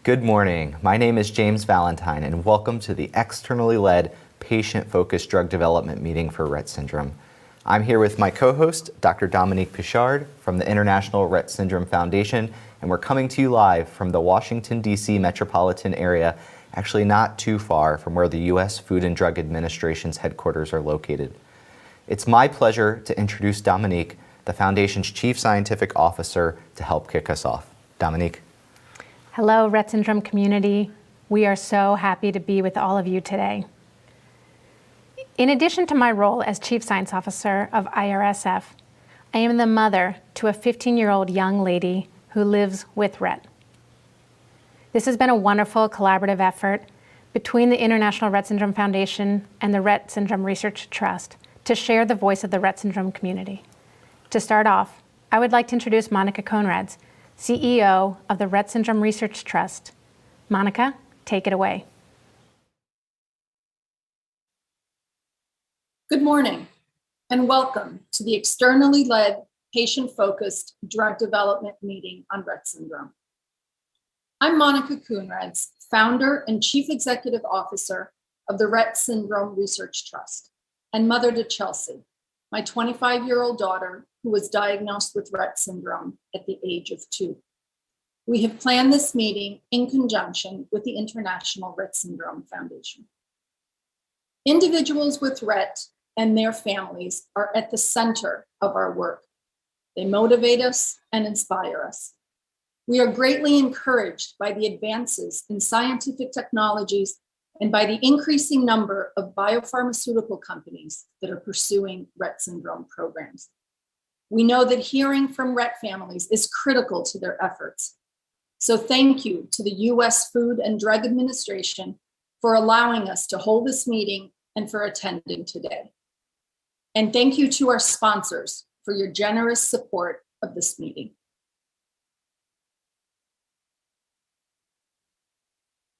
Good morning. My name is James Valentine, and welcome to the externally led, patient-focused drug development meeting for Rett syndrome. I'm here with my co-host, Dr. Dominique Pichard from the International Rett Syndrome Foundation, and we're coming to you live from the Washington, D.C. metropolitan area, actually not too far from where the U.S. Food and Drug Administration's headquarters are located. It's my pleasure to introduce Dominique, the Foundation's Chief Scientific Officer, to help kick us off. Dominique. Hello, Rett syndrome community. We are so happy to be with all of you today. In addition to my role as Chief Science Officer of IRSF, I am the mother to a 15-year-old young lady who lives with Rett. This has been a wonderful collaborative effort between the International Rett Syndrome Foundation and the Rett Syndrome Research Trust to share the voice of the Rett syndrome community. To start off, I would like to introduce Monica Conrad, CEO of the Rett Syndrome Research Trust. Monica, take it away. Good morning, and welcome to the externally led, patient-focused drug development meeting on Rett syndrome. I'm Monica Conrad, founder and chief executive officer of the Rett Syndrome Research Trust, and mother to Chelsea, my 25-year-old daughter who was diagnosed with Rett syndrome at the age of 2. We have planned this meeting in conjunction with the International Rett Syndrome Foundation. Individuals with Rett and their families are at the center of our work. They motivate us and inspire us. We are greatly encouraged by the advances in scientific technologies and by the increasing number of biopharmaceutical companies that are pursuing Rett syndrome programs. We know that hearing from Rett families is critical to their efforts. So thank you to the U.S. Food and Drug Administration for allowing us to hold this meeting and for attending today. And thank you to our sponsors for your generous support of this meeting.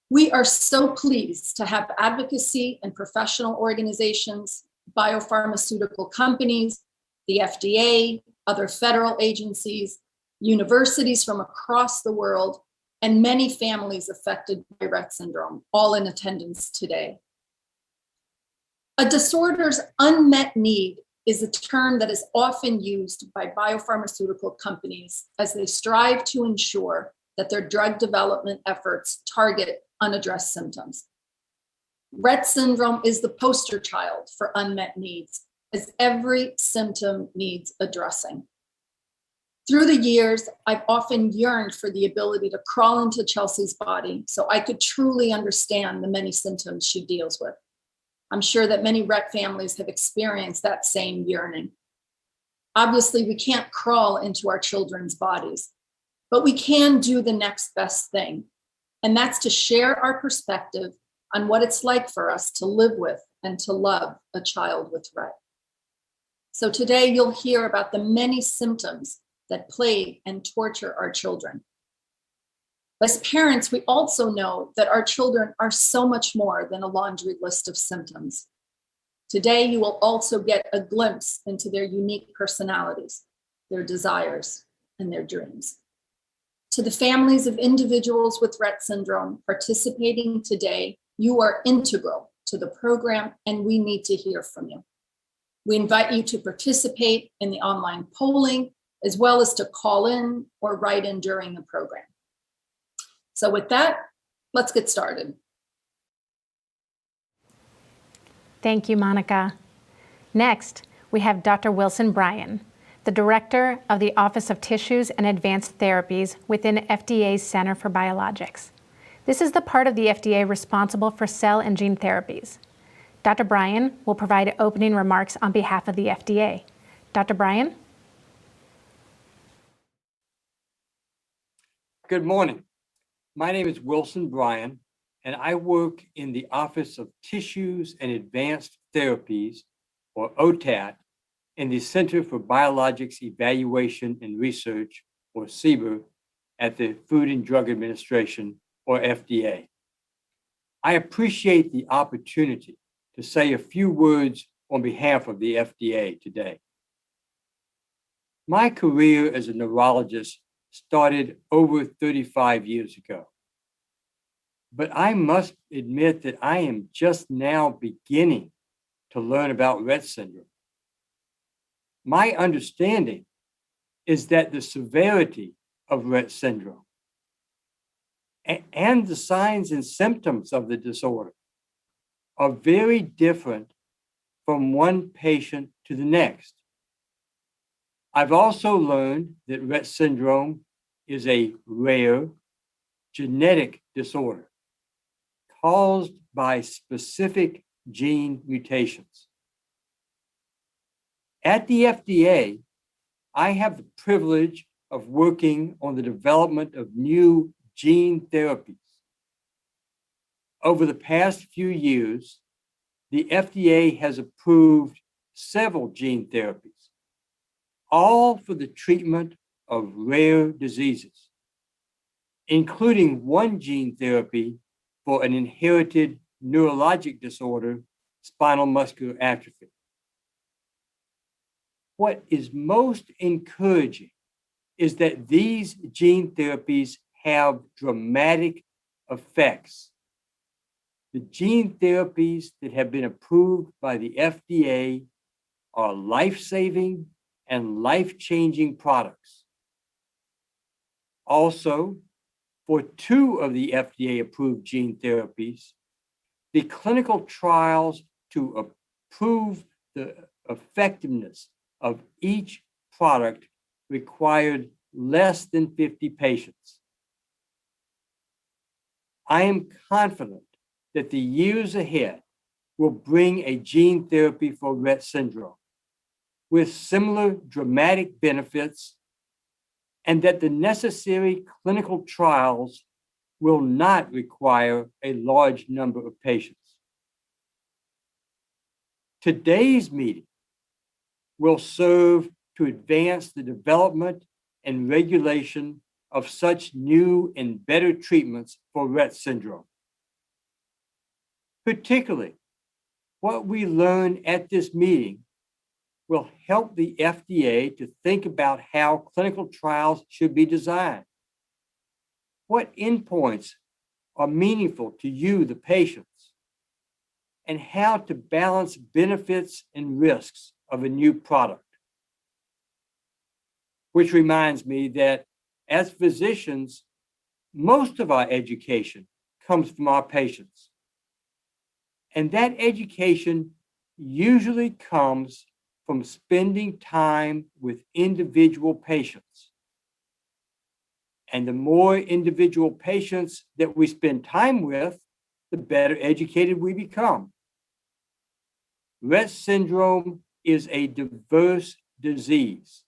We are so pleased to have advocacy and professional organizations, biopharmaceutical companies, the FDA, other federal agencies, universities from across the world, and many families affected by Rett syndrome, all in attendance today. A disorder's unmet need is a term that is often used by biopharmaceutical companies as they strive to ensure that their drug development efforts target unaddressed symptoms. Rett syndrome is the poster child for unmet needs, as every symptom needs addressing. Through the years, I've often yearned for the ability to crawl into Chelsea's body so I could truly understand the many symptoms she deals with. I'm sure that many Rett families have experienced that same yearning. Obviously, we can't crawl into our children's bodies, but we can do the next best thing, and that's to share our perspective on what it's like for us to live with and to love a child with Rett. So today you'll hear about the many symptoms that plague and torture our children. As parents, we also know that our children are so much more than a laundry list of symptoms. Today, you will also get a glimpse into their unique personalities, their desires, and their dreams. To the families of individuals with Rett syndrome participating today, you are integral to the program, and we need to hear from you. We invite you to participate in the online polling, as well as to call in or write in during the program. So with that, let's get started. Thank you, Monica. Next, we have Dr. Wilson Bryan, the Director of the Office of Tissues and Advanced Therapies within FDA's Center for Biologics. This is the part of the FDA responsible for cell and gene therapies. Dr. Bryan will provide opening remarks on behalf of the FDA. Dr. Bryan? Good morning. My name is Wilson Bryan, and I work in the Office of Tissues and Advanced Therapies, or OTAT, in the Center for Biologics Evaluation and Research, or CBER, at the Food and Drug Administration, or FDA. I appreciate the opportunity to say a few words on behalf of the FDA today. My career as a neurologist started over 35 years ago. but I must admit that I am just now beginning to learn about Rett syndrome. My understanding is that the severity of Rett syndrome and the signs and symptoms of the disorder are very different from one patient to the next. I've also learned that Rett syndrome is a rare genetic disorder caused by specific gene mutations. At the FDA, I have the privilege of working on the development of new gene therapies. Over the past few years, the FDA has approved several gene therapies, all for the treatment of rare diseases, including one gene therapy for an inherited neurologic disorder, spinal muscular atrophy. What is most encouraging is that these gene therapies have dramatic effects. The gene therapies that have been approved by the FDA are life-saving and life-changing products. Also, for 2 of the FDA-approved gene therapies, the clinical trials to approve the effectiveness of each product required less than 50 patients. I am confident that the years ahead will bring a gene therapy for Rett syndrome with similar dramatic benefits, and that the necessary clinical trials will not require a large number of patients. Today's meeting will serve to advance the development and regulation of such new and better treatments for Rett syndrome. Particularly, what we learn at this meeting will help the FDA to think about how clinical trials should be designed. What endpoints are meaningful to you, the patients, and how to balance benefits and risks of a new product. Which reminds me that as physicians, most of our education comes from our patients. And that education usually comes from spending time with individual patients. And the more individual patients that we spend time with, the better educated we become. Rett syndrome is a diverse disease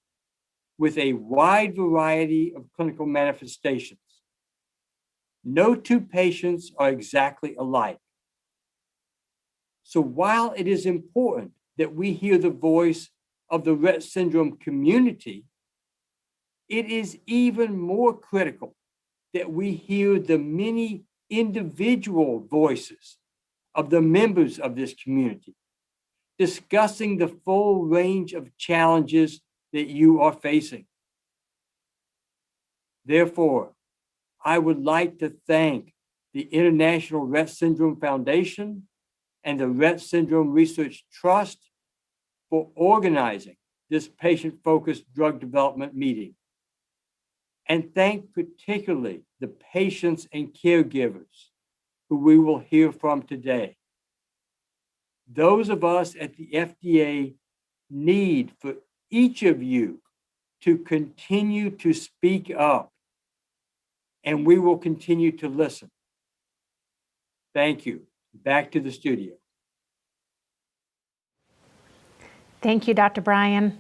with a wide variety of clinical manifestations. No 2 patients are exactly alike. So while it is important that we hear the voice of the Rett syndrome community, it is even more critical that we hear the many individual voices of the members of this community, discussing the full range of challenges that you are facing. Therefore, I would like to thank the International Rett Syndrome Foundation and the Rett Syndrome Research Trust for organizing this patient-focused drug development meeting. And thank particularly the patients and caregivers who we will hear from today. Those of us at the FDA need for each of you to continue to speak up, and we will continue to listen. Thank you. Back to the studio. Thank you, Dr. Bryan.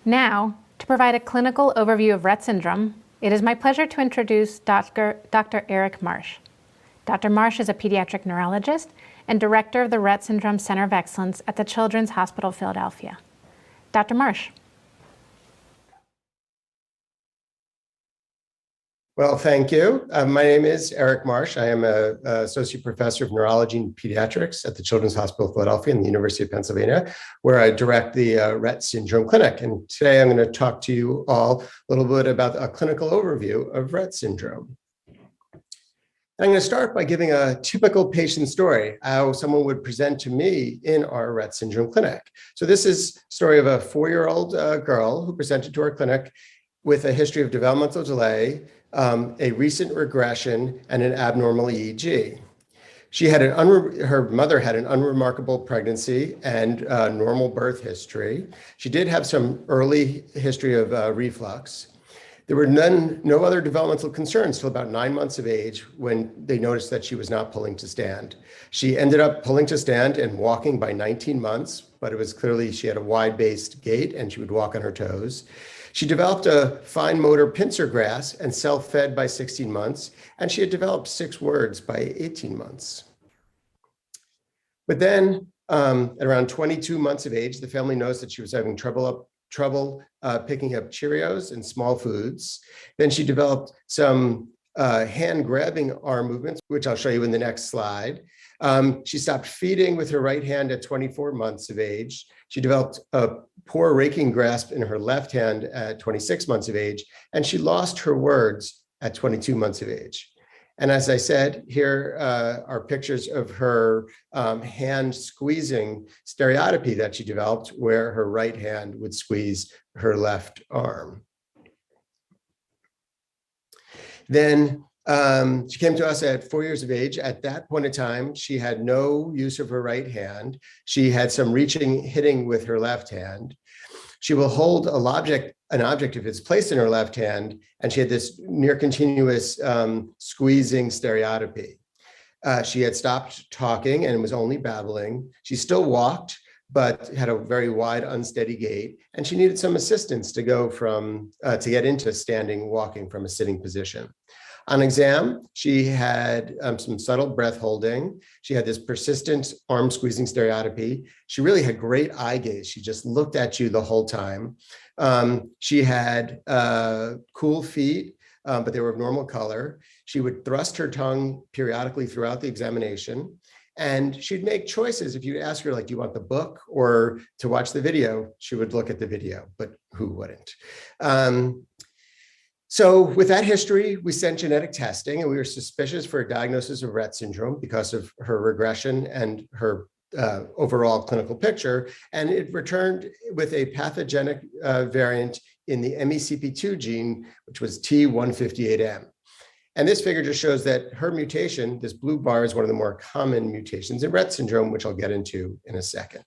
Now, to provide a clinical overview of Rett syndrome, it is my pleasure to introduce Dr. Eric Marsh. Dr. Marsh is a pediatric neurologist and director of the Rett Syndrome Center of Excellence at the Children's Hospital Philadelphia. Dr. Marsh. Well, thank you. My name is Eric Marsh. I am an associate professor of neurology and pediatrics at the Children's Hospital Philadelphia and the University of Pennsylvania, where I direct the Rett Syndrome Clinic. And today I'm going to talk to you all a little bit about a clinical overview of Rett syndrome. I'm going to start by giving a typical patient story, how someone would present to me in our Rett syndrome clinic. So this is a story of a 4-year-old girl who presented to our clinic with a history of developmental delay, a recent regression, and an abnormal EEG. She had her mother had an unremarkable pregnancy and normal birth history. She did have some early history of reflux. There were no other developmental concerns till about 9 months of age when they noticed that she was not pulling to stand. She ended up pulling to stand and walking by 19 months, but it was clearly she had a wide-based gait and she would walk on her toes. She developed a fine motor pincer grasp and self-fed by 16 months, and she had developed 6 words by 18 months. But then at around 22 months of age, the family noticed that she was having trouble picking up Cheerios and small foods. Then she developed some hand grabbing arm movements, which I'll show you in the next slide. She stopped feeding with her right hand at 24 months of age. She developed a poor raking grasp in her left hand at 26 months of age, and she lost her words at 22 months of age. And as I said, here are pictures of her hand squeezing stereotypy that she developed, where her right hand would squeeze her left arm. Then she came to us at 4 years of age. At that point in time, she had no use of her right hand. She had some hitting with her left hand. She will hold an object if it's placed in her left hand, and she had this near continuous squeezing stereotypy. She had stopped talking and was only babbling. She still walked, but had a very wide, unsteady gait, and she needed some assistance to go to get into standing walking from a sitting position. On exam, she had some subtle breath holding. She had this persistent arm squeezing stereotypy. She really had great eye gaze. She just looked at you the whole time. She had cool feet, but they were of normal color. She would thrust her tongue periodically throughout the examination. And she'd make choices. If you ask her, like, do you want the book or to watch the video? She would look at the video, but who wouldn't? So with that history, we sent genetic testing, and we were suspicious for a diagnosis of Rett syndrome because of her regression and her overall clinical picture. And it returned with a pathogenic variant in the MECP2 gene, which was T158M. And this figure just shows that her mutation, this blue bar, is one of the more common mutations in Rett syndrome, which I'll get into in a second.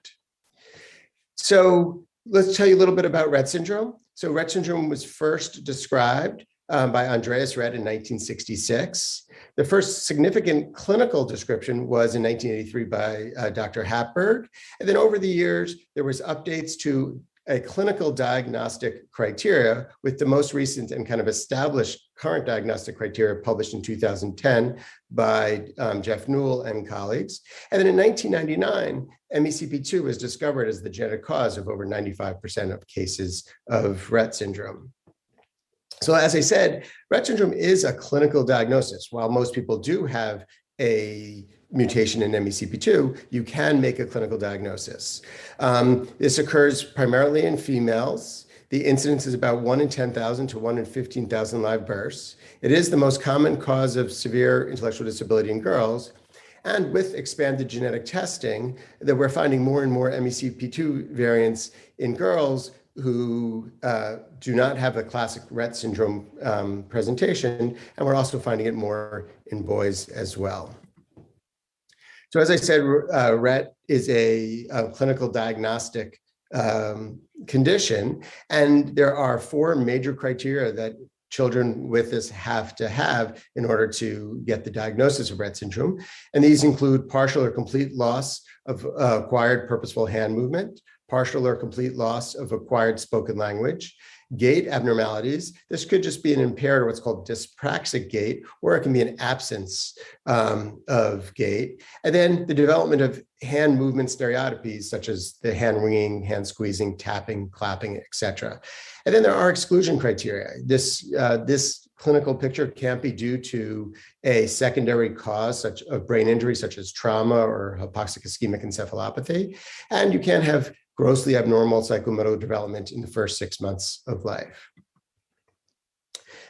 So let's tell you a little bit about Rett syndrome. So Rett syndrome was first described by Andreas Rett in 1966. The first significant clinical description was in 1983 by Dr. Hapberg. And then over the years, there was updates to a clinical diagnostic criteria, with the most recent and kind of established current diagnostic criteria published in 2010 by Jeff Newell and colleagues. And then in 1999, MECP2 was discovered as the genetic cause of over 95% of cases of Rett syndrome. So as I said, Rett syndrome is a clinical diagnosis. While most people do have a mutation in MECP2, you can make a clinical diagnosis. This occurs primarily in females. The incidence is about 1 in 10,000 to 1 in 15,000 live births. It is the most common cause of severe intellectual disability in girls. And with expanded genetic testing, that we're finding more and more MECP2 variants in girls who do not have the classic Rett syndrome presentation. And we're also finding it more in boys as well. So as I said, Rett is a clinical diagnostic condition, and there are 4 major criteria that children with this have to have in order to get the diagnosis of Rett syndrome. And these include partial or complete loss of acquired purposeful hand movement, partial or complete loss of acquired spoken language, gait abnormalities. This could just be an impaired or what's called dyspraxic gait, or it can be an absence of gait. And then the development of hand movement stereotypies, such as the hand wringing, hand squeezing, tapping, clapping, etc. And then there are exclusion criteria. This clinical picture can't be due to a secondary cause such of brain injury, such as trauma or hypoxic ischemic encephalopathy. And you can't have grossly abnormal psychomotor development in the first 6 months of life.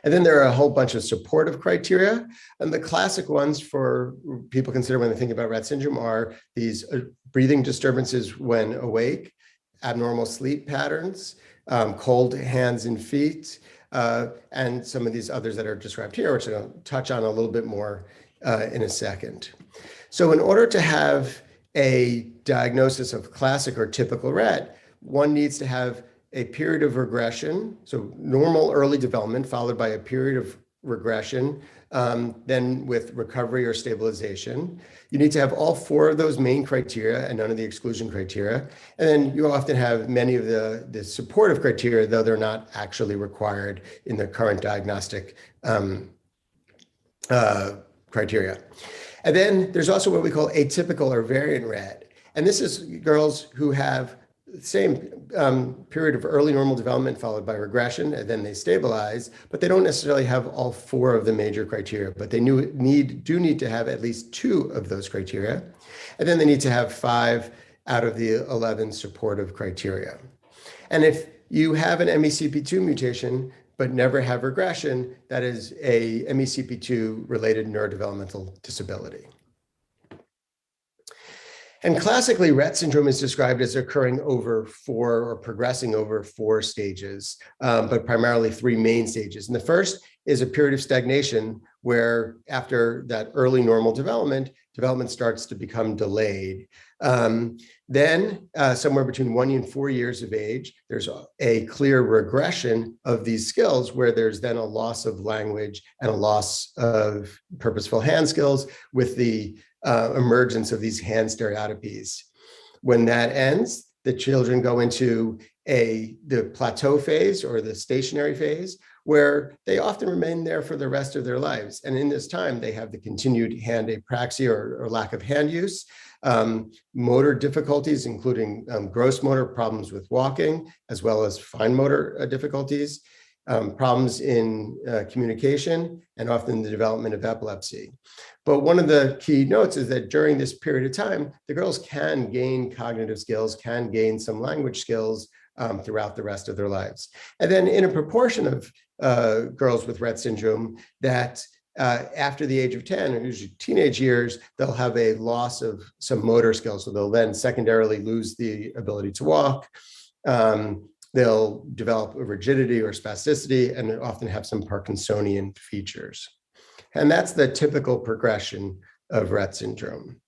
And then there are a whole bunch of supportive criteria. And the classic ones for people consider when they think about Rett syndrome are these breathing disturbances when awake, abnormal sleep patterns, cold hands and feet, and some of these others that are described here, which I'll touch on a little bit more in a second. So in order to have a diagnosis of classic or typical Rett, one needs to have a period of regression, so normal early development followed by a period of regression, then with recovery or stabilization. You need to have all four of those main criteria and none of the exclusion criteria. And then you often have many of the supportive criteria, though they're not actually required in the current diagnostic criteria. And then there's also what we call atypical or variant Rett. And this is girls who have the same period of early normal development followed by regression, and then they stabilize, but they don't necessarily have all four of the major criteria, but they do need to have at least two of those criteria. And then they need to have 5 out of the 11 supportive criteria. And if you have an MECP2 mutation, but never have regression, that is a MECP2 related neurodevelopmental disability. And classically, Rett syndrome is described as occurring over 4 or progressing over 4 stages, but primarily 3 main stages. And the first is a period of stagnation where after that early normal development starts to become delayed. Then somewhere between 1 and 4 years of age, there's a clear regression of these skills where there's then a loss of language and a loss of purposeful hand skills with the emergence of these hand stereotypies. When that ends, the children go into the plateau phase or the stationary phase, where they often remain there for the rest of their lives. And in this time, they have the continued hand apraxia or lack of hand use, motor difficulties, including gross motor problems with walking, as well as fine motor difficulties, problems in communication, and often the development of epilepsy. But one of the key notes is that during this period of time, the girls can gain cognitive skills, can gain some language skills throughout the rest of their lives. And then in a proportion of girls with Rett syndrome that after the age of 10, or usually teenage years, they'll have a loss of some motor skills. So they'll then secondarily lose the ability to walk. They'll develop a rigidity or spasticity and often have some Parkinsonian features. And that's the typical progression of Rett syndrome.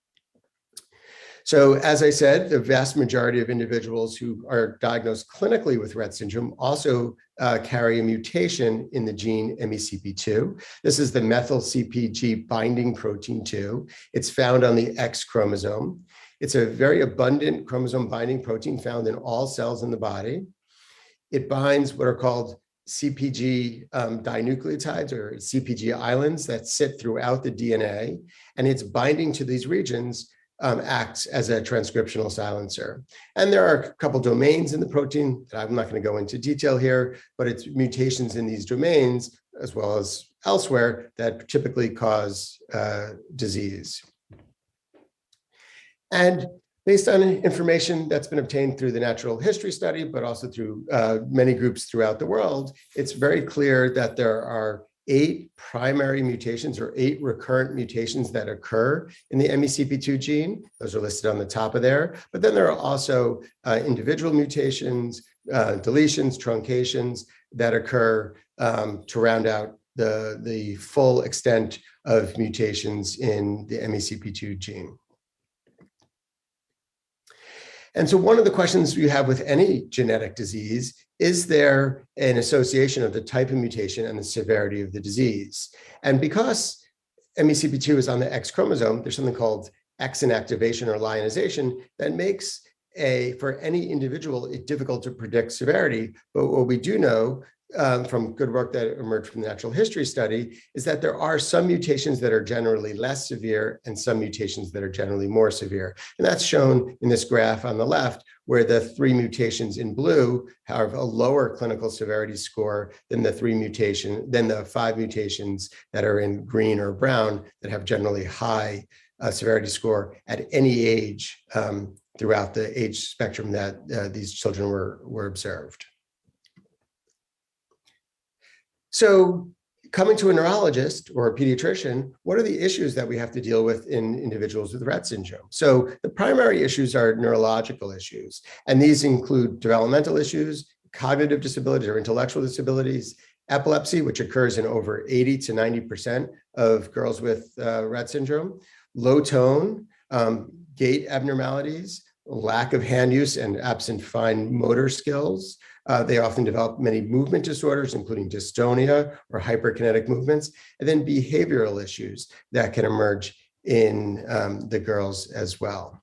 So as I said, the vast majority of individuals who are diagnosed clinically with Rett syndrome also carry a mutation in the gene MECP2. This is the methyl CpG binding protein 2. It's found on the X chromosome. It's a very abundant chromosome binding protein found in all cells in the body. It binds what are called CpG dinucleotides or CpG islands that sit throughout the DNA, and its binding to these regions acts as a transcriptional silencer. And there are a couple domains in the protein that I'm not going to go into detail here, but it's mutations in these domains as well as elsewhere that typically cause disease. And based on information that's been obtained through the natural history study, but also through many groups throughout the world, it's very clear that there are 8 primary mutations or 8 recurrent mutations that occur in the MECP2 gene. Those are listed on the top of there. But then there are also individual mutations, deletions, truncations that occur to round out the full extent of mutations in the MECP2 gene. And so one of the questions you have with any genetic disease, is there an association of the type of mutation and the severity of the disease? And because MECP2 is on the X chromosome, there's something called X inactivation or lionization that makes for any individual it difficult to predict severity. But what we do know from good work that emerged from the natural history study is that there are some mutations that are generally less severe and some mutations that are generally more severe. And that's shown in this graph on the left, where the 3 mutations in blue have a lower clinical severity score than the 5 mutations that are in green or brown that have generally high severity score at any age throughout the age spectrum that these children were observed. So coming to a neurologist or a pediatrician, what are the issues that we have to deal with in individuals with Rett syndrome? So the primary issues are neurological issues, and these include developmental issues, cognitive disabilities or intellectual disabilities, epilepsy, which occurs in over 80 to 90% of girls with Rett syndrome, low tone, gait abnormalities, lack of hand use and absent fine motor skills. They often develop many movement disorders, including dystonia or hyperkinetic movements, and then behavioral issues that can emerge in the girls as well.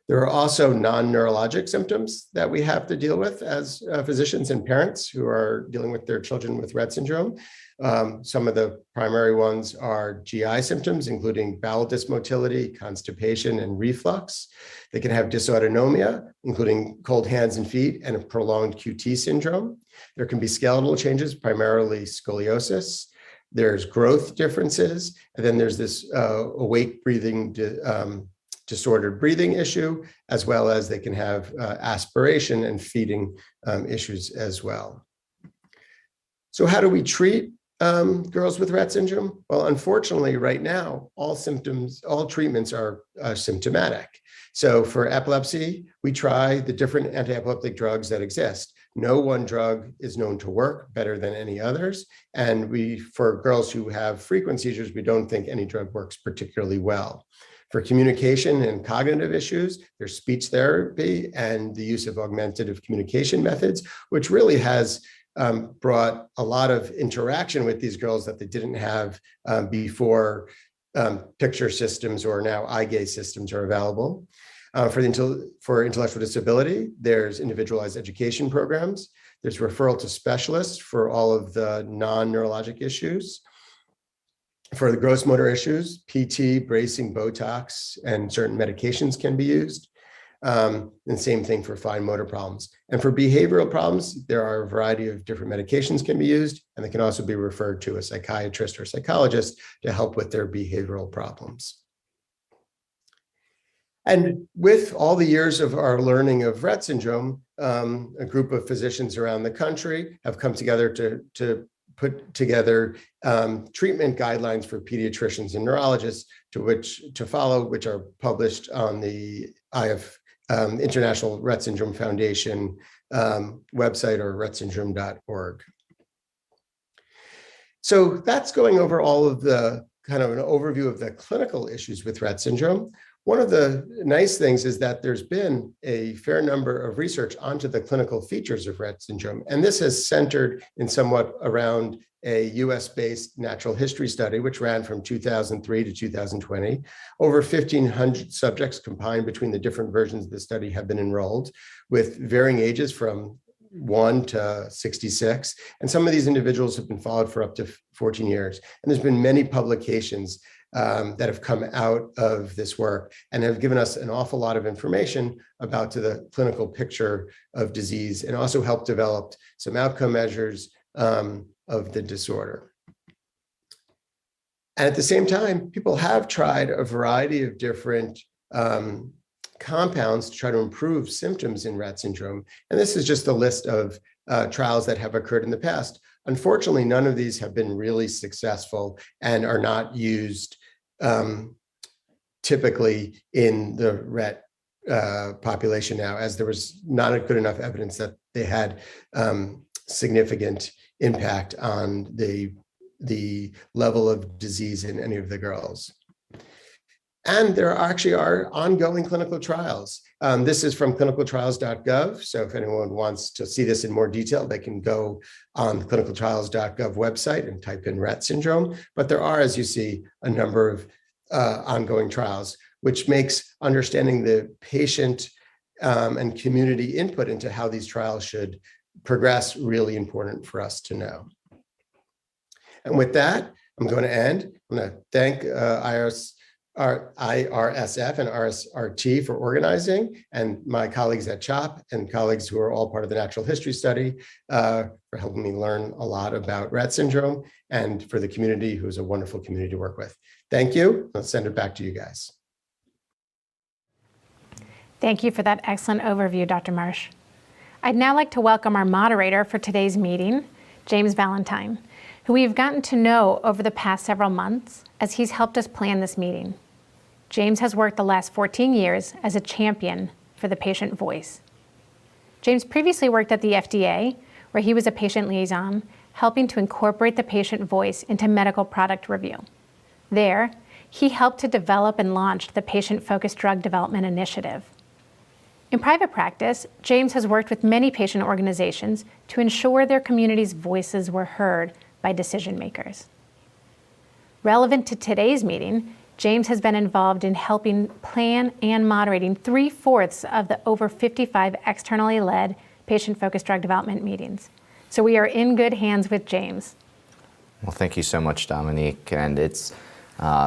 There are also non-neurologic symptoms that we have to deal with as physicians and parents who are dealing with their children with Rett syndrome. Some of the primary ones are GI symptoms, including bowel dysmotility, constipation, and reflux. They can have dysautonomia, including cold hands and feet, and a prolonged QT syndrome. There can be skeletal changes, primarily scoliosis. There's growth differences, and then there's this awake breathing disordered breathing issue, as well as they can have aspiration and feeding issues as well. So how do we treat girls with Rett syndrome? Well, unfortunately, right now, all treatments are symptomatic. So for epilepsy, we try the different anti-epileptic drugs that exist. No one drug is known to work better than any others. And for girls who have frequent seizures, we don't think any drug works particularly well. For communication and cognitive issues, there's speech therapy and the use of augmentative communication methods, which really has brought a lot of interaction with these girls that they didn't have before picture systems or now eye gaze systems are available. For intellectual disability, there's individualized education programs. There's referral to specialists for all of the non-neurologic issues. For the gross motor issues, PT, bracing, Botox, and certain medications can be used. And same thing for fine motor problems. And for behavioral problems, there are a variety of different medications can be used, and they can also be referred to a psychiatrist or psychologist to help with their behavioral problems. And with all the years of our learning of Rett syndrome, a group of physicians around the country have come together to put together treatment guidelines for pediatricians and neurologists to follow, which are published on the International Rett Syndrome Foundation website or rettsyndrome.org. So that's going over all of the kind of an overview of the clinical issues with Rett syndrome. One of the nice things is that there's been a fair number of research onto the clinical features of Rett syndrome, and this has centered in somewhat around a US-based natural history study, which ran from 2003 to 2020. Over 1,500 subjects combined between the different versions of the study have been enrolled with varying ages from 1 to 66. And some of these individuals have been followed for up to 14 years. And there's been many publications that have come out of this work and have given us an awful lot of information about the clinical picture of disease and also helped develop some outcome measures of the disorder. And at the same time, people have tried a variety of different compounds to try to improve symptoms in Rett syndrome. And this is just a list of trials that have occurred in the past. Unfortunately, none of these have been really successful and are not used typically in the Rett population now, as there was not a good enough evidence that they had significant impact on the level of disease in any of the girls. And there actually are ongoing clinical trials. This is from clinicaltrials.gov. So if anyone wants to see this in more detail, they can go on the clinicaltrials.gov website and type in Rett syndrome. But there are, as you see, a number of ongoing trials, which makes understanding the patient and community input into how these trials should progress really important for us to know. And with that, I'm going to end. I'm going to thank IRSF and RSRT for organizing, and my colleagues at CHOP and colleagues who are all part of the natural history study for helping me learn a lot about Rett syndrome, and for the community, who's a wonderful community to work with. Thank you. I'll send it back to you guys. Thank you for that excellent overview, Dr. Marsh. I'd now like to welcome our moderator for today's meeting, James Valentine, who we've gotten to know over the past several months as he's helped us plan this meeting. James has worked the last 14 years as a champion for the patient voice. James previously worked at the FDA, where he was a patient liaison, helping to incorporate the patient voice into medical product review. There, he helped to develop and launch the Patient-Focused Drug Development Initiative. In private practice, James has worked with many patient organizations to ensure their community's voices were heard by decision makers. Relevant to today's meeting, James has been involved in helping plan and moderating 3/4 of the over 55 externally led patient-focused drug development meetings. So we are in good hands with James. Well, thank you so much, Dominique. And it's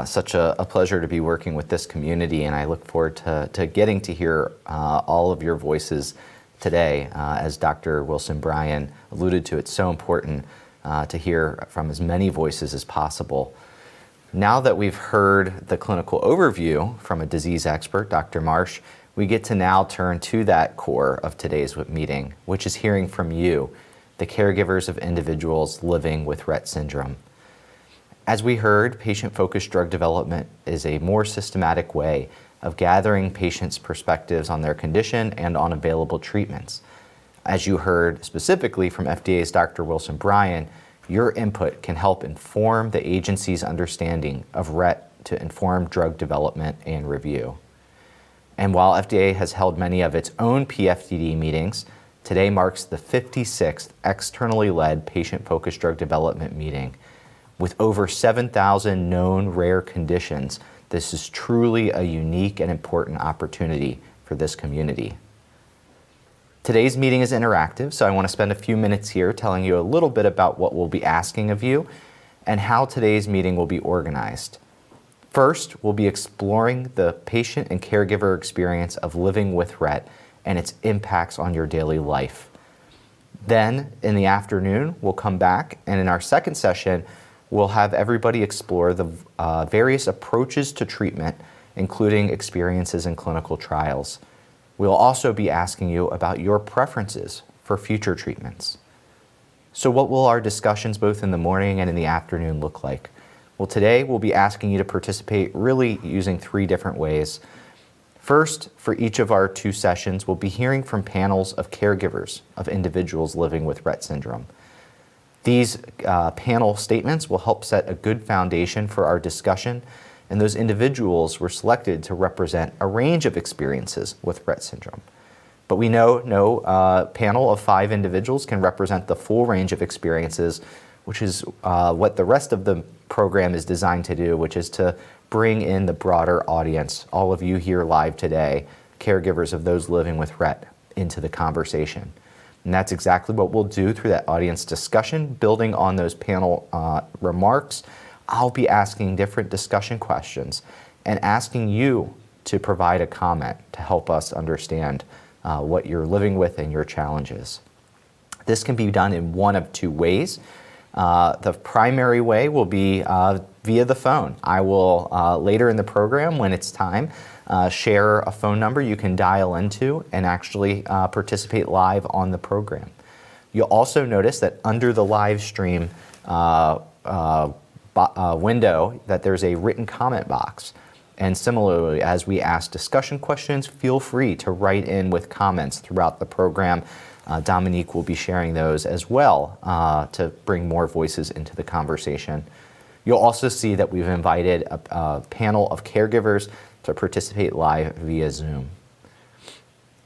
such a pleasure to be working with this community, and I look forward to getting to hear all of your voices today. As Dr. Wilson-Bryan alluded to, it's so important to hear from as many voices as possible. Now that we've heard the clinical overview from a disease expert, Dr. Marsh, we get to now turn to that core of today's meeting, which is hearing from you, the caregivers of individuals living with Rett syndrome. As we heard, patient-focused drug development is a more systematic way of gathering patients' perspectives on their condition and on available treatments. As you heard specifically from FDA's Dr. Wilson-Bryan, your input can help inform the agency's understanding of Rett to inform drug development and review. And while FDA has held many of its own PFDD meetings, today marks the 56th externally led patient-focused drug development meeting. With over 7,000 known rare conditions, this is truly a unique and important opportunity for this community. Today's meeting is interactive, so I want to spend a few minutes here telling you a little bit about what we'll be asking of you and how today's meeting will be organized. First, we'll be exploring the patient and caregiver experience of living with Rett and its impacts on your daily life. Then, in the afternoon, we'll come back, and in our second session, we'll have everybody explore the various approaches to treatment, including experiences in clinical trials. We'll also be asking you about your preferences for future treatments. So what will our discussions both in the morning and in the afternoon look like? Well, today we'll be asking you to participate really using 3 different ways. First, for each of our 2 sessions, we'll be hearing from panels of caregivers of individuals living with Rett syndrome. These panel statements will help set a good foundation for our discussion, and those individuals were selected to represent a range of experiences with Rett syndrome. But we know no panel of 5 individuals can represent the full range of experiences, which is what the rest of the program is designed to do, which is to bring in the broader audience, all of you here live today, caregivers of those living with Rett, into the conversation. And that's exactly what we'll do through that audience discussion, building on those panel remarks. I'll be asking different discussion questions and asking you to provide a comment to help us understand what you're living with and your challenges. This can be done in one of 2 ways. The primary way will be via the phone. I will, later in the program, when it's time, share a phone number you can dial into and actually participate live on the program. You'll also notice that under the live stream window that there's a written comment box. And similarly, as we ask discussion questions, feel free to write in with comments throughout the program. Dominique will be sharing those as well to bring more voices into the conversation. You'll also see that we've invited a panel of caregivers to participate live via Zoom.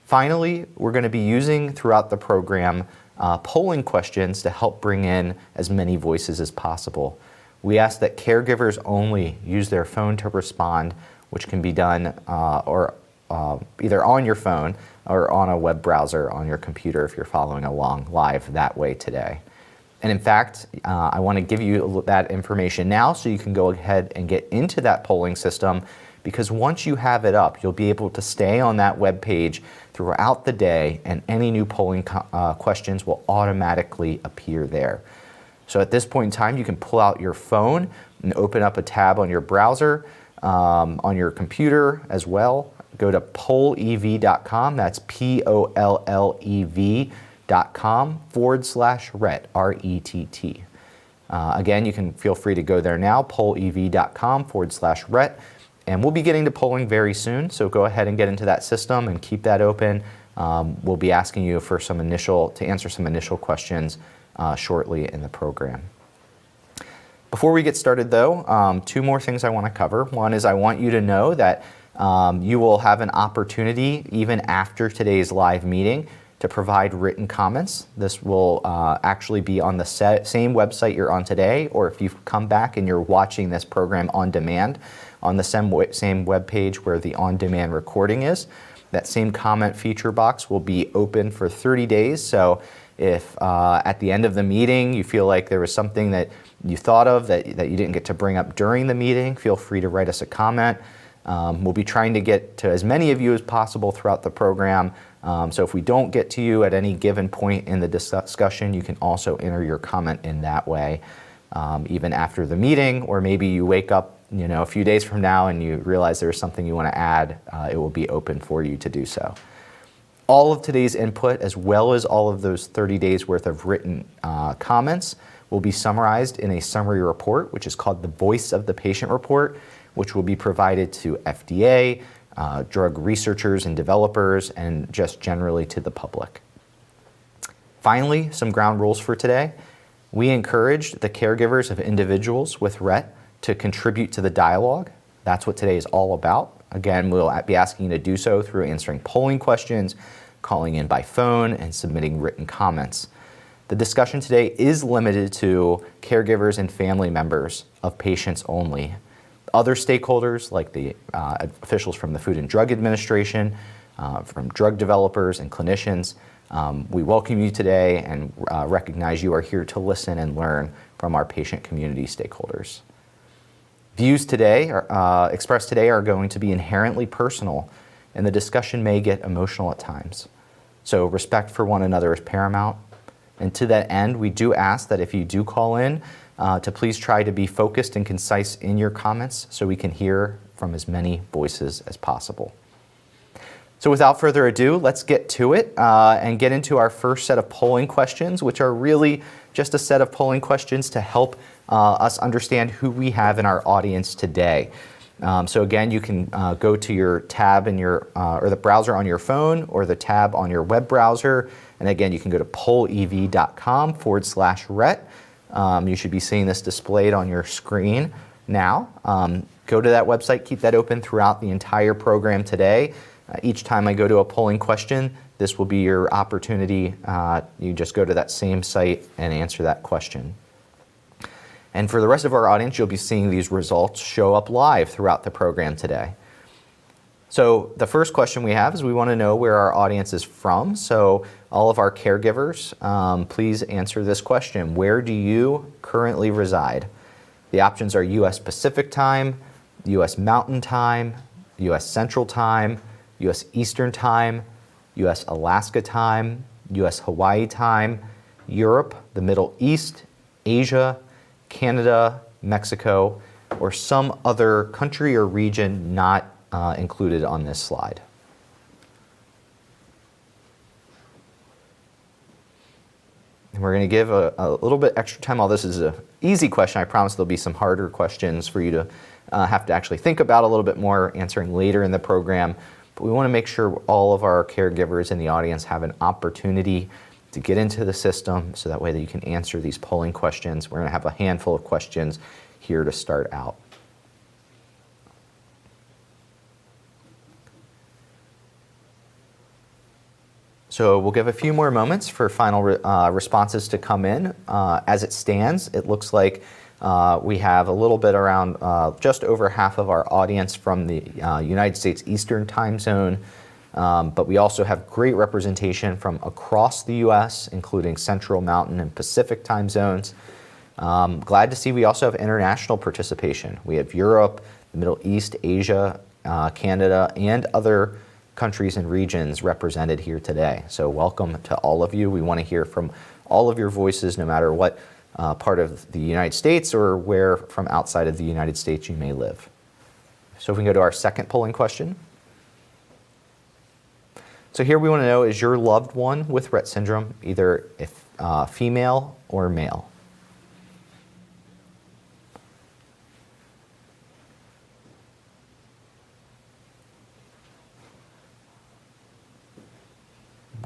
Finally, we're going to be using throughout the program polling questions to help bring in as many voices as possible. We ask that caregivers only use their phone to respond, which can be done either on your phone or on a web browser on your computer if you're following along live that way today. And in fact, I want to give you that information now so you can go ahead and get into that polling system, because once you have it up, you'll be able to stay on that web page throughout the day, and any new polling questions will automatically appear there. So at this point in time, you can pull out your phone and open up a tab on your browser, on your computer as well. Go to pollev.com, that's POLLEV.com /Rett, RETT. Again, you can feel free to go there now, pollev.com/Rett, and we'll be getting to polling very soon, so go ahead and get into that system and keep that open. We'll be asking you for to answer some initial questions shortly in the program. Before we get started though, two more things I want to cover. One is I want you to know that you will have an opportunity even after today's live meeting to provide written comments. This will actually be on the same website you're on today, or if you've come back and you're watching this program on demand, on the same web page where the on-demand recording is. That same comment feature box will be open for 30 days. So if at the end of the meeting you feel like there was something that you thought of that you didn't get to bring up during the meeting, feel free to write us a comment. We'll be trying to get to as many of you as possible throughout the program. So if we don't get to you at any given point in the discussion, you can also enter your comment in that way, even after the meeting, or maybe you wake up a few days from now and you realize there's something you want to add, it will be open for you to do so. All of today's input, as well as all of those 30 days worth of written comments, will be summarized in a summary report, which is called the Voice of the Patient Report, which will be provided to FDA, drug researchers and developers, and just generally to the public. Finally, some ground rules for today. We encourage the caregivers of individuals with Rett to contribute to the dialogue. That's what today is all about. Again, we'll be asking you to do so through answering polling questions, calling in by phone, and submitting written comments. The discussion today is limited to caregivers and family members of patients only. Other stakeholders, like the officials from the Food and Drug Administration, from drug developers and clinicians, we welcome you today and recognize you are here to listen and learn from our patient community stakeholders. Views today, expressed today, are going to be inherently personal, and the discussion may get emotional at times. So respect for one another is paramount. And to that end, we do ask that if you do call in, to please try to be focused and concise in your comments so we can hear from as many voices as possible. So without further ado, let's get to it and get into our first set of polling questions, which are really just a set of polling questions to help us understand who we have in our audience today. So again, you can go to your tab in your, or the browser on your phone, or the tab on your web browser. And again, you can go to pollev.com/Rett. You should be seeing this displayed on your screen now. Go to that website, keep that open throughout the entire program today. Each time I go to a polling question, this will be your opportunity. You just go to that same site and answer that question. And for the rest of our audience, you'll be seeing these results show up live throughout the program today. So the first question we have is we want to know where our audience is from. So all of our caregivers, please answer this question. Where do you currently reside? The options are U.S. Pacific Time, U.S. Mountain Time, U.S. Central Time, U.S. Eastern Time, U.S. Alaska Time, U.S. Hawaii Time, Europe, the Middle East, Asia, Canada, Mexico, or some other country or region not included on this slide. And we're going to give a little bit extra time. All this is an easy question. I promise there'll be some harder questions for you to have to actually think about a little bit more, answering later in the program. But we want to make sure all of our caregivers in the audience have an opportunity to get into the system so that way that you can answer these polling questions. We're going to have a handful of questions here to start out. So we'll give a few more moments for final responses to come in. As it stands, it looks like we have a little bit around just over half of our audience from the United States Eastern Time Zone, but we also have great representation from across the U.S., including Central, Mountain, and Pacific time zones. Glad to see we also have international participation. We have Europe, the Middle East, Asia, Canada, and other countries and regions represented here today. So welcome to all of you. We want to hear from all of your voices, no matter what part of the United States or where from outside of the United States you may live. So if we can go to our second polling question. So here we want to know, is your loved one with Rett syndrome either female or male?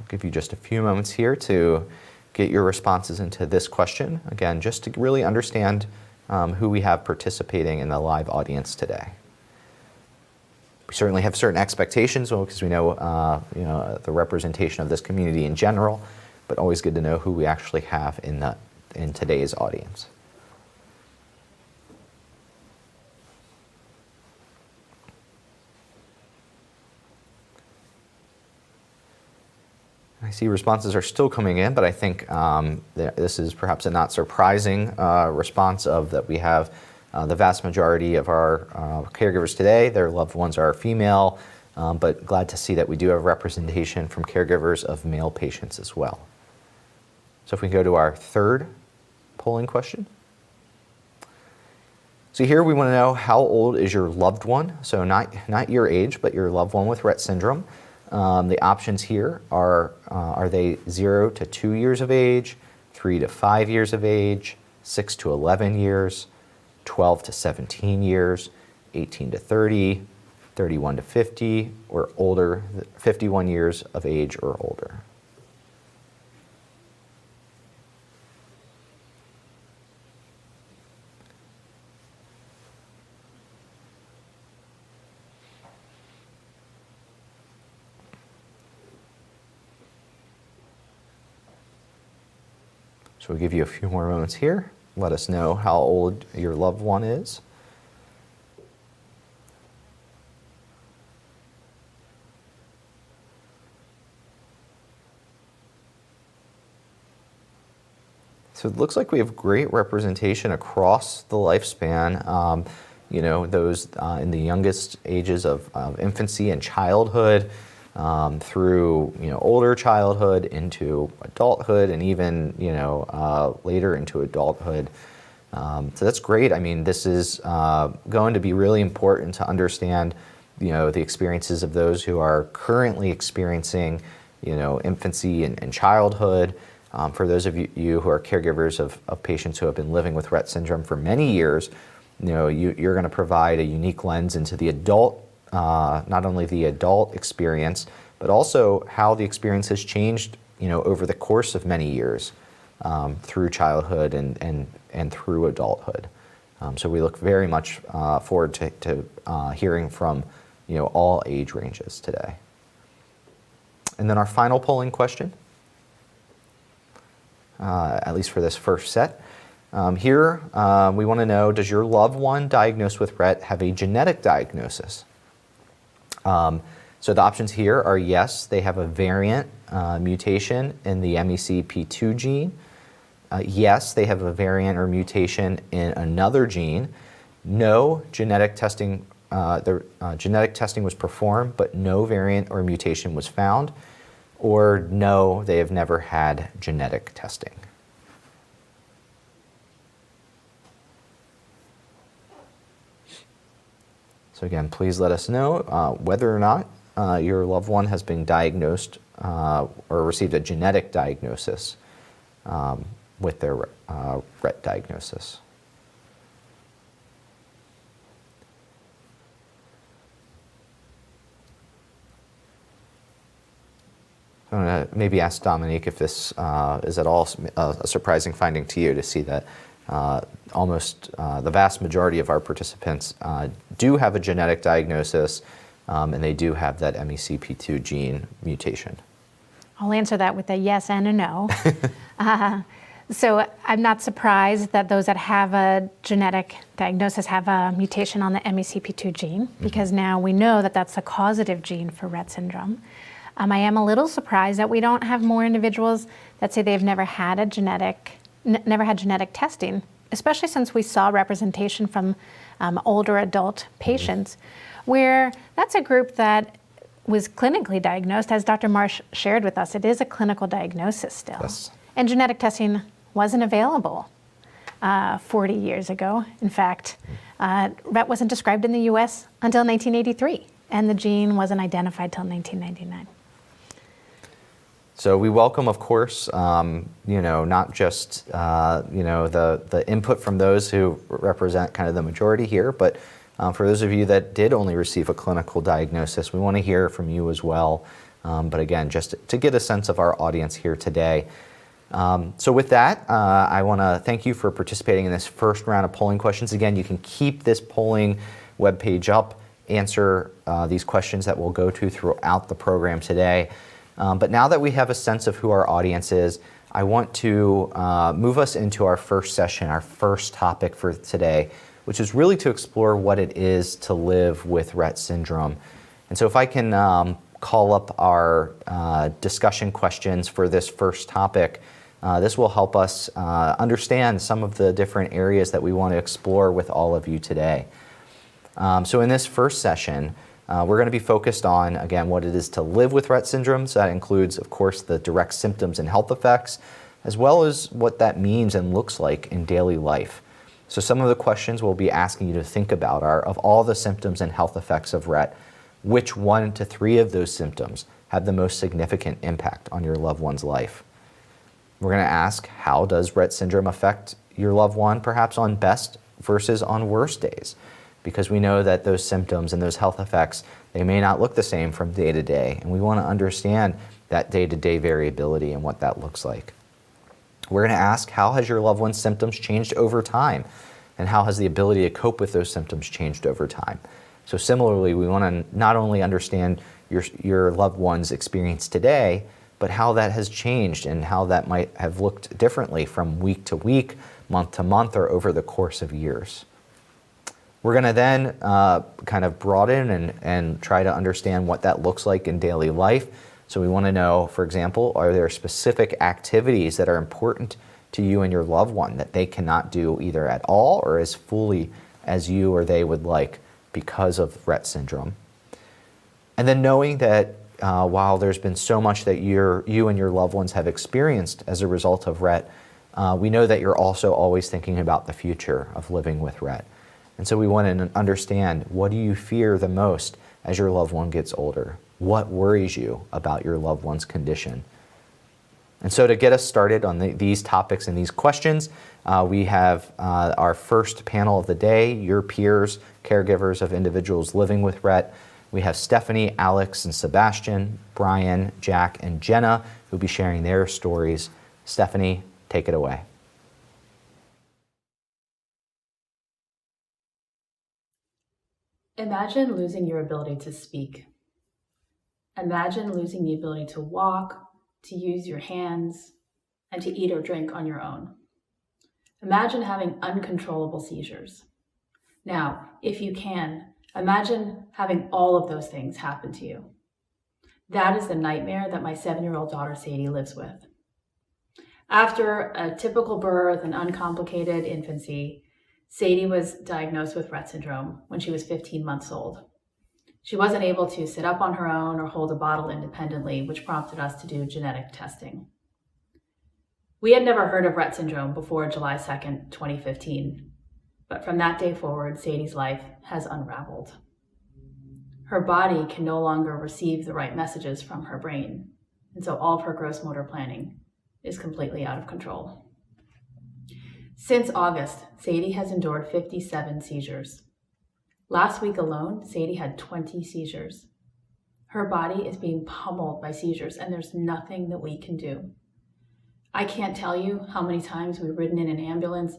give you just a few moments here to get your responses into this question. Again, just to really understand who we have participating in the live audience today. We certainly have certain expectations because we know, the representation of this community in general, but always good to know who we actually have in today's audience. I see responses are still coming in, but I think this is perhaps a not surprising response of that we have the vast majority of our caregivers today, their loved ones are female, but glad to see that we do have representation from caregivers of male patients as well. So if we go to our third polling question. So here we want to know, how old is your loved one? So not your age, but your loved one with Rett syndrome. The options here are they 0 to 2 years of age, 3 to 5 years of age, 6 to 11 years, 12 to 17 years, 18 to 30, 31 to 50, or older, 51 years of age or older. So we'll give you a few more moments here. Let us know how old your loved one is. So it looks like we have great representation across the lifespan. Those in the youngest ages of infancy and childhood, through older childhood into adulthood, and even later into adulthood. So that's great. I mean, this is going to be really important to understand the experiences of those who are currently experiencing infancy and childhood. For those of you who are caregivers of patients who have been living with Rett syndrome for many years, you're going to provide a unique lens into the adult, not only the adult experience, but also how the experience has changed, over the course of many years, through childhood and through adulthood. So we look very much forward to hearing from, all age ranges today. And then our final polling question, at least for this first set. Here, we want to know, does your loved one diagnosed with Rett have a genetic diagnosis? So the options here are yes, they have a variant mutation in the MECP2 gene. Yes, they have a variant or mutation in another gene. No, genetic testing was performed, but no variant or mutation was found. Or no, they have never had genetic testing. So again, please let us know whether or not your loved one has been diagnosed or received a genetic diagnosis with their Rett diagnosis. I'm going to maybe ask Dominique if this is at all a surprising finding to you, to see that almost the vast majority of our participants do have a genetic diagnosis, and they do have that MECP2 gene mutation. I'll answer that with a yes and a no. So I'm not surprised that those that have a genetic diagnosis have a mutation on the MECP2 gene, because now we know that that's a causative gene for Rett syndrome. I am a little surprised that we don't have more individuals that say they've never had genetic testing, especially since we saw representation from older adult patients, where that's a group that was clinically diagnosed. As Dr. Marsh shared with us, it is a clinical diagnosis still. Yes. And genetic testing wasn't available 40 years ago. In fact, Rett wasn't described in the US until 1983, and the gene wasn't identified till 1999. So we welcome, of course, not just the input from those who represent kind of the majority here, but for those of you that did only receive a clinical diagnosis, we want to hear from you as well. But again, just to get a sense of our audience here today. So with that, I want to thank you for participating in this first round of polling questions. Again, you can keep this polling webpage up, answer these questions that we'll go to throughout the program today. But now that we have a sense of who our audience is, I want to move us into our first session, our first topic for today, which is really to explore what it is to live with Rett syndrome. And so if I can call up our discussion questions for this first topic, this will help us understand some of the different areas that we want to explore with all of you today. So in this first session, we're going to be focused on, again, what it is to live with Rett syndrome. So that includes, of course, the direct symptoms and health effects, as well as what that means and looks like in daily life. So some of the questions we'll be asking you to think about are, of all the symptoms and health effects of Rett, which 1 to 3 of those symptoms have the most significant impact on your loved one's life? We're going to ask, how does Rett syndrome affect your loved one, perhaps on best versus on worst days? Because we know that those symptoms and those health effects, they may not look the same from day to day, and we want to understand that day-to-day variability and what that looks like. We're going to ask, how has your loved one's symptoms changed over time? And how has the ability to cope with those symptoms changed over time? So similarly, we want to not only understand your loved one's experience today, but how that has changed and how that might have looked differently from week to week, month to month, or over the course of years. We're going to then kind of broaden and try to understand what that looks like in daily life. So we want to know, for example, are there specific activities that are important to you and your loved one that they cannot do either at all or as fully as you or they would like because of Rett syndrome? And then knowing that while there's been so much that you and your loved ones have experienced as a result of Rett, we know that you're also always thinking about the future of living with Rett. And so we want to understand, what do you fear the most as your loved one gets older? What worries you about your loved one's condition? And so to get us started on these topics and these questions, we have our first panel of the day, your peers, caregivers of individuals living with Rett. We have Stephanie, Alex, and Sebastian, Brian, Jack, and Jenna, who'll be sharing their stories. Stephanie, take it away. Imagine losing your ability to speak. Imagine losing the ability to walk, to use your hands, and to eat or drink on your own. Imagine having uncontrollable seizures. Now, if you can, imagine having all of those things happen to you. That is the nightmare that my 7-year-old daughter Sadie lives with. After a typical birth and uncomplicated infancy, Sadie was diagnosed with Rett syndrome when she was 15 months old. She wasn't able to sit up on her own or hold a bottle independently, which prompted us to do genetic testing. We had never heard of Rett syndrome before July 2nd, 2015, but from that day forward, Sadie's life has unraveled. Her body can no longer receive the right messages from her brain, and so all of her gross motor planning is completely out of control. Since August, Sadie has endured 57 seizures. Last week alone, Sadie had 20 seizures. Her body is being pummeled by seizures, and there's nothing that we can do. I can't tell you how many times we've ridden in an ambulance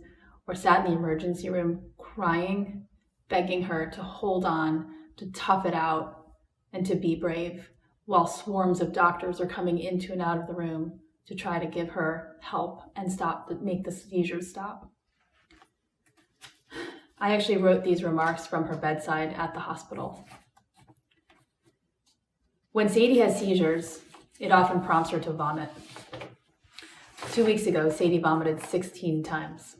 or sat in the emergency room crying, begging her to hold on, to tough it out, and to be brave, while swarms of doctors are coming into and out of the room to try to give her help and make the seizures stop. I actually wrote these remarks from her bedside at the hospital. When Sadie has seizures, it often prompts her to vomit. 2 weeks ago, Sadie vomited 16 times.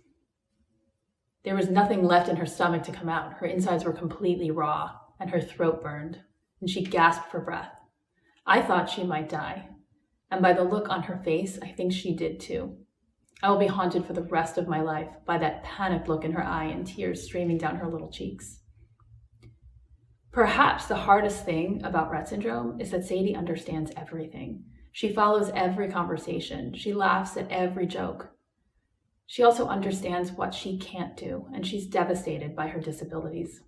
There was nothing left in her stomach to come out. Her insides were completely raw and her throat burned, and she gasped for breath. I thought she might die, and by the look on her face, I think she did too. I will be haunted for the rest of my life by that panicked look in her eye and tears streaming down her little cheeks. Perhaps the hardest thing about Rett syndrome is that Sadie understands everything. She follows every conversation. She laughs at every joke. She also understands what she can't do, and she's devastated by her disabilities.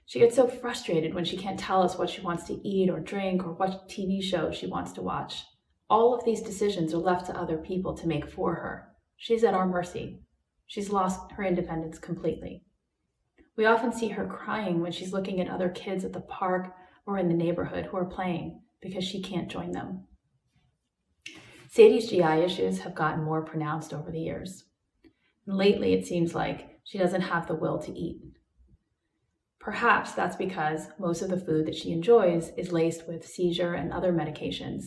She gets so frustrated when she can't tell us what she wants to eat or drink or what TV show she wants to watch. All of these decisions are left to other people to make for her. She's at our mercy. She's lost her independence completely. We often see her crying when she's looking at other kids at the park or in the neighborhood who are playing because she can't join them. Sadie's GI issues have gotten more pronounced over the years. Lately, it seems like she doesn't have the will to eat. Perhaps that's because most of the food that she enjoys is laced with seizure and other medications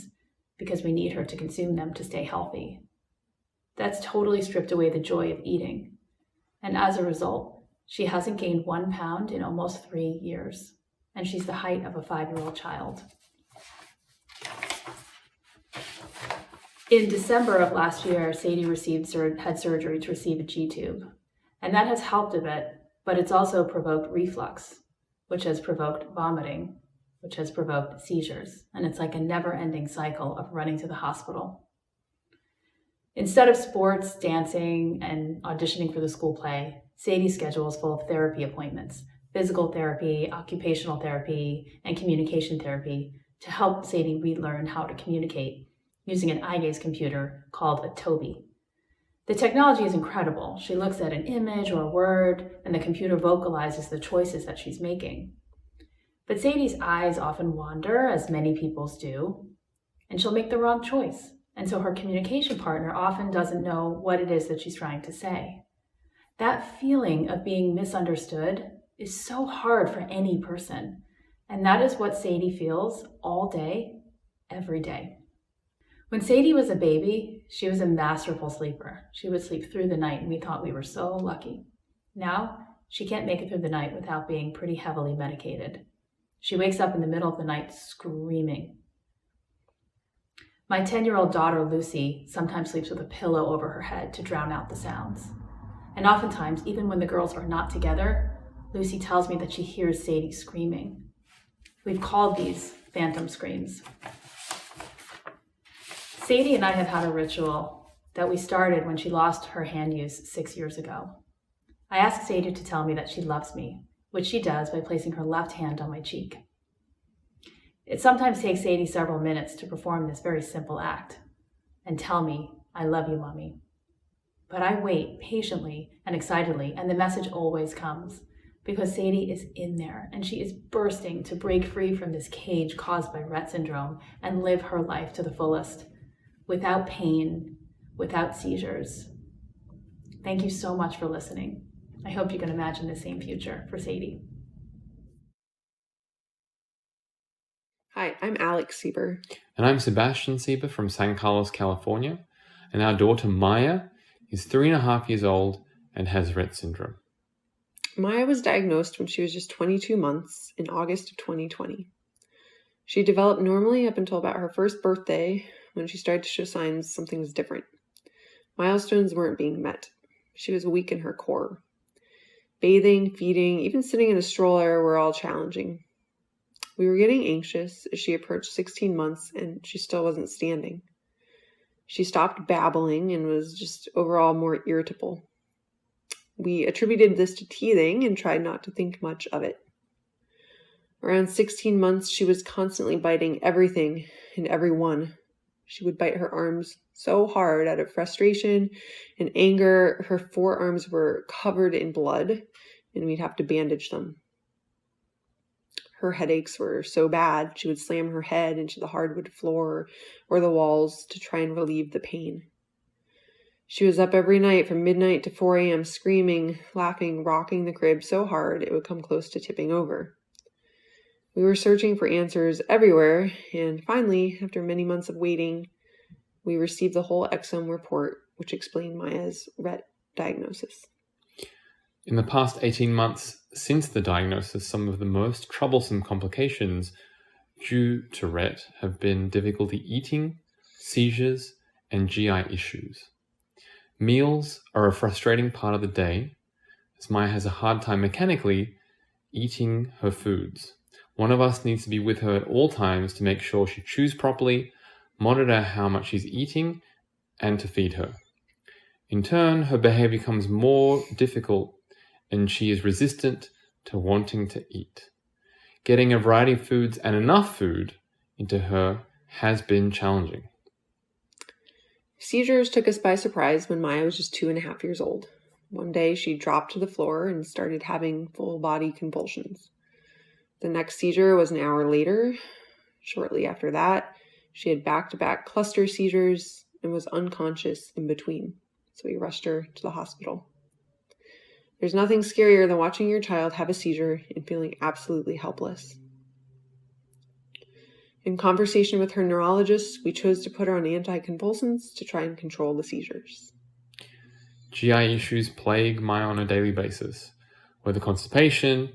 because we need her to consume them to stay healthy. That's totally stripped away the joy of eating. And as a result, she hasn't gained 1 pound in almost 3 years, and she's the height of a 5-year-old child. In December of last year, Sadie had surgery to receive a G-tube, and that has helped a bit, but it's also provoked reflux, which has provoked vomiting, which has provoked seizures, and it's like a never-ending cycle of running to the hospital. Instead of sports, dancing, and auditioning for the school play, Sadie's schedule is full of therapy appointments, physical therapy, occupational therapy, and communication therapy to help Sadie relearn how to communicate using an eye gaze computer called a Toby. The technology is incredible. She looks at an image or a word, and the computer vocalizes the choices that she's making. But Sadie's eyes often wander, as many people's do, and she'll make the wrong choice. And so her communication partner often doesn't know what it is that she's trying to say. That feeling of being misunderstood is so hard for any person. And that is what Sadie feels all day, every day. When Sadie was a baby, she was a masterful sleeper. She would sleep through the night, and we thought we were so lucky. Now, she can't make it through the night without being pretty heavily medicated. She wakes up in the middle of the night screaming. My 10-year-old daughter, Lucy, sometimes sleeps with a pillow over her head to drown out the sounds. And oftentimes, even when the girls are not together, Lucy tells me that she hears Sadie screaming. We've called these phantom screams. Sadie and I have had a ritual that we started when she lost her hand use 6 years ago. I asked Sadie to tell me that she loves me, which she does by placing her left hand on my cheek. It sometimes takes Sadie several minutes to perform this very simple act and tell me, "I love you, Mommy." But I wait patiently and excitedly, and the message always comes because Sadie is in there and she is bursting to break free from this cage caused by Rett syndrome and live her life to the fullest, without pain, without seizures. Thank you so much for listening. I hope you can imagine the same future for Sadie. Hi, I'm Alex Sieber. And I'm Sebastian Sieber from San Carlos, California. And our daughter Maya is 3.5 years old and has Rett syndrome. Maya was diagnosed when she was just 22 months in August of 2020. She developed normally up until about her first birthday when she started to show signs something was different. Milestones weren't being met. She was weak in her core. Bathing, feeding, even sitting in a stroller were all challenging. We were getting anxious as she approached 16 months and she still wasn't standing. She stopped babbling and was just overall more irritable. We attributed this to teething and tried not to think much of it. Around 16 months, she was constantly biting everything and everyone. She would bite her arms so hard out of frustration and anger. Her forearms were covered in blood, and we'd have to bandage them. Her headaches were so bad, she would slam her head into the hardwood floor or the walls to try and relieve the pain. She was up every night from midnight to 4 a.m. screaming, laughing, rocking the crib so hard it would come close to tipping over. We were searching for answers everywhere, and finally, after many months of waiting, we received the whole exome report, which explained Maya's Rett diagnosis. In the past 18 months since the diagnosis, some of the most troublesome complications due to Rett have been difficulty eating, seizures, and GI issues. Meals are a frustrating part of the day, as Maya has a hard time mechanically eating her foods. One of us needs to be with her at all times to make sure she chews properly, monitor how much she's eating, and to feed her. In turn, her behavior becomes more difficult and she is resistant to wanting to eat. Getting a variety of foods and enough food into her has been challenging. Seizures took us by surprise when Maya was just 2.5 years old. One day she dropped to the floor and started having full body convulsions. The next seizure was an hour later. Shortly after that, she had back-to-back cluster seizures and was unconscious in between, so we rushed her to the hospital. There's nothing scarier than watching your child have a seizure and feeling absolutely helpless. In conversation with her neurologist, we chose to put her on anticonvulsants to try and control the seizures. GI issues plague Maya on a daily basis. Whether constipation,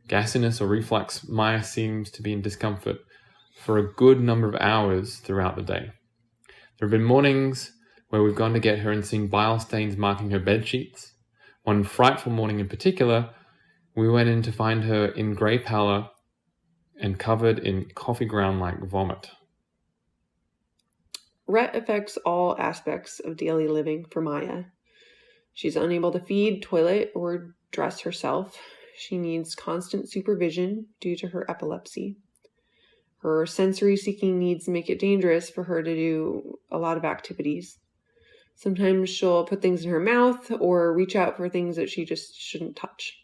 gasiness, or reflux, Maya seems to be in discomfort for a good number of hours throughout the day. There have been mornings where we've gone to get her and seen bile stains marking her bed sheets. One frightful morning in particular, we went in to find her in grey pallor and covered in coffee ground-like vomit. Rett affects all aspects of daily living for Maya. She's unable to feed, toilet, or dress herself. She needs constant supervision due to her epilepsy. Her sensory-seeking needs make it dangerous for her to do a lot of activities. Sometimes she'll put things in her mouth or reach out for things that she just shouldn't touch.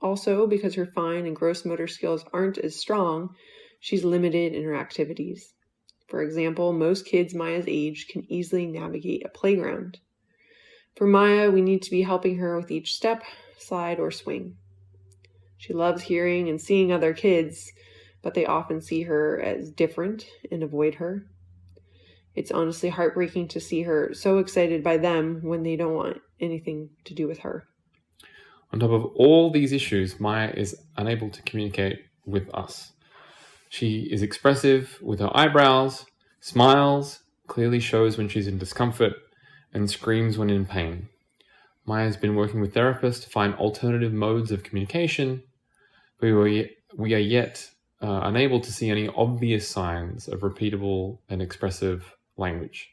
Also, because her fine and gross motor skills aren't as strong, she's limited in her activities. For example, most kids Maya's age can easily navigate a playground. For Maya, we need to be helping her with each step, slide, or swing. She loves hearing and seeing other kids, but they often see her as different and avoid her. It's honestly heartbreaking to see her so excited by them when they don't want anything to do with her. On top of all these issues, Maya is unable to communicate with us. She is expressive with her eyebrows, smiles, clearly shows when she's in discomfort, and screams when in pain. Maya has been working with therapists to find alternative modes of communication, but we are yet unable to see any obvious signs of repeatable and expressive language.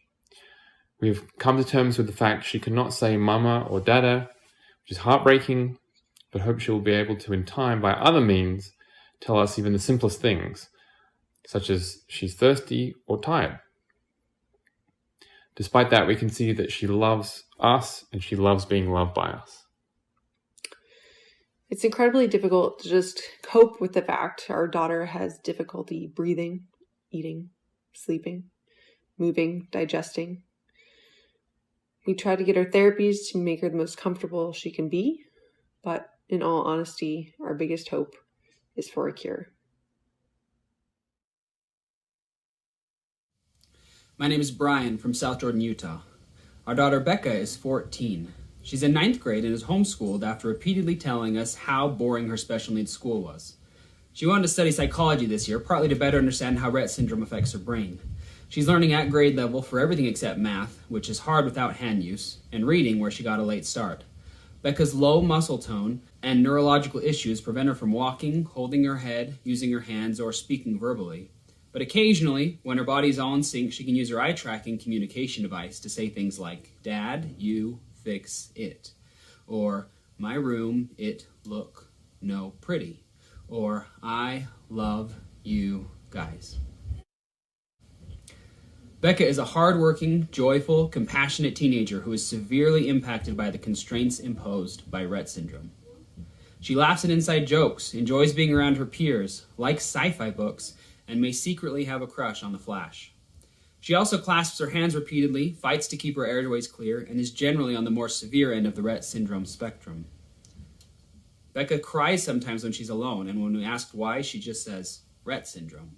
We've come to terms with the fact she cannot say mama or dada, which is heartbreaking, but hope she will be able to, in time, by other means, tell us even the simplest things, such as she's thirsty or tired. Despite that, we can see that she loves us and she loves being loved by us. It's incredibly difficult to just cope with the fact our daughter has difficulty breathing, eating, sleeping, moving, digesting. We try to get her therapies to make her the most comfortable she can be, but in all honesty, our biggest hope is for a cure. My name is Brian from South Jordan, Utah. Our daughter Becca is 14. She's in 9th grade and is homeschooled after repeatedly telling us how boring her special needs school was. She wanted to study psychology this year, partly to better understand how Rett syndrome affects her brain. She's learning at grade level for everything except math, which is hard without hand use, and reading, where she got a late start. Becca's low muscle tone and neurological issues prevent her from walking, holding her head, using her hands, or speaking verbally. But occasionally, when her body's all in sync, she can use her eye-tracking communication device to say things like, "Dad, you fix it," or "My room, it look no pretty," or "I love you guys." Becca is a hardworking, joyful, compassionate teenager who is severely impacted by the constraints imposed by Rett syndrome. She laughs at inside jokes, enjoys being around her peers, likes sci-fi books, and may secretly have a crush on the Flash. She also clasps her hands repeatedly, fights to keep her airways clear, and is generally on the more severe end of the Rett syndrome spectrum. Becca cries sometimes when she's alone, and when we ask why, she just says, "Rett syndrome."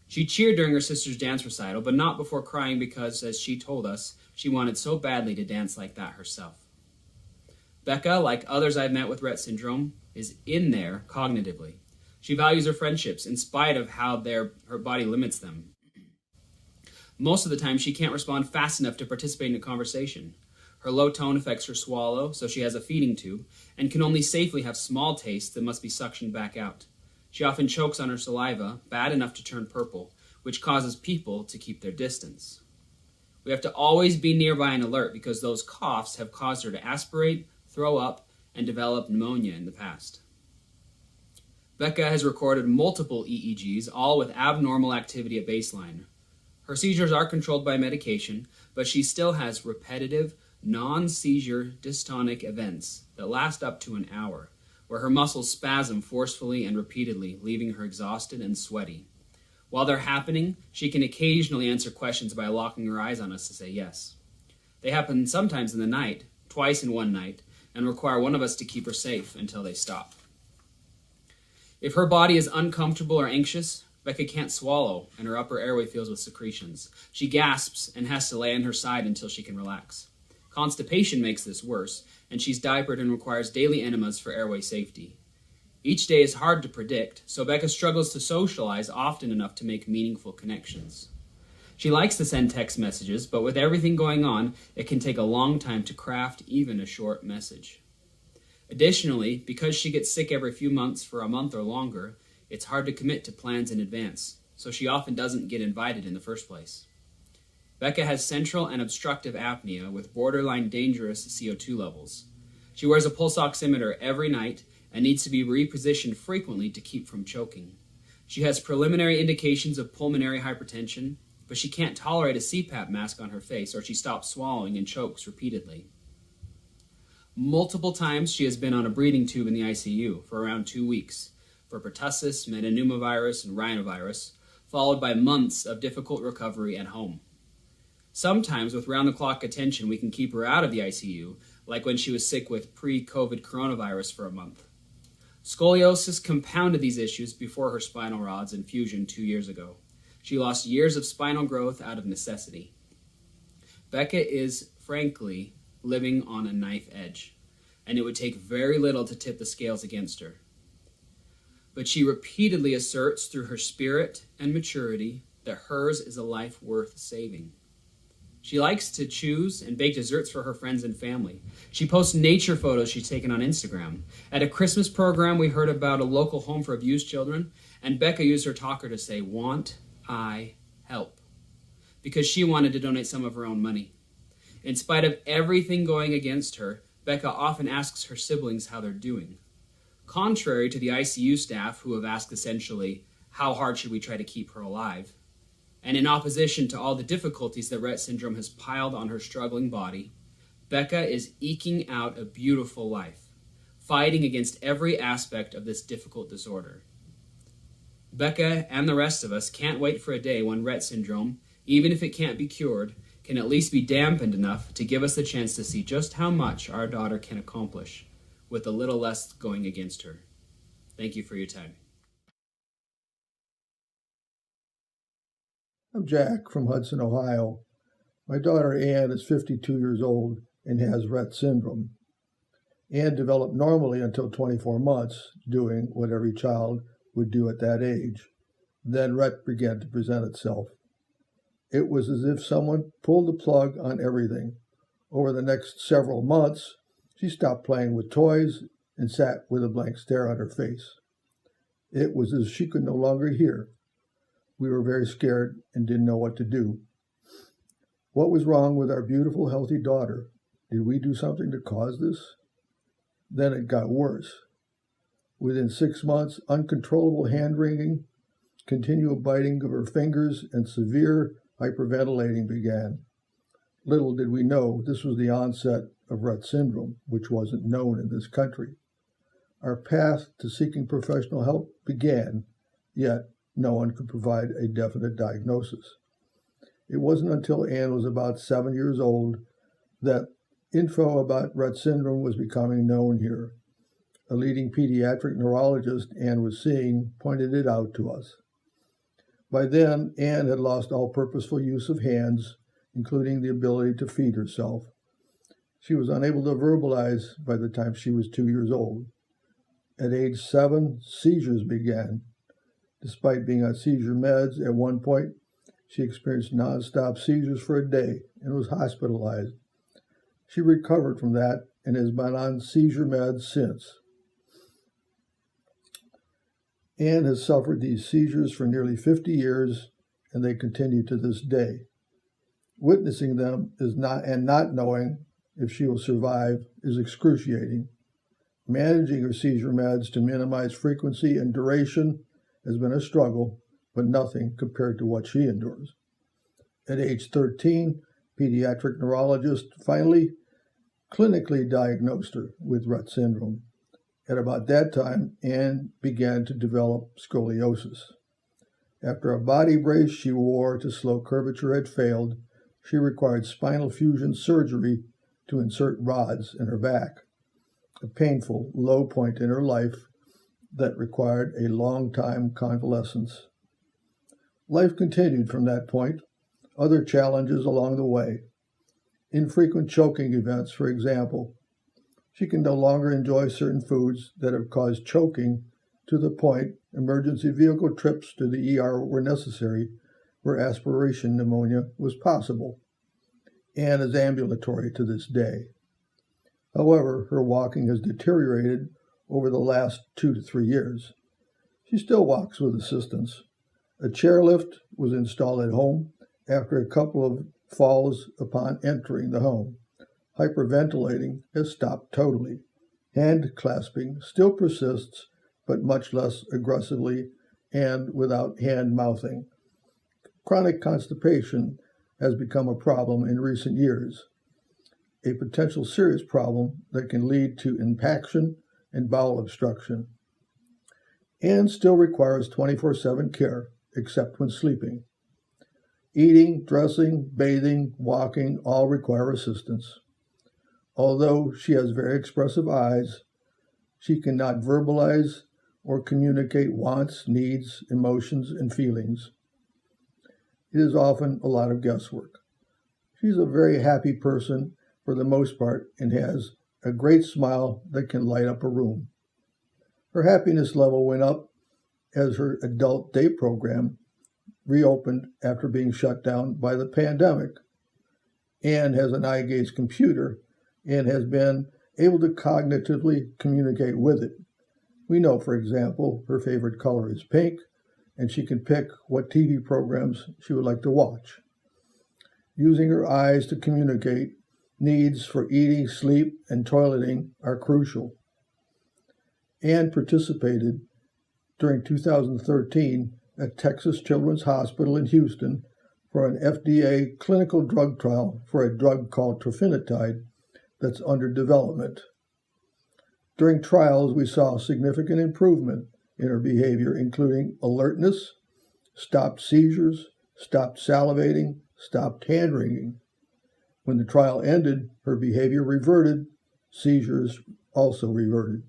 She cheered during her sister's dance recital, but not before crying because, as she told us, she wanted so badly to dance like that herself. Becca, like others I've met with Rett syndrome, is in there cognitively. She values her friendships in spite of how her body limits them. Most of the time, she can't respond fast enough to participate in a conversation. Her low tone affects her swallow, so she has a feeding tube, and can only safely have small tastes that must be suctioned back out. She often chokes on her saliva, bad enough to turn purple, which causes people to keep their distance. We have to always be nearby and alert because those coughs have caused her to aspirate, throw up, and developed pneumonia in the past. Becca has recorded multiple EEGs, all with abnormal activity at baseline. Her seizures are controlled by medication, but she still has repetitive, non-seizure dystonic events that last up to an hour, where her muscles spasm forcefully and repeatedly, leaving her exhausted and sweaty. While they're happening, she can occasionally answer questions by locking her eyes on us to say yes. They happen sometimes in the night, twice in one night, and require one of us to keep her safe until they stop. If her body is uncomfortable or anxious, Becca can't swallow and her upper airway fills with secretions. She gasps and has to lay on her side until she can relax. Constipation makes this worse, and she's diapered and requires daily enemas for airway safety. Each day is hard to predict, so Becca struggles to socialize often enough to make meaningful connections. She likes to send text messages, but with everything going on, it can take a long time to craft even a short message. Additionally, because she gets sick every few months for a month or longer, it's hard to commit to plans in advance, so she often doesn't get invited in the first place. Becca has central and obstructive apnea with borderline dangerous CO2 levels. She wears a pulse oximeter every night and needs to be repositioned frequently to keep from choking. She has preliminary indications of pulmonary hypertension, but she can't tolerate a CPAP mask on her face or she stops swallowing and chokes repeatedly. Multiple times she has been on a breathing tube in the ICU for around 2 weeks for pertussis, metapneumovirus, and rhinovirus, followed by months of difficult recovery at home. Sometimes with round-the-clock attention we can keep her out of the ICU, like when she was sick with pre-COVID coronavirus for a month. Scoliosis compounded these issues before her spinal rods and fusion 2 years ago. She lost years of spinal growth out of necessity. Becca is, frankly, living on a knife edge, and it would take very little to tip the scales against her. But she repeatedly asserts through her spirit and maturity that hers is a life worth saving. She likes to choose and bake desserts for her friends and family. She posts nature photos she's taken on Instagram. At a Christmas program, we heard about a local home for abused children, and Becca used her talker to say, "Want I help?" because she wanted to donate some of her own money. In spite of everything going against her, Becca often asks her siblings how they're doing. Contrary to the ICU staff, who have asked essentially, how hard should we try to keep her alive? And in opposition to all the difficulties that Rett syndrome has piled on her struggling body, Becca is eking out a beautiful life, fighting against every aspect of this difficult disorder. Becca and the rest of us can't wait for a day when Rett syndrome, even if it can't be cured, can at least be dampened enough to give us the chance to see just how much our daughter can accomplish with a little less going against her. Thank you for your time. I'm Jack from Hudson, Ohio. My daughter Ann is 52 years old and has Rett syndrome. Ann developed normally until 24 months, doing what every child would do at that age. Then Rett began to present itself. It was as if someone pulled the plug on everything. Over the next several months, she stopped playing with toys and sat with a blank stare on her face. It was as if she could no longer hear. We were very scared and didn't know what to do. What was wrong with our beautiful, healthy daughter? Did we do something to cause this? Then it got worse. Within 6 months, uncontrollable hand-wringing, continual biting of her fingers, and severe hyperventilating began. Little did we know this was the onset of Rett syndrome, which wasn't known in this country. Our path to seeking professional help began, yet no one could provide a definite diagnosis. It wasn't until Ann was about 7 years old that info about Rett syndrome was becoming known here. A leading pediatric neurologist Ann was seeing pointed it out to us. By then, Ann had lost all purposeful use of hands, including the ability to feed herself. She was unable to verbalize by the time she was 2 years old. At age 7, seizures began. Despite being on seizure meds, at one point, she experienced nonstop seizures for a day and was hospitalized. She recovered from that and has been on seizure meds since. Ann has suffered these seizures for nearly 50 years, and they continue to this day. Witnessing them is not knowing if she will survive is excruciating. Managing her seizure meds to minimize frequency and duration has been a struggle, but nothing compared to what she endures. At age 13, pediatric neurologist finally clinically diagnosed her with Rett syndrome. At about that time, Anne began to develop scoliosis. After a body brace she wore to slow curvature had failed, she required spinal fusion surgery to insert rods in her back, a painful low point in her life that required a long time convalescence. Life continued from that point, other challenges along the way. Infrequent choking events, for example. She can no longer enjoy certain foods that have caused choking to the point emergency vehicle trips to the ER were necessary where aspiration pneumonia was possible, and is ambulatory to this day. However, her walking has deteriorated over the last 2 to 3 years. She still walks with assistance. A chairlift was installed at home after a couple of falls upon entering the home. Hyperventilating has stopped totally. Hand clasping still persists, but much less aggressively and without hand mouthing. Chronic constipation has become a problem in recent years, a potential serious problem that can lead to impaction and bowel obstruction, and still requires 24/7 care, except when sleeping. Eating, dressing, bathing, walking all require assistance. Although she has very expressive eyes, she cannot verbalize or communicate wants, needs, emotions, and feelings. It is often a lot of guesswork. She's a very happy person for the most part and has a great smile that can light up a room. Her happiness level went up as her adult day program reopened after being shut down by the pandemic, and has an eye gaze computer and has been able to cognitively communicate with it. We know, for example, her favorite color is pink, and she can pick what TV programs she would like to watch. Using her eyes to communicate, needs for eating, sleep, and toileting are crucial. Anne participated during 2013 at Texas Children's Hospital in Houston for an FDA clinical drug trial for a drug called trofinetide that's under development. During trials, we saw significant improvement in her behavior, including alertness, stopped seizures, stopped salivating, stopped hand-wringing. When the trial ended, her behavior reverted, seizures also reverted.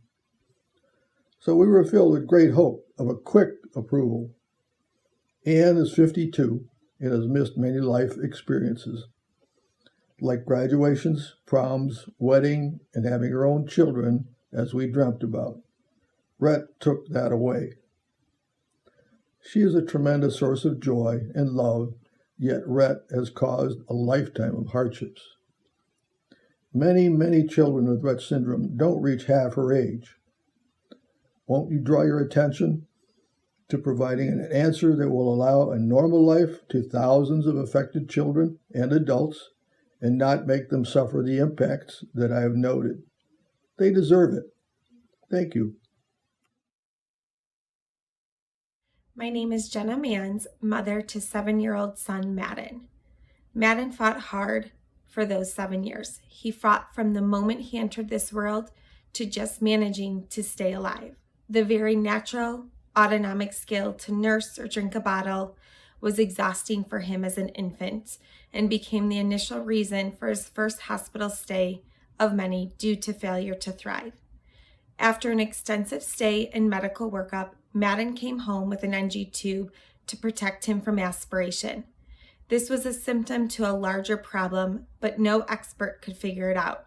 So we were filled with great hope of a quick approval. Anne is 52 and has missed many life experiences, like graduations, proms, wedding, and having her own children, as we dreamt about. Rett took that away. She is a tremendous source of joy and love, yet Rett has caused a lifetime of hardships. Many, many children with Rett syndrome don't reach half her age. Won't you draw your attention to providing an answer that will allow a normal life to thousands of affected children and adults and not make them suffer the impacts that I have noted? They deserve it. Thank you. My name is Jenna Manns, mother to 7-year-old son Madden. Madden fought hard for those 7 years. He fought from the moment he entered this world to just managing to stay alive. The very natural, autonomic skill to nurse or drink a bottle was exhausting for him as an infant and became the initial reason for his first hospital stay of many due to failure to thrive. After an extensive stay and medical workup, Madden came home with an NG tube to protect him from aspiration. This was a symptom to a larger problem, but no expert could figure it out.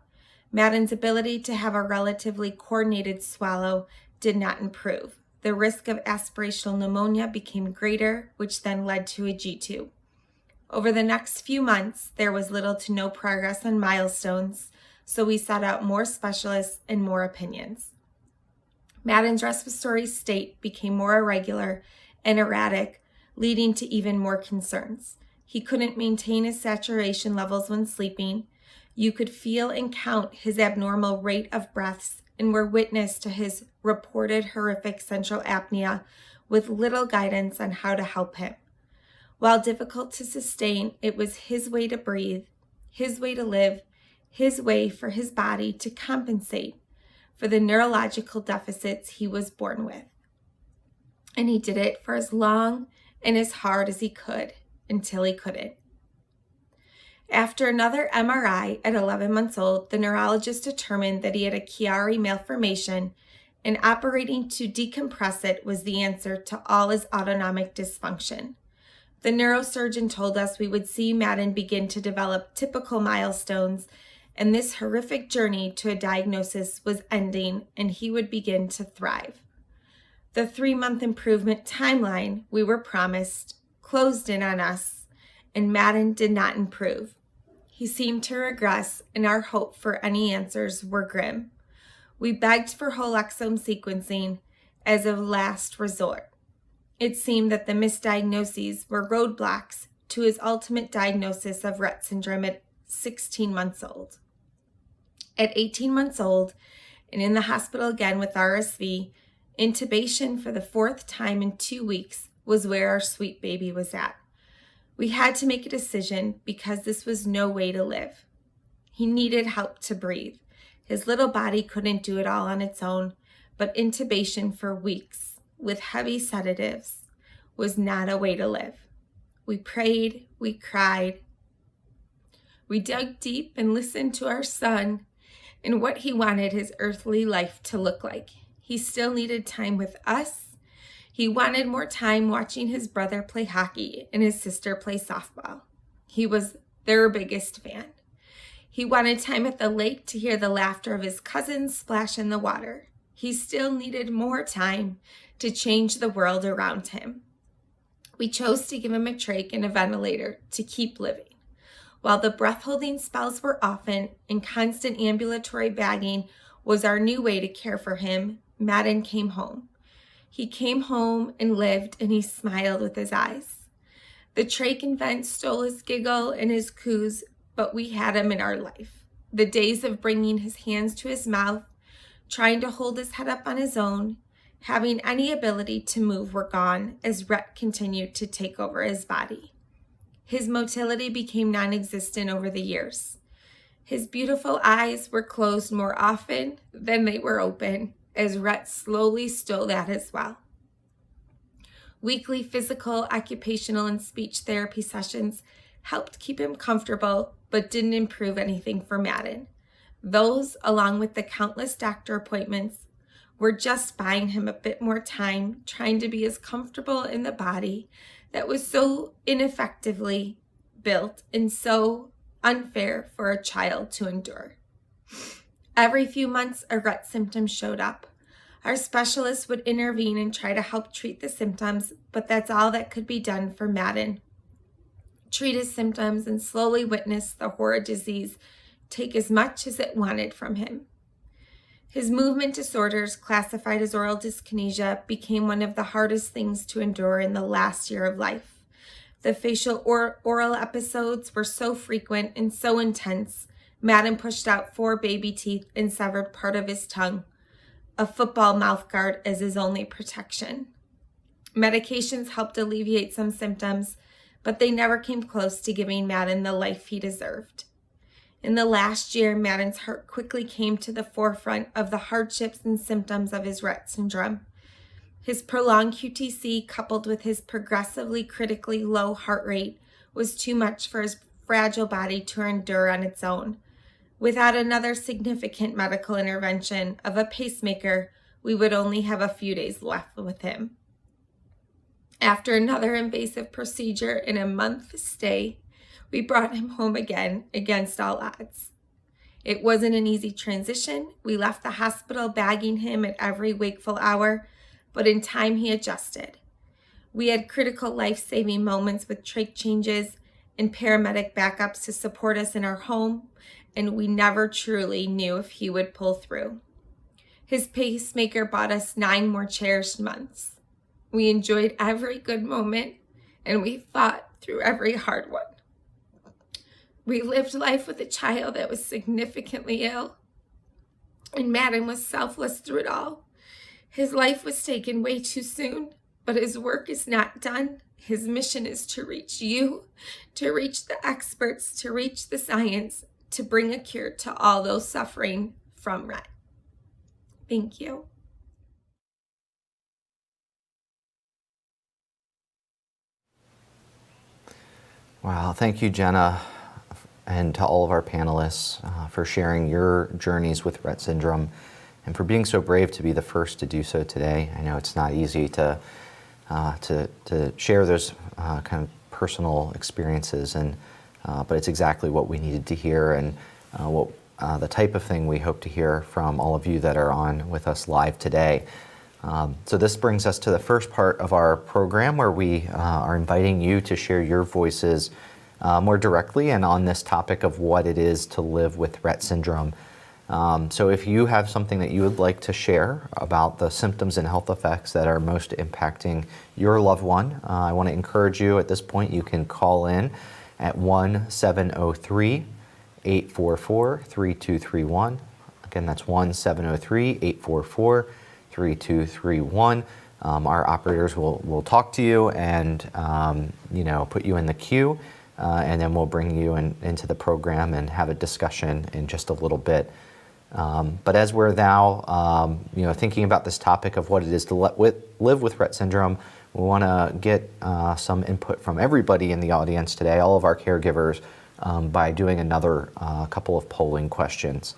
Madden's ability to have a relatively coordinated swallow did not improve. The risk of aspirational pneumonia became greater, which then led to a G-tube. Over the next few months, there was little to no progress on milestones, so we sought out more specialists and more opinions. Madden's respiratory state became more irregular and erratic, leading to even more concerns. He couldn't maintain his saturation levels when sleeping. You could feel and count his abnormal rate of breaths and were witness to his reported horrific central apnea with little guidance on how to help him. While difficult to sustain, it was his way to breathe, his way to live, his way for his body to compensate for the neurological deficits he was born with. And he did it for as long and as hard as he could until he couldn't. After another MRI at 11 months old, the neurologist determined that he had a Chiari malformation, and operating to decompress it was the answer to all his autonomic dysfunction. The neurosurgeon told us we would see Madden begin to develop typical milestones, and this horrific journey to a diagnosis was ending, and he would begin to thrive. The 3-month improvement timeline we were promised closed in on us, and Madden did not improve. He seemed to regress, and our hope for any answers were grim. We begged for whole exome sequencing as a last resort. It seemed that the misdiagnoses were roadblocks to his ultimate diagnosis of Rett syndrome at 16 months old. At 18 months old, and in the hospital again with RSV, intubation for the 4th time in 2 weeks was where our sweet baby was at. We had to make a decision because this was no way to live. He needed help to breathe. His little body couldn't do it all on its own, but intubation for weeks with heavy sedatives was not a way to live. We prayed, we cried. We dug deep and listened to our son and what he wanted his earthly life to look like. He still needed time with us. He wanted more time watching his brother play hockey and his sister play softball. He was their biggest fan. He wanted time at the lake to hear the laughter of his cousins splash in the water. He still needed more time to change the world around him. We chose to give him a trach and a ventilator to keep living. While the breath-holding spells were often and constant ambulatory bagging was our new way to care for him, Madden came home. He came home and lived, and he smiled with his eyes. The trach and vent stole his giggle and his coos, but we had him in our life. The days of bringing his hands to his mouth, trying to hold his head up on his own, having any ability to move were gone as Rett continued to take over his body. His motility became non-existent over the years. His beautiful eyes were closed more often than they were open, as Rett slowly stole that as well. Weekly physical, occupational, and speech therapy sessions helped keep him comfortable, but didn't improve anything for Madden. Those, along with the countless doctor appointments, were just buying him a bit more time, trying to be as comfortable in the body that was so ineffectively built and so unfair for a child to endure. Every few months, a Rett symptom showed up. Our specialists would intervene and try to help treat the symptoms, but that's all that could be done for Madden. Treat his symptoms and slowly witness the horrid disease take as much as it wanted from him. His movement disorders, classified as oral dyskinesia, became one of the hardest things to endure in the last year of life. The facial oral episodes were so frequent and so intense, Madden pushed out 4 baby teeth and severed part of his tongue, a football mouthguard as his only protection. Medications helped alleviate some symptoms, but they never came close to giving Madden the life he deserved. In the last year, Madden's heart quickly came to the forefront of the hardships and symptoms of his Rett syndrome. His prolonged QTC, coupled with his progressively critically low heart rate, was too much for his fragile body to endure on its own. Without another significant medical intervention of a pacemaker, we would only have a few days left with him. After another invasive procedure and a month stay, we brought him home again against all odds. It wasn't an easy transition. We left the hospital bagging him at every wakeful hour, but in time he adjusted. We had critical life-saving moments with trach changes and paramedic backups to support us in our home, and we never truly knew if he would pull through. His pacemaker bought us 9 more cherished months. We enjoyed every good moment, and we fought through every hard one. We lived life with a child that was significantly ill. And Madden was selfless through it all. His life was taken way too soon, but his work is not done. His mission is to reach you, to reach the experts, to reach the science, to bring a cure to all those suffering from Rett. Thank you. Wow, thank you, Jenna, and to all of our panelists for sharing your journeys with Rett syndrome and for being so brave to be the first to do so today. I know it's not easy to share those kind of personal experiences, but it's exactly what we needed to hear and the type of thing we hope to hear from all of you that are on with us live today. So this brings us to the first part of our program where we are inviting you to share your voices more directly and on this topic of what it is to live with Rett syndrome. So if you have something that you would like to share about the symptoms and health effects that are most impacting your loved one, I want to encourage you at this point, you can call in at 1-703-844-3231. Again, that's 1-703-844-3231. Our operators will talk to you and put you in the queue, and then we'll bring you into the program and have a discussion in just a little bit. But as we're now thinking about this topic of what it is to live with Rett syndrome, we want to get some input from everybody in the audience today, all of our caregivers, by doing another couple of polling questions.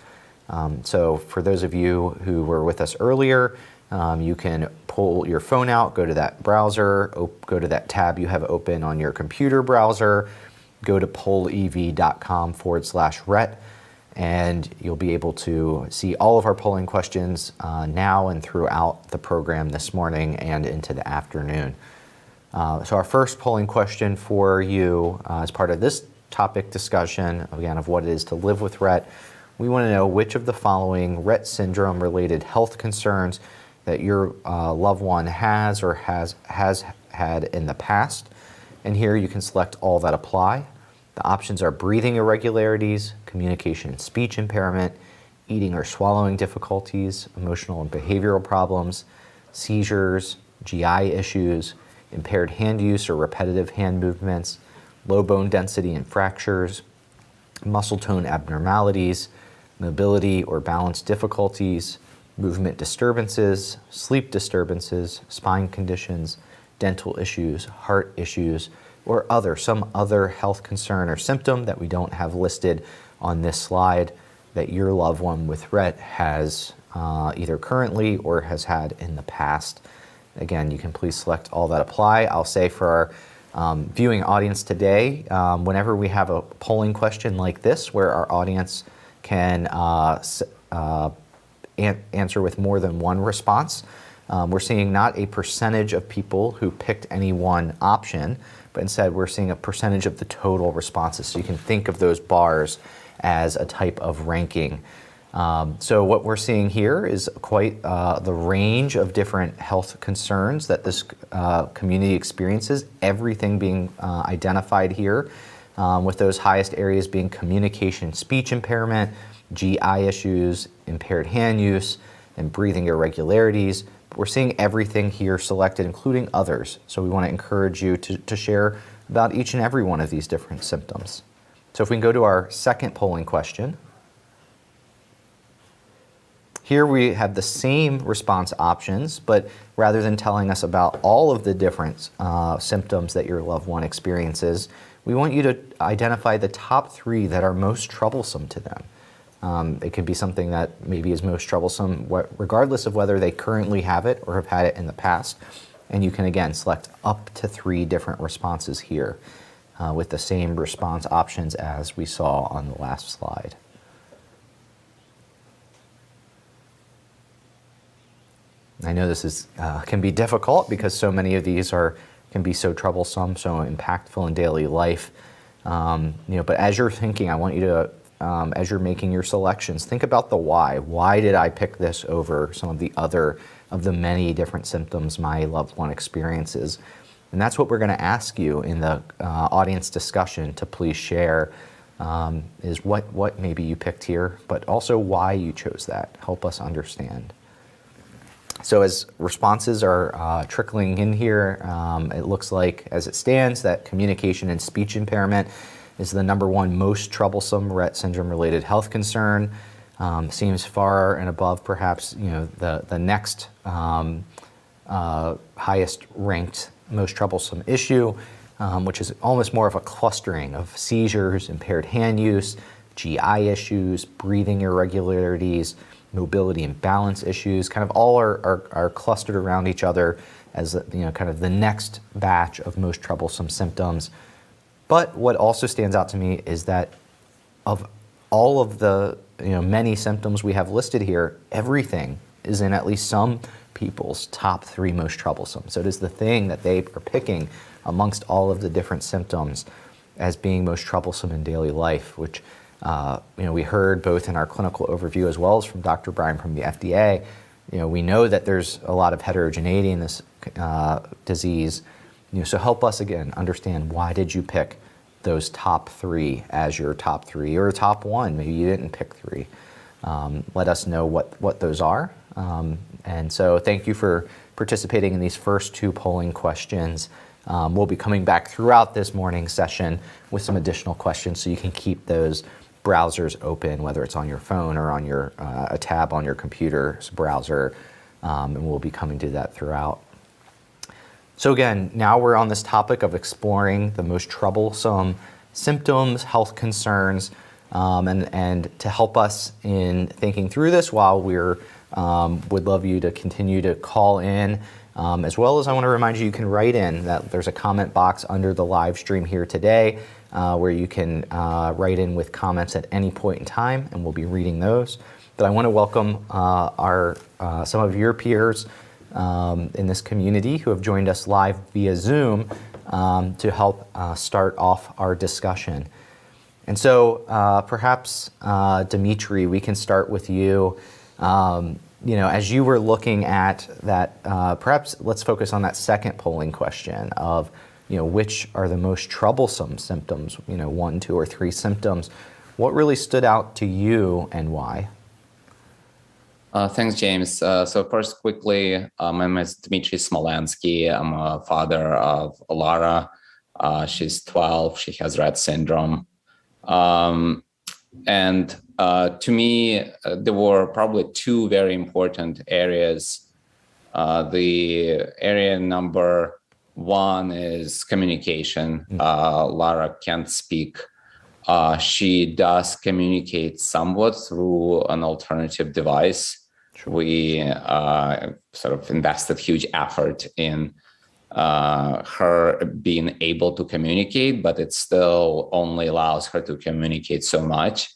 So for those of you who were with us earlier, you can pull your phone out, go to that browser, go to that tab you have open on your computer browser, go to pollev.com/Rett, and you'll be able to see all of our polling questions now and throughout the program this morning and into the afternoon. So our first polling question for you as part of this topic discussion, again, of what it is to live with Rett, we want to know which of the following Rett syndrome related health concerns that your loved one has or has had in the past. And here you can select all that apply. The options are breathing irregularities, communication and speech impairment, eating or swallowing difficulties, emotional and behavioral problems, seizures, GI issues, impaired hand use or repetitive hand movements, low bone density and fractures, muscle tone abnormalities, mobility or balance difficulties, movement disturbances, sleep disturbances, spine conditions, dental issues, heart issues, or some other health concern or symptom that we don't have listed on this slide that your loved one with Rett has either currently or has had in the past. Again, you can please select all that apply. I'll say for our viewing audience today, whenever we have a polling question like this where our audience can answer with more than one response, we're seeing not a percentage of people who picked any one option, but instead we're seeing a percentage of the total responses. So you can think of those bars as a type of ranking. So what we're seeing here is quite the range of different health concerns that this community experiences, everything being identified here, with those highest areas being communication, speech impairment, GI issues, impaired hand use, and breathing irregularities. We're seeing everything here selected, including others. So we want to encourage you to share about each and every one of these different symptoms. So if we can go to our second polling question. Here we have the same response options, but rather than telling us about all of the different symptoms that your loved one experiences, we want you to identify the top 3 that are most troublesome to them. It could be something that maybe is most troublesome regardless of whether they currently have it or have had it in the past. And you can again select up to 3 different responses here with the same response options as we saw on the last slide. I know this can be difficult because so many of these can be so troublesome, so impactful in daily life. But as you're thinking, I want you to, as you're making your selections, think about the why. Why did I pick this over some of the many different symptoms my loved one experiences? And that's what we're going to ask you in the audience discussion to please share is what maybe you picked here, but also why you chose that. Help us understand. So as responses are trickling in here, it looks like, as it stands, that communication and speech impairment is the #1 most troublesome Rett syndrome-related health concern. Seems far and above, perhaps, the next highest-ranked most troublesome issue, which is almost more of a clustering of seizures, impaired hand use, GI issues, breathing irregularities, mobility and balance issues, kind of all are clustered around each other as kind of the next batch of most troublesome symptoms. But what also stands out to me is that of all of the many symptoms we have listed here, everything is in at least some people's top 3 most troublesome. So it is the thing that they are picking amongst all of the different symptoms as being most troublesome in daily life, which we heard both in our clinical overview as well as from Dr. Bryan from the FDA. We know that there's a lot of heterogeneity in this disease. So help us again understand, why did you pick those top 3 as your top 3, or top 1? Maybe you didn't pick 3. Let us know what those are. And so thank you for participating in these first 2 polling questions. We'll be coming back throughout this morning's session with some additional questions, so you can keep those browsers open, whether it's on your phone or on your a tab on your computer's browser, and we'll be coming to that throughout. So again, now we're on this topic of exploring the most troublesome symptoms, health concerns, and to help us in thinking through this, while we're would love you to continue to call in, as well as I want to remind you can write in. That there's a comment box under the live stream here today, where you can write in with comments at any point in time, and we'll be reading those. But I want to welcome some of your peers in this community who have joined us live via Zoom to help start off our discussion. And so perhaps, Dimitri, we can start with you. As you were looking at that, perhaps let's focus on that second polling question of, which are the most troublesome symptoms, 1, 2, or 3 symptoms. What really stood out to you and why? Thanks, James. So first, quickly, my name is Dmitry Smolansky. I'm a father of Lara. She's 12. She has Rett syndrome. And to me, there were probably 2 very important areas. The area number 1 is communication. Lara can't speak. She does communicate somewhat through an alternative device. We sort of invested huge effort in her being able to communicate, but it still only allows her to communicate so much.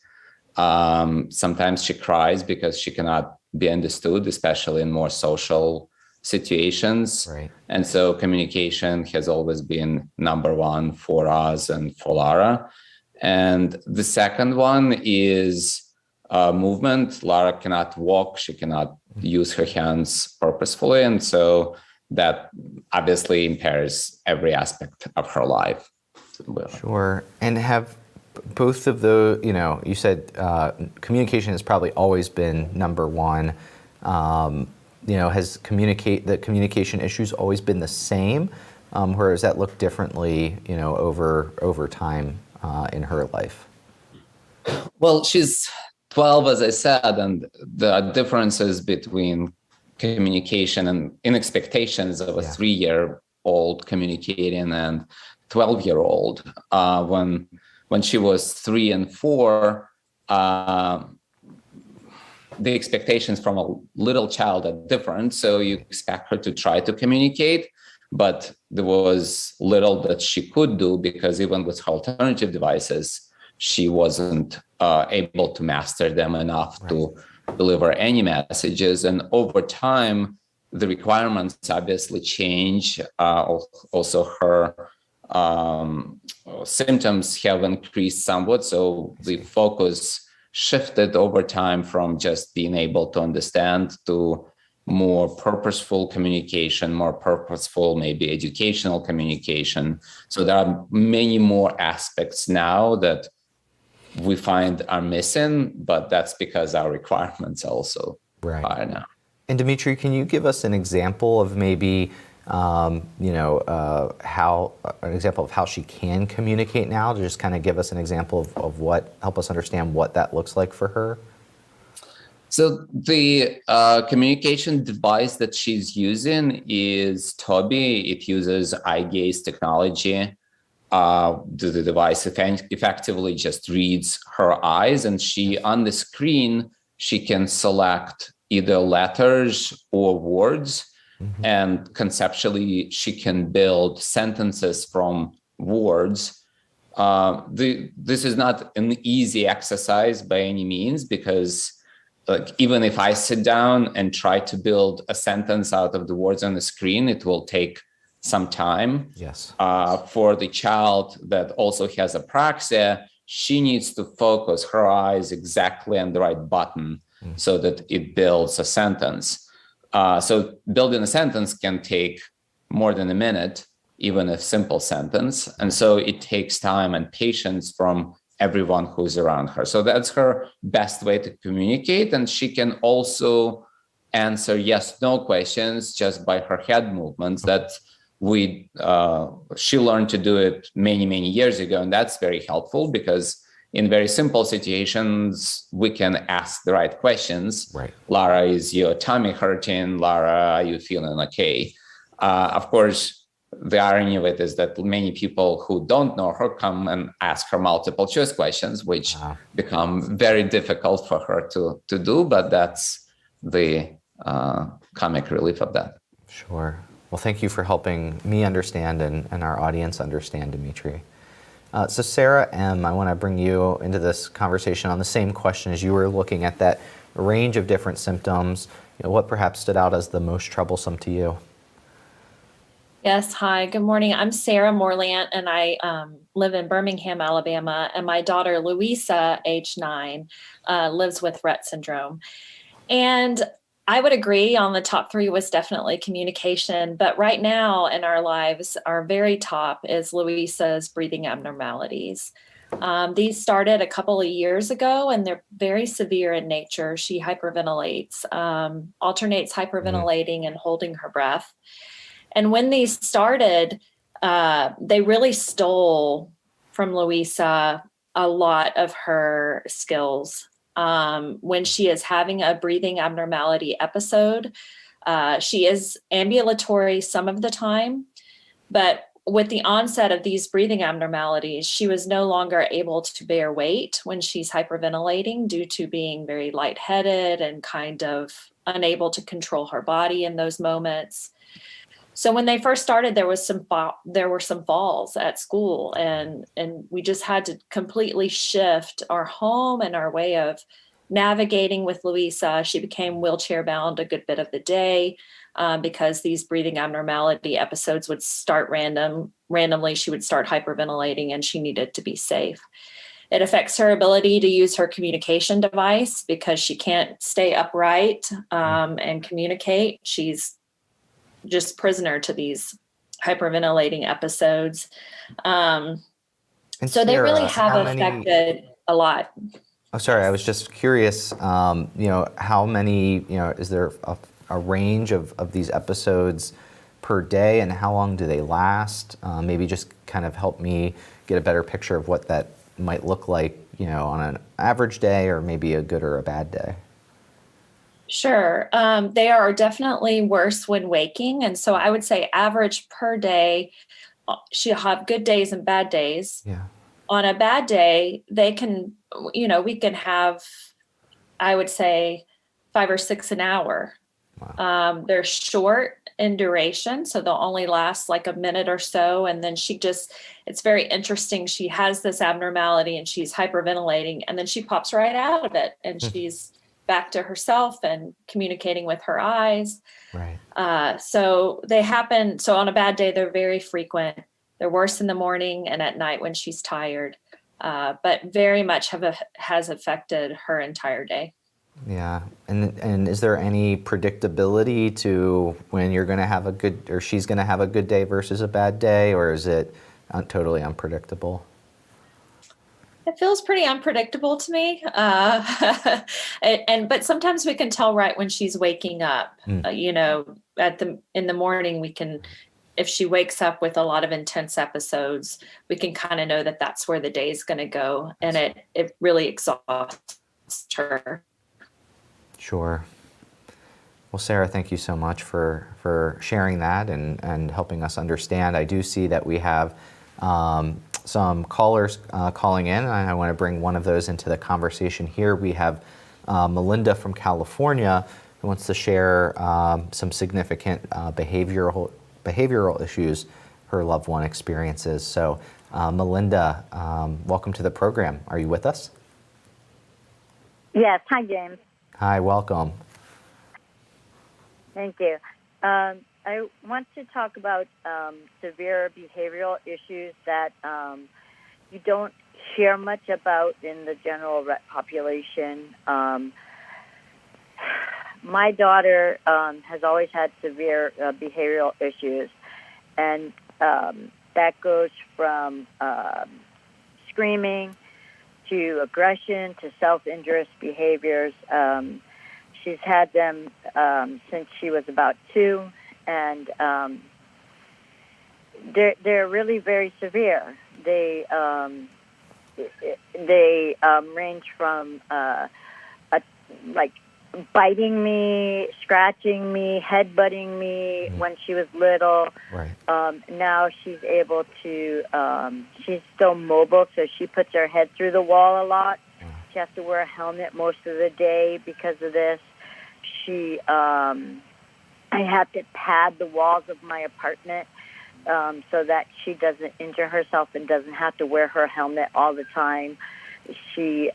Sometimes she cries because she cannot be understood, especially in more social situations. Right. And so communication has always been number 1 for us and for Lara. And the second one is movement. Lara cannot walk. She cannot use her hands purposefully. And so that obviously impairs every aspect of her life. Sure. And have both of those, you said communication has probably always been number 1. Has the communication issues always been the same? Or does that look differently, over time in her life? Well, she's 12, as I said, and the differences between communication and in expectations of a 3-year-old communicating and 12-year-old. When she was 3 and 4, the expectations from a little child are different. So you expect her to try to communicate, but there was little that she could do, because even with her alternative devices, she wasn't able to master them enough to deliver any messages. And over time, the requirements obviously change. Also, her symptoms have increased somewhat. So the focus shifted over time from just being able to understand to more purposeful communication, more purposeful, maybe educational communication. So there are many more aspects now that we find are missing, but that's because our requirements also are now. And Dimitri, can you give us an example of maybe, how an example of how she can communicate now, to just kind of give us an example of what, help us understand what that looks like for her? So the communication device that she's using is Toby. It uses eye gaze technology. The device effectively just reads her eyes, and on the screen, she can select either letters or words. Mm-hmm. And conceptually, she can build sentences from words. This is not an easy exercise by any means, because even if I sit down and try to build a sentence out of the words on the screen, it will take some time. Yes. For the child that also has apraxia, she needs to focus her eyes exactly on the right button so that it builds a sentence. So building a sentence can take more than a minute, even a simple sentence. And so it takes time and patience from everyone who's around her. So that's her best way to communicate. And she can also answer yes/no questions just by her head movements. That she learned to do it many years ago. And that's very helpful, because in very simple situations, we can ask the right questions. Right. Lara, is your tummy hurting? Lara, are you feeling okay? Of course, the irony of it is that many people who don't know her come and ask her multiple choice questions, which become very difficult for her to do, but that's the comic relief of that. Sure. Well, thank you for helping me understand and our audience understand, Dimitri. So Sarah M., I want to bring you into this conversation on the same question. As you were looking at that range of different symptoms, what perhaps stood out as the most troublesome to you? Yes, hi, good morning. I'm Sarah Morlant, and I live in Birmingham, Alabama, and my daughter Louisa, age 9, lives with Rett syndrome. And I would agree on the top 3 was definitely communication, but right now in our lives, our very top is Louisa's breathing abnormalities. These started a couple of years ago, and they're very severe in nature. She hyperventilates, alternates hyperventilating and holding her breath. And when these started, they really stole from Louisa a lot of her skills. When she is having a breathing abnormality episode, she is ambulatory some of the time, but with the onset of these breathing abnormalities, she was no longer able to bear weight when she's hyperventilating due to being very lightheaded and kind of unable to control her body in those moments. So when they first started, there were some falls at school, and we just had to completely shift our home and our way of navigating with Louisa. She became wheelchair bound a good bit of the day because these breathing abnormality episodes would start randomly. She would start hyperventilating, and she needed to be safe. It affects her ability to use her communication device because she can't stay upright and communicate. She's just prisoner to these hyperventilating episodes. So Sarah, they really have affected a lot. Oh, sorry, I was just curious, how many, is there a range of these episodes per day, and how long do they last? Maybe just kind of help me get a better picture of what that might look like, on an average day, or maybe a good or a bad day. Sure. They are definitely worse when waking. And so I would say average per day, she'll have good days and bad days. Yeah. On a bad day, they can, we can have, I would say, 5 or 6 an hour. Wow. They're short in duration, so they'll only last like a minute or so. And then it's very interesting. She has this abnormality and she's hyperventilating, and then she pops right out of it, and she's back to herself and communicating with her eyes. Right. So they happen. So on a bad day, they're very frequent. They're worse in the morning and at night when she's tired, but very much has affected her entire day. Yeah. And is there any predictability to when you're going to have she's going to have a good day versus a bad day, or is it totally unpredictable? It feels pretty unpredictable to me. But sometimes we can tell right when she's waking up. You know, in the morning, we can, if she wakes up with a lot of intense episodes, we can kind of know that that's where the day is going to go, and it really exhausts her. Sure. Well, Sarah, thank you so much for sharing that and helping us understand. I do see that we have some callers calling in, and I want to bring one of those into the conversation here. We have Melinda from California who wants to share some significant behavioral issues her loved one experiences. So, Melinda, welcome to the program. Are you with us? Yes. Hi, James. Hi, welcome. Thank you. I want to talk about severe behavioral issues that you don't hear much about in the general Rett population. My daughter has always had severe behavioral issues, and that goes from screaming to aggression to self-injurious behaviors. She's had them since she was about 2, and they're really very severe. They range from like biting me, scratching me, headbutting me when she was little. Right. Now she's able to. She's still mobile, so she puts her head through the wall a lot. She has to wear a helmet most of the day because of this. I have to pad the walls of my apartment so that she doesn't injure herself and doesn't have to wear her helmet all the time. She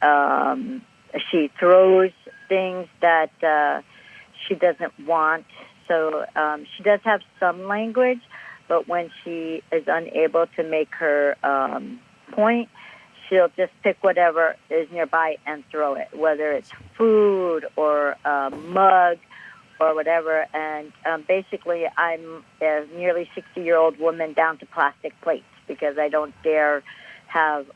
throws things that she doesn't want. So she does have some language, but when she is unable to make her point, she'll just pick whatever is nearby and throw it, whether it's food or a mug or whatever. And basically, I'm a nearly 60-year-old woman down to plastic plates because I don't dare have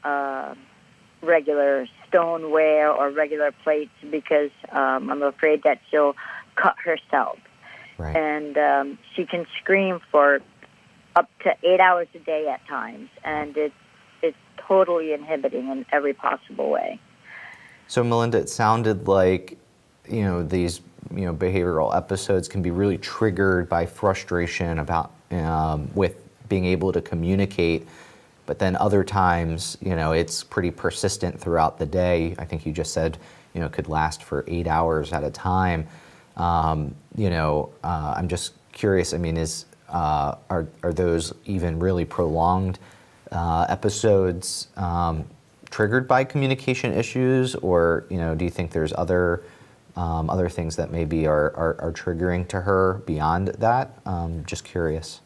regular stoneware or regular plates because I'm afraid that she'll cut herself. Right. And she can scream for up to 8 hours a day at times, and it's totally inhibiting in every possible way. So, Melinda, it sounded like, these, behavioral episodes can be really triggered by frustration about with being able to communicate, but then other times, it's pretty persistent throughout the day. I think you just said, could last for 8 hours at a time. I'm just curious. I mean, are those even really prolonged episodes triggered by communication issues, or do you think there's other things that maybe are triggering to her beyond that? Just curious.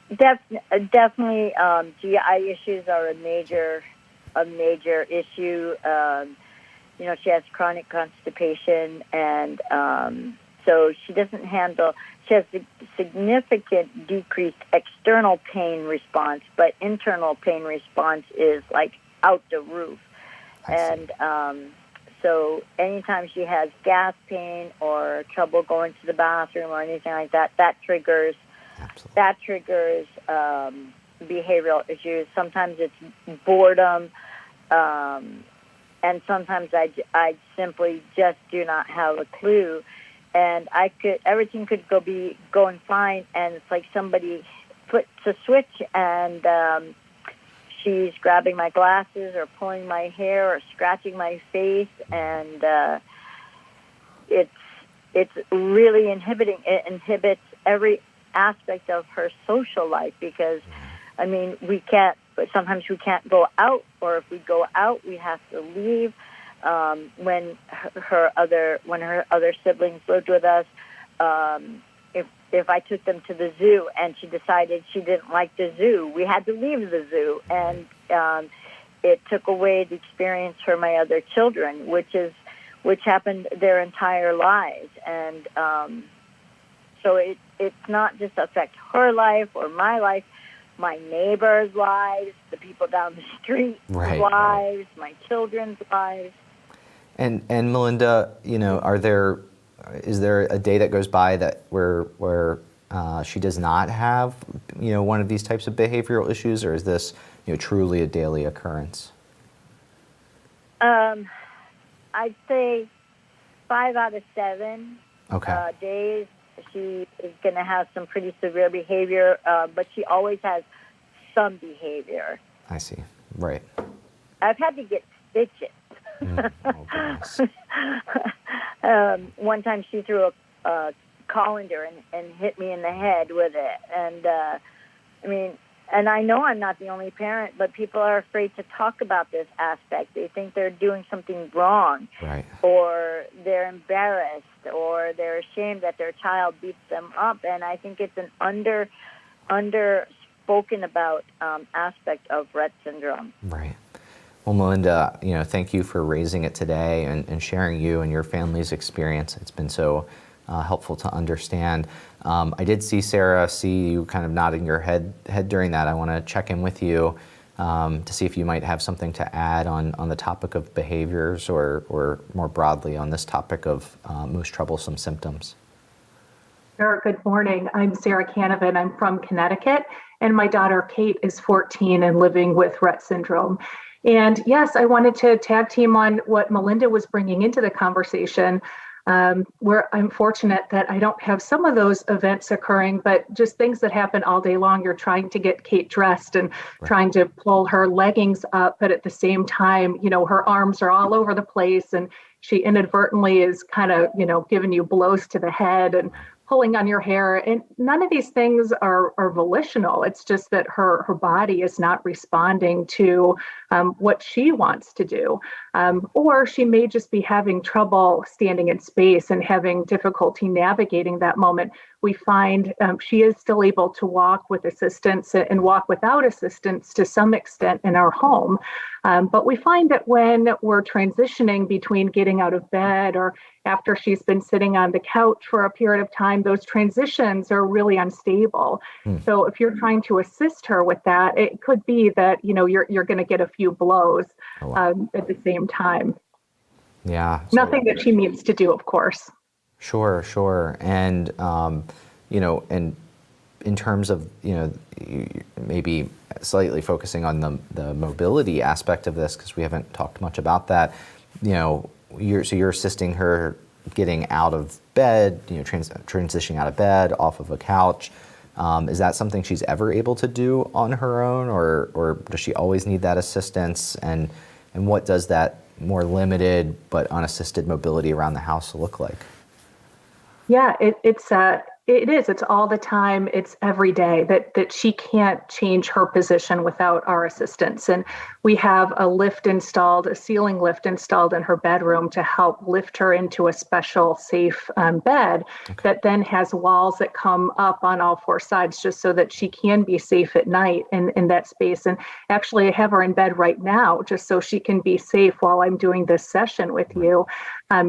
Definitely, GI issues are a major issue. She has chronic constipation, and so she doesn't handle. She has a significant decreased external pain response, but internal pain response is like out the roof. And so anytime she has gas pain or trouble going to the bathroom or anything like that, that triggers behavioral issues. Sometimes it's boredom, and sometimes I simply just do not have a clue. And everything could be going fine, and it's like somebody flips a switch, and she's grabbing my glasses or pulling my hair or scratching my face, and it's really inhibiting. It inhibits every aspect of her social life because, I mean, sometimes we can't go out, or if we go out, we have to leave. When her other siblings lived with us, if I took them to the zoo and she decided she didn't like the zoo, we had to leave the zoo, and it took away the experience for my other children, which happened their entire lives. And so it's not just affect her life or my life, my neighbors' lives, the people down the street lives, my children's lives. And Melinda, is there a day that goes by that where she does not have, one of these types of behavioral issues, or is this, truly a daily occurrence? I'd say 5 out of 7 days she is going to have some pretty severe behavior, but she always has some behavior. I see. Right. I've had to get stitches. One time she threw a colander and hit me in the head with it. And and I know I'm not the only parent, but people are afraid to talk about this aspect. They think they're doing something wrong, or they're embarrassed, or they're ashamed that their child beats them up. And I think it's an underspoken about aspect of Rett syndrome. Right. Well, Melinda, thank you for raising it today and sharing you and your family's experience. It's been so helpful to understand. I did see Sarah, you kind of nodding your head during that. I want to check in with you to see if you might have something to add on the topic of behaviors or more broadly on this topic of most troublesome symptoms. Sure. Good morning. I'm Sarah Canavan. I'm from Connecticut, and my daughter Kate is 14 and living with Rett syndrome. And yes, I wanted to tag team on what Melinda was bringing into the conversation, where I'm fortunate that I don't have some of those events occurring, but just things that happen all day long. You're trying to get Kate dressed and trying to pull her leggings up, but at the same time, her arms are all over the place, and she inadvertently is kind of, giving you blows to the head and pulling on your hair. And none of these things are volitional. It's just that her body is not responding to what she wants to do. Or she may just be having trouble standing in space and having difficulty navigating that moment. We find she is still able to walk with assistance and walk without assistance to some extent in our home. But we find that when we're transitioning between getting out of bed or after she's been sitting on the couch for a period of time, those transitions are really unstable. So if you're trying to assist her with that, it could be that, you're going to get a few blows at the same time. Yeah. Nothing that she means to do, of course. Sure. And, and in terms of, maybe slightly focusing on the mobility aspect of this, because we haven't talked much about that, you're assisting her getting out of bed, transitioning out of bed, off of a couch. Is that something she's ever able to do on her own, or does she always need that assistance? And what does that more limited but unassisted mobility around the house look like? Yeah, it is. It's all the time. It's every day that she can't change her position without our assistance. And we have a ceiling lift installed in her bedroom to help lift her into a special safe bed that then has walls that come up on all 4 sides just so that she can be safe at night in that space. And actually, I have her in bed right now just so she can be safe while I'm doing this session with you.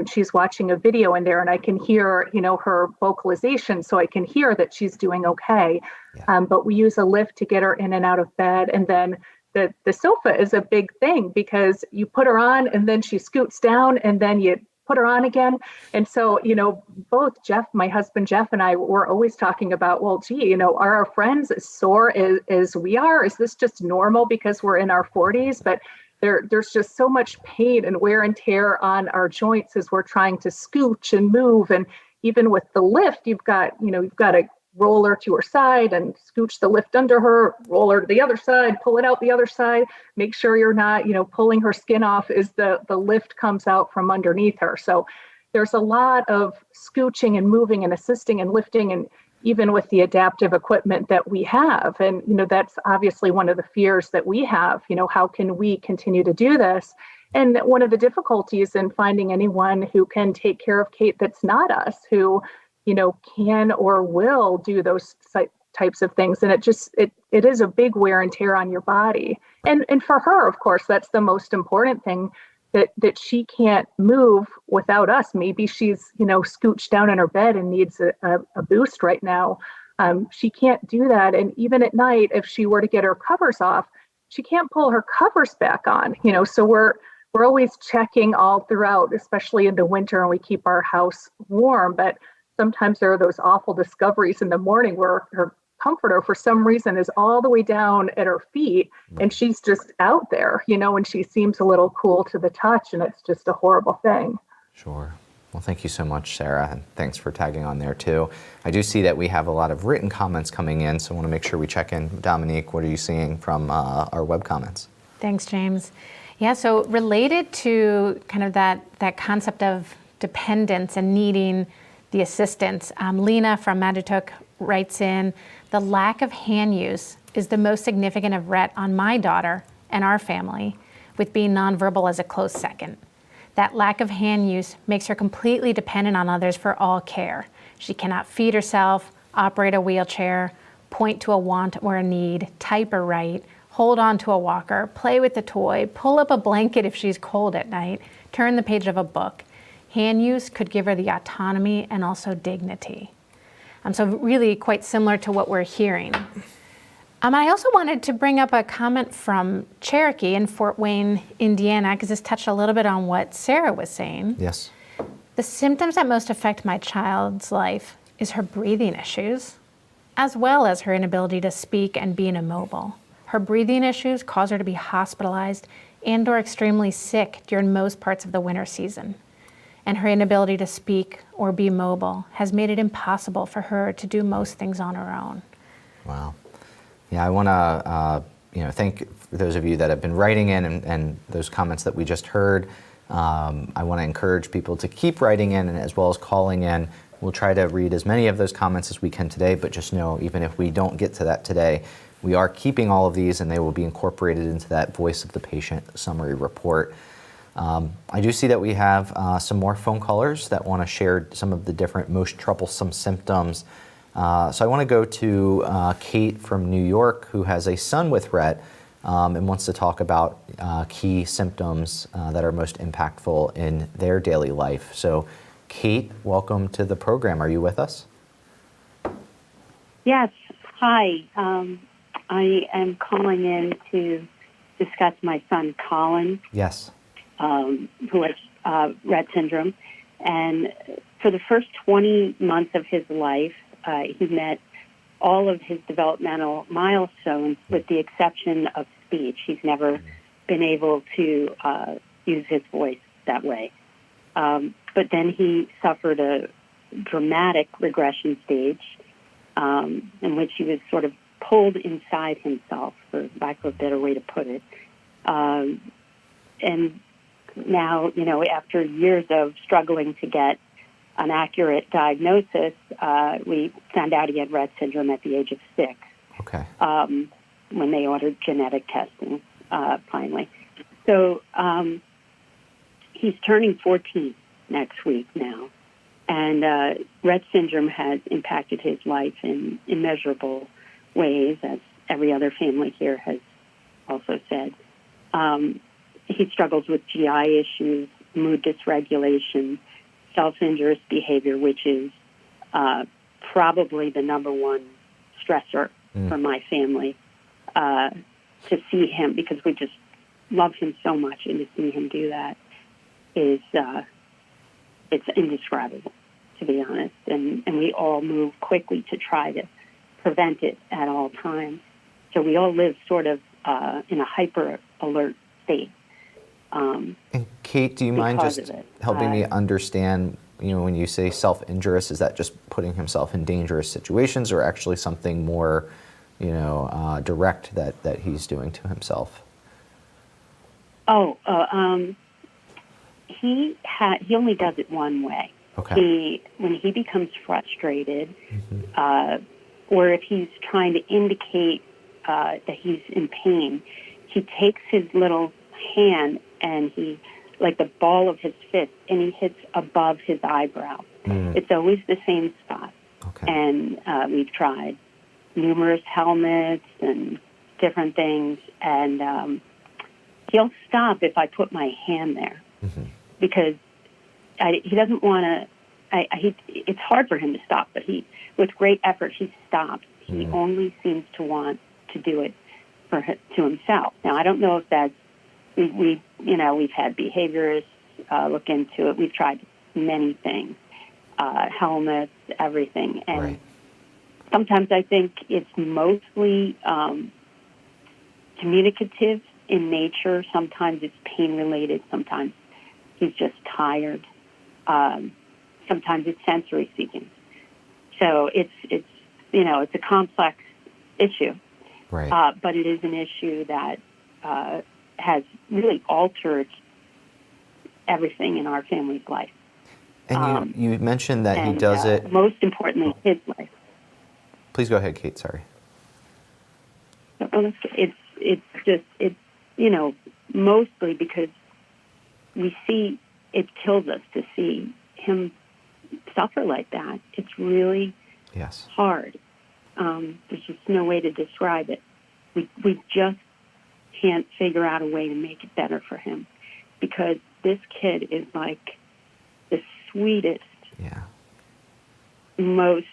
She's watching a video in there, and I can hear, her vocalization, so I can hear that she's doing okay. But we use a lift to get her in and out of bed, and then the sofa is a big thing because you put her on, and then she scoots down, and then you put her on again. And so, both my husband Jeff, and I were always talking about, well, gee, are our friends as sore as we are? Is this just normal because we're in our 40s? But there's just so much pain and wear and tear on our joints as we're trying to scooch and move. And even with the lift, you've got to roll her to her side and scooch the lift under her, roll her to the other side, pull it out the other side, make sure you're not, pulling her skin off as the lift comes out from underneath her. So there's a lot of scooching and moving and assisting and lifting, and even with the adaptive equipment that we have. And, that's obviously one of the fears that we have, how can we continue to do this? And one of the difficulties in finding anyone who can take care of Kate that's not us, who, can or will do those types of things. And it is a big wear and tear on your body. And for her, of course, that's the most important thing, that she can't move without us. Maybe she's, scooched down in her bed and needs a boost right now. She can't do that. And even at night, if she were to get her covers off, she can't pull her covers back on, so we're always checking all throughout, especially in the winter, and we keep our house warm. But sometimes there are those awful discoveries in the morning where her comforter, for some reason, is all the way down at her feet, and she's just out there, and she seems a little cool to the touch, and it's just a horrible thing. Sure. Well, thank you so much, Sarah, and thanks for tagging on there too. I do see that we have a lot of written comments coming in, so I want to make sure we check in. Dominique, what are you seeing from our web comments? Thanks, James. Yeah, so related to kind of that concept of dependence and needing the assistance, Lena from Magituk writes in, the lack of hand use is the most significant of Rett on my daughter and our family, with being nonverbal as a close second. That lack of hand use makes her completely dependent on others for all care. She cannot feed herself, operate a wheelchair, point to a want or a need, type or write, hold on to a walker, play with a toy, pull up a blanket if she's cold at night, turn the page of a book. Hand use could give her the autonomy and also dignity. So really quite similar to what we're hearing. I also wanted to bring up a comment from Cherokee in Fort Wayne, Indiana, because this touched a little bit on what Sarah was saying. Yes. The symptoms that most affect my child's life is her breathing issues, as well as her inability to speak and being immobile. Her breathing issues cause her to be hospitalized and or extremely sick during most parts of the winter season. And her inability to speak or be mobile has made it impossible for her to do most things on her own. Wow. Yeah, I want to thank those of you that have been writing in and those comments that we just heard. I want to encourage people to keep writing in and as well as calling in. We'll try to read as many of those comments as we can today, but just know even if we don't get to that today, we are keeping all of these and they will be incorporated into that Voice of the Patient summary report. I do see that we have some more phone callers that want to share some of the different most troublesome symptoms. So I want to go to Kate from New York, who has a son with Rett and wants to talk about key symptoms that are most impactful in their daily life. So Kate, welcome to the program. Are you with us? Yes. Hi. I am calling in to discuss my son, Colin. Yes. Who has Rett syndrome. And for the first 20 months of his life, he met all of his developmental milestones with the exception of speech. He's never been able to use his voice that way. But then he suffered a dramatic regression stage in which he was sort of pulled inside himself, for lack of a better way to put it. And now, after years of struggling to get an accurate diagnosis, we found out he had Rett syndrome at the age of 6. Okay. When they ordered genetic testing, finally. So he's turning 14 next week now. And Rett syndrome has impacted his life in immeasurable ways, as every other family here has also said. He struggles with GI issues, mood dysregulation, self-injurious behavior, which is probably the number one stressor for my family. To see him, because we just love him so much, and to see him do that is it's indescribable, to be honest. And we all move quickly to try to prevent it at all times. So we all live sort of in a hyper alert state. And Kate, do you mind just helping me understand, when you say self-injurious, is that just putting himself in dangerous situations or actually something more, direct that he's doing to himself? He only does it one way. Okay. When he becomes frustrated, or if he's trying to indicate that he's in pain, he takes his little hand and he, like the ball of his fist, and he hits above his eyebrow. It's always the same spot. Okay. And we've tried numerous helmets and different things, and he'll stop if I put my hand there because he doesn't want to it's hard for him to stop, but with great effort, he stops. He only seems to want to do it to himself. Now, I don't know if that's, we've had behaviorists look into it. We've tried many things, helmets, everything. And sometimes I think it's mostly communicative in nature. Sometimes it's pain related. Sometimes he's just tired. Sometimes it's sensory seeking. So it's a complex issue, but it is an issue that has really altered everything in our family's life. And you mentioned that he does it. Most importantly, his life. Please go ahead, Kate. Sorry. It's mostly because we see it kills us to see him suffer like that. It's really hard. There's just no way to describe it. We just can't figure out a way to make it better for him, because this kid is like the sweetest, most,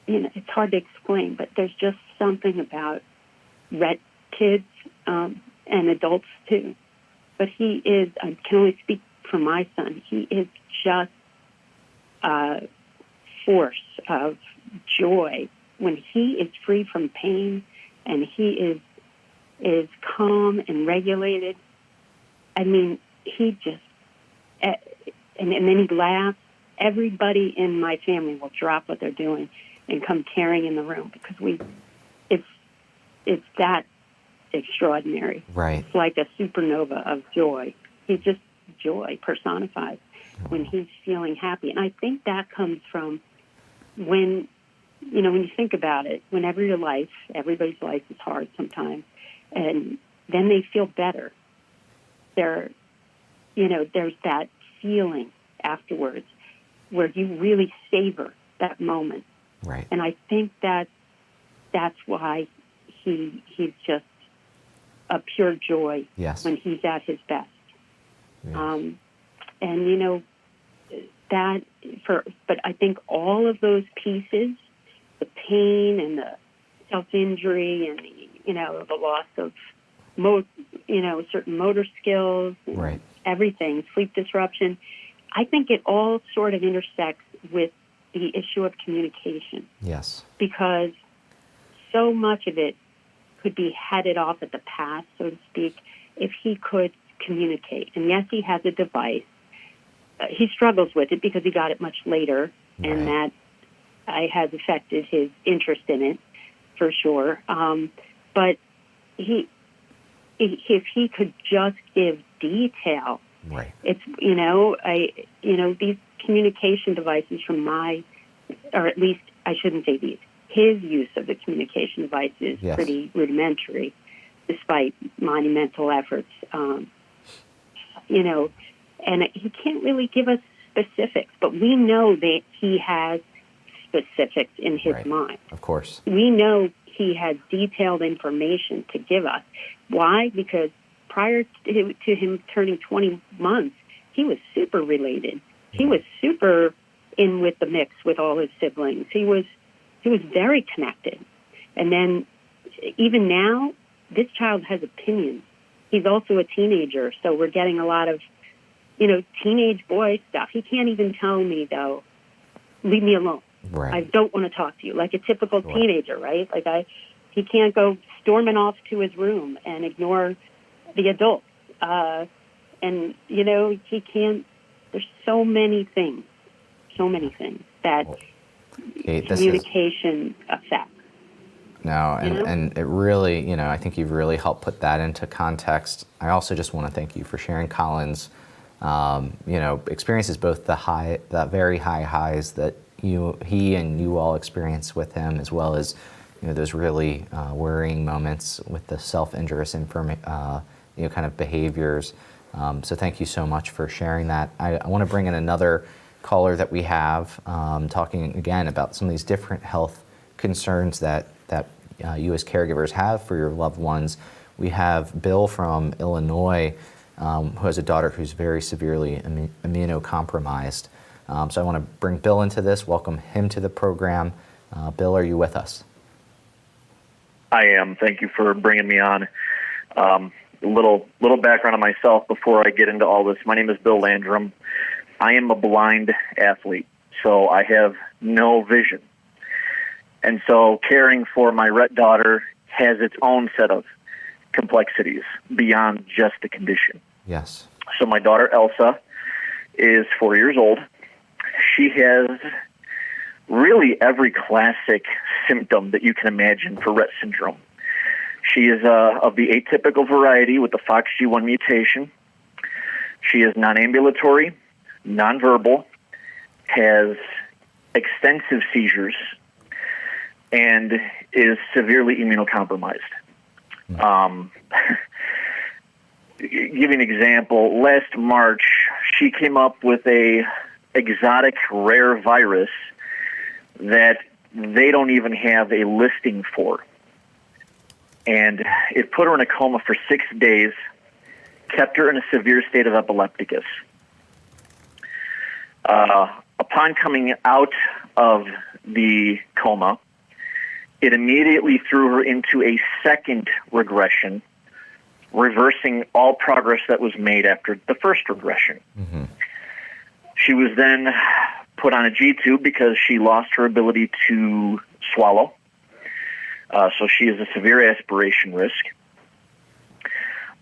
it's hard to explain, but there's just something about Rett kids and adults too. But he is, I can only speak for my son, he is just a force of joy. When he is free from pain and he is calm and regulated, I mean, he just, and then he laughs. Everybody in my family will drop what they're doing and come tearing in the room, because it's that extraordinary. Right. It's like a supernova of joy. He's just joy personified when he's feeling happy. And I think that comes from when you think about it, whenever everybody's life is hard sometimes, and then they feel better. There's that feeling afterwards where you really savor that moment. Right. And I think that's why he's just a pure joy when he's at his best. Yes. But I think all of those pieces, the pain and the self-injury and the loss of certain motor skills, everything, sleep disruption, I think it all sort of intersects with the issue of communication. Yes. Because so much of it could be headed off at the pass, so to speak, if he could communicate. And yes, he has a device. He struggles with it because he got it much later, and that has affected his interest in it, for sure. But if he could just give detail, it's these communication devices or at least I shouldn't say these. His use of the communication device is pretty rudimentary, despite monumental efforts. And he can't really give us specifics, but we know that he has specifics in his mind. Of course. We know he has detailed information to give us. Why? Because prior to him turning 20 months, he was super related. He was super in with the mix with all his siblings. He was very connected. And then even now, this child has opinions. He's also a teenager, so we're getting a lot of, teenage boy stuff. He can't even tell me, though, leave me alone. Right. I don't want to talk to you, like a typical teenager, right? He can't go storming off to his room and ignore the adults. He can't, there's so many things that communication affects. No, and it really, I think you've really helped put that into context. I also just want to thank you for sharing Colin's, experiences, both the very high highs that he and you all experience with him, as well as, those really worrying moments with the self-injurious kind of behaviors. So thank you so much for sharing that. I want to bring in another caller that we have, talking again about some of these different health concerns that you as caregivers have for your loved ones. We have Bill from Illinois, who has a daughter who's very severely immunocompromised. So I want to bring Bill into this, welcome him to the program. Bill, are you with us? I am. Thank you for bringing me on. A little background on myself before I get into all this. My name is Bill Landrum. I am a blind athlete, so I have no vision. And so caring for my Rett daughter has its own set of complexities beyond just the condition. Yes. So my daughter Elsa is 4 years old. She has really every classic symptom that you can imagine for Rett syndrome. She is of the atypical variety with the FOXG1 mutation. She is non-ambulatory, nonverbal, has extensive seizures, and is severely immunocompromised. Give you an example. Last March, she came up with a exotic rare virus that they don't even have a listing for. And it put her in a coma for 6 days, kept her in a severe state of epilepticus. Upon coming out of the coma, it immediately threw her into a second regression, reversing all progress that was made after the first regression. Mm-hmm. She was then put on a G-tube because she lost her ability to swallow. So she is a severe aspiration risk.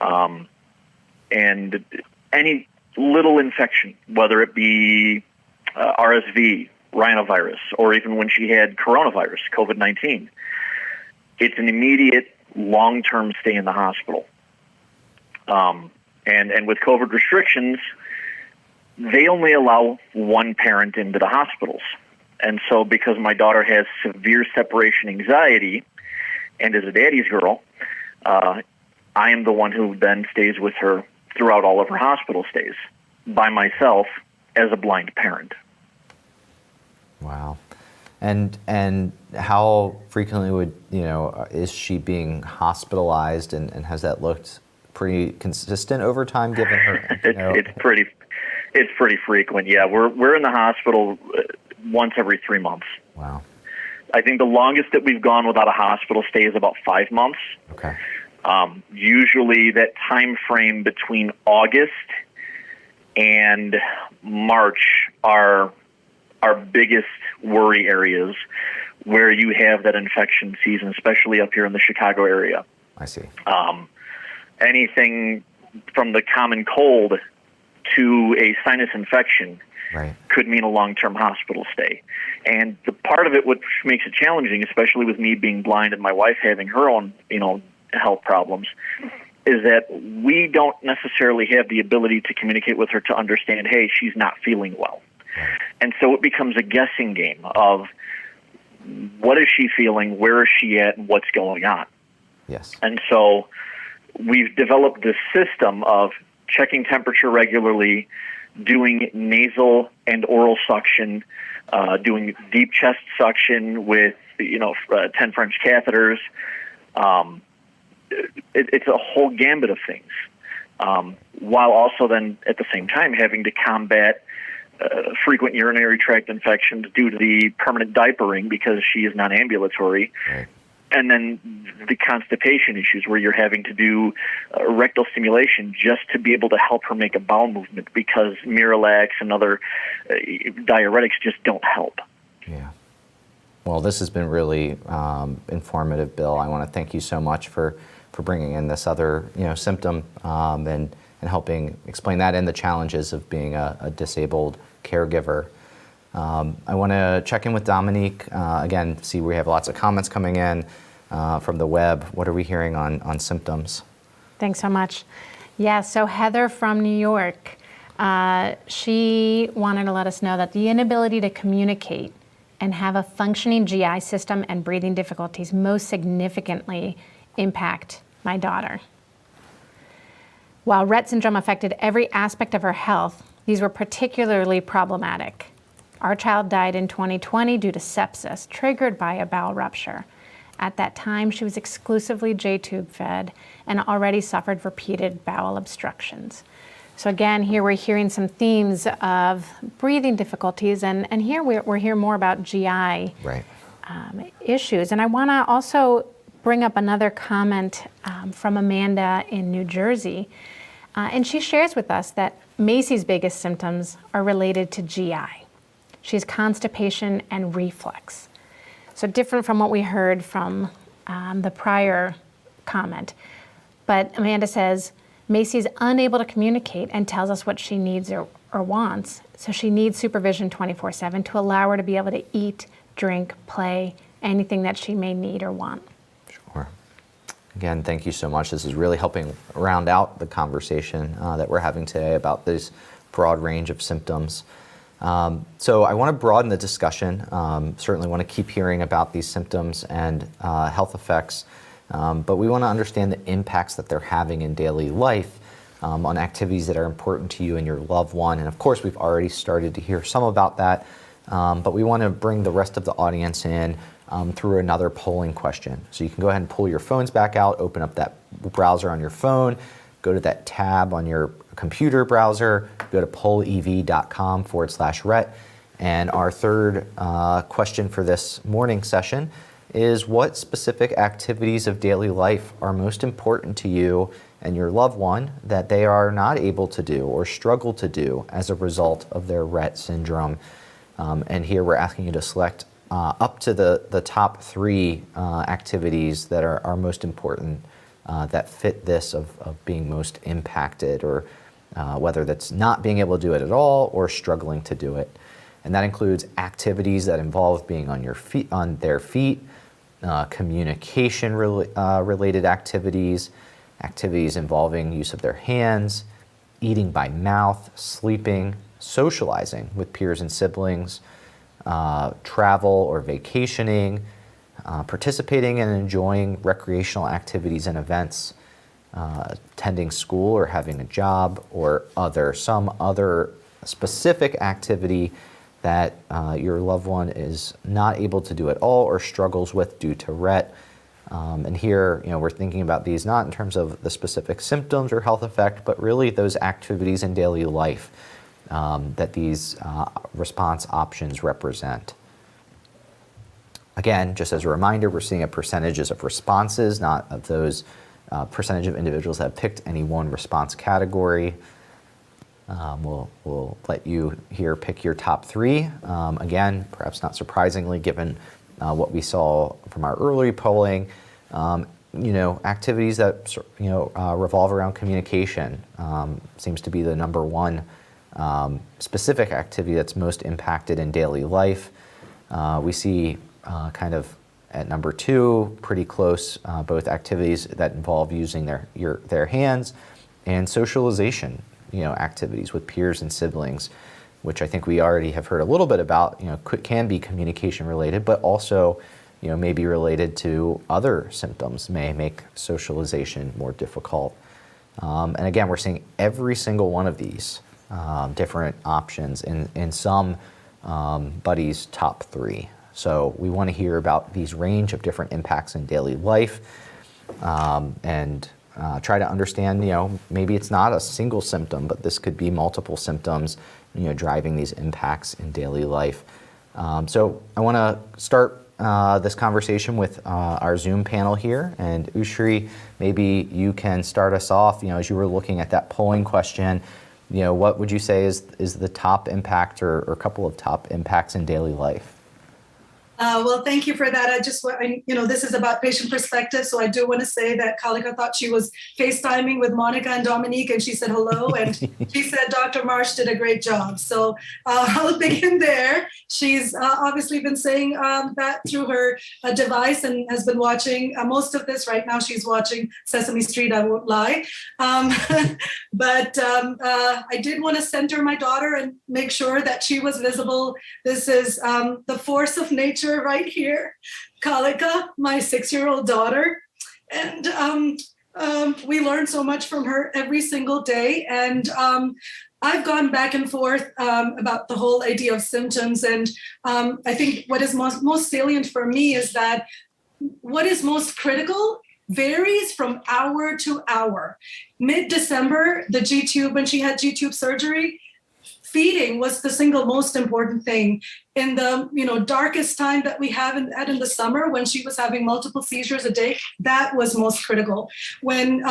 And any little infection, whether it be RSV, rhinovirus, or even when she had coronavirus, COVID-19, it's an immediate long-term stay in the hospital. And with COVID restrictions, they only allow one parent into the hospitals. And so because my daughter has severe separation anxiety and is a daddy's girl, I am the one who then stays with her throughout all of her hospital stays by myself as a blind parent. Wow. And how frequently is she being hospitalized, and has that looked pretty consistent over time given her? It's pretty frequent. Yeah, we're in the hospital once every 3 months. Wow. I think the longest that we've gone without a hospital stay is about 5 months. Okay. Usually that time frame between August and March are our biggest worry areas, where you have that infection season, especially up here in the Chicago area. I see. Anything from the common cold to a sinus infection could mean a long-term hospital stay. And the part of it which makes it challenging, especially with me being blind and my wife having her own, health problems, is that we don't necessarily have the ability to communicate with her to understand, hey, she's not feeling well. And so it becomes a guessing game of what is she feeling, where is she at, and what's going on. Yes. And so we've developed this system of checking temperature regularly, doing nasal and oral suction, doing deep chest suction with 10 French catheters. It's a whole gambit of things, while also then at the same time having to combat frequent urinary tract infections due to the permanent diapering because she is non-ambulatory. Right. And then the constipation issues where you're having to do rectal stimulation just to be able to help her make a bowel movement because Miralax and other diuretics just don't help. Yeah. Well, this has been really informative, Bill. I want to thank you so much for bringing in this other symptom and helping explain that and the challenges of being a disabled caregiver. I want to check in with Dominique. Again, see we have lots of comments coming in from the web. What are we hearing on symptoms? Thanks so much. Yeah, so Heather from New York, she wanted to let us know that the inability to communicate and have a functioning GI system and breathing difficulties most significantly impact my daughter. While Rett syndrome affected every aspect of her health, these were particularly problematic. Our child died in 2020 due to sepsis triggered by a bowel rupture. At that time, she was exclusively J-tube fed and already suffered repeated bowel obstructions. So again, here we're hearing some themes of breathing difficulties, and here we're hearing more about GI issues. And I want to also bring up another comment from Amanda in New Jersey. And she shares with us that Macy's biggest symptoms are related to GI. She has constipation and reflux. So different from what we heard from the prior comment. But Amanda says, Macy's unable to communicate and tells us what she needs or wants. So she needs supervision 24/7 to allow her to be able to eat, drink, play, anything that she may need or want. Sure. Again, thank you so much. This is really helping round out the conversation that we're having today about this broad range of symptoms. So I want to broaden the discussion. Certainly want to keep hearing about these symptoms and health effects. But we want to understand the impacts that they're having in daily life on activities that are important to you and your loved one. And of course, we've already started to hear some about that, but we want to bring the rest of the audience in through another polling question. So you can go ahead and pull your phones back out, open up that browser on your phone, go to that tab on your computer browser, go to pollev.com/Rett. And our third question for this morning session is, what specific activities of daily life are most important to you and your loved one that they are not able to do or struggle to do as a result of their Rett syndrome? And here we're asking you to select up to the top 3 activities that are most important that fit this of being most impacted, or whether that's not being able to do it at all or struggling to do it. And that includes activities that involve being on their feet, communication related activities, activities involving use of their hands, eating by mouth, sleeping, socializing with peers and siblings, travel or vacationing, participating and enjoying recreational activities and events, attending school or having a job, or some other specific activity that your loved one is not able to do at all or struggles with due to Rett. And here, we're thinking about these not in terms of the specific symptoms or health effect, but really those activities in daily life that these response options represent. Again, just as a reminder, we're seeing a percentages of responses, not of those percentage of individuals that have picked any one response category. We'll let you here pick your top 3. Again, perhaps not surprisingly, given what we saw from our early polling, activities that revolve around communication seems to be the number 1 specific activity that's most impacted in daily life. We see kind of at number 2, pretty close, both activities that involve using their hands and socialization, activities with peers and siblings, which I think we already have heard a little bit about, can be communication related, but also, may be related to other symptoms, may make socialization more difficult. And again, we're seeing every single one of these different options in somebody's top 3. So we want to hear about these range of different impacts in daily life, and try to understand, maybe it's not a single symptom, but this could be multiple symptoms, driving these impacts in daily life. So I want to start this conversation with our Zoom panel here. And Ushri, maybe you can start us off, as you were looking at that polling question, what would you say is the top impact or a couple of top impacts in daily life? Well, thank you for that. This is about patient perspective. So I do want to say that Kalika thought she was FaceTiming with Monica and Dominique, and she said hello. And she said Dr. Marsh did a great job. So I'll begin there. She's obviously been saying that through her device and has been watching most of this. Right now, she's watching Sesame Street, I won't lie. But I did want to center my daughter and make sure that she was visible. This is the force of nature right here, Kalika, my 6-year-old daughter. And we learn so much from her every single day. And I've gone back and forth about the whole idea of symptoms. And I think what is most salient for me is that what is most critical varies from hour to hour. Mid-December, the G-tube, when she had G-tube surgery, feeding was the single most important thing. In the darkest time that we have in the summer, when she was having multiple seizures a day, that was most critical. When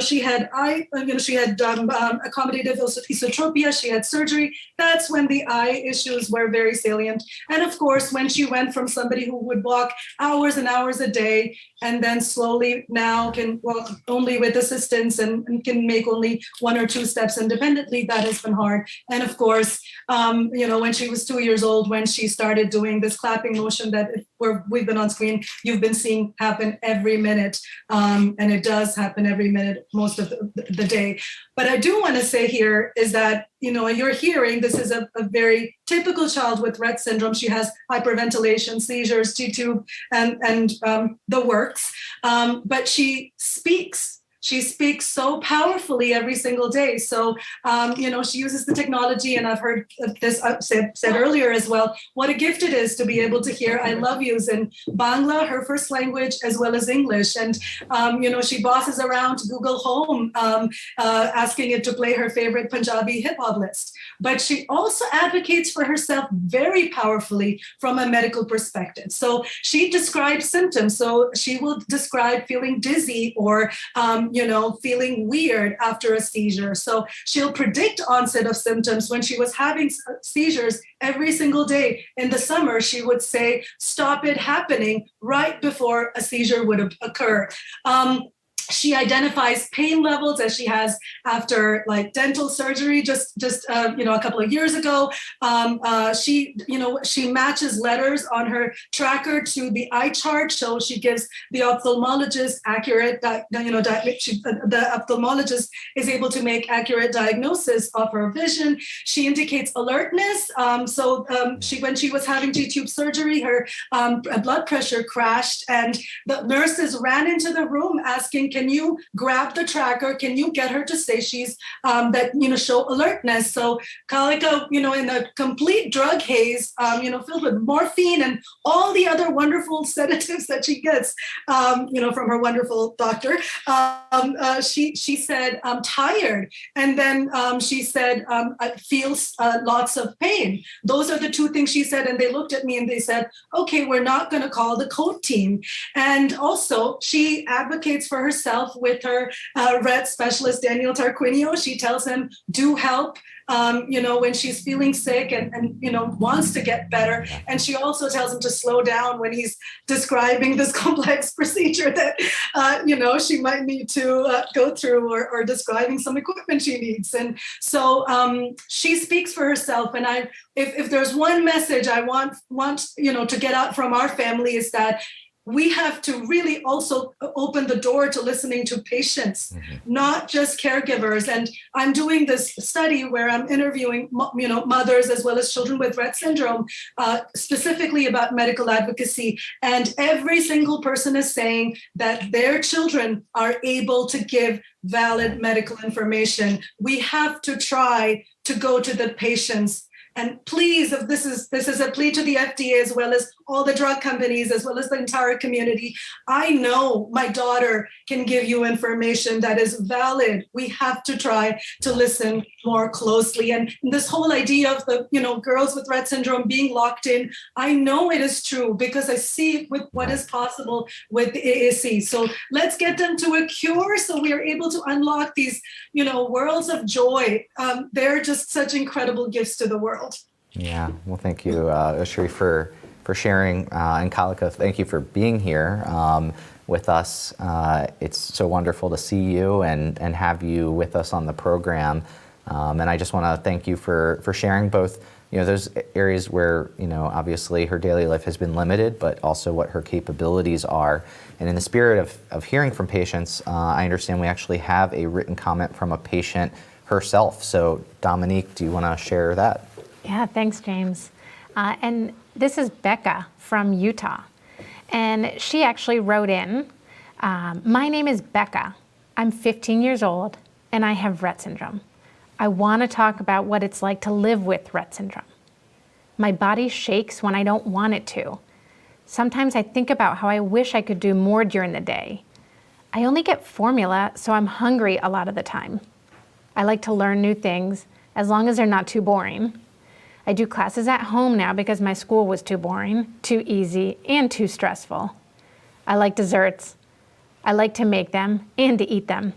she had accommodative esotropia, she had surgery. That's when the eye issues were very salient. And of course, when she went from somebody who would walk hours and hours a day, and then slowly now can walk only with assistance and can make only 1 or 2 steps independently, that has been hard. And of course, when she was 2 years old, when she started doing this clapping motion that we've been on screen, you've been seeing happen every minute. And it does happen every minute, most of the day. But I do want to say here is that, you're hearing this is a very typical child with Rett syndrome. She has hyperventilation, seizures, G-tube, and the works. But she speaks. She speaks so powerfully every single day. So, she uses the technology, and I've heard this said earlier as well, what a gift it is to be able to hear I love yous in Bangla, her first language, as well as English. And, she bosses around Google Home, asking it to play her favorite Punjabi hip hop list. But she also advocates for herself very powerfully from a medical perspective. So she describes symptoms. So she will describe feeling dizzy or, feeling weird after a seizure. So she'll predict onset of symptoms. When she was having seizures every single day in the summer, she would say, stop it happening right before a seizure would occur. She identifies pain levels as she has after dental surgery just a couple of years ago. She matches letters on her tracker to the eye chart, so she gives the ophthalmologist accurate. The ophthalmologist is able to make accurate diagnosis of her vision. She indicates alertness. When she was having G-tube surgery, her blood pressure crashed, and the nurses ran into the room asking, can you grab the tracker? Can you get her to say she's show alertness? So Kalika, in a complete drug haze, filled with morphine and all the other wonderful sedatives that she gets, from her wonderful doctor. She said, I'm tired. And then she said, I feel lots of pain. Those are the 2 things she said. And they looked at me and they said, okay, we're not going to call the code team. And also she advocates for herself with her Rett specialist, Daniel Tarquinio. She tells him, do help, when she's feeling sick and wants to get better. And she also tells him to slow down when he's describing this complex procedure that, she might need to go through or describing some equipment she needs. And so she speaks for herself. And if there's one message I want to get out from our family is that we have to really also open the door to listening to patients, not just caregivers. And I'm doing this study where I'm interviewing, mothers as well as children with Rett syndrome, specifically about medical advocacy. And every single person is saying that their children are able to give valid medical information. We have to try to go to the patients. And please, if this is a plea to the FDA as well as all the drug companies, as well as the entire community, I know my daughter can give you information that is valid. We have to try to listen more closely. And this whole idea of the girls with Rett syndrome being locked in, I know it is true because I see with what is possible with the AAC. So let's get them to a cure so we are able to unlock these worlds of joy. They're just such incredible gifts to the world. Yeah, well, thank you, Ashri, for sharing, and Kalika, thank you for being here with us. It's so wonderful to see you and have you with us on the program. And I just want to thank you for sharing both, those areas where, obviously her daily life has been limited, but also what her capabilities are. And in the spirit of hearing from patients, I understand we actually have a written comment from a patient herself. So Dominique, do you want to share that? Yeah, thanks, James. And this is Becca from Utah. And she actually wrote in, my name is Becca. I'm 15 years old and I have Rett syndrome. I want to talk about what it's like to live with Rett syndrome. My body shakes when I don't want it to. Sometimes I think about how I wish I could do more during the day. I only get formula, so I'm hungry a lot of the time. I like to learn new things, as long as they're not too boring. I do classes at home now because my school was too boring, too easy, and too stressful. I like desserts. I like to make them and to eat them.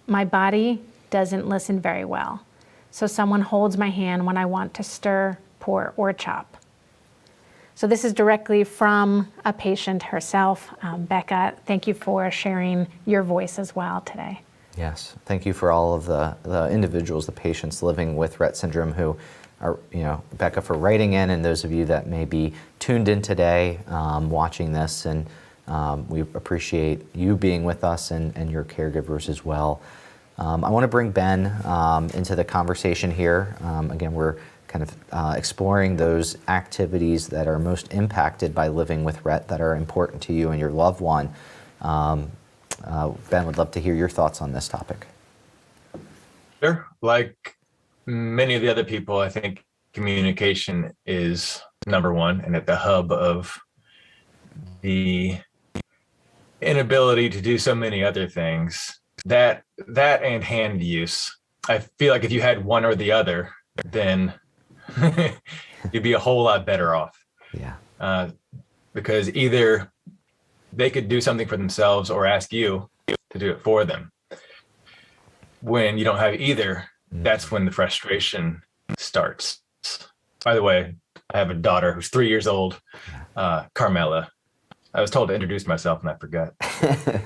My body doesn't listen very well, so someone holds my hand when I want to stir, pour, or chop. So this is directly from a patient herself. Becca, thank you for sharing your voice as well today. Yes, thank you for all of the individuals, the patients living with Rett syndrome who are, Becca, for writing in, and those of you that may be tuned in today watching this, and we appreciate you being with us and your caregivers as well. I want to bring Ben into the conversation here. Again, we're kind of exploring those activities that are most impacted by living with Rett that are important to you and your loved one. Ben, would love to hear your thoughts on this topic. Sure. Like many of the other people, I think communication is number one and at the hub of the inability to do so many other things. That and hand use. I feel like if you had one or the other, then you'd be a whole lot better off. Yeah. Because either they could do something for themselves or ask you to do it for them. When you don't have either, that's when the frustration starts. By the way, I have a daughter who's 3 years old, Carmela. I was told to introduce myself and I forgot.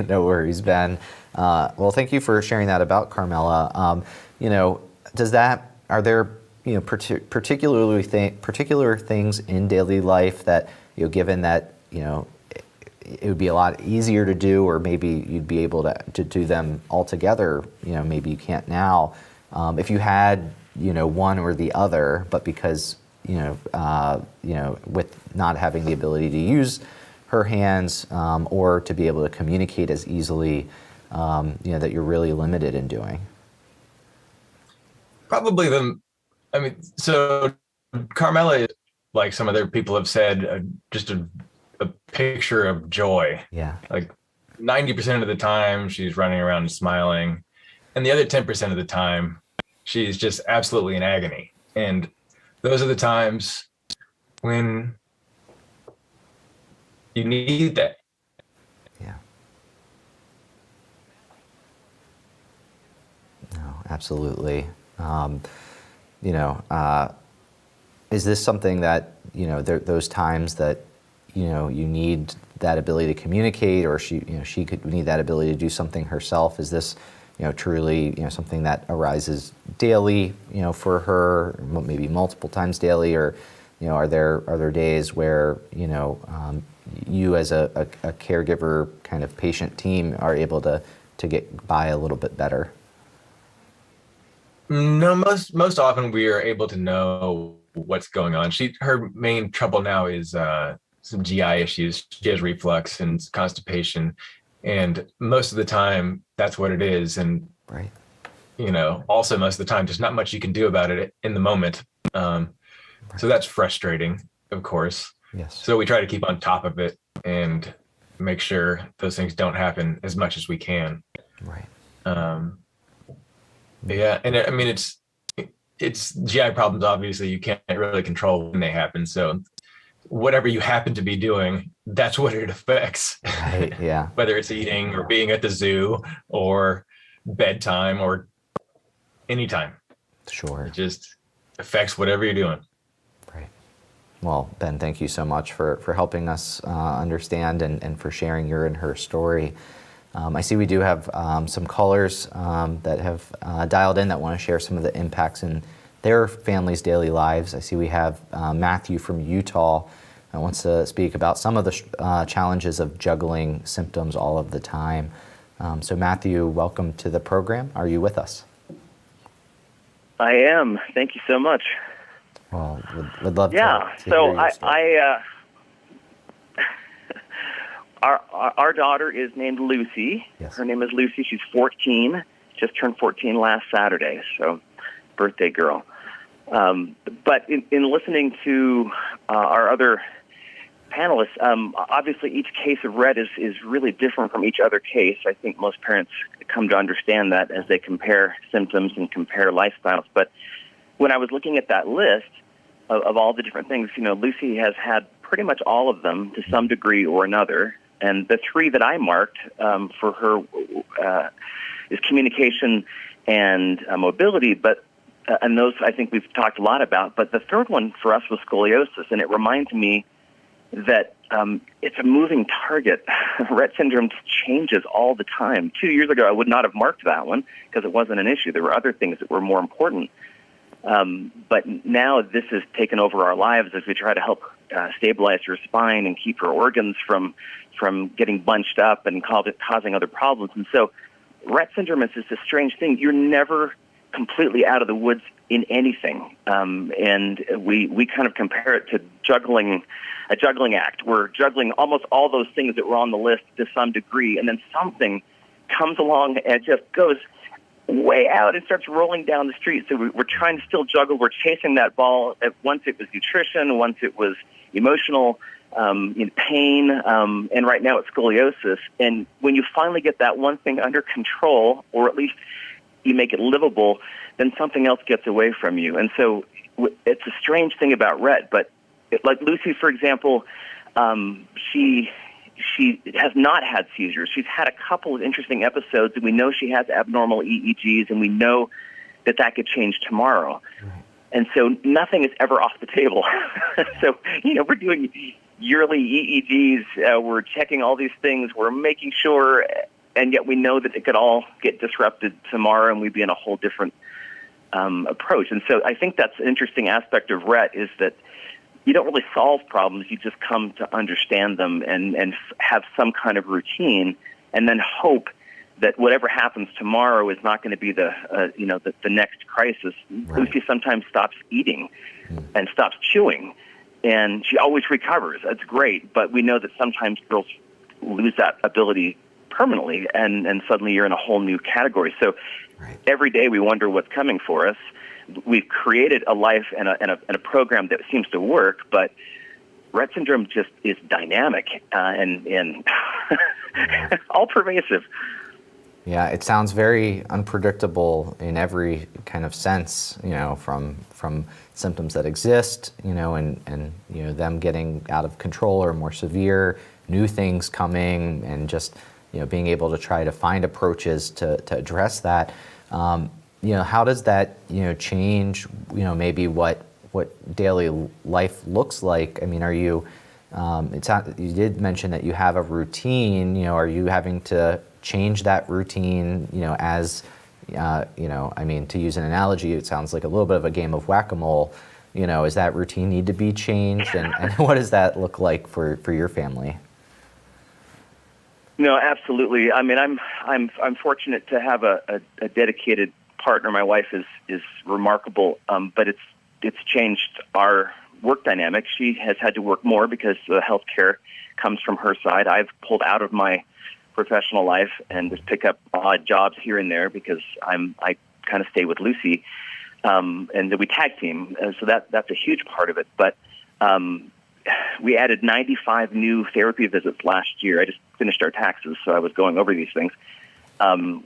No worries, Ben. Well, thank you for sharing that about Carmela. Are there particular things in daily life that, given that, it would be a lot easier to do, or maybe you'd be able to do them all together, maybe you can't now. If you had, one or the other, but because, with not having the ability to use her hands or to be able to communicate as easily, that you're really limited in doing? Probably so Carmela is, like some other people have said, just a picture of joy. Yeah. Like 90% of the time she's running around and smiling, and the other 10% of the time she's just absolutely in agony. And those are the times when you need that. Yeah. No, absolutely. Is this something that, those times that, you need that ability to communicate, or she could need that ability to do something herself? Is this, truly, something that arises daily, for her, maybe multiple times daily, or, are there days where, you as a caregiver kind of patient team are able to get by a little bit better? No, most often we are able to know what's going on. Her main trouble now is some GI issues. She has reflux and constipation, and most of the time that's what it is. And right. Also most of the time there's not much you can do about it in the moment. So that's frustrating, of course. Yes. So we try to keep on top of it and make sure those things don't happen as much as we can. Right. Yeah, and I mean it's GI problems. Obviously, you can't really control when they happen. So whatever you happen to be doing, that's what it affects. Right. Yeah. Whether it's eating or being at the zoo or bedtime or anytime. Sure. It just affects whatever you're doing. Right. Well, Ben, thank you so much for helping us understand and for sharing your and her story. I see we do have some callers that have dialed in that want to share some of the impacts in their families' daily lives. I see we have Matthew from Utah that wants to speak about some of the challenges of juggling symptoms all of the time. So Matthew, welcome to the program. Are you with us? I am. Thank you so much. Well, would love to so hear your story. Our daughter is named Lucy. Yes. Her name is Lucy. She's 14. Just turned 14 last Saturday, so birthday girl. But in listening to our other panelists. Obviously, each case of Rett is really different from each other case. I think most parents come to understand that as they compare symptoms and compare lifestyles. But when I was looking at that list of all the different things, Lucy has had pretty much all of them to some degree or another. And the three that I marked for her is communication and mobility, and those I think we've talked a lot about. But the third one for us was scoliosis, and it reminds me that it's a moving target. Rett syndrome changes all the time. 2 years ago, I would not have marked that one because it wasn't an issue. There were other things that were more important. But now this has taken over our lives as we try to help stabilize her spine and keep her organs from getting bunched up and causing other problems. And so Rett syndrome is just a strange thing. You're never completely out of the woods in anything. And we kind of compare it to a juggling act. We're juggling almost all those things that were on the list to some degree, and then something comes along and just goes way out and starts rolling down the street. So we're trying to still juggle. We're chasing that ball. Once it was nutrition, once it was emotional, pain, and right now it's scoliosis. And when you finally get that one thing under control, or at least you make it livable, then something else gets away from you. And so it's a strange thing about Rett, but like Lucy, for example, she has not had seizures. She's had a couple of interesting episodes, and we know she has abnormal EEGs, and we know that could change tomorrow. And so nothing is ever off the table. So, we're doing yearly EEGs. We're checking all these things. We're making sure, and yet we know that it could all get disrupted tomorrow, and we'd be in a whole different approach. And so I think that's an interesting aspect of Rett, is that you don't really solve problems. You just come to understand them and have some kind of routine, and then hope that whatever happens tomorrow is not going to be the next crisis. Right. Lucy sometimes stops eating and stops chewing, and she always recovers. That's great, but we know that sometimes girls lose that ability permanently, and suddenly you're in a whole new category. So every day we wonder what's coming for us. We've created a life and a program that seems to work, but Rett syndrome just is dynamic and all pervasive. Yeah, it sounds very unpredictable in every kind of sense, from symptoms that exist, and them getting out of control or more severe, new things coming, and just, being able to try to find approaches to address that. How does that, change, maybe what daily life looks like? I mean, are you, you did mention that you have a routine, are you having to change that routine, as, to use an analogy, it sounds like a little bit of a game of whack-a-mole. Does that routine need to be changed? And what does that look like for your family? No, absolutely. I mean, I'm fortunate to have a dedicated partner. My wife is remarkable, but it's changed our work dynamic. She has had to work more because the healthcare comes from her side. I've pulled out of my professional life and just pick up odd jobs here and there because I kind of stay with Lucy, and then we tag team, and so that's a huge part of it. But we added 95 new therapy visits last year. I just finished our taxes, so I was going over these things.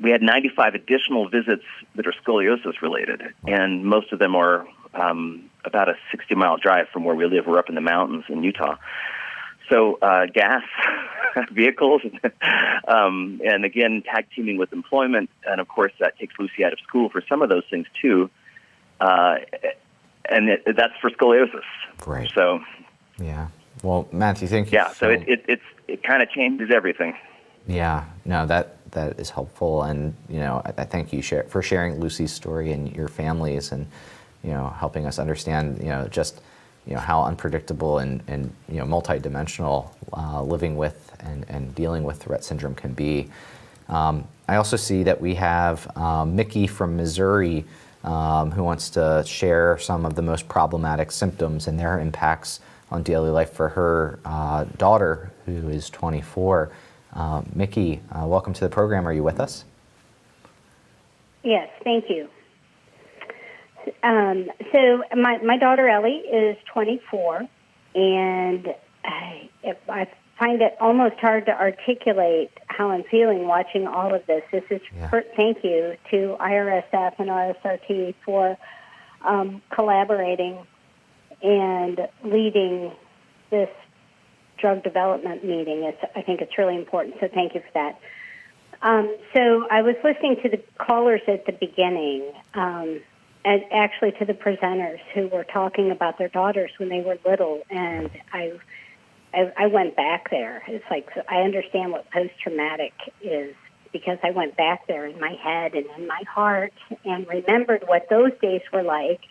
We had 95 additional visits that are scoliosis related, and most of them are about a 60-mile drive from where we live. We're up in the mountains in Utah. So gas, vehicles, and again, tag teaming with employment, and of course that takes Lucy out of school for some of those things too, and that's for scoliosis. Right. So. Yeah. Well, Matthew, thank you. Yeah. So it kind of changes everything. Yeah. No, that is helpful, and I thank you for sharing Lucy's story and your families, and helping us understand just how unpredictable and multidimensional living with and dealing with Rett syndrome can be. I also see that we have Mickey from Missouri who wants to share some of the most problematic symptoms and their impacts on daily life for her daughter, who is 24. Mickey, welcome to the program. Are you with us? Yes, thank you. So my daughter Ellie is 24, and I find it almost hard to articulate how I'm feeling watching all of this. This is thank you to IRSF and RSRT for collaborating and leading this drug development meeting. I think it's really important, so thank you for that. So I was listening to the callers at the beginning, and actually to the presenters who were talking about their daughters when they were little, and I went back there. It's like, I understand what post-traumatic is because I went back there in my head and in my heart and remembered what those days were like.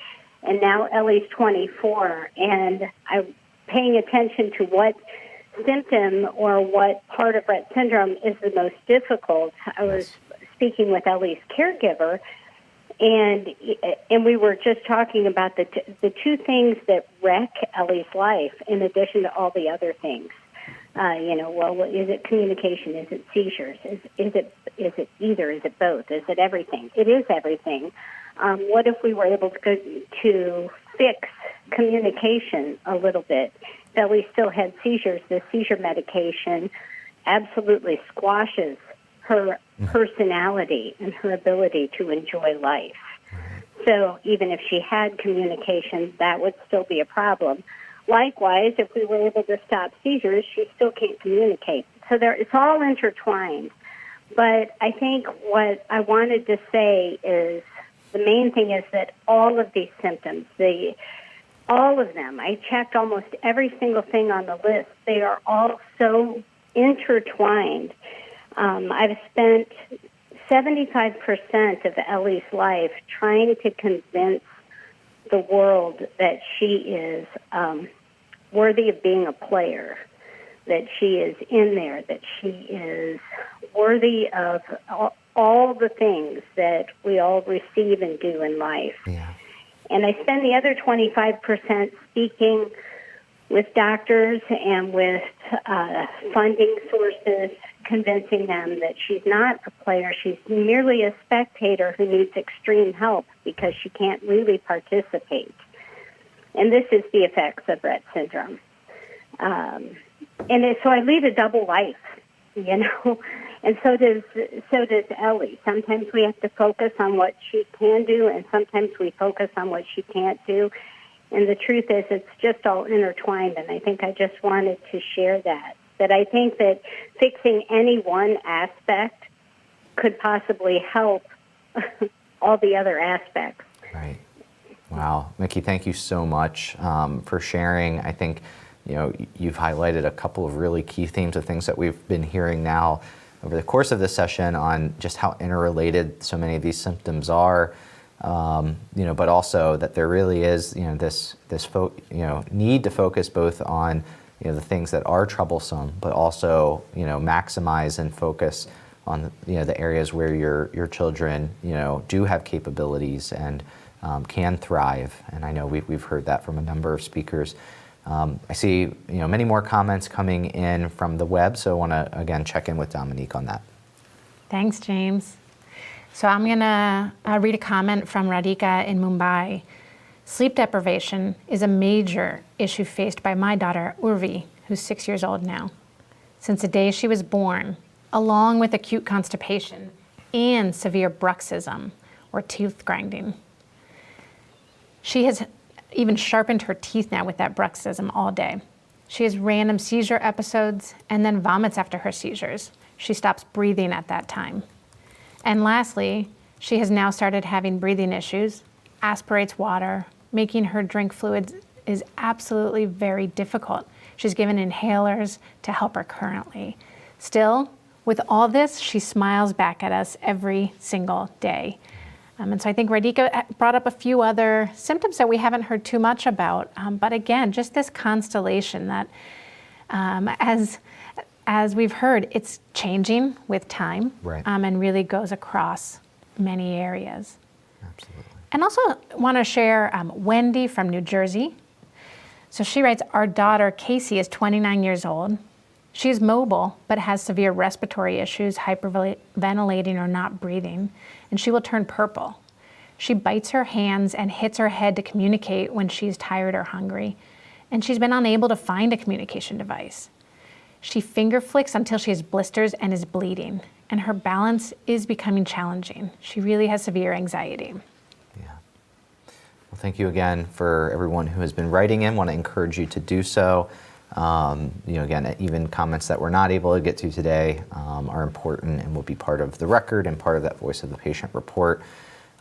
And now Ellie's 24, and I'm paying attention to what symptom or what part of Rett syndrome is the most difficult. I was speaking with Ellie's caregiver, and we were just talking about the two things that wreck Ellie's life in addition to all the other things. Is it communication? Is it seizures? Is it either? Is it both? Is it everything? It is everything. What if we were able to fix communication a little bit? Ellie still had seizures. The seizure medication absolutely squashes her personality and her ability to enjoy life. So even if she had communication, that would still be a problem. Likewise, if we were able to stop seizures, she still can't communicate. So it's all intertwined. But I think what I wanted to say is the main thing is that all of these symptoms, all of them, I checked almost every single thing on the list. They are all so intertwined. I've spent 75% of Ellie's life trying to convince the world that she is worthy of being a player, that she is in there, that she is worthy of all the things that we all receive and do in life. Yeah. And I spend the other 25% speaking with doctors and with funding sources, convincing them that she's not a player. She's merely a spectator who needs extreme help because she can't really participate. And this is the effects of Rett syndrome. So I lead a double life, and so does Ellie. Sometimes we have to focus on what she can do, and sometimes we focus on what she can't do. And the truth is, it's just all intertwined, and I think I just wanted to share that I think that fixing any one aspect could possibly help all the other aspects. Right. Wow. Mickey, thank you so much for sharing. I think you've highlighted a couple of really key themes of things that we've been hearing now over the course of this session on just how interrelated so many of these symptoms are, but also that there really is, this need to focus both on, the things that are troublesome, but also, maximize and focus on, the areas where your children, do have capabilities and can thrive. And I know we've heard that from a number of speakers. I see, many more comments coming in from the web, so I want to, again, check in with Dominique on that. Thanks, James. So I'm going to read a comment from Radhika in Mumbai. Sleep deprivation is a major issue faced by my daughter, Urvi, who's 6 years old now. Since the day she was born, along with acute constipation and severe bruxism, or teeth grinding. She has even sharpened her teeth now with that bruxism all day. She has random seizure episodes and then vomits after her seizures. She stops breathing at that time. And lastly, she has now started having breathing issues, aspirates water, making her drink fluids is absolutely very difficult. She's given inhalers to help her currently. Still, with all this, she smiles back at us every single day. And so I think Radhika brought up a few other symptoms that we haven't heard too much about. But again, just this constellation that, as we've heard, it's changing with time, right. And really goes across many areas. Absolutely. And also want to share Wendy from New Jersey. So she writes, our daughter Casey is 29 years old. She is mobile, but has severe respiratory issues, hyperventilating or not breathing, and she will turn purple. She bites her hands and hits her head to communicate when she's tired or hungry. and she's been unable to find a communication device. She finger flicks until she has blisters and is bleeding, and her balance is becoming challenging. She really has severe anxiety. Well, thank you again for everyone who has been writing in. Want to encourage you to do so. Again, even comments that we're not able to get to today are important and will be part of the record and part of that Voice of the Patient report.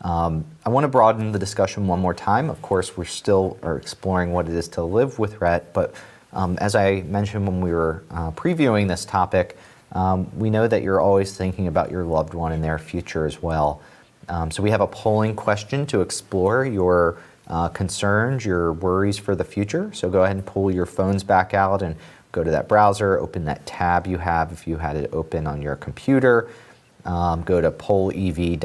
I want to broaden the discussion one more time. Of course, we're still exploring what it is to live with Rett, but as I mentioned when we were previewing this topic, we know that you're always thinking about your loved one and their future as well. So we have a polling question to explore your concerns, your worries for the future. So go ahead and pull your phones back out and go to that browser, open that tab you have if you had it open on your computer. Go to pollev.com/Rett.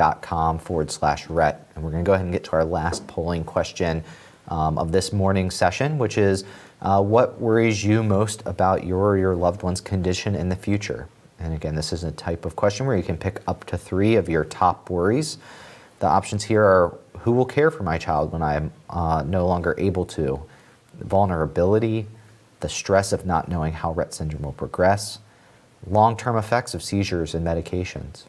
And we're going to go ahead and get to our last polling question of this morning's session, which is what worries you most about your loved one's condition in the future? And again, this is a type of question where you can pick up to 3 of your top worries. The options here are: who will care for my child when I am no longer able to? Vulnerability, the stress of not knowing how Rett syndrome will progress, long-term effects of seizures and medications,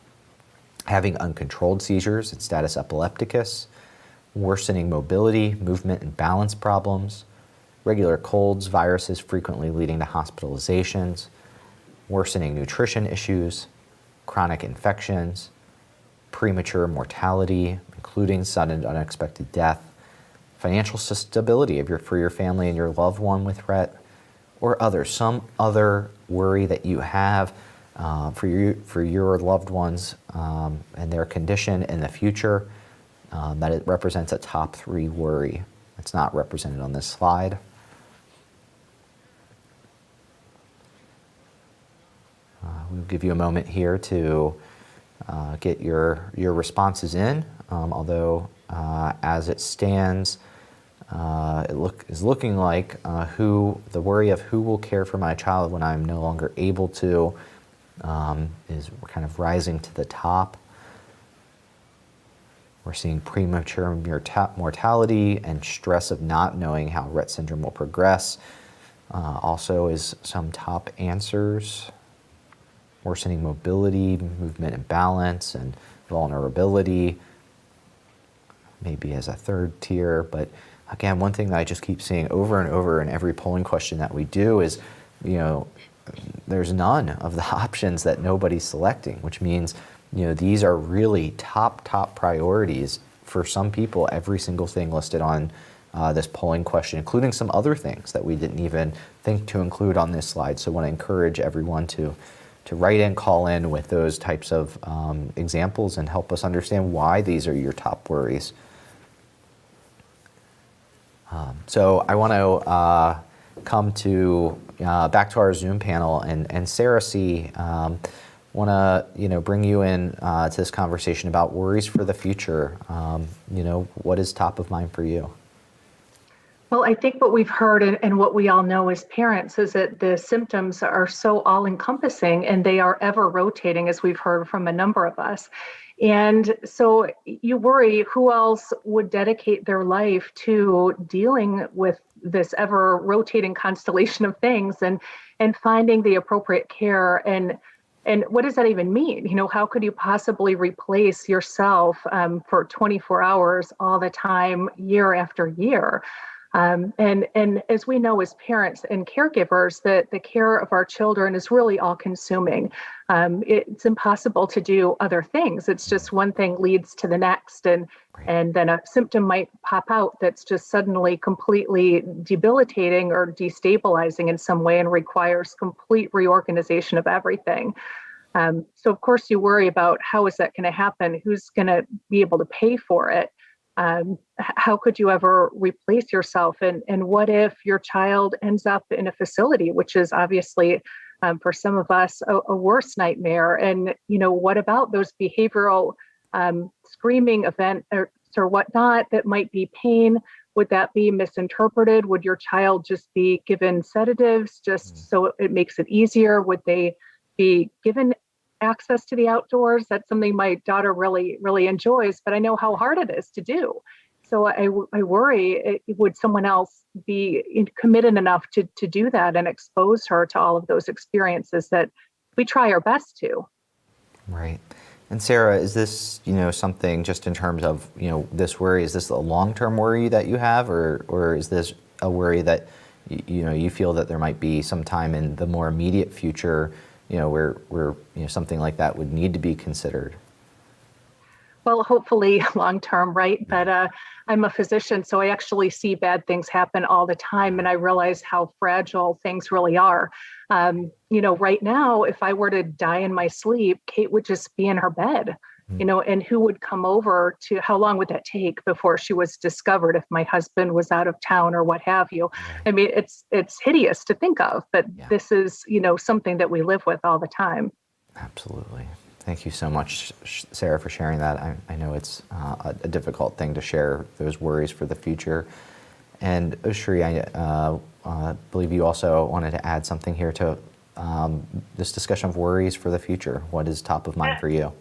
having uncontrolled seizures and status epilepticus, worsening mobility, movement and balance problems, regular colds, viruses frequently leading to hospitalizations, worsening nutrition issues, chronic infections, premature mortality, including sudden and unexpected death, financial stability for your family and your loved one with Rett, or some other worry that you have for your loved ones and their condition in the future, that it represents a top 3 worry. It's not represented on this slide. We'll give you a moment here to get your responses in, although as it stands, is looking like the worry of who will care for my child when I'm no longer able to is kind of rising to the top. We're seeing premature mortality and stress of not knowing how Rett syndrome will progress. Also is some top answers. Worsening mobility, movement and balance, and vulnerability, maybe as a third tier. But again, one thing that I just keep seeing over and over in every polling question that we do is, there's none of the options that nobody's selecting, which means, these are really top priorities for some people. Every single thing listed on this polling question, including some other things that we didn't even think to include on this slide. So I want to encourage everyone to write in, call in with those types of examples and help us understand why these are your top worries. So I want to come to back to our Zoom panel, and Sarah C. Want to bring you in to this conversation about worries for the future. What is top of mind for you? Well, I think what we've heard and what we all know as parents is that the symptoms are so all-encompassing and they are ever rotating, as we've heard from a number of us. And so you worry who else would dedicate their life to dealing with this ever rotating constellation of things and finding the appropriate care. And what does that even mean? How could you possibly replace yourself for 24 hours all the time, year after year? And as we know as parents and caregivers, that the care of our children is really all-consuming. It's impossible to do other things. It's just one thing leads to the next, and then a symptom might pop out that's just suddenly completely debilitating or destabilizing in some way and requires complete reorganization of everything. So of course you worry about how is that going to happen? Who's going to be able to pay for it? How could you ever replace yourself? And what if your child ends up in a facility, which is obviously for some of us a worse nightmare? And what about those behavioral screaming events or whatnot that might be pain? Would that be misinterpreted? Would your child just be given sedatives just so it makes it easier? Would they be given access to the outdoors? That's something my daughter really enjoys, but I know how hard it is to do. so I worry, would someone else be committed enough to do that and expose her to all of those experiences that we try our best to? Right. And Sarah, is this, something just in terms of, this worry, is this a long-term worry that you have, or is this a worry that, you feel that there might be some time in the more immediate future, where something like that would need to be considered? Well, hopefully long-term, right? But I'm a physician, so I actually see bad things happen all the time, and I realize how fragile things really are. Right now, if I were to die in my sleep, Kate would just be in her bed, and who would come over to, how long would that take before she was discovered if my husband was out of town or what have you? I mean, it's hideous to think of, but this is, something that we live with all the time. Absolutely. Thank you so much, Sarah, for sharing that. I know it's a difficult thing to share those worries for the future. And Ushri, I believe you also wanted to add something here to this discussion of worries for the future. What is top of mind for you?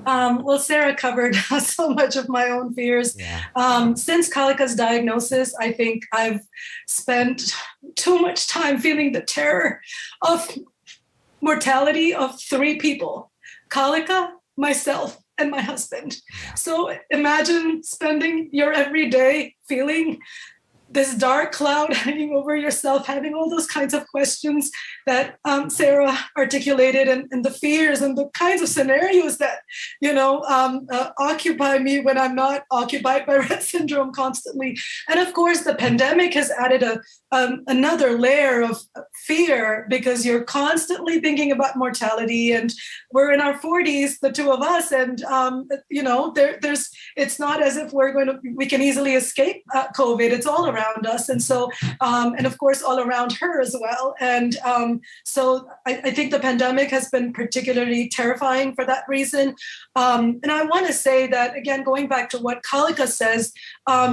Well, Sarah covered so much of my own fears. Since Kalika's diagnosis, I think I've spent too much time feeling the terror of mortality of 3 people. Kalika, myself, and my husband. So imagine spending your everyday feeling this dark cloud hanging over yourself, having all those kinds of questions that Sarah articulated, and the fears and the kinds of scenarios that, occupy me when I'm not occupied by Rett syndrome constantly. And of course, the pandemic has added another layer of fear, because you're constantly thinking about mortality, and we're in our 40s, the 2 of us, and it's not as if we can easily escape COVID. It's all around us, and so and of course all around her as well. And so I think the pandemic has been particularly terrifying for that reason. And I want to say that, again, going back to what Kalika says,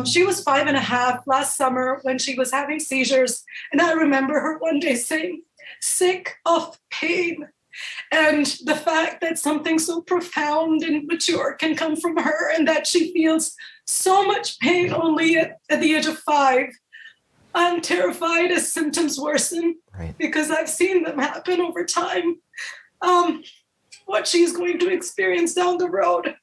she was 5.5 last summer when she was having seizures, and I remember her one day saying, "Sick of pain." And the fact that something so profound and mature can come from her, and that she feels so much pain only at the age of 5. I'm terrified as symptoms worsen, because I've seen them happen over time, what she's going to experience down the road.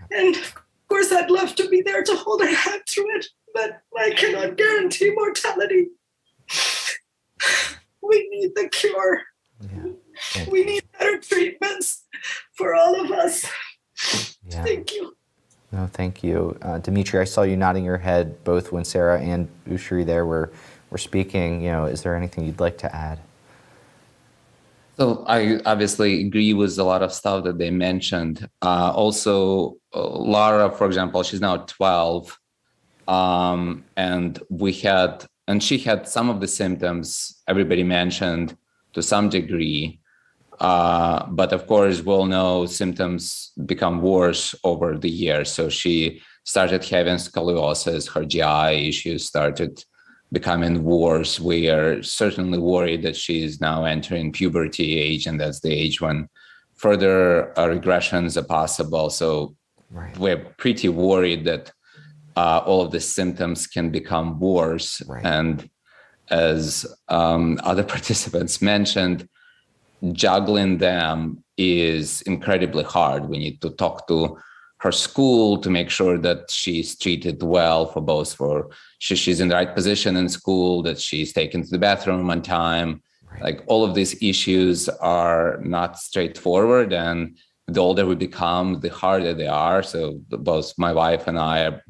And of course, I'd love to be there to hold her hand through it, but I cannot guarantee mortality. We need the cure. We need better treatments for all of us. Thank you. No, thank you. Dimitri, I saw you nodding your head both when Sarah and Ushri there were speaking. Is there anything you'd like to add? So I obviously agree with a lot of stuff that they mentioned. Also, Lara, for example, she's now 12. And she had some of the symptoms everybody mentioned to some degree. But of course, we'll know symptoms become worse over the years. So she started having scoliosis, her GI issues started becoming worse. We are certainly worried that she is now entering puberty age, and that's the age when further regressions are possible. So we're pretty worried that all of the symptoms can become worse. And as other participants mentioned, juggling them is incredibly hard. We need to talk to her school to make sure that she's treated well for she's in the right position in school, that she's taken to the bathroom on time. Like, all of these issues are not straightforward, and the older we become, the harder they are. So both my wife and I are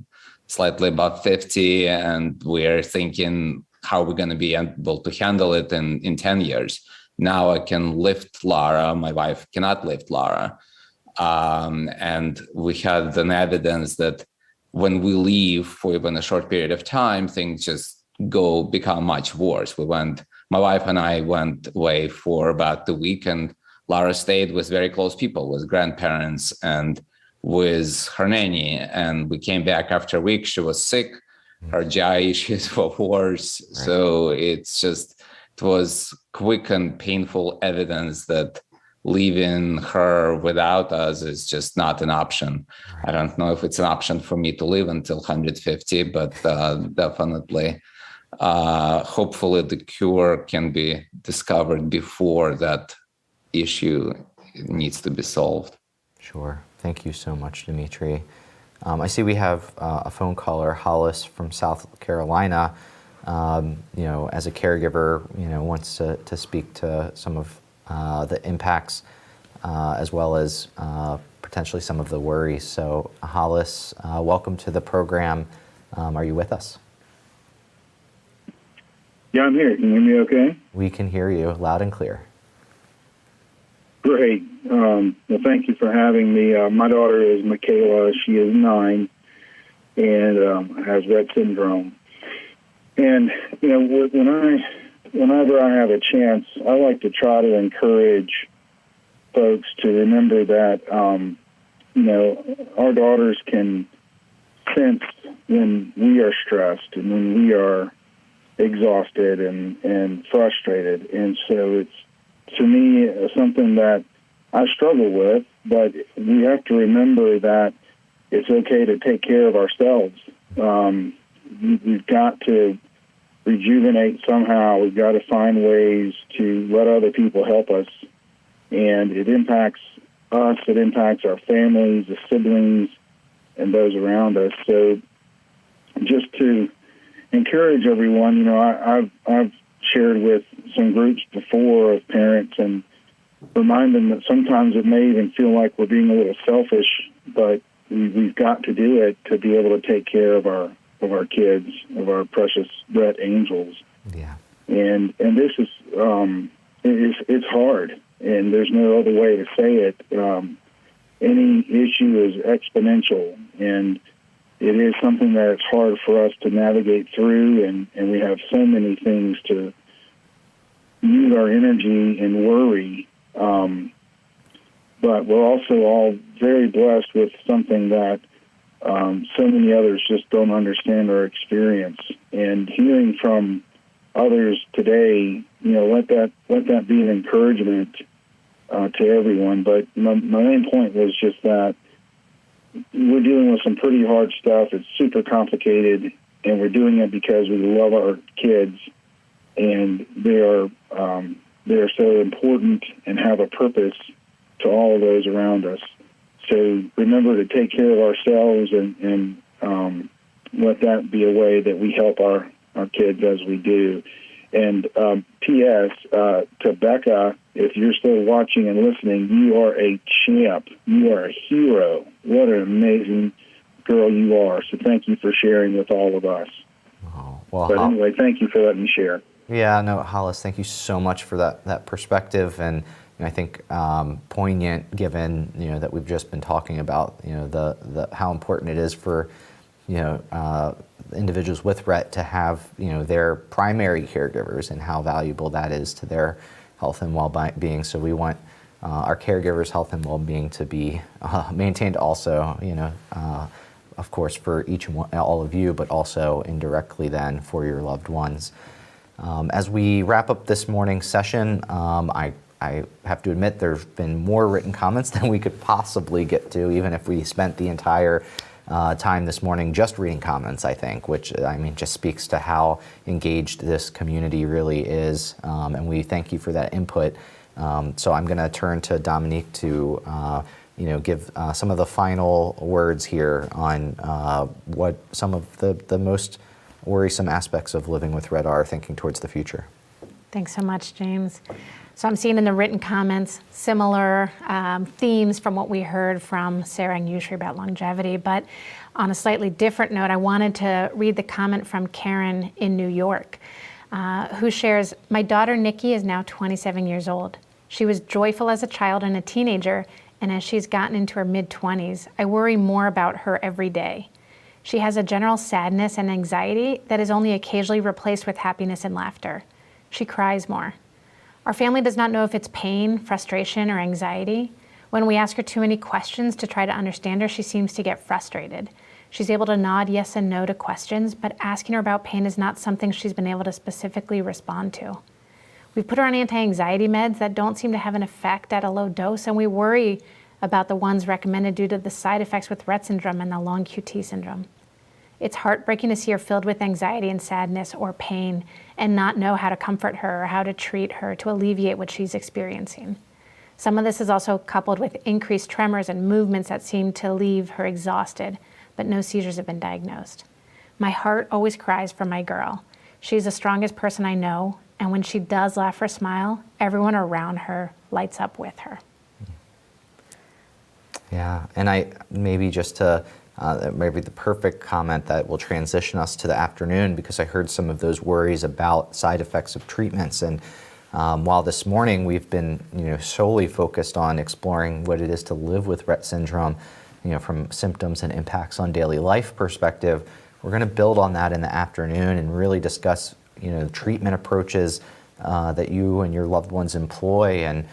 slightly above 50, and we're thinking how we're going to be able to handle it in 10 years. Now I can lift Lara, my wife cannot lift Lara. And we had an evidence that when we leave for even a short period of time, things just become much worse. My wife and I went away for about a week, and Lara stayed with very close people, with grandparents and with her nanny. And we came back after a week. She was sick. Her GI issues were worse. So it was quick and painful evidence that leaving her without us is just not an option. I don't know if it's an option for me to live until 150, but definitely, hopefully the cure can be discovered before that issue needs to be solved. Sure. Thank you so much, Dimitri. I see we have a phone caller, Hollis from South Carolina. As a caregiver, wants to speak to some of the impacts as well as potentially some of the worries. So, Hollis, welcome to the program. Are you with us? Yeah, I'm here. Can you hear me okay? We can hear you loud and clear. Great. Well, thank you for having me. My daughter is Michaela. She is 9 and has Rett syndrome. And, whenever I have a chance, I like to try to encourage folks to remember that, our daughters can sense when we are stressed and when we are exhausted and frustrated. And so it's, to me, something that I struggle with, but we have to remember that it's okay to take care of ourselves. We've got to rejuvenate somehow. We've got to find ways to let other people help us. And it impacts us, it impacts our families, the siblings, and those around us. So just to encourage everyone, I've shared with some groups before of parents and remind them that sometimes it may even feel like we're being a little selfish, but we've got to do it to be able to take care of our kids, of our precious Rett angels. Yeah. And this is it's hard, and there's no other way to say it. Any issue is exponential, and it is something that it's hard for us to navigate through, and we have so many things to use our energy and worry. But we're also all very blessed with something that so many others just don't understand or experience. And hearing from others today, let that be an encouragement to everyone. But my main point was just that we're dealing with some pretty hard stuff. It's super complicated, and we're doing it because we love our kids, and they are so important and have a purpose to all of those around us. So remember to take care of ourselves and let that be a way that we help our kids as we do. And P.S. To Becca, if you're still watching and listening, you are a champ. You are a hero. What an amazing girl you are. So thank you for sharing with all of us. Oh, well, but anyway, thank you for letting me share. Yeah, no, Hollis, thank you so much for that perspective, and I think poignant given that we've just been talking about the how important it is for individuals with Rett to have their primary caregivers, and how valuable that is to their health and well-being. So we want our caregivers' health and well-being to be maintained also, of course, for each and all of you, but also indirectly then for your loved ones. As we wrap up this morning's session, I have to admit there's been more written comments than we could possibly get to, even if we spent the entire time this morning just reading comments, I think, which just speaks to how engaged this community really is, and we thank you for that input. So I'm going to turn to Dominique to give some of the final words here on what some of the most worrisome aspects of living with Rett are, thinking towards the future. Thanks so much, James. So I'm seeing in the written comments similar themes from what we heard from Sarah and Yusri about longevity, but on a slightly different note, I wanted to read the comment from Karen in New York, who shares, "My daughter Nikki is now 27 years old. She was joyful as a child and a teenager, and as she's gotten into her mid-20s, I worry more about her every day. She has a general sadness and anxiety that is only occasionally replaced with happiness and laughter. She cries more. Our family does not know if it's pain, frustration, or anxiety. When we ask her too many questions to try to understand her, she seems to get frustrated. She's able to nod yes and no to questions, but asking her about pain is not something she's been able to specifically respond to. We've put her on anti-anxiety meds that don't seem to have an effect at a low dose, and we worry about the ones recommended due to the side effects with Rett syndrome and the long QT syndrome. It's heartbreaking to see her filled with anxiety and sadness or pain and not know how to comfort her or how to treat her to alleviate what she's experiencing. Some of this is also coupled with increased tremors and movements that seem to leave her exhausted, but no seizures have been diagnosed. My heart always cries for my girl. She's the strongest person I know, and when she does laugh or smile, everyone around her lights up with her. Yeah, and I maybe just to maybe the perfect comment that will transition us to the afternoon, because I heard some of those worries about side effects of treatments. And while this morning we've been solely focused on exploring what it is to live with Rett syndrome, from symptoms and impacts on daily life perspective, we're going to build on that in the afternoon and really discuss treatment approaches that you and your loved ones employ, and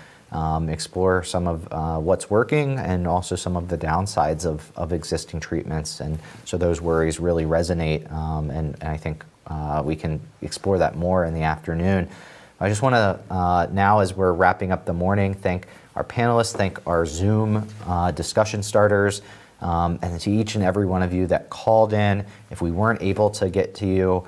explore some of what's working and also some of the downsides of existing treatments. And so those worries really resonate, and I think we can explore that more in the afternoon. I just want to, now as we're wrapping up the morning, thank our panelists, thank our Zoom discussion starters, and to each and every one of you that called in. If we weren't able to get to you,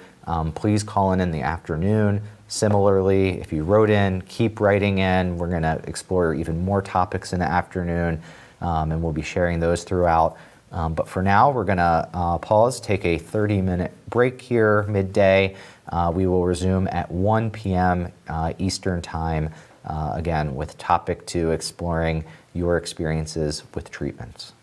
please call in the afternoon. Similarly, if you wrote in, keep writing in. We're going to explore even more topics in the afternoon, and we'll be sharing those throughout. But for now, we're going to pause, take a 30-minute break here, midday. We will resume at 1 p.m. Eastern Time, again, with topic 2, exploring your experiences with treatments.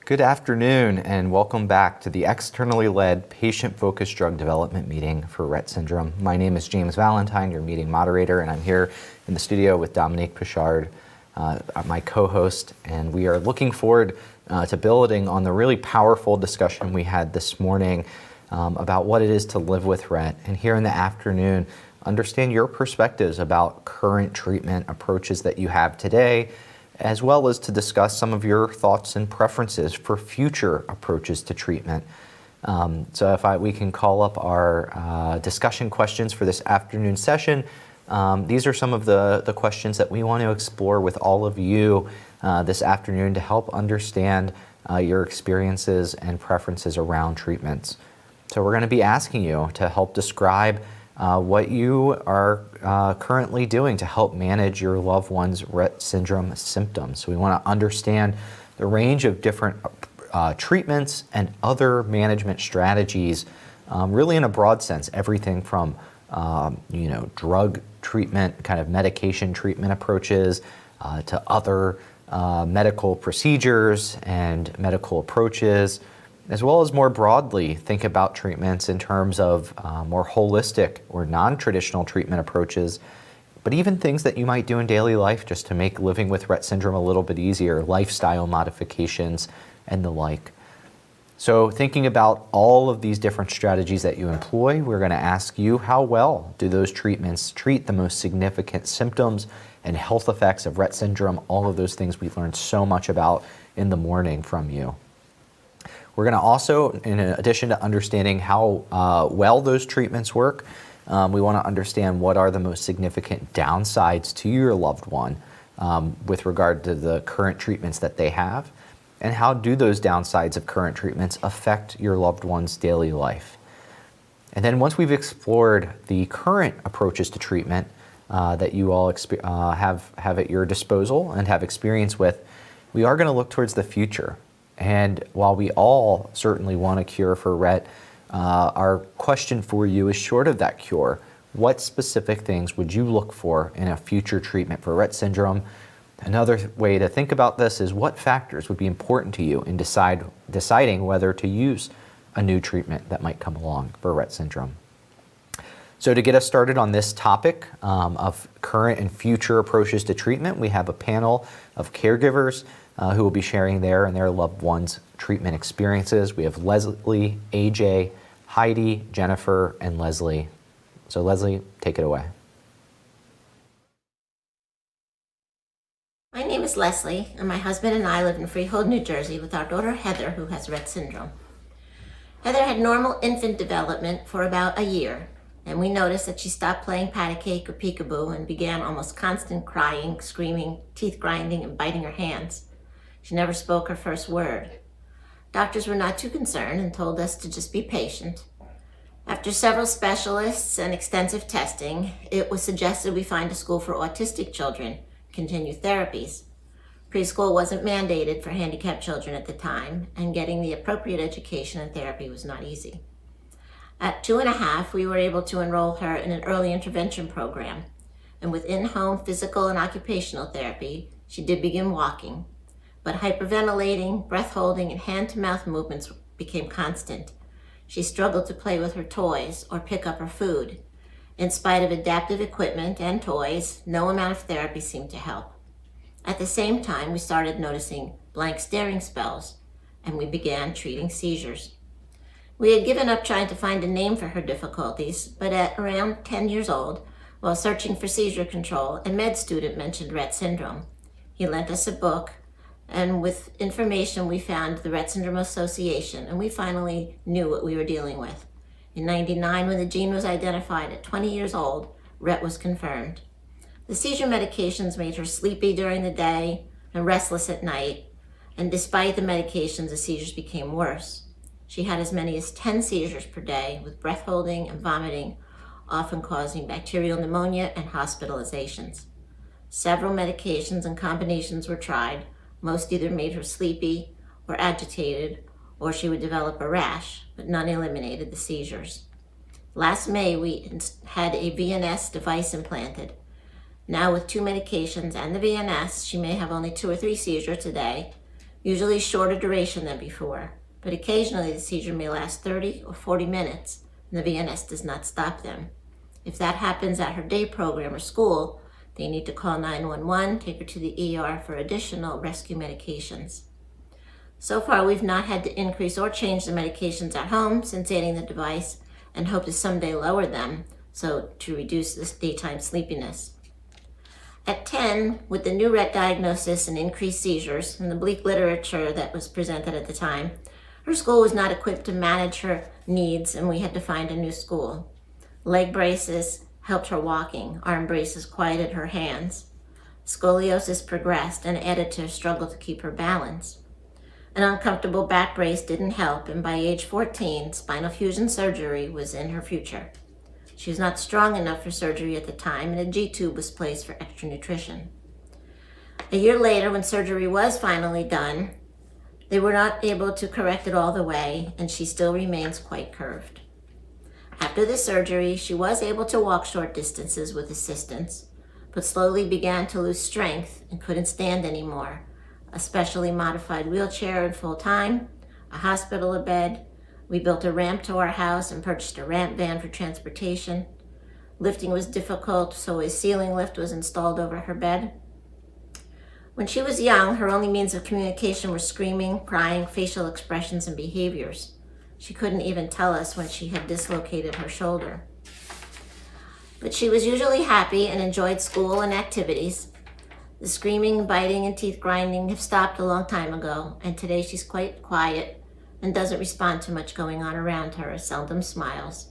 Good afternoon and welcome back to the externally led patient-focused drug development meeting for Rett syndrome. My name is James Valentine, your meeting moderator, and I'm here in the studio with Dominique Pichard, my co-host, and we are looking forward to building on the really powerful discussion we had this morning about what it is to live with Rett, and here in the afternoon, understand your perspectives about current treatment approaches that you have today, as well as to discuss some of your thoughts and preferences for future approaches to treatment. So if we can call up our discussion questions for this afternoon session, these are some of the questions that we want to explore with all of you this afternoon to help understand your experiences and preferences around treatments. So we're going to be asking you to help describe what you are currently doing to help manage your loved one's Rett syndrome symptoms. So we want to understand the range of different treatments and other management strategies, really in a broad sense, everything from drug treatment, kind of medication treatment approaches, to other medical procedures and medical approaches, as well as more broadly think about treatments in terms of more holistic or non-traditional treatment approaches, but even things that you might do in daily life just to make living with Rett syndrome a little bit easier, lifestyle modifications and the like. So thinking about all of these different strategies that you employ, we're going to ask you, how well do those treatments treat the most significant symptoms and health effects of Rett syndrome, all of those things we've learned so much about in the morning from you. We're going to also, in addition to understanding how well those treatments work, we want to understand what are the most significant downsides to your loved one with regard to the current treatments that they have, and how do those downsides of current treatments affect your loved one's daily life. And then once we've explored the current approaches to treatment that you all have at your disposal and have experience with, we are going to look towards the future. And while we all certainly want a cure for Rett, our question for you is, short of that cure, what specific things would you look for in a future treatment for Rett syndrome? Another way to think about this is, what factors would be important to you in deciding whether to use a new treatment that might come along for Rett syndrome? So to get us started on this topic of current and future approaches to treatment, we have a panel of caregivers who will be sharing their and their loved ones' treatment experiences. We have Leslie, AJ, Heidi, Jennifer, and Leslie. So Leslie, take it away. My name is Leslie, and my husband and I live in Freehold, New Jersey with our daughter Heather, who has Rett syndrome. Heather had normal infant development for about a year, and we noticed that she stopped playing patty cake or peekaboo and began almost constant crying, screaming, teeth grinding, and biting her hands. She never spoke her first word. Doctors were not too concerned and told us to just be patient. After several specialists and extensive testing, it was suggested we find a school for autistic children, continue therapies. Preschool wasn't mandated for handicapped children at the time, and getting the appropriate education and therapy was not easy. At 2.5, we were able to enroll her in an early intervention program, and with in-home physical and occupational therapy, she did begin walking. But hyperventilating, breath holding, and hand-to-mouth movements became constant. She struggled to play with her toys or pick up her food. In spite of adaptive equipment and toys, no amount of therapy seemed to help. At the same time, we started noticing blank staring spells, and we began treating seizures. We had given up trying to find a name for her difficulties, but at around 10 years old, while searching for seizure control, a med student mentioned Rett syndrome. He lent us a book, and with information we found the Rett Syndrome Association, and we finally knew what we were dealing with. In '99, when the gene was identified at 20 years old, Rett was confirmed. The seizure medications made her sleepy during the day and restless at night, and despite the medications, the seizures became worse. She had as many as 10 seizures per day, with breath holding and vomiting, often causing bacterial pneumonia and hospitalizations. Several medications and combinations were tried. Most either made her sleepy or agitated, or she would develop a rash, but none eliminated the seizures. Last May, we had a VNS device implanted. Now with 2 medications and the VNS, she may have only 2 or 3 seizures a day. usually shorter duration than before, but occasionally the seizure may last 30 or 40 minutes, and the VNS does not stop them. If that happens at her day program or school, they need to call 911, take her to the ER for additional rescue medications. So far, we've not had to increase or change the medications at home since adding the device, and hope to someday lower them so to reduce this daytime sleepiness. At 10, with the new Rett diagnosis and increased seizures and the bleak literature that was presented at the time, her school was not equipped to manage her needs, and we had to find a new school. Leg braces helped her walking. Arm braces quieted her hands. Scoliosis progressed and added to her struggle to keep her balance. An uncomfortable back brace didn't help, and by age 14, spinal fusion surgery was in her future. She was not strong enough for surgery at the time, and a G-tube was placed for extra nutrition. A year later, when surgery was finally done, they were not able to correct it all the way, and she still remains quite curved. After the surgery, she was able to walk short distances with assistance, but slowly began to lose strength and couldn't stand anymore. A specially modified wheelchair in full time, a hospital bed. We built a ramp to our house and purchased a ramp van for transportation. Lifting was difficult, so a ceiling lift was installed over her bed. When she was young, her only means of communication were screaming, crying, facial expressions, and behaviors. She couldn't even tell us when she had dislocated her shoulder. But she was usually happy and enjoyed school and activities. The screaming, biting, and teeth grinding have stopped a long time ago, and today she's quite quiet and doesn't respond to much going on around her, seldom smiles.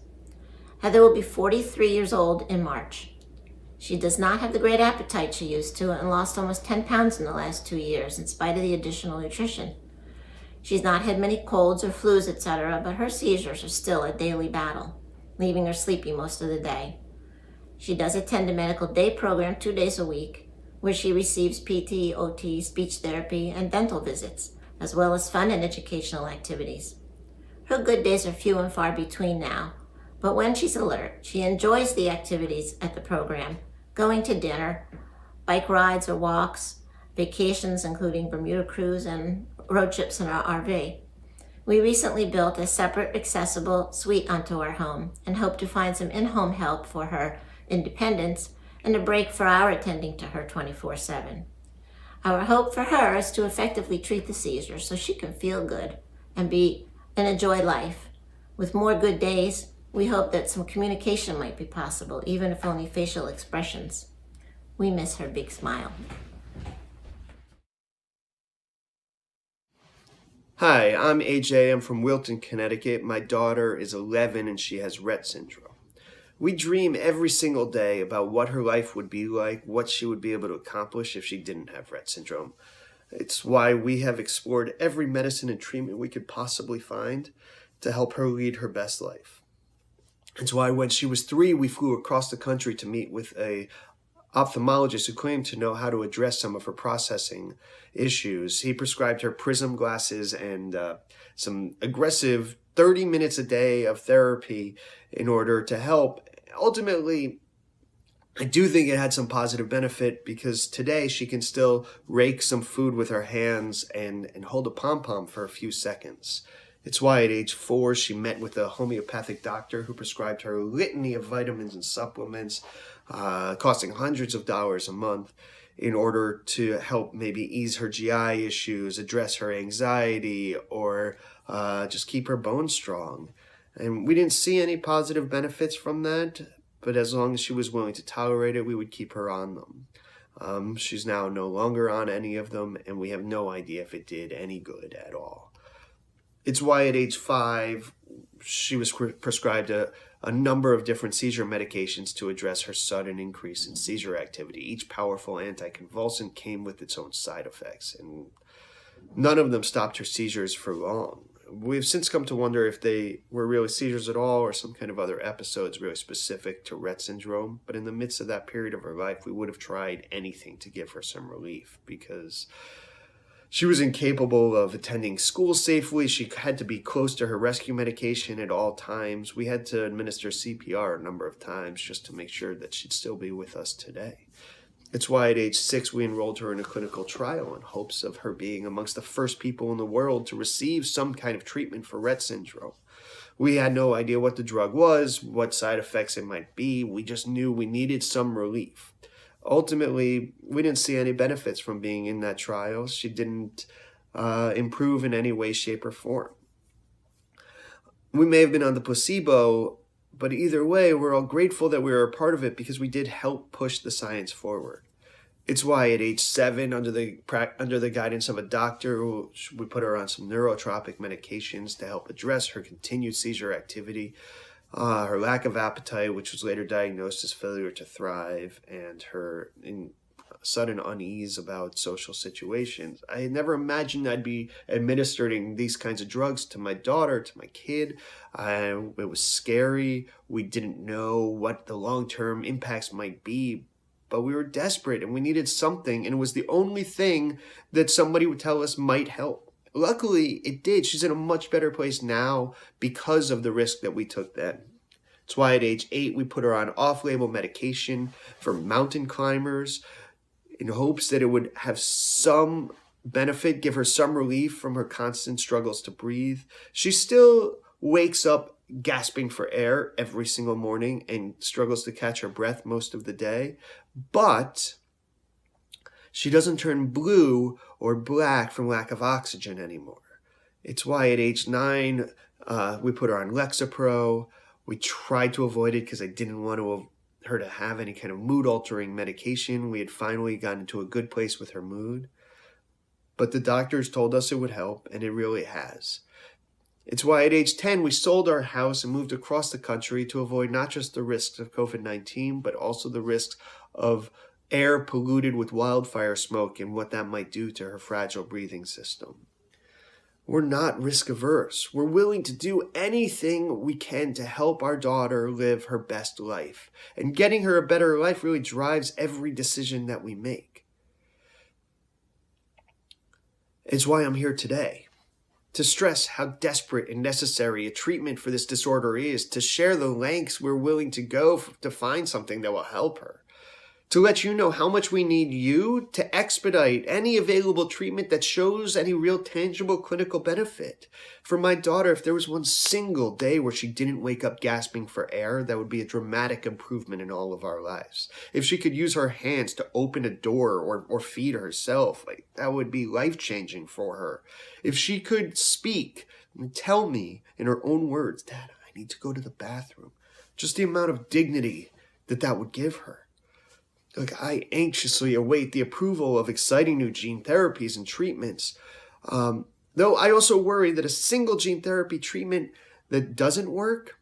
Heather will be 43 years old in March. She does not have the great appetite she used to and lost almost 10 pounds in the last 2 years in spite of the additional nutrition. She's not had many colds or flus, etc., but her seizures are still a daily battle, leaving her sleepy most of the day. She does attend a medical day program 2 days a week, where she receives PT, OT, speech therapy, and dental visits, as well as fun and educational activities. Her good days are few and far between now, but when she's alert, she enjoys the activities at the program, going to dinner, bike rides or walks, vacations including Bermuda cruise and road trips in our RV. We recently built a separate accessible suite onto our home and hope to find some in-home help for her independence and a break for our attending to her 24/7. Our hope for her is to effectively treat the seizures so she can feel good and enjoy life. With more good days, we hope that some communication might be possible, even if only facial expressions. We miss her big smile. Hi, I'm AJ. I'm from Wilton, Connecticut. My daughter is 11 and she has Rett syndrome. We dream every single day about what her life would be like, what she would be able to accomplish if she didn't have Rett syndrome. It's why we have explored every medicine and treatment we could possibly find to help her lead her best life. It's why when she was 3, we flew across the country to meet with a ophthalmologist who claimed to know how to address some of her processing issues. He prescribed her prism glasses and some aggressive 30 minutes a day of therapy in order to help. Ultimately, I do think it had some positive benefit because today she can still rake some food with her hands and hold a pom-pom for a few seconds. It's why at age 4, she met with a homeopathic doctor who prescribed her a litany of vitamins and supplements, costing hundreds of dollars a month, in order to help maybe ease her GI issues, address her anxiety, or just keep her bones strong. And we didn't see any positive benefits from that, but as long as she was willing to tolerate it, we would keep her on them. She's now no longer on any of them, and we have no idea if it did any good at all. It's why at age 5, she was prescribed a number of different seizure medications to address her sudden increase in seizure activity. Each powerful anticonvulsant came with its own side effects, and none of them stopped her seizures for long. We've since come to wonder if they were really seizures at all or some kind of other episodes really specific to Rett syndrome. But in the midst of that period of her life, we would have tried anything to give her some relief because she was incapable of attending school safely. She had to be close to her rescue medication at all times. We had to administer CPR a number of times just to make sure that she'd still be with us today. It's why at age 6, we enrolled her in a clinical trial in hopes of her being amongst the first people in the world to receive some kind of treatment for Rett syndrome. We had no idea what the drug was, what side effects it might be. We just knew we needed some relief. Ultimately, we didn't see any benefits from being in that trial. She didn't improve in any way, shape, or form. We may have been on the placebo, but either way, we're all grateful that we were a part of it because we did help push the science forward. It's why at age 7, under the guidance of a doctor, we put her on some neurotropic medications to help address her continued seizure activity, her lack of appetite, which was later diagnosed as failure to thrive, and her sudden unease about social situations. I had never imagined I'd be administering these kinds of drugs to my daughter, to my kid. It was scary. We didn't know what the long-term impacts might be, but we were desperate and we needed something, and it was the only thing that somebody would tell us might help. Luckily, it did. She's in a much better place now because of the risk that we took then. It's why at age 8, we put her on off-label medication for mountain climbers in hopes that it would have some benefit, give her some relief from her constant struggles to breathe. She still wakes up gasping for air every single morning and struggles to catch her breath most of the day, but she doesn't turn blue or black from lack of oxygen anymore. It's why at age 9, we put her on Lexapro. We tried to avoid it because I didn't want her to have any kind of mood-altering medication. We had finally gotten to a good place with her mood, but the doctors told us it would help, and it really has. It's why at age 10, we sold our house and moved across the country to avoid not just the risks of COVID-19, but also the risks of air polluted with wildfire smoke and what that might do to her fragile breathing system. We're not risk averse. We're willing to do anything we can to help our daughter live her best life. And getting her a better life really drives every decision that we make. It's why I'm here today, to stress how desperate and necessary a treatment for this disorder is, to share the lengths we're willing to go to find something that will help her, to let you know how much we need you to expedite any available treatment that shows any real tangible clinical benefit. For my daughter, if there was one single day where she didn't wake up gasping for air, that would be a dramatic improvement in all of our lives. If she could use her hands to open a door or feed herself, that would be life-changing for her. If she could speak and tell me in her own words, "Dad, I need to go to the bathroom," just the amount of dignity that would give her. I anxiously await the approval of exciting new gene therapies and treatments. Though I also worry that a single gene therapy treatment that doesn't work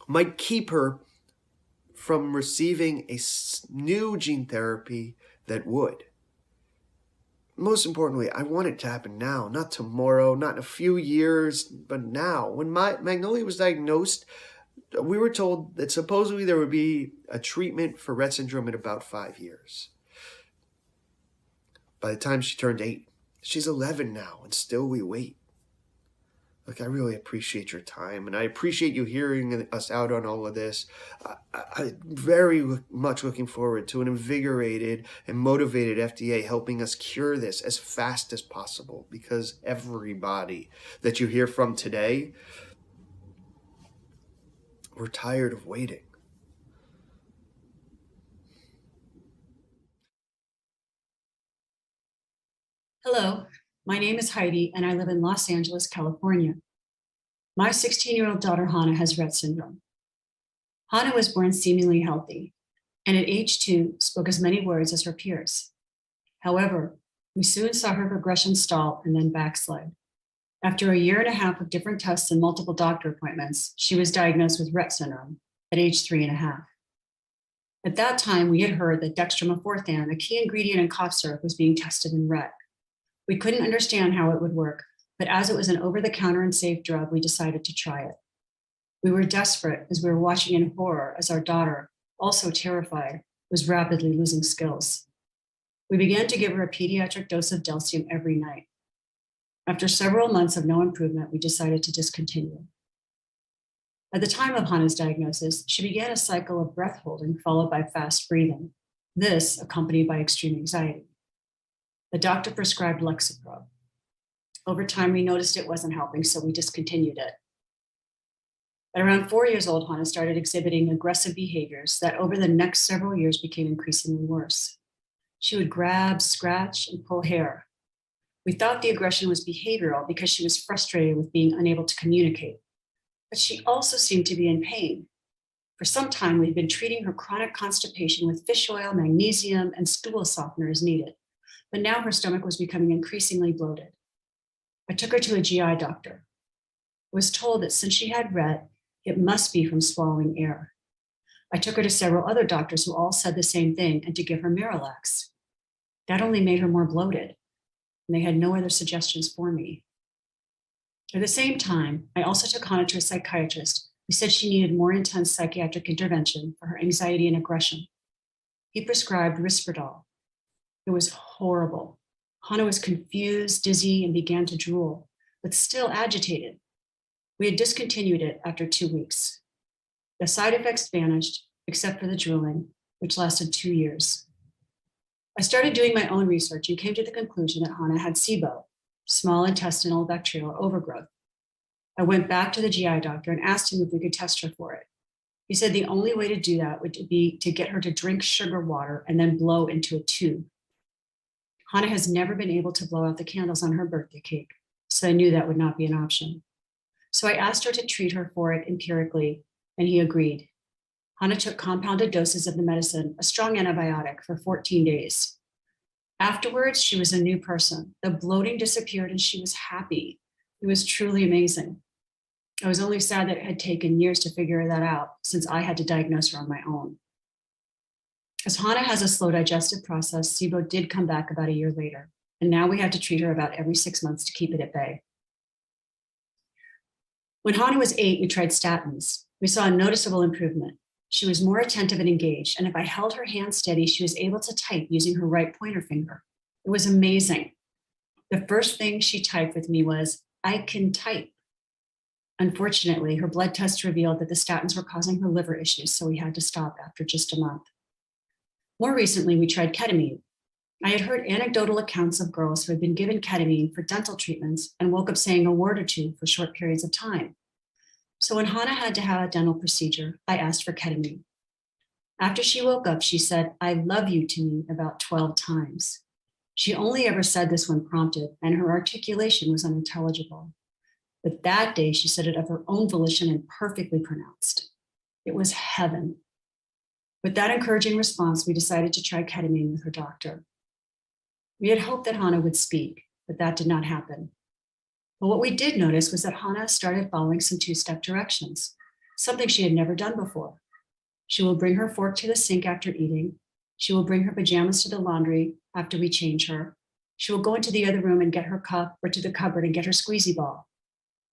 might keep her from receiving a new gene therapy that would. Most importantly, I want it to happen now, not tomorrow, not in a few years, but now. When Magnolia was diagnosed, we were told that supposedly there would be a treatment for Rett syndrome in about 5 years. By the time she turned 8, she's 11 now, and still we wait. I really appreciate your time, and I appreciate you hearing us out on all of this. I'm very much looking forward to an invigorated and motivated FDA helping us cure this as fast as possible, because everybody that you hear from today, we're tired of waiting. Hello, my name is Heidi, and I live in Los Angeles, California. My 16-year-old daughter, Hannah, has Rett syndrome. Hannah was born seemingly healthy, and at age 2, spoke as many words as her peers. However, we soon saw her progression stall and then backslide. After a year and a half of different tests and multiple doctor appointments, she was diagnosed with Rett syndrome at age 3.5. At that time, we had heard that dextromethorphan, a key ingredient in cough syrup, was being tested in Rett. We couldn't understand how it would work, but as it was an over-the-counter and safe drug, we decided to try it. We were desperate as we were watching in horror as our daughter, also terrified, was rapidly losing skills. We began to give her a pediatric dose of Delcium every night. After several months of no improvement, we decided to discontinue. At the time of Hannah's diagnosis, she began a cycle of breath holding followed by fast breathing. This accompanied by extreme anxiety. The doctor prescribed Lexapro. Over time, we noticed it wasn't helping, so we discontinued it. At around 4 years old, Hannah started exhibiting aggressive behaviors that over the next several years became increasingly worse. She would grab, scratch, and pull hair. We thought the aggression was behavioral because she was frustrated with being unable to communicate. But she also seemed to be in pain. For some time, we'd been treating her chronic constipation with fish oil, magnesium, and stool softener as needed. But now her stomach was becoming increasingly bloated. I took her to a GI doctor. I was told that since she had Rett, it must be from swallowing air. I took her to several other doctors who all said the same thing and to give her Miralax. That only made her more bloated, and they had no other suggestions for me. At the same time, I also took Hannah to a psychiatrist who said she needed more intense psychiatric intervention for her anxiety and aggression. He prescribed Risperdal. It was horrible. Hannah was confused, dizzy, and began to drool, but still agitated. We had discontinued it after 2 weeks. The side effects vanished, except for the drooling, which lasted 2 years. I started doing my own research and came to the conclusion that Hannah had SIBO, small intestinal bacterial overgrowth. I went back to the GI doctor and asked him if we could test her for it. He said the only way to do that would be to get her to drink sugar water and then blow into a tube. Hannah has never been able to blow out the candles on her birthday cake, so I knew that would not be an option. So I asked her to treat her for it empirically, and he agreed. Hannah took compounded doses of the medicine, a strong antibiotic, for 14 days. Afterwards, she was a new person. The bloating disappeared and she was happy. It was truly amazing. I was only sad that it had taken years to figure that out, since I had to diagnose her on my own. As Hannah has a slow digestive process, SIBO did come back about a year later, and now we have to treat her about every 6 months to keep it at bay. When Hannah was 8, we tried statins. We saw a noticeable improvement. She was more attentive and engaged, and if I held her hand steady, she was able to type using her right pointer finger. It was amazing. The first thing she typed with me was, "I can type." Unfortunately, her blood tests revealed that the statins were causing her liver issues, so we had to stop after just a month. More recently, we tried ketamine. I had heard anecdotal accounts of girls who had been given ketamine for dental treatments and woke up saying a word or two for short periods of time. So when Hannah had to have a dental procedure, I asked for ketamine. After she woke up, she said, "I love you" to me about 12 times. She only ever said this when prompted, and her articulation was unintelligible. But that day, she said it of her own volition and perfectly pronounced. It was heaven. With that encouraging response, we decided to try ketamine with her doctor. We had hoped that Hannah would speak, but that did not happen. But what we did notice was that Hannah started following some two-step directions, something she had never done before. She will bring her fork to the sink after eating. She will bring her pajamas to the laundry after we change her. She will go into the other room and get her cup, or to the cupboard and get her squeezy ball.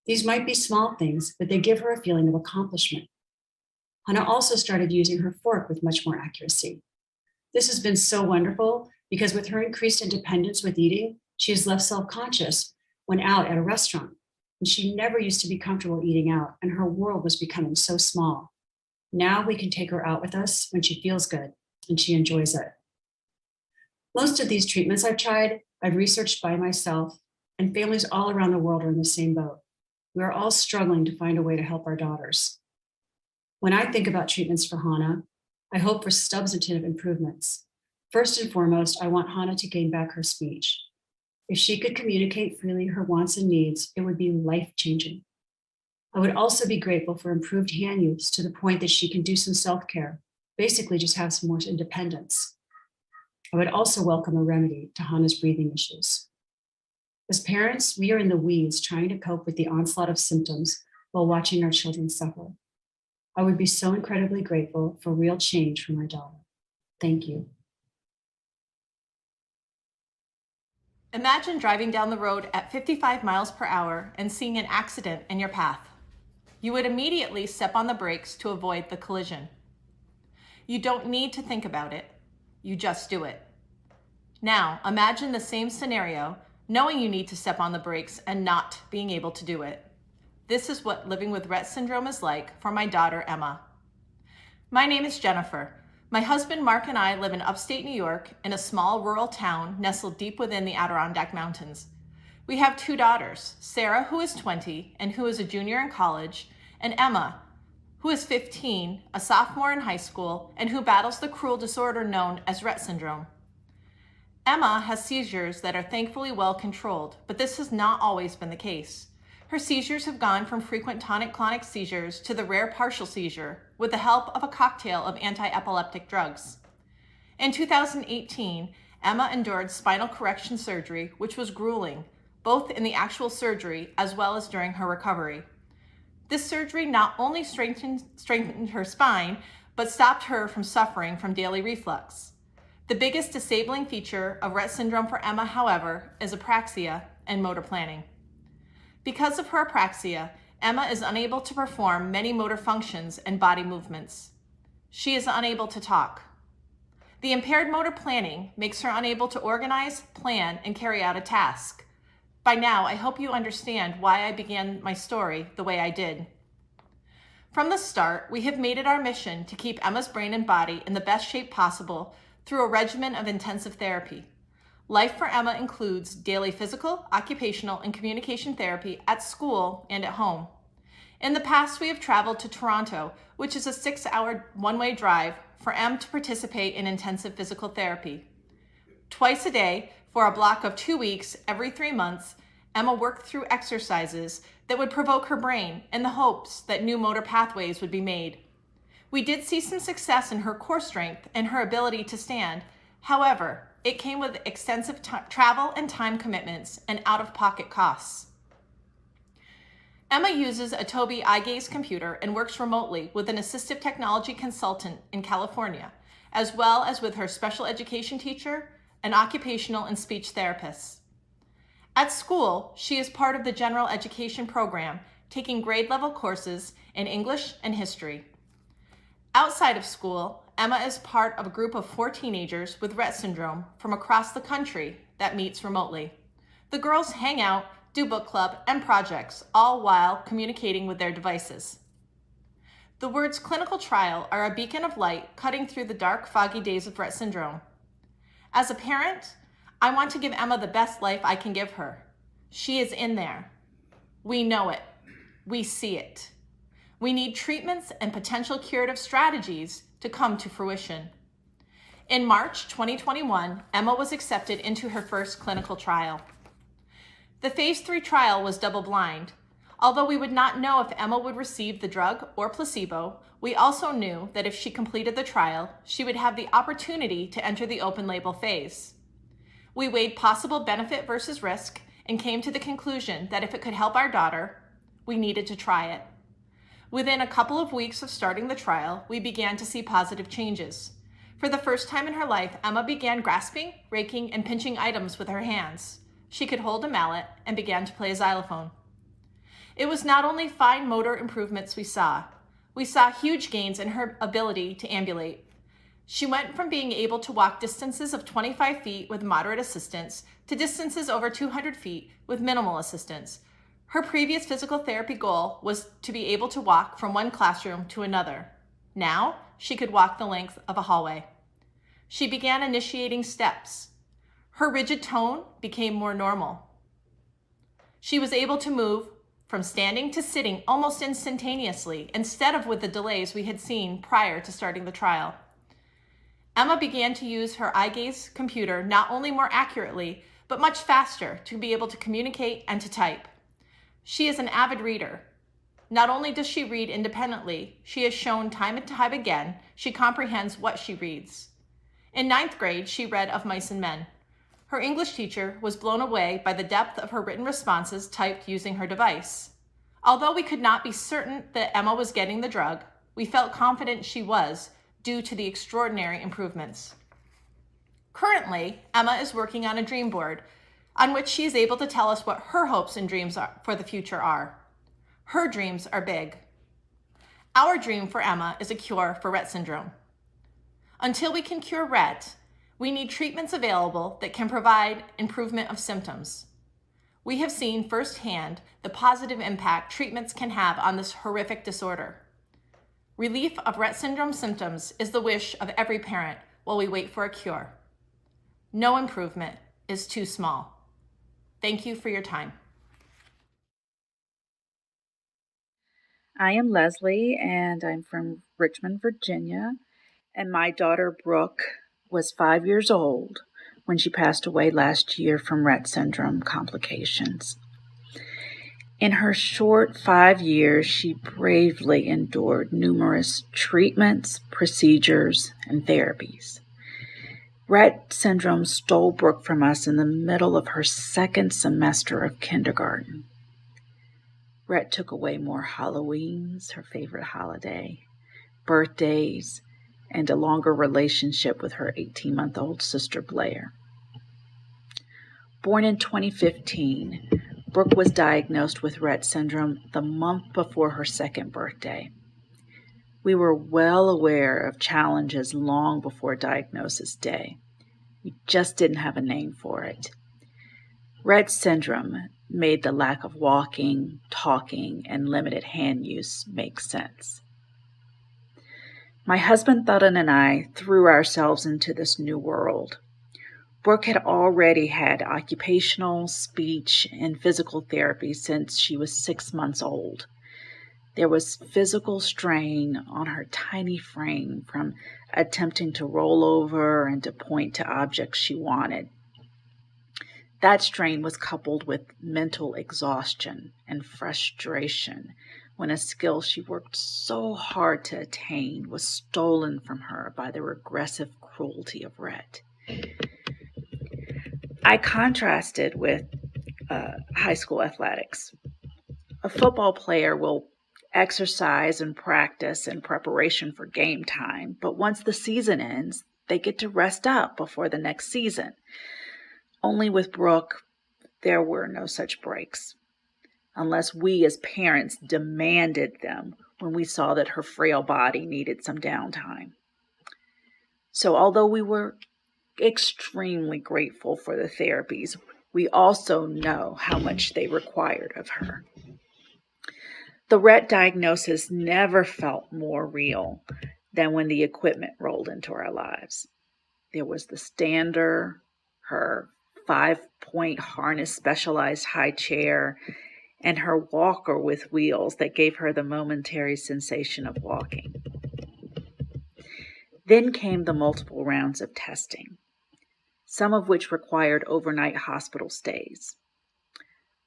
These might be small things, but they give her a feeling of accomplishment. Hannah also started using her fork with much more accuracy. This has been so wonderful because with her increased independence with eating, she is less self-conscious when out at a restaurant. And she never used to be comfortable eating out, and her world was becoming so small. Now we can take her out with us when she feels good, and she enjoys it. Most of these treatments I've tried, I've researched by myself, and families all around the world are in the same boat. We are all struggling to find a way to help our daughters. When I think about treatments for Hannah, I hope for substantive improvements. First and foremost, I want Hannah to gain back her speech. If she could communicate freely her wants and needs, it would be life-changing. I would also be grateful for improved hand use to the point that she can do some self-care, basically just have some more independence. I would also welcome a remedy to Hannah's breathing issues. As parents, we are in the weeds trying to cope with the onslaught of symptoms while watching our children suffer. I would be so incredibly grateful for real change for my daughter. Thank you. Imagine driving down the road at 55 miles per hour and seeing an accident in your path. You would immediately step on the brakes to avoid the collision. You don't need to think about it. You just do it. Now, imagine the same scenario, knowing you need to step on the brakes and not being able to do it. This is what living with Rett syndrome is like for my daughter, Emma. My name is Jennifer. My husband Mark and I live in upstate New York in a small rural town nestled deep within the Adirondack Mountains. We have 2 daughters, Sarah, who is 20 and who is a junior in college, and Emma, who is 15, a sophomore in high school, and who battles the cruel disorder known as Rett syndrome. Emma has seizures that are thankfully well controlled, but this has not always been the case. Her seizures have gone from frequent tonic-clonic seizures to the rare partial seizure with the help of a cocktail of anti-epileptic drugs. In 2018, Emma endured spinal correction surgery, which was grueling, both in the actual surgery as well as during her recovery. This surgery not only strengthened her spine, but stopped her from suffering from daily reflux. The biggest disabling feature of Rett syndrome for Emma, however, is apraxia and motor planning. Because of her apraxia, Emma is unable to perform many motor functions and body movements. She is unable to talk. The impaired motor planning makes her unable to organize, plan, and carry out a task. By now, I hope you understand why I began my story the way I did. From the start, we have made it our mission to keep Emma's brain and body in the best shape possible through a regimen of intensive therapy. Life for Emma includes daily physical, occupational, and communication therapy at school and at home. In the past, we have traveled to Toronto, which is a 6-hour one-way drive, for Em to participate in intensive physical therapy. Twice a day, for a block of 2 weeks every 3 months, Emma worked through exercises that would provoke her brain in the hopes that new motor pathways would be made. We did see some success in her core strength and her ability to stand. However, it came with extensive travel and time commitments and out-of-pocket costs. Emma uses a Tobii eye gaze computer and works remotely with an assistive technology consultant in California, as well as with her special education teacher and occupational and speech therapist. At school, she is part of the general education program, taking grade-level courses in English and history. Outside of school, Emma is part of a group of 4 teenagers with Rett syndrome from across the country that meets remotely. The girls hang out, do book club and projects, all while communicating with their devices. The words clinical trial are a beacon of light cutting through the dark, foggy days of Rett syndrome. As a parent, I want to give Emma the best life I can give her. She is in there. We know it. We see it. We need treatments and potential curative strategies to come to fruition. In March 2021, Emma was accepted into her first clinical trial. The phase 3 trial was double-blind. Although we would not know if Emma would receive the drug or placebo, we also knew that if she completed the trial, she would have the opportunity to enter the open-label phase. We weighed possible benefit versus risk and came to the conclusion that if it could help our daughter, we needed to try it. Within a couple of weeks of starting the trial, we began to see positive changes. For the first time in her life, Emma began grasping, raking, and pinching items with her hands. She could hold a mallet and began to play a xylophone. It was not only fine motor improvements we saw huge gains in her ability to ambulate. She went from being able to walk distances of 25 feet with moderate assistance to distances over 200 feet with minimal assistance. Her previous physical therapy goal was to be able to walk from one classroom to another. Now, she could walk the length of a hallway. She began initiating steps. Her rigid tone became more normal. She was able to move from standing to sitting almost instantaneously, instead of with the delays we had seen prior to starting the trial. Emma began to use her eye gaze computer not only more accurately, but much faster to be able to communicate and to type. She is an avid reader. Not only does she read independently, she has shown time and time again she comprehends what she reads. In 9th grade, she read Of Mice and Men. Her English teacher was blown away by the depth of her written responses typed using her device. Although we could not be certain that Emma was getting the drug, we felt confident she was due to the extraordinary improvements. Currently, Emma is working on a dream board on which she is able to tell us what her hopes and dreams for the future are. Her dreams are big. Our dream for Emma is a cure for Rett syndrome. Until we can cure Rett, we need treatments available that can provide improvement of symptoms. We have seen firsthand the positive impact treatments can have on this horrific disorder. Relief of Rett syndrome symptoms is the wish of every parent while we wait for a cure. No improvement is too small. Thank you for your time. I am Leslie, and I'm from Richmond, Virginia, and my daughter Brooke was 5 years old when she passed away last year from Rett syndrome complications. In her short 5 years, she bravely endured numerous treatments, procedures, and therapies. Rett syndrome stole Brooke from us in the middle of her second semester of kindergarten. Rett took away more Halloweens, her favorite holiday, birthdays, and a longer relationship with her 18-month-old sister Blair. Born in 2015, Brooke was diagnosed with Rett syndrome the month before her second birthday. We were well aware of challenges long before diagnosis day. We just didn't have a name for it. Rett syndrome made the lack of walking, talking, and limited hand use make sense. My husband Thudden and I threw ourselves into this new world. Brooke had already had occupational, speech, and physical therapy since she was 6 months old. There was physical strain on her tiny frame from attempting to roll over and to point to objects she wanted. That strain was coupled with mental exhaustion and frustration when a skill she worked so hard to attain was stolen from her by the regressive cruelty of Rett. I contrasted with high school athletics. A football player will exercise and practice in preparation for game time, but once the season ends, they get to rest up before the next season. Only with Brooke, there were no such breaks, unless we as parents demanded them when we saw that her frail body needed some downtime. So although we were extremely grateful for the therapies, we also know how much they required of her. The Rett diagnosis never felt more real than when the equipment rolled into our lives. There was the stander, her 5-point harness specialized high chair, and her walker with wheels that gave her the momentary sensation of walking. Then came the multiple rounds of testing, some of which required overnight hospital stays.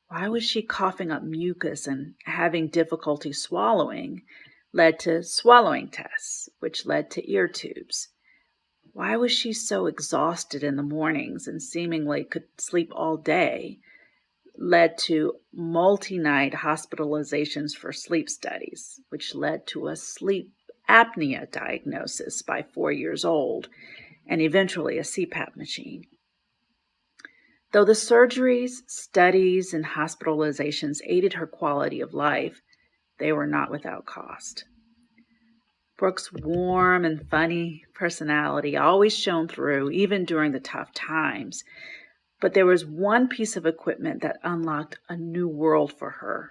Why was she coughing up mucus and having difficulty swallowing led to swallowing tests, which led to ear tubes. Why was she so exhausted in the mornings and seemingly could sleep all day led to multi-night hospitalizations for sleep studies, which led to a sleep apnea diagnosis by 4 years old and eventually a CPAP machine. Though the surgeries, studies, and hospitalizations aided her quality of life, they were not without cost. Brooke's warm and funny personality always shone through, even during the tough times. But there was one piece of equipment that unlocked a new world for her,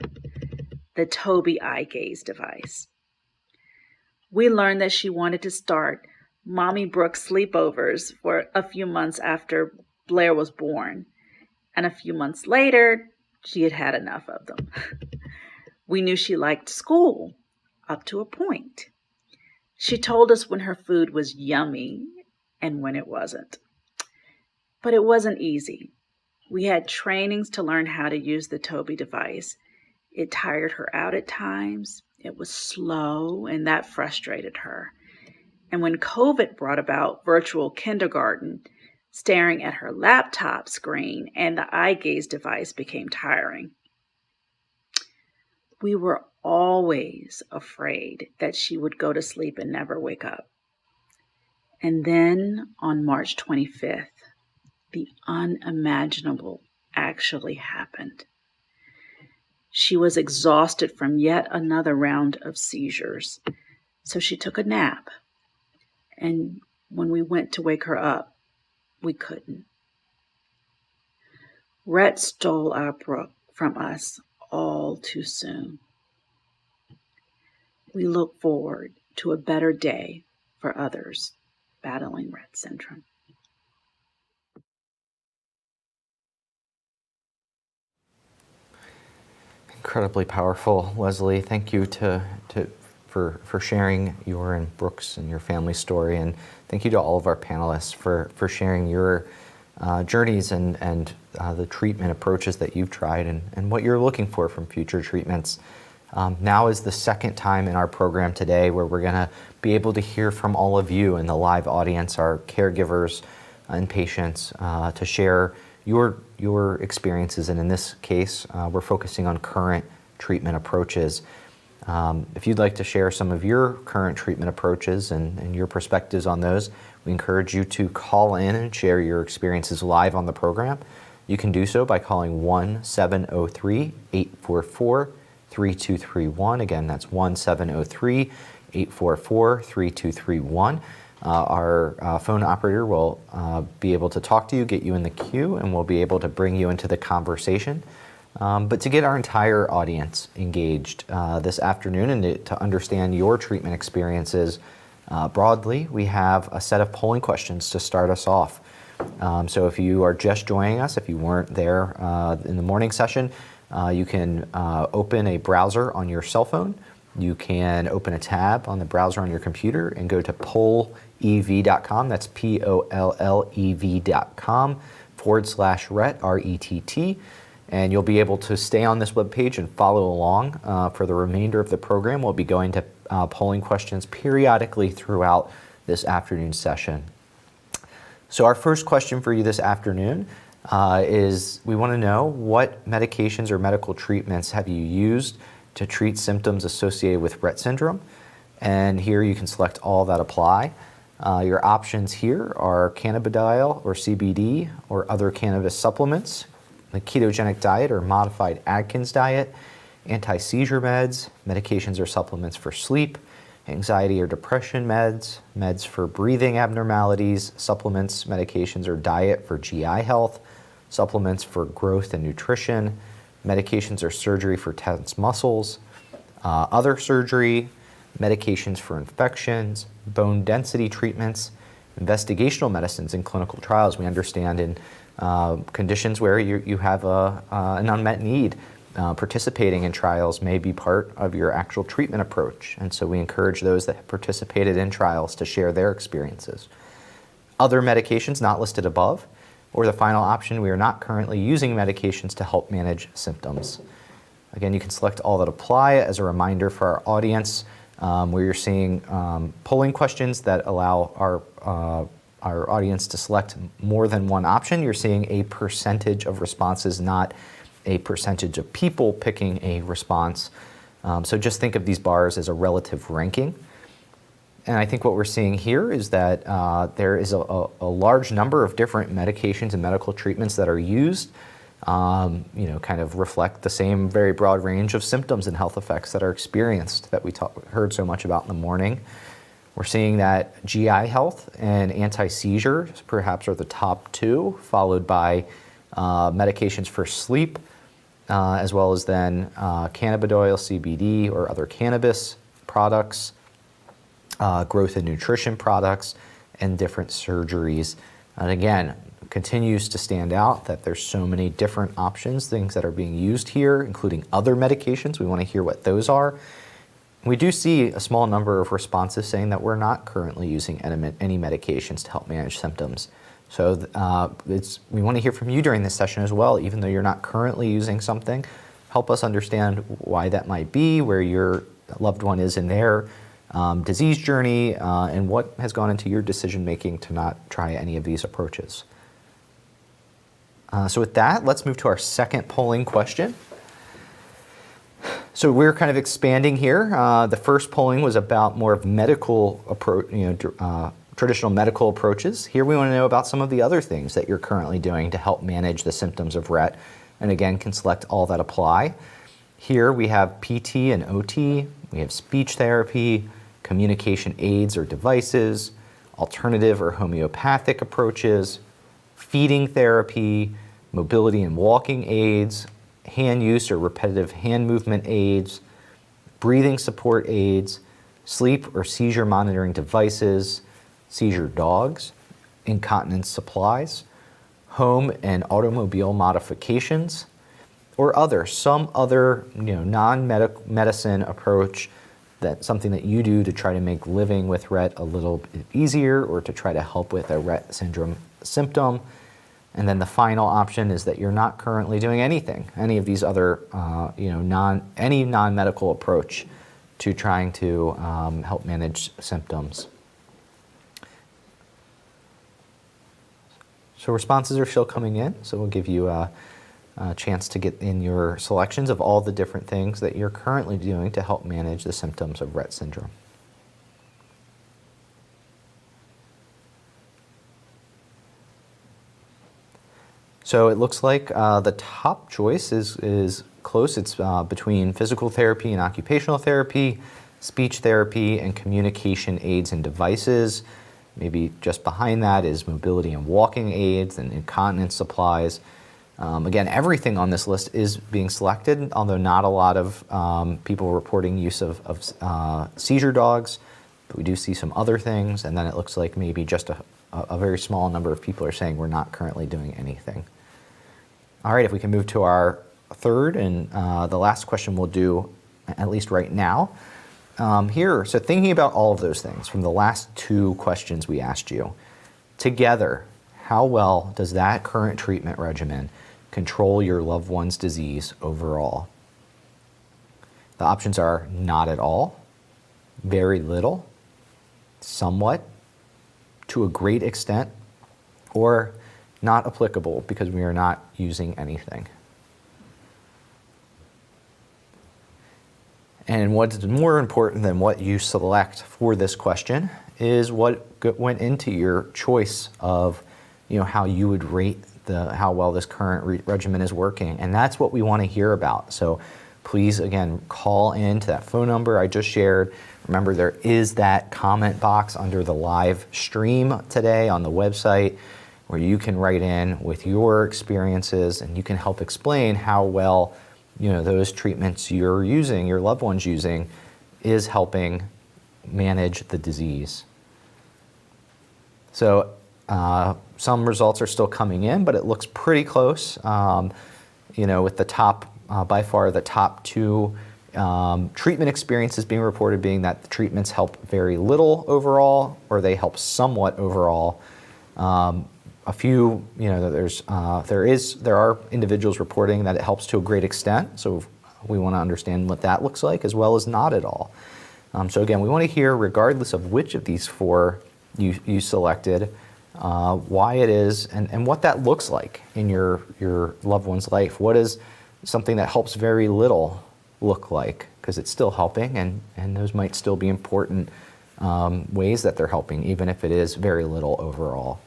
the Tobii eye gaze device. We learned that she wanted to start Mommy Brooke sleepovers for a few months after Blair was born, and a few months later, she had had enough of them. We knew she liked school, up to a point. She told us when her food was yummy and when it wasn't. But it wasn't easy. We had trainings to learn how to use the Tobii device. It tired her out at times. It was slow, and that frustrated her. And when COVID brought about virtual kindergarten, staring at her laptop screen and the eye gaze device became tiring. We were always afraid that she would go to sleep and never wake up. And then on March 25th, the unimaginable actually happened. She was exhausted from yet another round of seizures, so she took a nap. And when we went to wake her up, we couldn't. Rett stole our Brooke from us all too soon. We look forward to a better day for others battling Rett syndrome. Incredibly powerful, Leslie. Thank you for sharing your and Brooks and your family story, and thank you to all of our panelists for sharing your journeys and the treatment approaches that you've tried and what you're looking for from future treatments. Now is the second time in our program today where we're going to be able to hear from all of you in the live audience, our caregivers and patients, to share your experiences. And in this case, we're focusing on current treatment approaches. If you'd like to share some of your current treatment approaches and your perspectives on those, we encourage you to call in and share your experiences live on the program. You can do so by calling 1-703-844-3231. Again, that's 1-703-844-3231. Our phone operator will be able to talk to you, get you in the queue, and we'll be able to bring you into the conversation. But to get our entire audience engaged this afternoon and to understand your treatment experiences broadly, we have a set of polling questions to start us off. So if you are just joining us, if you weren't there in the morning session, you can open a browser on your cell phone. You can open a tab on the browser on your computer and go to pollev.com. That's pollev.com/Rett, RETT. And you'll be able to stay on this webpage and follow along for the remainder of the program. We'll be going to polling questions periodically throughout this afternoon session. So our first question for you this afternoon is we want to know what medications or medical treatments have you used to treat symptoms associated with Rett syndrome. And here you can select all that apply. Your options here are cannabidiol or CBD or other cannabis supplements, the ketogenic diet or modified Atkins diet, anti-seizure meds, medications or supplements for sleep, anxiety or depression meds, meds for breathing abnormalities, supplements, medications or diet for GI health, supplements for growth and nutrition, medications or surgery for tense muscles, other surgery, medications for infections, bone density treatments, investigational medicines in clinical trials. We understand in conditions where you have an unmet need, participating in trials may be part of your actual treatment approach. And so we encourage those that have participated in trials to share their experiences. Other medications not listed above, or the final option, we are not currently using medications to help manage symptoms. Again, you can select all that apply. As a reminder for our audience, where you're seeing polling questions that allow our audience to select more than one option. You're seeing a percentage of responses, not a percentage of people picking a response. So just think of these bars as a relative ranking. And I think what we're seeing here is that there is a large number of different medications and medical treatments that are used, kind of reflect the same very broad range of symptoms and health effects that are experienced that we heard so much about in the morning. We're seeing that GI health and anti-seizure perhaps are the top two, followed by medications for sleep, as well as then cannabidiol, CBD, or other cannabis products, growth and nutrition products, and different surgeries. And again, continues to stand out that there's so many different options, things that are being used here, including other medications. We want to hear what those are. We do see a small number of responses saying that we're not currently using any medications to help manage symptoms. So we want to hear from you during this session as well. Even though you're not currently using something, help us understand why that might be, where your loved one is in their disease journey, and what has gone into your decision making to not try any of these approaches. So with that, let's move to our second polling question. So we're kind of expanding here. The first polling was about more of medical approach, traditional medical approaches. Here we want to know about some of the other things that you're currently doing to help manage the symptoms of Rett, and again, can select all that apply. Here we have PT and OT, we have speech therapy, communication aids or devices, alternative or homeopathic approaches, feeding therapy, mobility and walking aids, hand use or repetitive hand movement aids, breathing support aids, sleep or seizure monitoring devices, seizure dogs, incontinence supplies, home and automobile modifications, or some other non-medicine approach, that something that you do to try to make living with Rett a little bit easier, or to try to help with a Rett syndrome symptom. And then the final option is that you're not currently doing anything, any of these other, any non-medical approach to trying to help manage symptoms. So responses are still coming in, so we'll give you a chance to get in your selections of all the different things that you're currently doing to help manage the symptoms of Rett syndrome. So it looks like the top choice is close. It's between physical therapy and occupational therapy, speech therapy, and communication aids and devices. Maybe just behind that is mobility and walking aids and incontinence supplies. Again, everything on this list is being selected, although not a lot of people reporting use of seizure dogs. But we do see some other things, and then it looks like maybe just a very small number of people are saying we're not currently doing anything. All right, if we can move to our third and the last question we'll do, at least right now. Here, so thinking about all of those things from the last two questions we asked you, together, how well does that current treatment regimen control your loved one's disease overall? The options are not at all, very little, somewhat, to a great extent, or not applicable because we are not using anything. And what's more important than what you select for this question is what went into your choice of, how you would rate how well this current regimen is working. And that's what we want to hear about. So please, again, call in to that phone number I just shared. Remember, there is that comment box under the live stream today on the website where you can write in with your experiences and you can help explain how well those treatments you're using, your loved one's using, is helping manage the disease. So some results are still coming in, but it looks pretty close. With the top, by far the top two treatment experiences being reported being that the treatments help very little overall, or they help somewhat overall. A few, there are individuals reporting that it helps to a great extent. So we want to understand what that looks like, as well as not at all. So again, we want to hear, regardless of which of these four you selected, why it is and what that looks like in your loved one's life. What does something that helps very little look like? Because it's still helping, and those might still be important ways that they're helping, even if it is very little overall.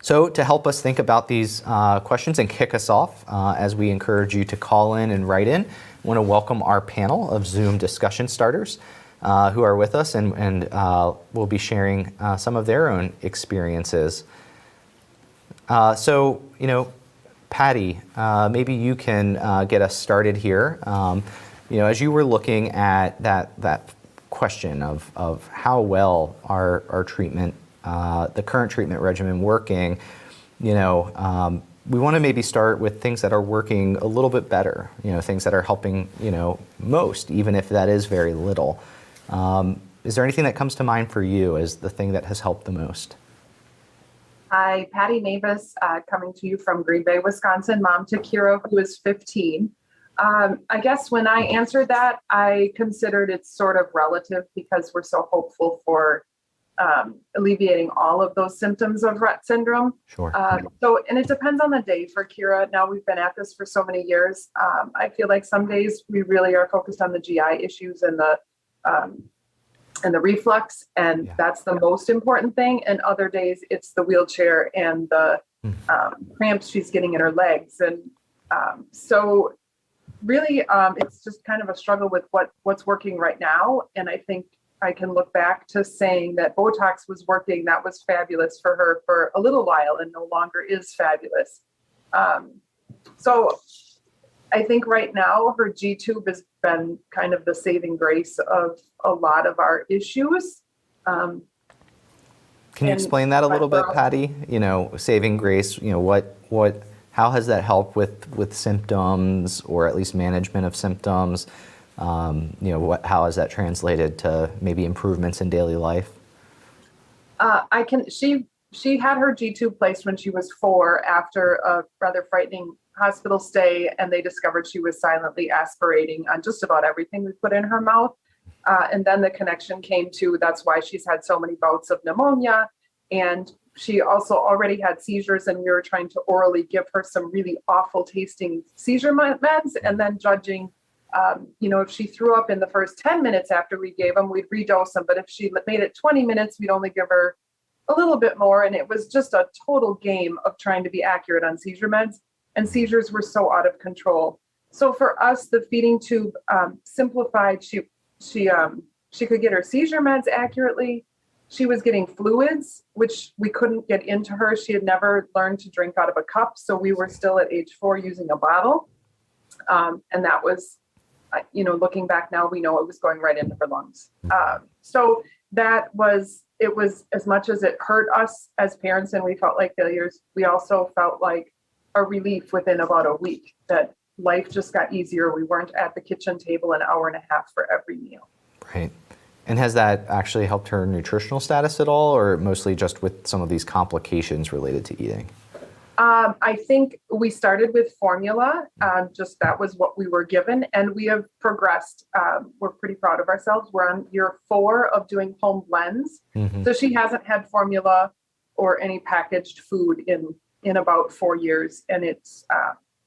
So to help us think about these questions and kick us off, as we encourage you to call in and write in, I want to welcome our panel of Zoom discussion starters who are with us and will be sharing some of their own experiences. So, Patty, maybe you can get us started here. As you were looking at that question of how well our treatment, the current treatment regimen working, we want to maybe start with things that are working a little bit better, things that are helping, most, even if that is very little. Is there anything that comes to mind for you as the thing that has helped the most? Hi, Patty Mavis, coming to you from Green Bay, Wisconsin, mom to Kira, who is 15. I guess when I answered that, I considered it sort of relative because we're so hopeful for alleviating all of those symptoms of Rett syndrome. Sure. And it depends on the day for Kira. Now we've been at this for so many years. I feel like some days we really are focused on the GI issues and the reflux, and that's the most important thing. And other days it's the wheelchair and the cramps she's getting in her legs. And so really it's just kind of a struggle with what's working right now. And I think I can look back to saying that Botox was working. That was fabulous for her for a little while and no longer is fabulous. So I think right now her G-tube been kind of the saving grace of a lot of our issues. Can you explain that a little bit, Patty? Saving grace, how has that helped with symptoms, or at least management of symptoms? How has that translated to maybe improvements in daily life? She had her G-tube placed when she was 4 after a rather frightening hospital stay, and they discovered she was silently aspirating on just about everything we put in her mouth. And then the connection came to, that's why she's had so many bouts of pneumonia. And she also already had seizures, and we were trying to orally give her some really awful tasting seizure meds, and then judging, if she threw up in the first 10 minutes after we gave them, we'd redose them. But if she made it 20 minutes, we'd only give her a little bit more. And it was just a total game of trying to be accurate on seizure meds. And seizures were so out of control. So for us, the feeding tube simplified. She could get her seizure meds accurately. She was getting fluids, which we couldn't get into her. She had never learned to drink out of a cup. So we were still at age 4 using a bottle. And that was, looking back now, we know it was going right into her lungs. So it was, as much as it hurt us as parents and we felt like failures, we also felt like a relief within about a week that life just got easier. We weren't at the kitchen table an hour and a half for every meal. Right. And has that actually helped her nutritional status at all, or mostly just with some of these complications related to eating? I think we started with formula, just that was what we were given, and we have progressed. We're pretty proud of ourselves. We're on year 4 of doing home blends. Mm-hmm. So she hasn't had formula or any packaged food in about 4 years. And it's,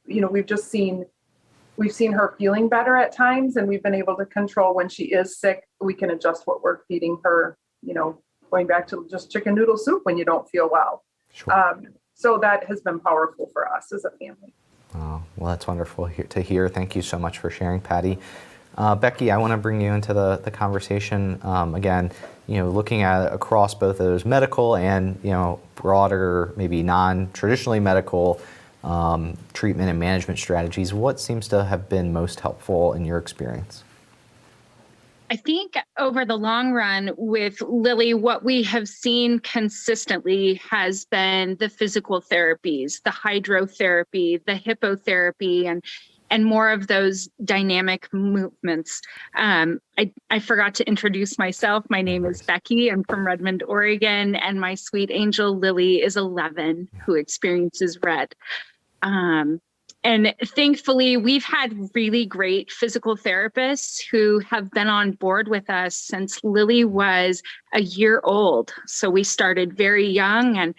we've seen her feeling better at times, and we've been able to control when she is sick. We can adjust what we're feeding her, going back to just chicken noodle soup when you don't feel well. Sure. So that has been powerful for us as a family. Oh, well, that's wonderful to hear. Thank you so much for sharing, Patty. Becky, I want to bring you into the conversation. Again, looking at across both of those medical and, broader, maybe non-traditionally medical treatment and management strategies, what seems to have been most helpful in your experience? I think over the long run with Lily, what we have seen consistently has been the physical therapies, the hydrotherapy, the hippotherapy, and more of those dynamic movements. I forgot to introduce myself. My name is Becky. I'm from Redmond, Oregon, and my sweet angel Lily is 11, who experiences Rett. And thankfully, we've had really great physical therapists who have been on board with us since Lily was a year old. So we started very young,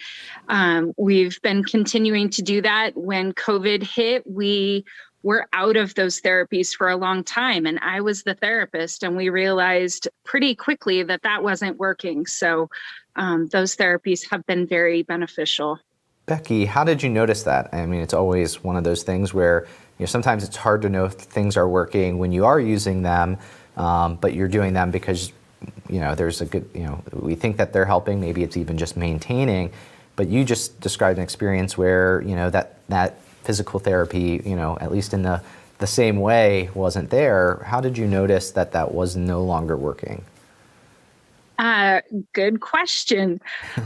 and we've been continuing to do that. When COVID hit, we were out of those therapies for a long time, and I was the therapist, and we realized pretty quickly that that wasn't working. So those therapies have been very beneficial. Becky, how did you notice that? I mean, it's always one of those things where sometimes it's hard to know if things are working when you are using them, but you're doing them because there's a good, we think that they're helping. Maybe it's even just maintaining. But you just described an experience where that physical therapy, at least in the same way, wasn't there. How did you notice that was no longer working? Good question.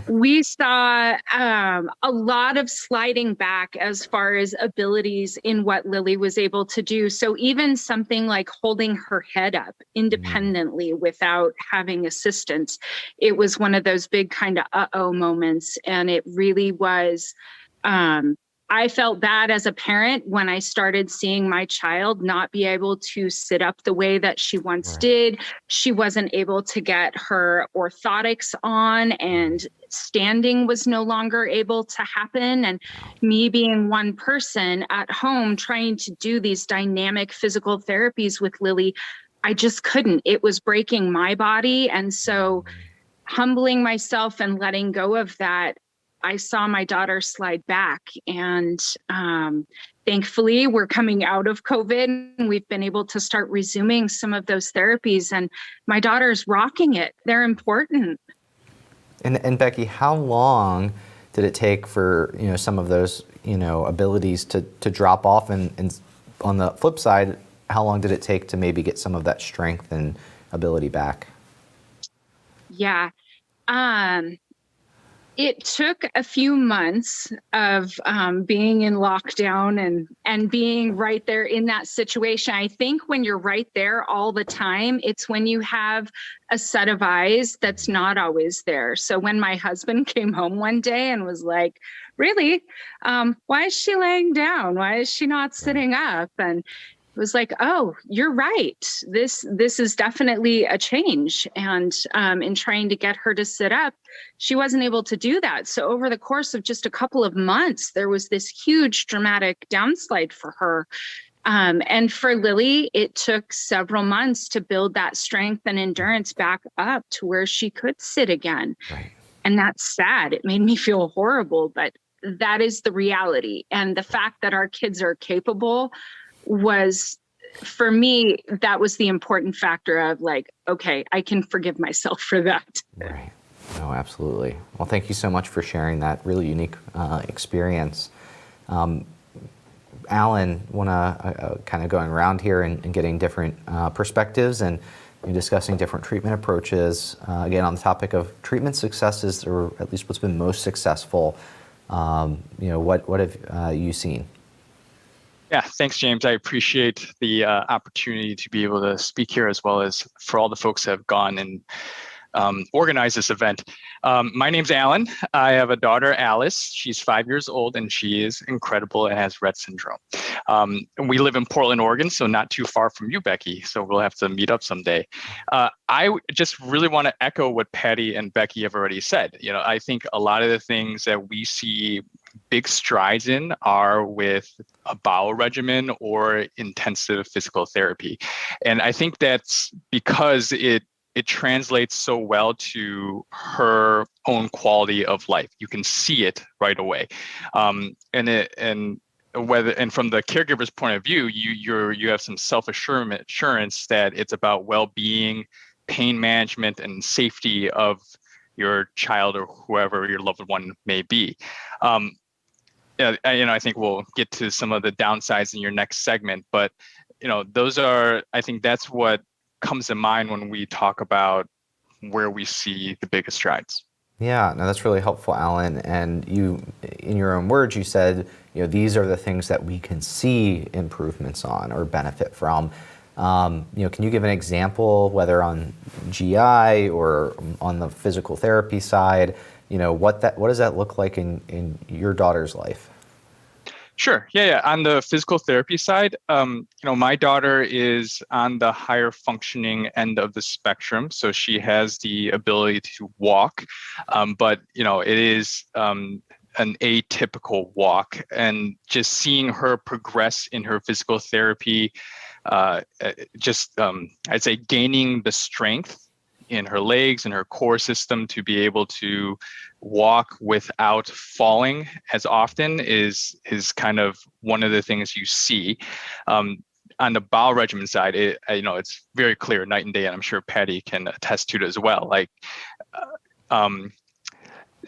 We saw a lot of sliding back as far as abilities in what Lily was able to do. So even something like holding her head up independently without having assistance, it was one of those big kind of uh-oh moments. And it really was, I felt bad as a parent when I started seeing my child not be able to sit up the way that she once did. She wasn't able to get her orthotics on, and standing was no longer able to happen. And me being one person at home trying to do these dynamic physical therapies with Lily, I just couldn't. It was breaking my body. And so humbling myself and letting go of that, I saw my daughter slide back, and thankfully we're coming out of COVID and we've been able to start resuming some of those therapies, and my daughter's rocking it. They're important. And Becky, how long did it take for some of those abilities to drop off? And on the flip side, how long did it take to maybe get some of that strength and ability back? Yeah. It took a few months of being in lockdown and being right there in that situation. I think when you're right there all the time, it's when you have a set of eyes that's not always there. So when my husband came home one day and was like, really, why is she laying down? Why is she not sitting up? And it was like, oh, you're right. This is definitely a change. And in trying to get her to sit up, she wasn't able to do that. So over the course of just a couple of months, there was this huge dramatic downslide for her. And for Lily, it took several months to build that strength and endurance back up to where she could sit again. Right. And that's sad. It made me feel horrible, but that is the reality. And the fact that our kids are capable was, for me, that was the important factor of like, okay, I can forgive myself for that. Right. No, absolutely. Well, thank you so much for sharing that really unique experience. Alan, want to kind of going around here and getting different perspectives and discussing different treatment approaches. Again, on the topic of treatment successes, or at least what's been most successful, what have you seen? Yeah, thanks, James. I appreciate the opportunity to be able to speak here, as well as for all the folks that have gone and organized this event. My name's Alan. I have a daughter, Alice. She's 5 years old, and she is incredible and has Rett syndrome. And we live in Portland, Oregon, so not too far from you, Becky, so we'll have to meet up someday. I just really want to echo what Patty and Becky have already said. I think a lot of the things that we see big strides in are with a bowel regimen or intensive physical therapy. And I think that's because it translates so well to her own quality of life. You can see it right away. And from the caregiver's point of view, you have some self-assurance that it's about well-being, pain management, and safety of your child or whoever your loved one may be. I think we'll get to some of the downsides in your next segment, but I think that's what comes to mind when we talk about where we see the biggest strides. Yeah, no, that's really helpful, Alan. And you, in your own words, you said, these are the things that we can see improvements on or benefit from. Can you give an example, whether on GI or on the physical therapy side? What does that look like in your daughter's life? Sure. Yeah. On the physical therapy side, my daughter is on the higher functioning end of the spectrum. So she has the ability to walk, but it is an atypical walk. And just seeing her progress in her physical therapy, I'd say gaining the strength in her legs and her core system to be able to walk without falling as often is kind of one of the things you see. On the bowel regimen side, it's very clear, night and day, and I'm sure Patty can attest to it as well. Like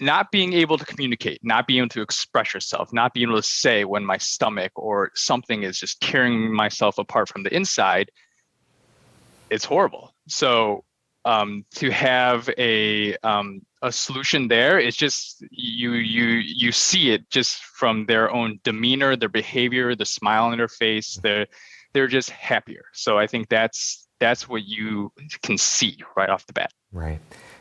not being able to communicate, not being able to express yourself, not being able to say when my stomach or something is just tearing myself apart from the inside, it's horrible. So to have a solution there, it's just you see it just from their own demeanor, their behavior, the smile on their face. They're just happier. So I think that's what you can see right off the bat. Right.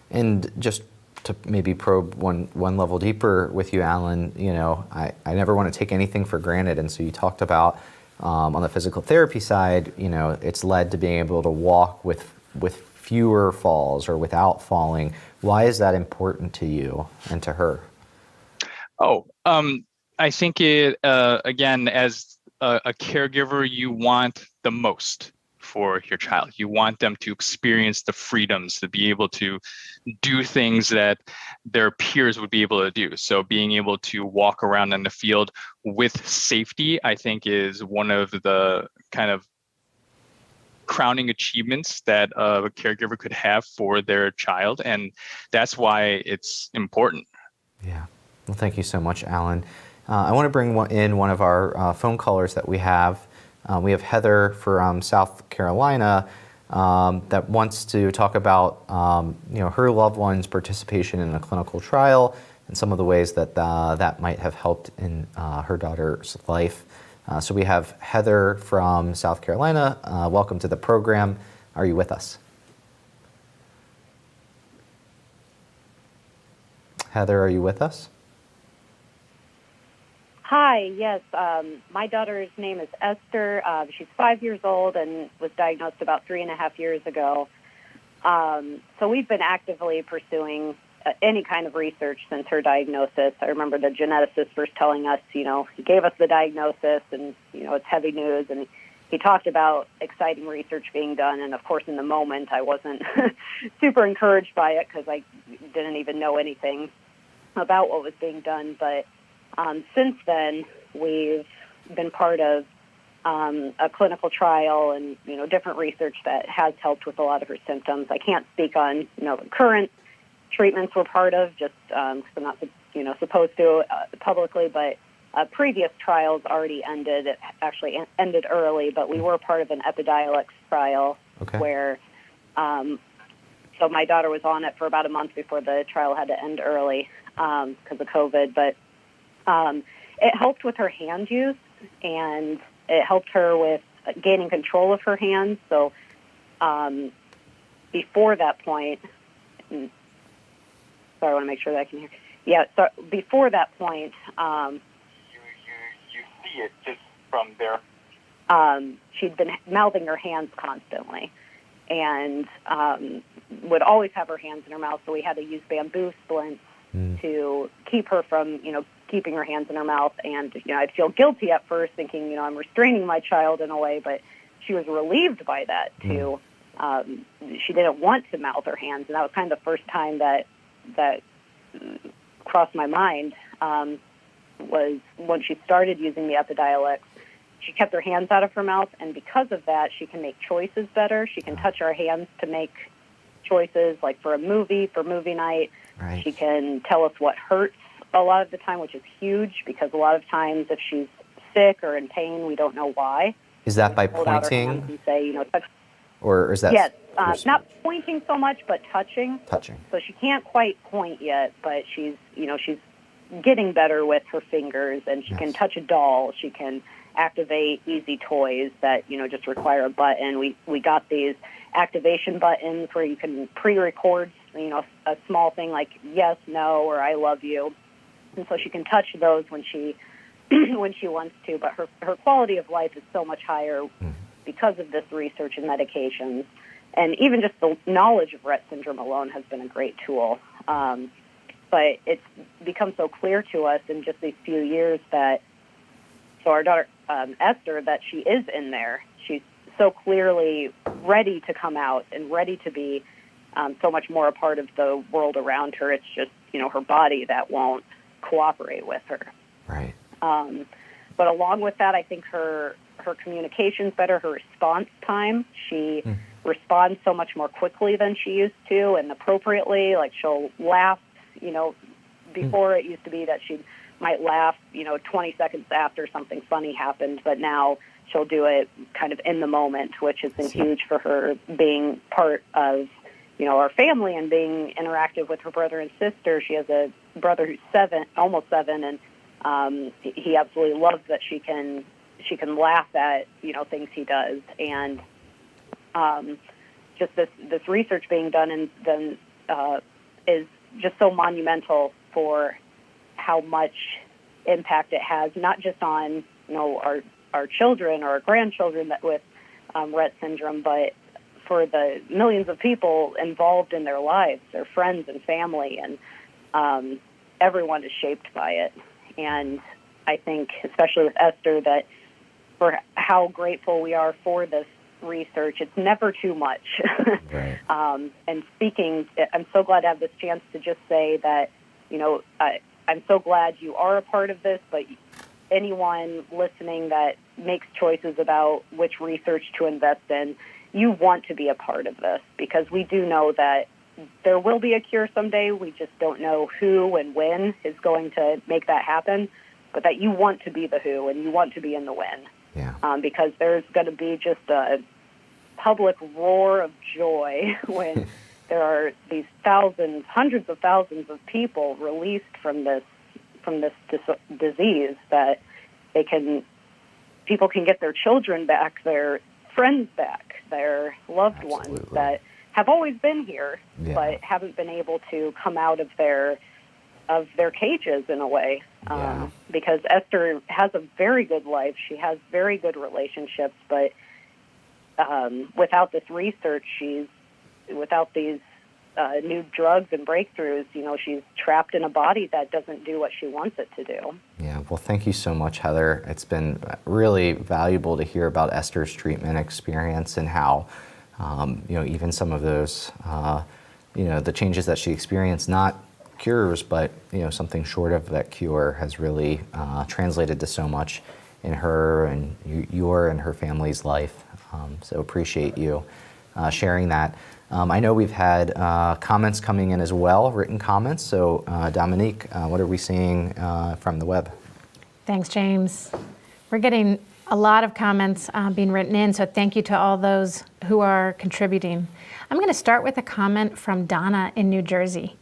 And just to maybe probe one level deeper with you, Alan, I never want to take anything for granted. And so you talked about on the physical therapy side, it's led to being able to walk with fewer falls or without falling. Why is that important to you and to her? I think it, again, as a caregiver, you want the most for your child. You want them to experience the freedoms, to be able to do things that their peers would be able to do. So being able to walk around in the field with safety, I think, is one of the kind of crowning achievements that a caregiver could have for their child. And that's why it's important. Yeah. Well, thank you so much, Alan. I want to bring in one of our phone callers that we have. We have Heather from South Carolina that wants to talk about her loved one's participation in a clinical trial and some of the ways that that might have helped in her daughter's life. So we have Heather from South Carolina. Welcome to the program. Are you with us? Heather, are you with us? Hi, yes. My daughter's name is Esther. She's 5 years old and was diagnosed about 3.5 years ago. So we've been actively pursuing any kind of research since her diagnosis. I remember the geneticist first telling us, he gave us the diagnosis and, it's heavy news. And he talked about exciting research being done. And of course, in the moment, I wasn't super encouraged by it because I didn't even know anything about what was being done. But since then, we've been part of a clinical trial and, different research that has helped with a lot of her symptoms. I can't speak on, the current treatments we're part of, just because I'm not, supposed to publicly, but previous trials already ended. It actually ended early, but we were part of an Epidiolex trial where, so my daughter was on it for about a month before the trial had to end early because of COVID, but it helped with her hand use, and it helped her with gaining control of her hands. So before that point, sorry, I want to make sure that I can hear. Yeah, so before that point, you see it just from there. She'd been mouthing her hands constantly, and would always have her hands in her mouth. So we had to use bamboo splints to keep her from, keeping her hands in her mouth. And, I'd feel guilty at first thinking, I'm restraining my child in a way, but she was relieved by that too. She didn't want to mouth her hands. And that was kind of the first time that crossed my mind, was when she started using the Epidiolex. She kept her hands out of her mouth. And because of that, she can make choices better. She can touch our hands to make choices like for movie night. Right. She can tell us what hurts a lot of the time, which is huge because a lot of times if she's sick or in pain, we don't know why. Is that by hold out her hands pointing? and say, touch. Or is that? Yes, not pointing so much, but touching. Touching. So she can't quite point yet, but she's getting better with her fingers, and she can touch a doll. She can activate easy toys that, just require a button. We got these activation buttons where you can pre-record, a small thing like yes, no, or I love you. And so she can touch those when she when she wants to, but her quality of life is so much higher because of this research and medications. And even just the knowledge of Rett syndrome alone has been a great tool. But it's become so clear to us in just these few years that, so our daughter, Esther, that she is in there. She's so clearly ready to come out and ready to be so much more a part of the world around her. It's just, her body that won't cooperate with her. Right. But along with that, I think her communication's better, her response time. She responds so much more quickly than she used to and appropriately. Like she'll laugh, before it used to be that she might laugh, 20 seconds after something funny happened, but now she'll do it kind of in the moment, which has been huge for her being part of, our family and being interactive with her brother and sister. She has a brother who's almost seven, and he absolutely loves that she can laugh at, things he does. And just this research being done and then is just so monumental for how much impact it has, not just on, our children or our grandchildren with Rett syndrome, but for the millions of people involved in their lives, their friends and family, and everyone is shaped by it. And I think, especially with Esther, that for how grateful we are for this research, it's never too much. Right. And speaking, I'm so glad to have this chance to just say that, I'm so glad you are a part of this, but anyone listening that makes choices about which research to invest in, you want to be a part of this, because we do know that there will be a cure someday. We just don't know who and when is going to make that happen, but that you want to be the who and you want to be in the when. because there's going to be just a public roar of joy when there are these thousands, hundreds of thousands of people released from this disease, that people can get their children back, their friends back, their loved ones that have always been here, but haven't been able to come out of their cages in a way. Because Esther has a very good life. She has very good relationships, but without this research, without these new drugs and breakthroughs, she's trapped in a body that doesn't do what she wants it to do. Yeah, well, thank you so much, Heather. It's been really valuable to hear about Esther's treatment experience and how, even some of those, the changes that she experienced, not cures, but, something short of that cure has really translated to so much in her and your and her family's life. So appreciate you sharing that. I know we've had comments coming in as well, written comments. So Dominique, what are we seeing from the web? Thanks, James. We're getting a lot of comments being written in, so thank you to all those who are contributing. I'm going to start with a comment from Donna in New Jersey.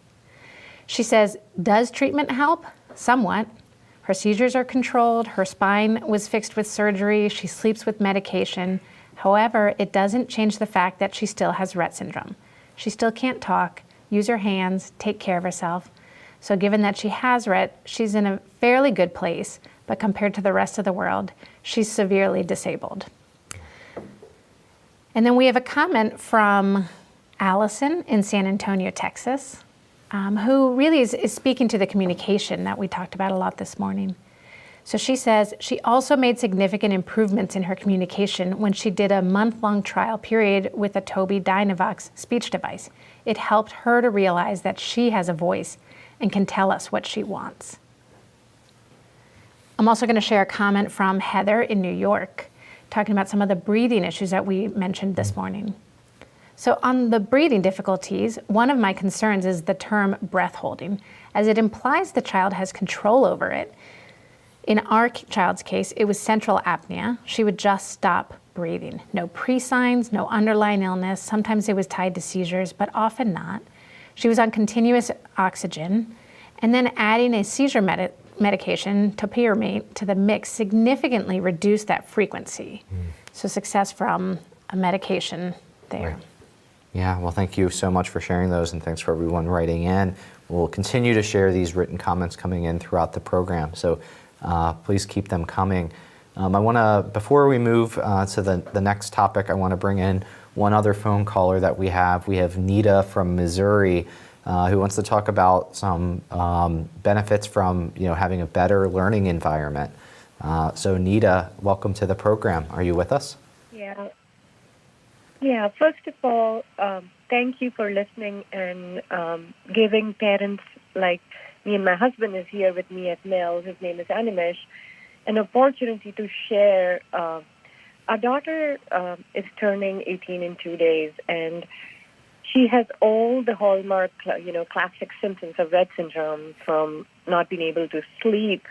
She says, does treatment help? Somewhat. Her seizures are controlled, her spine was fixed with surgery, she sleeps with medication. However, it doesn't change the fact that she still has Rett syndrome. She still can't talk, use her hands, take care of herself. So given that she has Rett, she's in a fairly good place, but compared to the rest of the world, she's severely disabled. And then we have a comment from Allison in San Antonio, Texas, who really is speaking to the communication that we talked about a lot this morning. So she says she also made significant improvements in her communication when she did a month-long trial period with a Tobii Dynavox speech device. It helped her to realize that she has a voice and can tell us what she wants. I'm also going to share a comment from Heather in New York, talking about some of the breathing issues that we mentioned this morning. So on the breathing difficulties, one of my concerns is the term breath holding, as it implies the child has control over it. In our child's case, it was central apnea. She would just stop breathing. No pre-signs, no underlying illness. Sometimes it was tied to seizures, but often not. She was on continuous oxygen, and then adding a seizure medication, topiramate, to the mix significantly reduced that frequency. So success from a medication there. Right. Yeah, well, thank you so much for sharing those, and thanks for everyone writing in. We'll continue to share these written comments coming in throughout the program, so please keep them coming. I want to, before we move to the next topic, I want to bring in one other phone caller that we have. We have Nita from Missouri, who wants to talk about some benefits from having a better learning environment. So Nita, welcome to the program. Are you with us? Yeah, first of all, thank you for listening and giving parents like me, and my husband is here with me at Mill, his name is Animesh, an opportunity to share. Our daughter is turning 18 in 2 days, and she has all the hallmark, classic symptoms of Rett syndrome, from not being able to sleep.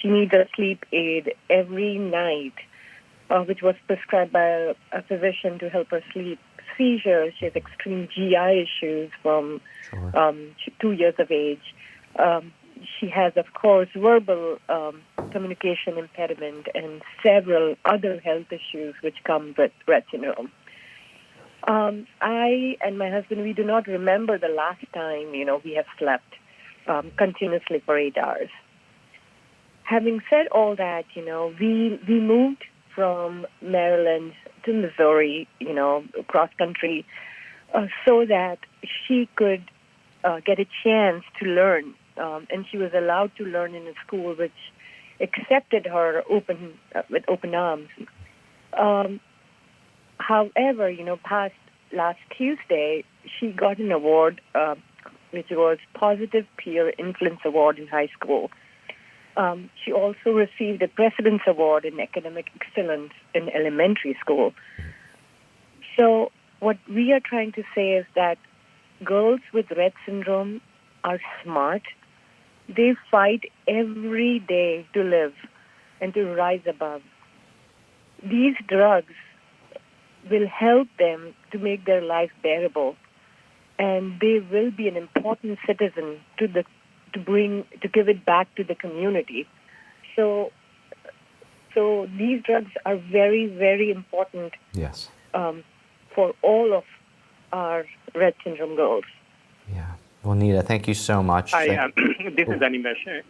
She needs a sleep aid every night, which was prescribed by a physician to help her sleep. Seizures, she has extreme GI issues from 2 years of age. She has, of course, verbal communication impediment and several other health issues which come with Rett syndrome. I and my husband, we do not remember the last time, we have slept continuously for 8 hours. Having said all that, we moved from Maryland to Missouri, cross country, so that she could get a chance to learn. And she was allowed to learn in a school which accepted her with open arms. However, past last Tuesday, she got an award, which was Positive Peer Influence Award in high school. She also received a President's Award in Academic Excellence in elementary school. So what we are trying to say is that girls with Rett syndrome are smart. They fight every day to live and to rise above. these drugs will help them to make their life bearable, and they will be an important citizen to give it back to the community. So these drugs are very, very important. Yes. For all of our Rett syndrome girls. Yeah. Well, Nita, thank you so much. Hi, this is Animesh.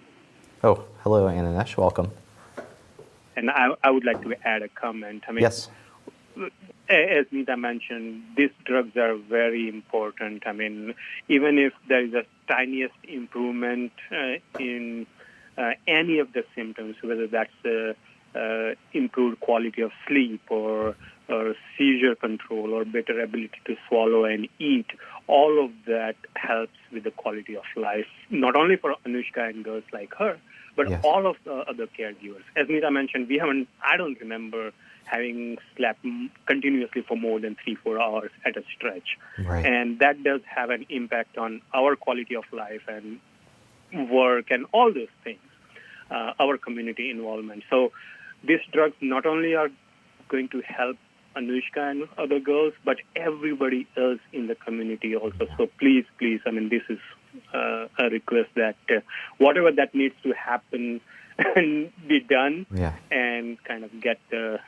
Oh, hello, Aninesh. Welcome. And I would like to add a comment. I mean, Yes. As Nita mentioned, these drugs are very important. I mean, even if there is a tiniest improvement in any of the symptoms, whether that's improved quality of sleep or seizure control or better ability to swallow and eat, all of that helps with the quality of life, not only for Anushka and girls like her, but all of the other caregivers. As Nita mentioned, I don't remember having slept continuously for more than 3-4 hours at a stretch. Right. And that does have an impact on our quality of life and work and all those things, our community involvement. So these drugs not only are going to help Anushka and other girls, but everybody else in the community also. So please, I mean, this is a request that whatever that needs to happen and be done, and kind of get the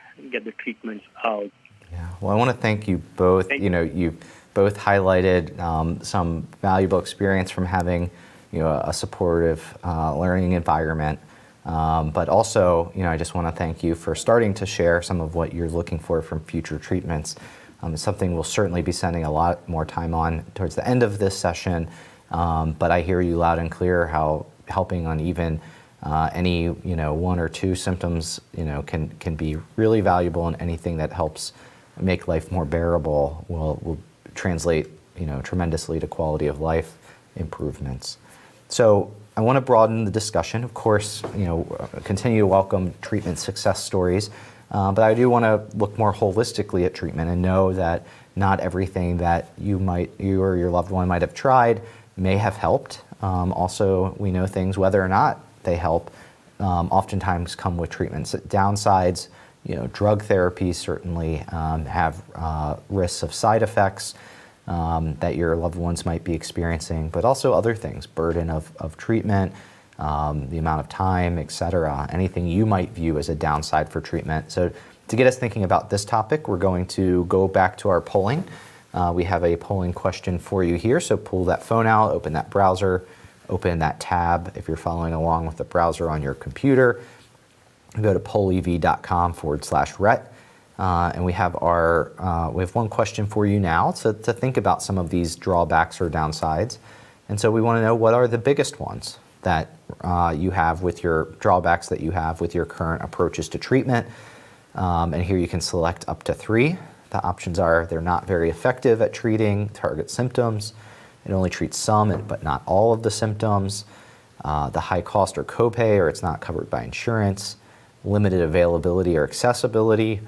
treatments out. Yeah. Well, I want to thank you both. You both highlighted some valuable experience from having, a supportive learning environment. But also, I just want to thank you for starting to share some of what you're looking for from future treatments. It's something we'll certainly be spending a lot more time on towards the end of this session. But I hear you loud and clear how helping on even any 1 or 2 symptoms can be really valuable, and anything that helps make life more bearable will translate tremendously to quality of life improvements. So I want to broaden the discussion. Of course, continue to welcome treatment success stories, but I do want to look more holistically at treatment and know that not everything that you or your loved one might have tried may have helped. Also, we know things, whether or not they help, oftentimes come with treatments. Downsides, drug therapies certainly have risks of side effects that your loved ones might be experiencing, but also other things, burden of treatment, the amount of time, et cetera, anything you might view as a downside for treatment. So to get us thinking about this topic, we're going to go back to our polling. We have a polling question for you here, so pull that phone out, open that browser, open that tab. If you're following along with the browser on your computer, go to pollev.com/Rett. And we have one question for you now to think about some of these drawbacks or downsides. And so we want to know, what are the biggest ones that you have with your drawbacks that you have with your current approaches to treatment? And here you can select up to 3. The options are: they're not very effective at treating target symptoms, it only treats some but not all of the symptoms, the high cost or copay, or it's not covered by insurance, limited availability or accessibility,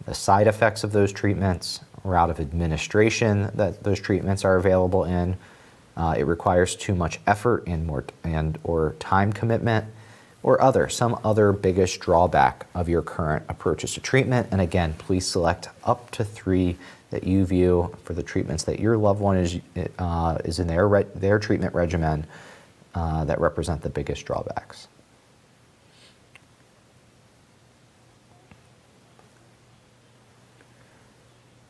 the side effects of those treatments, route of administration that those treatments are available in, it requires too much effort or time commitment, or some other biggest drawback of your current approaches to treatment. And again, please select up to 3 that you view for the treatments that your loved one is in their treatment regimen that represent the biggest drawbacks.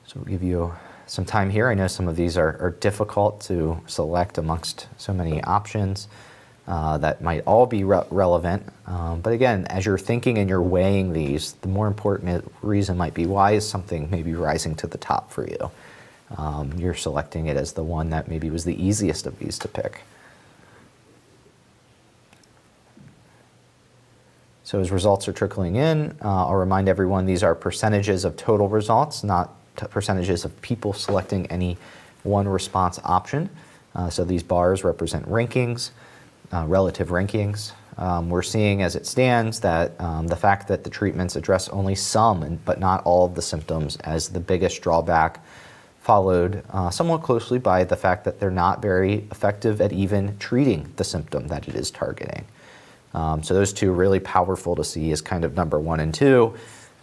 So we'll give you some time here. I know some of these are difficult to select amongst so many options that might all be relevant. But again, as you're thinking and you're weighing these, the more important reason might be, why is something maybe rising to the top for you? You're selecting it as the one that maybe was the easiest of these to pick. So as results are trickling in, I'll remind everyone these are percentages of total results, not percentages of people selecting any one response option. So these bars represent rankings, relative rankings. We're seeing as it stands that the fact that the treatments address only some but not all of the symptoms as the biggest drawback, followed somewhat closely by the fact that they're not very effective at even treating the symptom that it is targeting. So those two are really powerful to see as kind of number 1 and 2.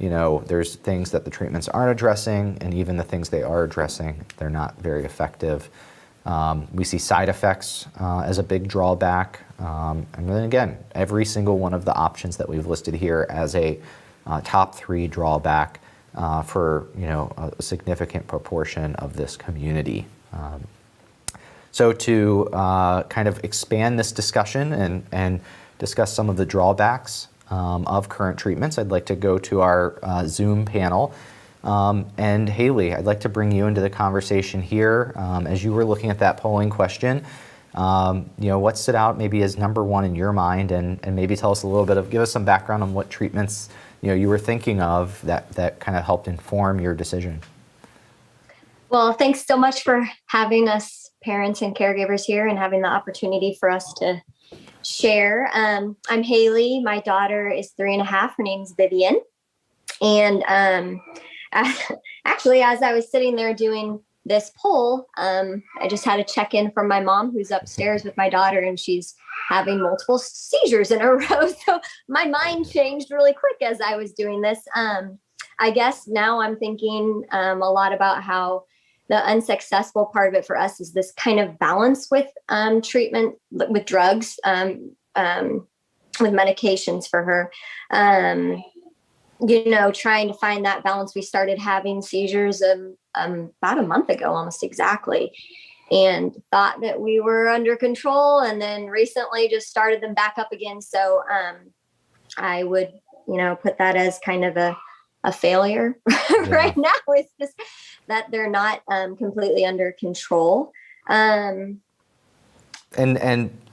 there's things that the treatments aren't addressing, and even the things they are addressing, they're not very effective. We see side effects as a big drawback. And then again, every single one of the options that we've listed here as a top 3 drawback for a significant proportion of this community. So to kind of expand this discussion and discuss some of the drawbacks of current treatments, I'd like to go to our Zoom panel. And Haley, I'd like to bring you into the conversation here. As you were looking at that polling question, what stood out maybe as number 1 in your mind, and maybe tell us a little bit give us some background on what treatments you were thinking of that kind of helped inform your decision. Well, thanks so much for having us parents and caregivers here and having the opportunity for us to share. I'm Haley. My daughter is 3.5. Her name's Vivian. And actually, as I was sitting there doing this poll, I just had a check-in from my mom, who's upstairs with my daughter, and she's having multiple seizures in a row. So my mind changed really quick as I was doing this. I guess now I'm thinking a lot about how the unsuccessful part of it for us is this kind of balance with treatment, with drugs, with medications for her. Trying to find that balance. We started having seizures about a month ago, almost exactly, and thought that we were under control, and then recently just started them back up again. So I would, put that as kind of a failure right now. It's just that they're not completely under control. And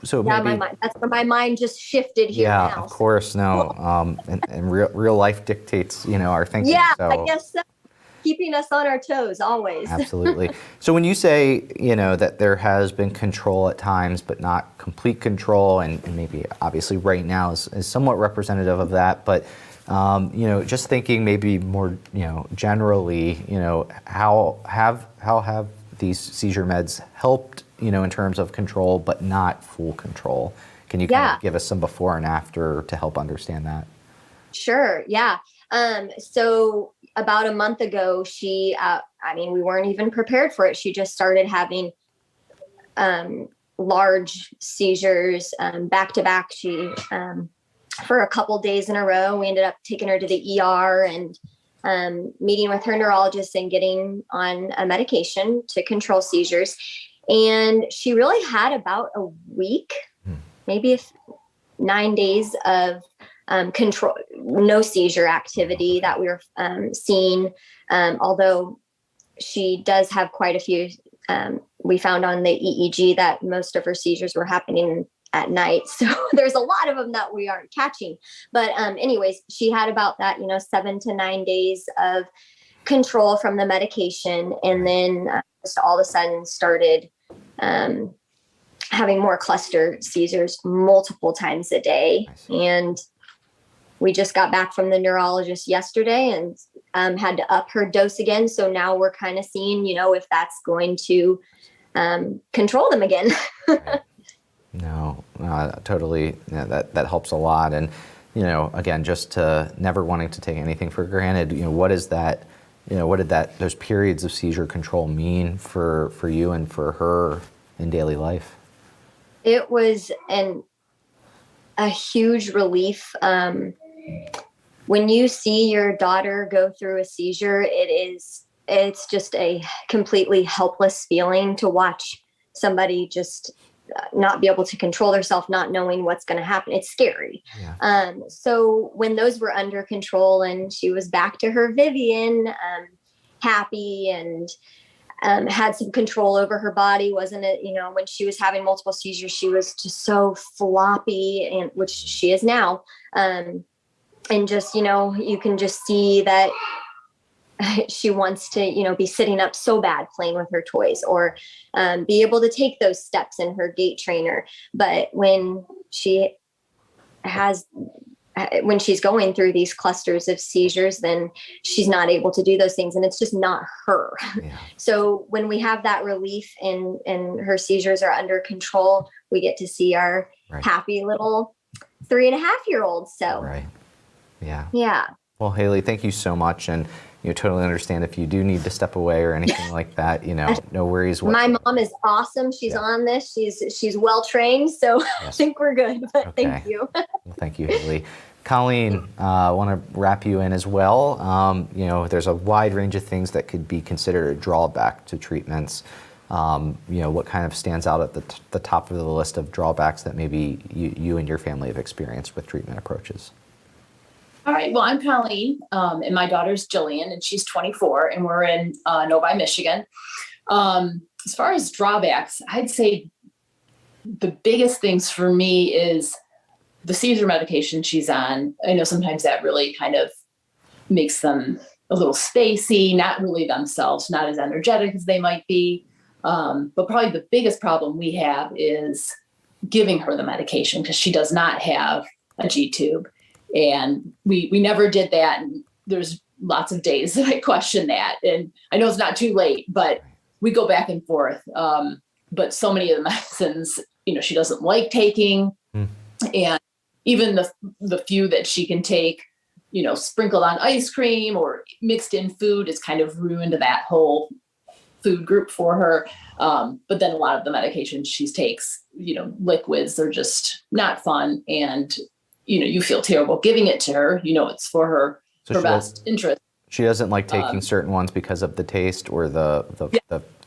so yeah, maybe, that's where my mind just shifted here now. Yeah, of course, no. And real life dictates, our thinking. Yeah, so. I guess so. Keeping us on our toes always. Absolutely. So when you say, that there has been control at times, but not complete control, and maybe obviously right now is somewhat representative of that, but just thinking maybe more, generally, how have these seizure meds helped, in terms of control, but not full control? Can you kind of give us some before and after to help understand that? Sure. Yeah. So about a month ago, she, we weren't even prepared for it. She just started having large seizures back to back. She, for a couple days in a row, we ended up taking her to the ER and meeting with her neurologist and getting on a medication to control seizures. And she really had about a week, maybe 9 days of control, no seizure activity that we were seeing. Although she does have quite a few, we found on the EEG that most of her seizures were happening at night. So there's a lot of them that we aren't catching. But anyways, she had about that, 7 to 9 days of control from the medication. And then just all of a sudden started having more cluster seizures multiple times a day. And we just got back from the neurologist yesterday and had to up her dose again. So now we're kind of seeing, if that's going to control them again. No, totally. Yeah, that helps a lot. And, again, just to never wanting to take anything for granted, what is that, what did those periods of seizure control mean for you and for her in daily life? It was a huge relief. When you see your daughter go through a seizure, it's just a completely helpless feeling to watch somebody just not be able to control herself, not knowing what's going to happen. It's scary. Yeah. So when those were under control and she was back to her Vivian, happy and had some control over her body, wasn't it? When she was having multiple seizures, she was just so floppy, and which she is now. And just, you can just see that she wants to, be sitting up so bad playing with her toys, or be able to take those steps in her gait trainer. But when she's going through these clusters of seizures, then she's not able to do those things, and it's just not her. Yeah. So when we have that relief and her seizures are under control, we get to see our happy little 3.5-year-old. So right. Yeah. Yeah. Well, Haley, thank you so much. And totally understand if you do need to step away or anything like that, no worries whatsoever. My mom is awesome. She's on this. She's well trained, so I think we're good. But thank you. Well, thank you, Haley. Colleen, I want to wrap you in as well. There's a wide range of things that could be considered a drawback to treatments. What kind of stands out at the top of the list of drawbacks that maybe you and your family have experienced with treatment approaches? All right. Well, I'm Colleen, and my daughter's Jillian, and she's 24, and we're in Novi, Michigan. As far as drawbacks, I'd say the biggest things for me is the seizure medication she's on. I know sometimes that really kind of makes them a little spacey, not really themselves, not as energetic as they might be. But probably the biggest problem we have is giving her the medication because she does not have a G-tube. And we never did that. And there's lots of days that I question that. And I know it's not too late, but we go back and forth. But so many of the medicines, she doesn't like taking. And even the few that she can take, sprinkled on ice cream or mixed in food, it's kind of ruined that whole food group for her. But then a lot of the medications she takes, liquids, they're just not fun. And you feel terrible giving it to her. It's for her best interest. She doesn't like taking certain ones because of the taste or the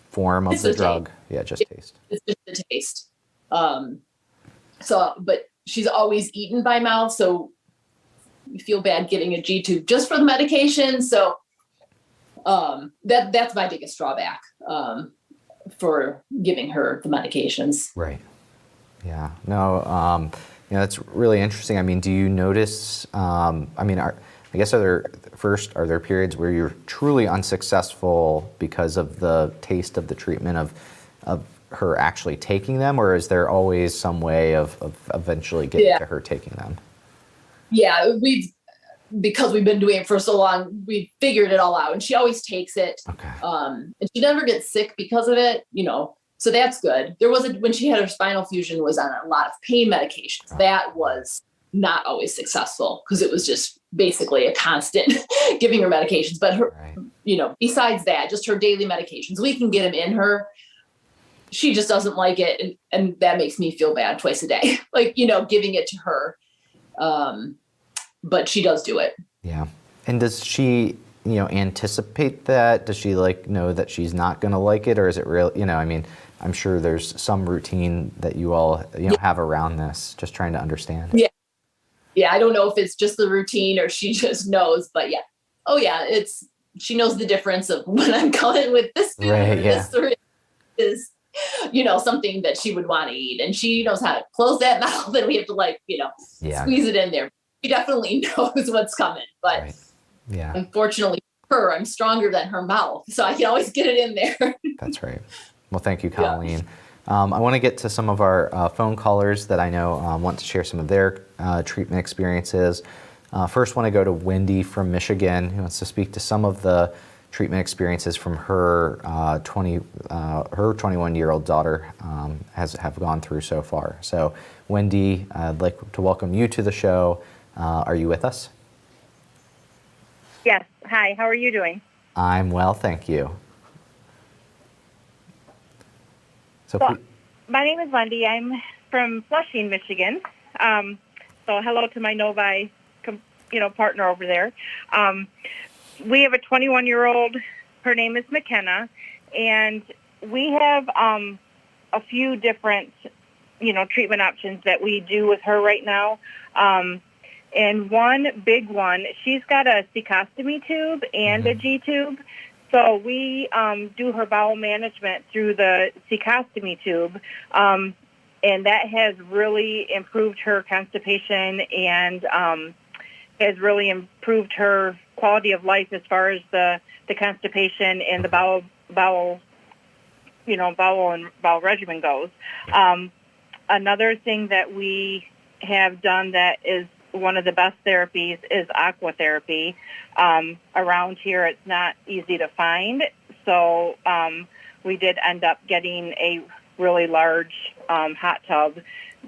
form of the drug. Yeah, just taste. It's just the taste. But she's always eaten by mouth, so you feel bad getting a G-tube just for the medication. So that's my biggest drawback for giving her the medications. Right. Yeah. No. That's really interesting. I mean, do you notice? Are there periods where you're truly unsuccessful because of the taste of the treatment of her actually taking them, or is there always some way of eventually getting to her taking them? Yeah, because we've been doing it for so long, we figured it all out, and she always takes it. Okay. And she never gets sick because of it, so that's good. There was when she had her spinal fusion, was on a lot of pain medications. That was not always successful because it was just basically a constant giving her medications. But her, besides that, just her daily medications, we can get them in her. She just doesn't like it. And that makes me feel bad twice a day, giving it to her. But she does do it. Yeah. And does she, anticipate that? Does she know that she's not going to like it, or is it real? I'm sure there's some routine that you all, have around this, just trying to understand. Yeah. Yeah. I don't know if it's just the routine or she just knows, but yeah. Oh yeah. She knows the difference of when I'm going with this food or this is, something that she would want to eat, and she knows how to close that mouth, and we have to squeeze it in there. She definitely knows what's coming, but unfortunately for her, I'm stronger than her mouth, so I can always get it in there. That's right. Well, thank you, Colleen. I want to get to some of our phone callers that I know want to share some of their treatment experiences. First, want to go to Wendy from Michigan, who wants to speak to some of the treatment experiences from her 21-year-old daughter have gone through so far. So, Wendy, I'd like to welcome you to the show. Are you with us? Yes. Hi. How are you doing? I'm well, thank you. So my name is Wendy. I'm from Flushing, Michigan. So hello to my Novi, partner over there. We have a 21-year-old. Her name is McKenna, and we have a few different, treatment options that we do with her right now. And one big one, she's got a cecostomy tube and a G-tube. So we do her bowel management through the cecostomy tube, and that has really improved her constipation and has really improved her quality of life as far as the constipation and the bowel regimen goes. Another thing that we have done that is one of the best therapies is aqua therapy. Around here, it's not easy to find, so we did end up getting a really large hot tub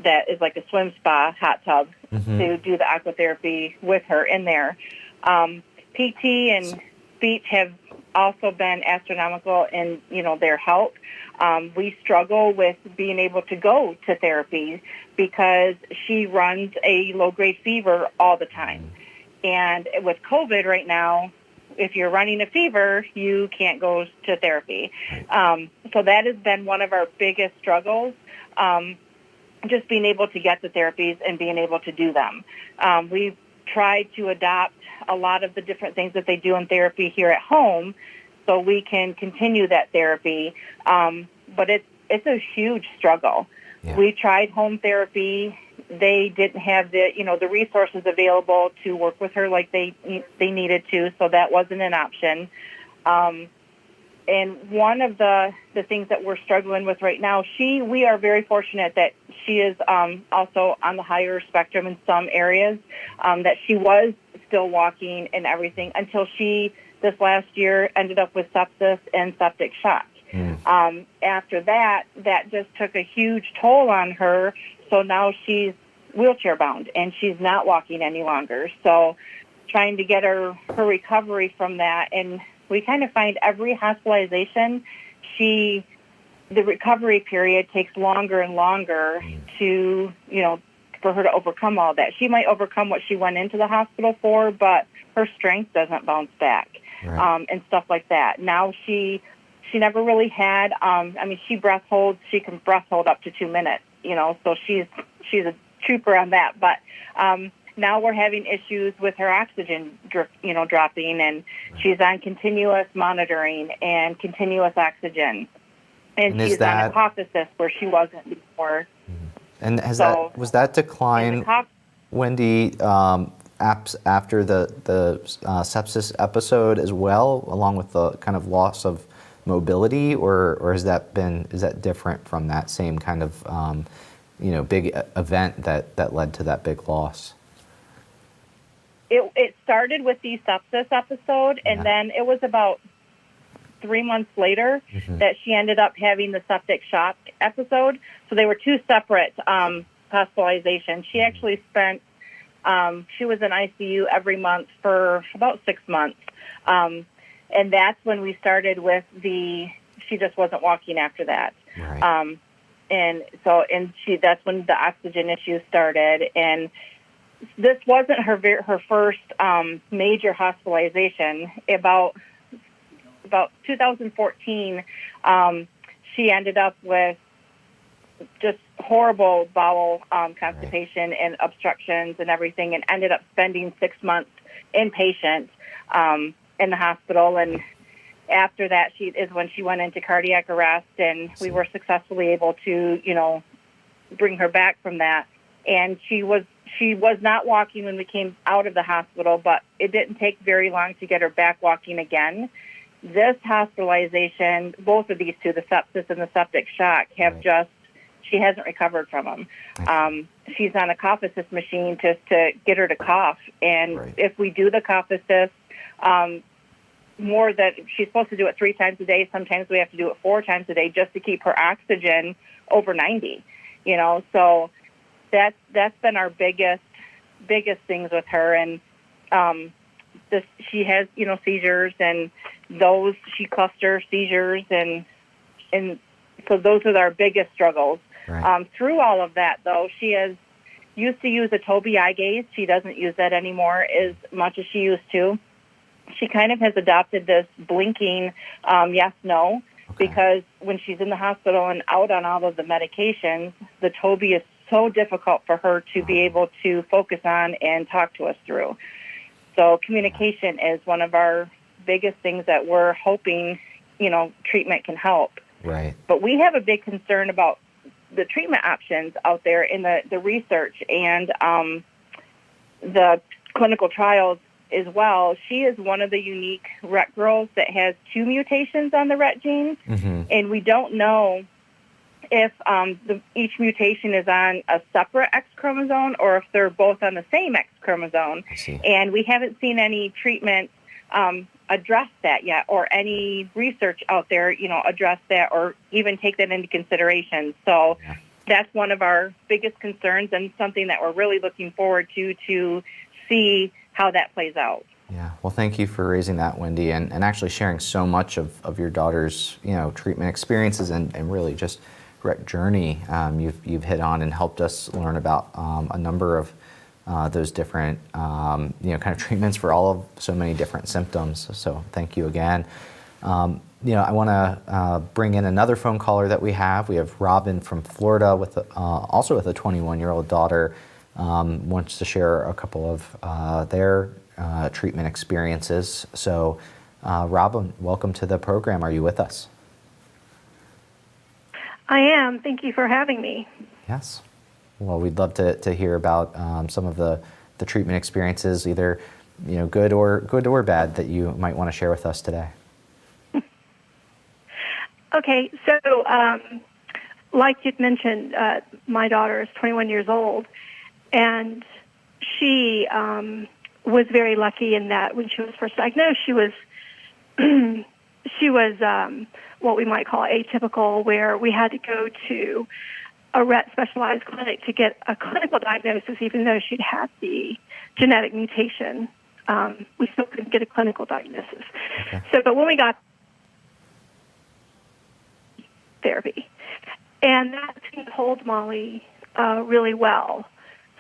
that is like a swim spa hot tub to do the aqua therapy with her in there. PT and speech have also been astronomical in, their help. We struggle with being able to go to therapy because she runs a low-grade fever all the time. And with COVID right now, if you're running a fever, you can't go to therapy. So that has been one of our biggest struggles, just being able to get the therapies and being able to do them. We've tried to adopt a lot of the different things that they do in therapy here at home so we can continue that therapy. But it's a huge struggle. Yeah. We tried home therapy. They didn't have the resources available to work with her like they needed to, so that wasn't an option. And one of the things that we're struggling with right now, we are very fortunate that she is also on the higher spectrum in some areas, that she was still walking and everything until she, this last year, ended up with sepsis and septic shock. After that just took a huge toll on her, so now she's wheelchair bound and she's not walking any longer. So trying to get her recovery from that, and we kind of find every hospitalization, the recovery period takes longer and longer to, for her to overcome all that. She might overcome what she went into the hospital for, but her strength doesn't bounce back, and stuff like that. Now she never really had, she can breath hold up to 2 minutes, so she's a trooper on that. But now we're having issues with her oxygen, dropping, and she's on continuous monitoring and continuous oxygen. And she's on a cough assist where she wasn't before. And was that decline, Wendy, after the sepsis episode as well, along with the kind of loss of mobility, or is that different from that same kind of big event that led to that big loss? It started with the sepsis episode, and then it was about 3 months later that she ended up having the septic shock episode. So they were two separate hospitalizations. She actually spent, she was in ICU every month for about 6 months. And that's when we started with she just wasn't walking after that. Right. That's when the oxygen issue started. And this wasn't her first major hospitalization. About 2014, she ended up with just horrible bowel constipation and obstructions and everything, and ended up spending 6 months inpatient in the hospital. And after that, is when she went into cardiac arrest, and we were successfully able to, bring her back from that. And she was not walking when we came out of the hospital, but it didn't take very long to get her back walking again. This hospitalization, both of these two, the sepsis and the septic shock, she hasn't recovered from them. She's on a cough assist machine just to get her to cough. And if we do the cough assist, she's supposed to do it 3 times a day. Sometimes we have to do it 4 times a day just to keep her oxygen over 90, so that's been our biggest things with her. And she has, seizures, and she clusters seizures, and so those are our biggest struggles. Right. Through all of that, though, she used to use a Tobii eye gaze. She doesn't use that anymore as much as she used to. She kind of has adopted this blinking yes/no, because when she's in the hospital and out on all of the medications, the Tobii is so difficult for her to be able to focus on and talk to us through. So communication is one of our biggest things that we're hoping, treatment can help. Right. But we have a big concern about the treatment options out there in the research and the clinical trials as well. She is one of the unique Rett girls that has 2 mutations on the Rett gene, and we don't know if each mutation is on a separate X chromosome or if they're both on the same X chromosome. And we haven't seen any treatment address that yet, or any research out there, address that or even take that into consideration. So that's one of our biggest concerns, and something that we're really looking forward to see how that plays out. Yeah, well, thank you for raising that, Wendy, and actually sharing so much of your daughter's, treatment experiences and really just Rett journey. You've hit on and helped us learn about a number of those different, kind of treatments for all of so many different symptoms. So thank you again. I want to bring in another phone caller that we have. We have Robin from Florida with also with a 21-year-old daughter. Wants to share a couple of their treatment experiences. So, Robin, welcome to the program. Are you with us? I am. Thank you for having me. Yes. Well, we'd love to hear about some of the treatment experiences, either good or bad, that you might want to share with us today. Okay, so like you'd mentioned, my daughter is 21 years old, and she was very lucky in that when she was first diagnosed, she was what we might call atypical, where we had to go to a Rett specialized clinic to get a clinical diagnosis, even though she'd had the genetic mutation. We still couldn't get a clinical diagnosis. Okay. But when we got therapy, and that seemed to hold Molly really well.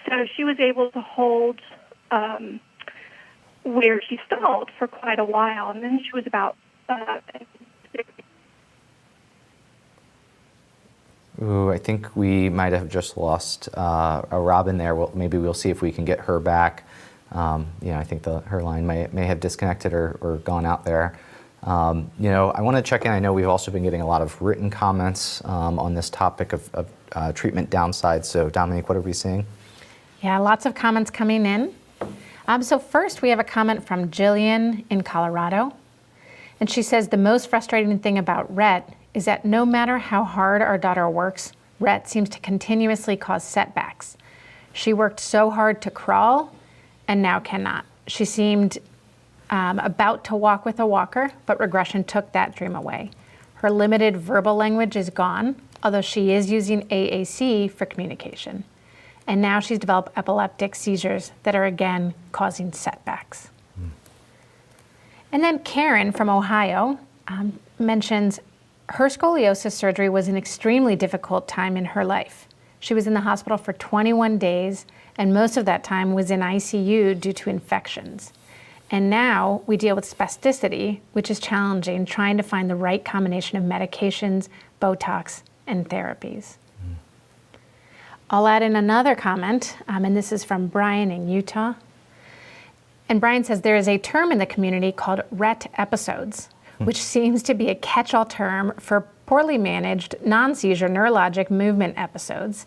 So she was able to hold where she stalled for quite a while, and then she was about Ooh, I think we might have just lost a Robin there. Maybe we'll see if we can get her back. I think her line may have disconnected or gone out there. I want to check in. I know we've also been getting a lot of written comments on this topic of treatment downsides. So, Dominique, what are we seeing? Yeah, lots of comments coming in. So first, we have a comment from Jillian in Colorado. And she says, the most frustrating thing about Rett is that no matter how hard our daughter works, Rett seems to continuously cause setbacks. She worked so hard to crawl and now cannot. She seemed about to walk with a walker, but regression took that dream away. Her limited verbal language is gone, although she is using AAC for communication. And now she's developed epileptic seizures that are again causing setbacks. And then Karen from Ohio mentions her scoliosis surgery was an extremely difficult time in her life. She was in the hospital for 21 days, and most of that time was in ICU due to infections. And now we deal with spasticity, which is challenging, trying to find the right combination of medications, Botox, and therapies. I'll add in another comment, and this is from Brian in Utah. And Brian says there is a term in the community called Rett episodes, which seems to be a catch-all term for poorly managed, non-seizure neurologic movement episodes.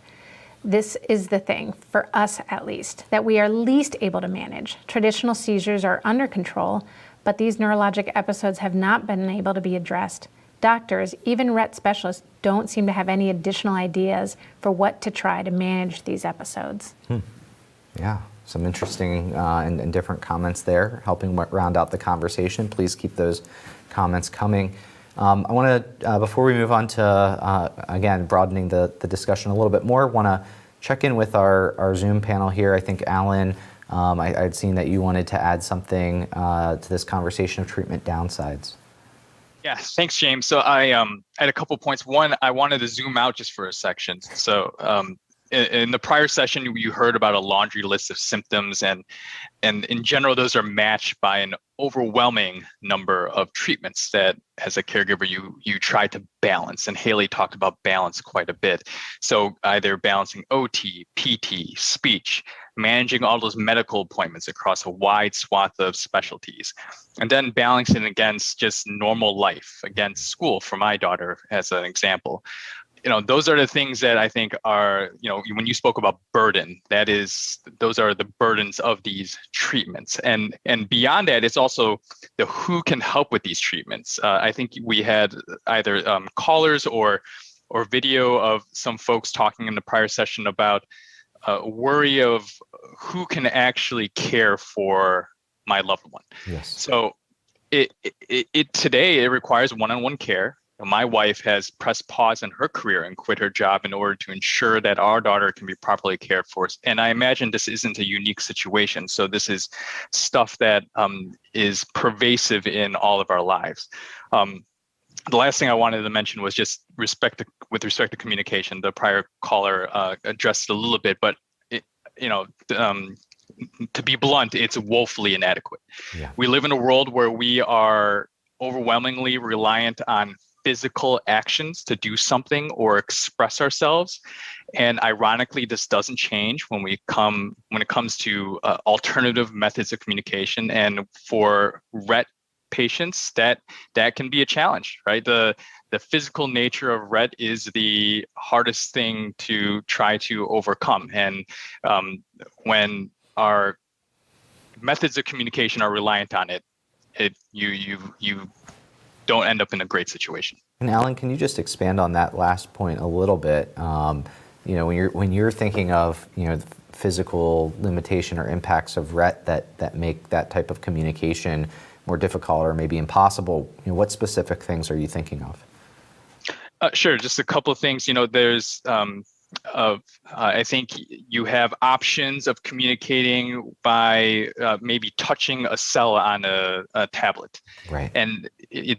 This is the thing, for us at least, that we are least able to manage. Traditional seizures are under control, but these neurologic episodes have not been able to be addressed. Doctors, even Rett specialists, don't seem to have any additional ideas for what to try to manage these episodes. Yeah, some interesting and different comments there, helping round out the conversation. Please keep those comments coming. I want to, before we move on to, again, broadening the discussion a little bit more, want to check in with our Zoom panel here. I think, Alan, I'd seen that you wanted to add something to this conversation of treatment downsides. Yeah, thanks, James. So I had a couple points. One, I wanted to zoom out just for a section. So in the prior session, you heard about a laundry list of symptoms, and in general, those are matched by an overwhelming number of treatments that, as a caregiver, you try to balance. And Haley talked about balance quite a bit. So either balancing OT, PT, speech, managing all those medical appointments across a wide swath of specialties, and then balancing against just normal life, against school for my daughter, as an example. Those are the things that I think are, when you spoke about burden, those are the burdens of these treatments. And beyond that, it's also the who can help with these treatments. I think we had either callers or video of some folks talking in the prior session about worry of who can actually care for my loved one. Yes. So it today, it requires one-on-one care. my wife has pressed pause in her career and quit her job in order to ensure that our daughter can be properly cared for. And I imagine this isn't a unique situation. So this is stuff that is pervasive in all of our lives. The last thing I wanted to mention was just with respect to communication. The prior caller addressed it a little bit, but to be blunt, it's woefully inadequate. Yeah. We live in a world where we are overwhelmingly reliant on physical actions to do something or express ourselves. And ironically, this doesn't change when it comes to alternative methods of communication. And for Rett patients, that can be a challenge, right? The physical nature of Rett is the hardest thing to try to overcome. And when our methods of communication are reliant on it, you don't end up in a great situation. And Alan, can you just expand on that last point a little bit? When you're thinking of the physical limitation or impacts of Rett that make that type of communication more difficult or maybe impossible, what specific things are you thinking of? Sure, just a couple of things. There's I think you have options of communicating by maybe touching a cell on a tablet. Right. And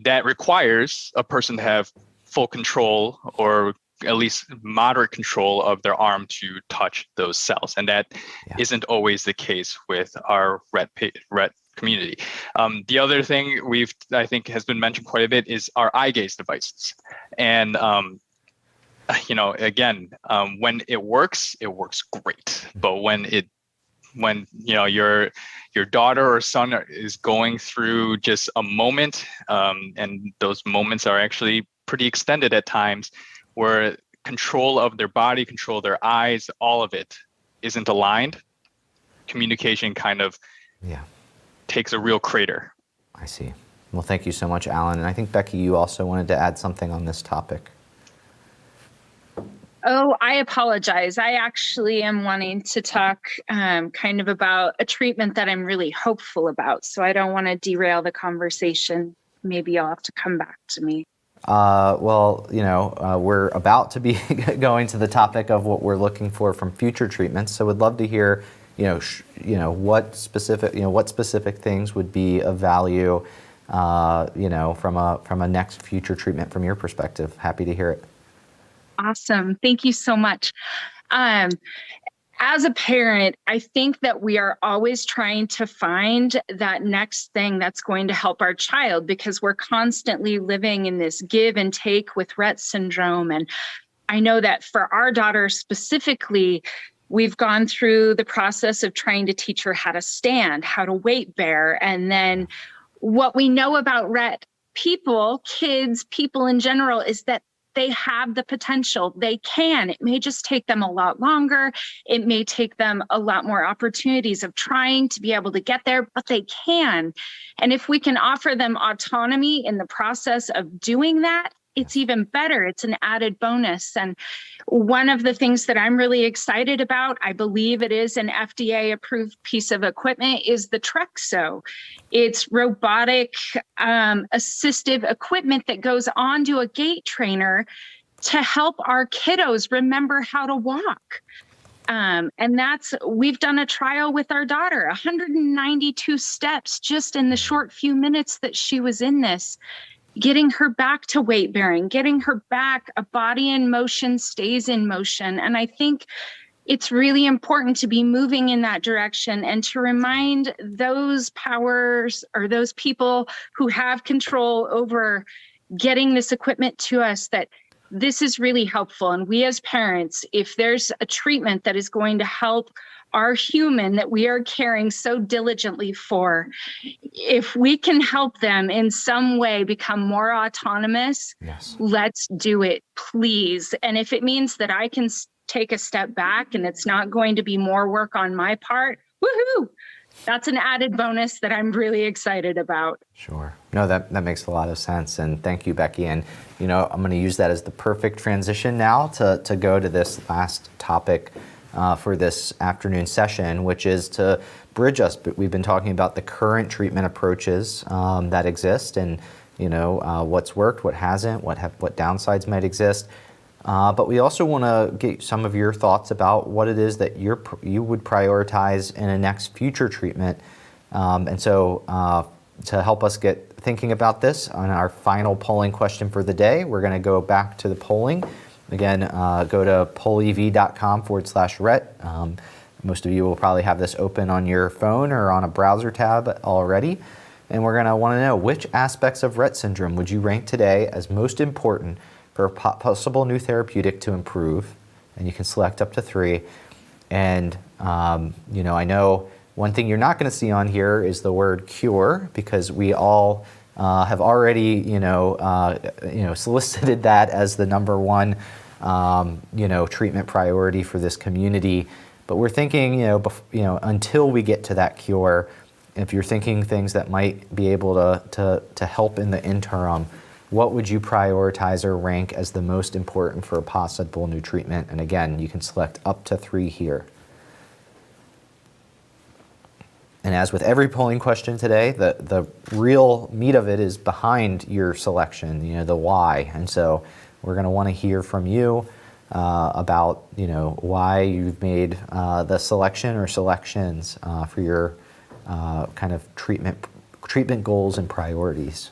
that requires a person to have full control or at least moderate control of their arm to touch those cells. And that isn't always the case with our Rett community. The other thing I think has been mentioned quite a bit is our eye gaze devices. And again, when it works great. But when your daughter or son is going through just a moment, and those moments are actually pretty extended at times, where control of their body, control of their eyes, all of it isn't aligned, communication kind of takes a real crater. I see. Well, thank you so much, Alan. And I think, Becky, you also wanted to add something on this topic. Oh, I apologize. I actually am wanting to talk kind of about a treatment that I'm really hopeful about. So I don't want to derail the conversation. Maybe you'll have to come back to me. We're about to be going to the topic of what we're looking for from future treatments. So we'd love to hear, what specific things would be of value, from a next future treatment from your perspective. Happy to hear it. Awesome. Thank you so much. As a parent, I think that we are always trying to find that next thing that's going to help our child, because we're constantly living in this give and take with Rett syndrome. And I know that for our daughter specifically, we've gone through the process of trying to teach her how to stand, how to weight bear. And then what we know about Rett kids, people in general, is that they have the potential. They can. It may just take them a lot longer. It may take them a lot more opportunities of trying to be able to get there, but they can. And if we can offer them autonomy in the process of doing that, it's even better. It's an added bonus. And one of the things that I'm really excited about, I believe it is an FDA-approved piece of equipment, is the Trexo. It's robotic assistive equipment that goes onto a gait trainer to help our kiddos remember how to walk. And we've done a trial with our daughter, 192 steps just in the short few minutes that she was in this, getting her back to weight bearing, getting her back. A body in motion stays in motion. And I think it's really important to be moving in that direction and to remind those powers or those people who have control over getting this equipment to us that this is really helpful. And we as parents, if there's a treatment that is going to help our human that we are caring so diligently for, if we can help them in some way become more autonomous, let's do it, please. And if it means that I can take a step back and it's not going to be more work on my part, woohoo! That's an added bonus that I'm really excited about. Sure. No, that makes a lot of sense. And thank you, Becky. And, I'm going to use that as the perfect transition now to go to this last topic for this afternoon session, which is to bridge us. But we've been talking about the current treatment approaches that exist and what's worked, what hasn't, what downsides might exist. But we also want to get some of your thoughts about what it is that you would prioritize in a next future treatment. And so to help us get thinking about this on our final polling question for the day, we're going to go back to the polling. Again, go to pollev.com/Rett. Most of you will probably have this open on your phone or on a browser tab already. And we're going to want to know, which aspects of Rett syndrome would you rank today as most important for a possible new therapeutic to improve? And you can select up to 3. And, I know one thing you're not going to see on here is the word cure, because we all have already, solicited that as the number one, treatment priority for this community. But we're thinking, until we get to that cure, if you're thinking things that might be able to help in the interim, what would you prioritize or rank as the most important for a possible new treatment? And again, you can select up to 3 here. And as with every polling question today, the real meat of it is behind your selection, the why. And so we're going to want to hear from you about, why you've made the selection or selections for your kind of treatment goals and priorities.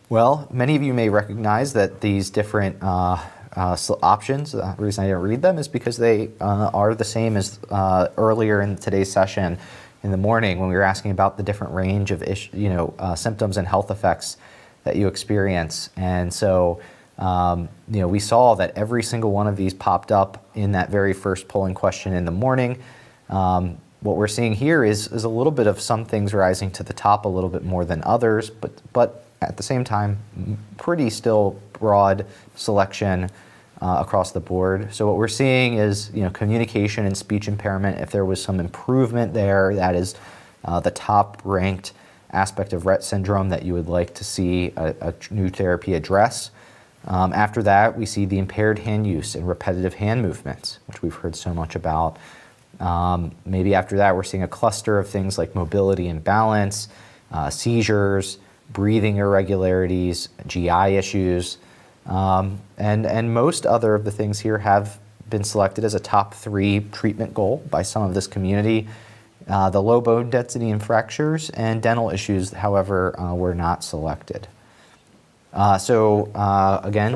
Well, many of you may recognize that these different options, the reason I didn't read them is because they are the same as earlier in today's session in the morning when we were asking about the different range of symptoms and health effects that you experience. And so, we saw that every single one of these popped up in that very first polling question in the morning. What we're seeing here is a little bit of some things rising to the top a little bit more than others, but at the same time, pretty still broad selection across the board. So what we're seeing is, communication and speech impairment. If there was some improvement there, that is the top ranked aspect of Rett syndrome that you would like to see a new therapy address. After that, we see the impaired hand use and repetitive hand movements, which we've heard so much about. Maybe after that, we're seeing a cluster of things like mobility and balance, seizures, breathing irregularities, GI issues, and most other of the things here have been selected as a top 3 treatment goal by some of this community. The low bone density and fractures and dental issues, however, were not selected. Again,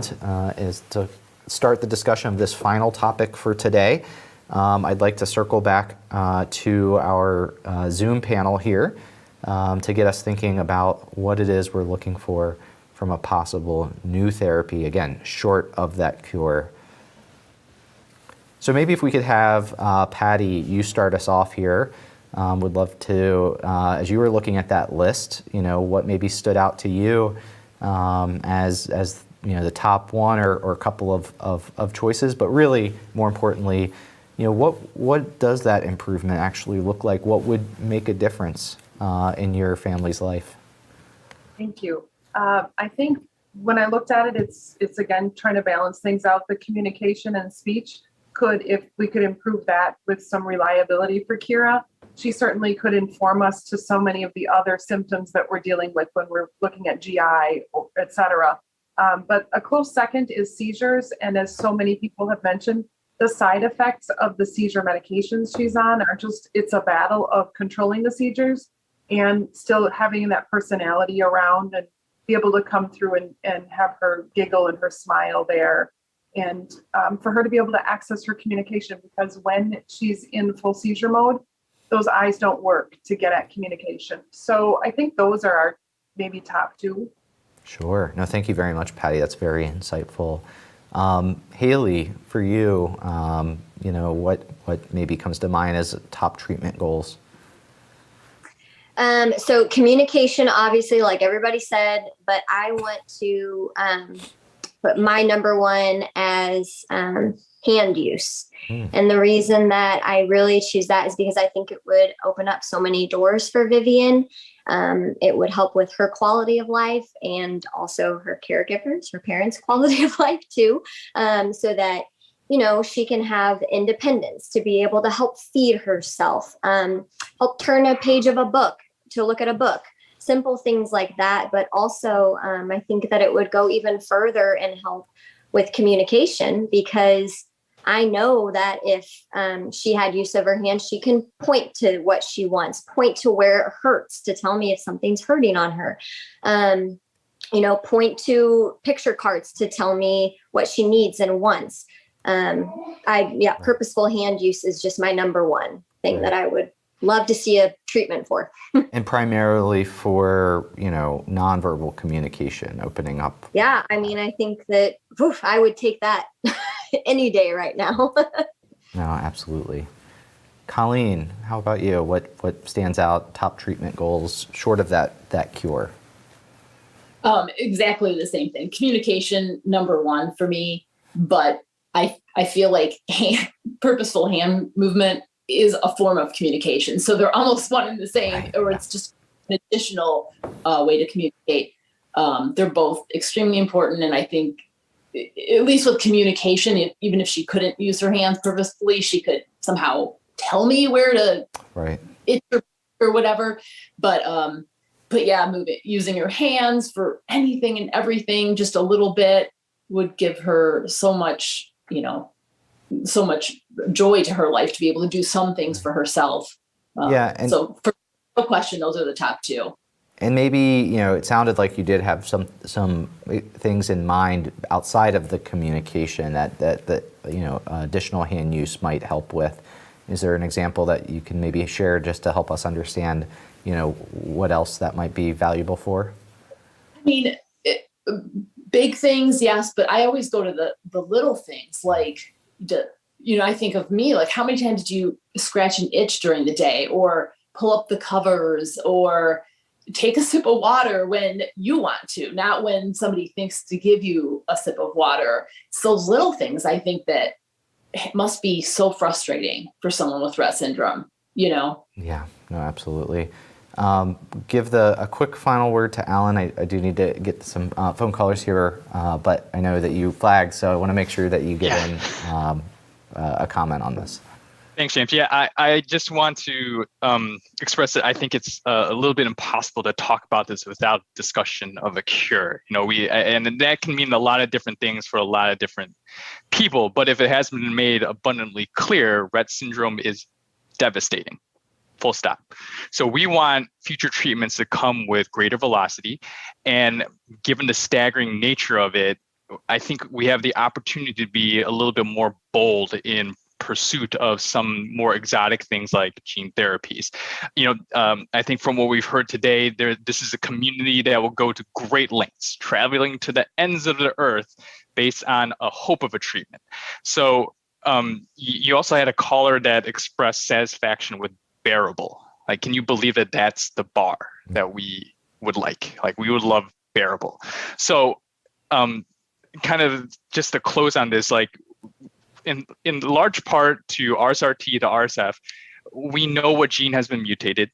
is to start the discussion of this final topic for today, I'd like to circle back to our Zoom panel here to get us thinking about what it is we're looking for from a possible new therapy, again, short of that cure. So maybe if we could have Patty, you start us off here. Would love to, as you were looking at that list, what maybe stood out to you as the top one or a couple of choices, but really more importantly, what does that improvement actually look like? What would make a difference in your family's life? Thank you. I think when I looked at it, it's again trying to balance things out. The communication and speech if we could improve that with some reliability for Kira, she certainly could inform us to so many of the other symptoms that we're dealing with when we're looking at GI, et cetera. But a close second is seizures. And as so many people have mentioned, the side effects of the seizure medications she's on it's a battle of controlling the seizures and still having that personality around and be able to come through and have her giggle and her smile there. And for her to be able to access her communication, because when she's in full seizure mode, those eyes don't work to get at communication. So I think those are our maybe top 2. Sure. No, thank you very much, Patty. That's very insightful. Haley, for you, what maybe comes to mind as top treatment goals? So communication, obviously, like everybody said, but I want to put my number 1 as hand use. And the reason that I really choose that is because I think it would open up so many doors for Vivian. It would help with her quality of life and also her caregivers, her parents' quality of life too. So that she can have independence to be able to help feed herself, help turn a page of a book, to look at a book, simple things like that. But also, I think that it would go even further and help with communication, because I know that if she had use of her hands, she can point to what she wants, point to where it hurts to tell me if something's hurting on her. Point to picture cards to tell me what she needs and wants. Purposeful hand use is just my number one thing that I would love to see a treatment for. And primarily for, nonverbal communication, opening up. Yeah, I think that I would take that any day right now. No, absolutely. Colleen, how about you? What stands out, top treatment goals, short of that cure? Exactly the same thing. Communication, number one for me, but I feel like purposeful hand movement is a form of communication. So they're almost one and the same, right, or it's just an additional way to communicate. They're both extremely important. And I think, at least with communication, even if she couldn't use her hands purposefully, she could somehow tell me where to itch or whatever. But yeah, using her hands for anything and everything, just a little bit, would give her so much, so much joy to her life to be able to do some things for herself. And so for no question, those are the top two. And maybe, it sounded like you did have some things in mind outside of the communication that additional hand use might help with. Is there an example that you can maybe share just to help us understand, what else that might be valuable for? Big things, yes, but I always go to the little things, like, I think of me, like, how many times do you scratch an itch during the day, or pull up the covers, or take a sip of water when you want to, not when somebody thinks to give you a sip of water. It's those little things, I think, that must be so frustrating for someone with Rett syndrome, Yeah, no, absolutely. Give a quick final word to Alan. I do need to get some phone callers here, but I know that you flagged, so I want to make sure that you get in a comment on this. Thanks, James. Yeah, I just want to express that I think it's a little bit impossible to talk about this without discussion of a cure. And that can mean a lot of different things for a lot of different people. But if it has been made abundantly clear, Rett syndrome is devastating. Full stop. So we want future treatments to come with greater velocity. And given the staggering nature of it, I think we have the opportunity to be a little bit more bold in pursuit of some more exotic things like gene therapies. I think from what we've heard today, this is a community that will go to great lengths, traveling to the ends of the earth based on a hope of a treatment. So you also had a caller that expressed satisfaction with bearable. Like, can you believe that that's the bar that we would like? Like, we would love bearable. So kind of just to close on this, like, in large part to RSRT to RSF, we know what gene has been mutated,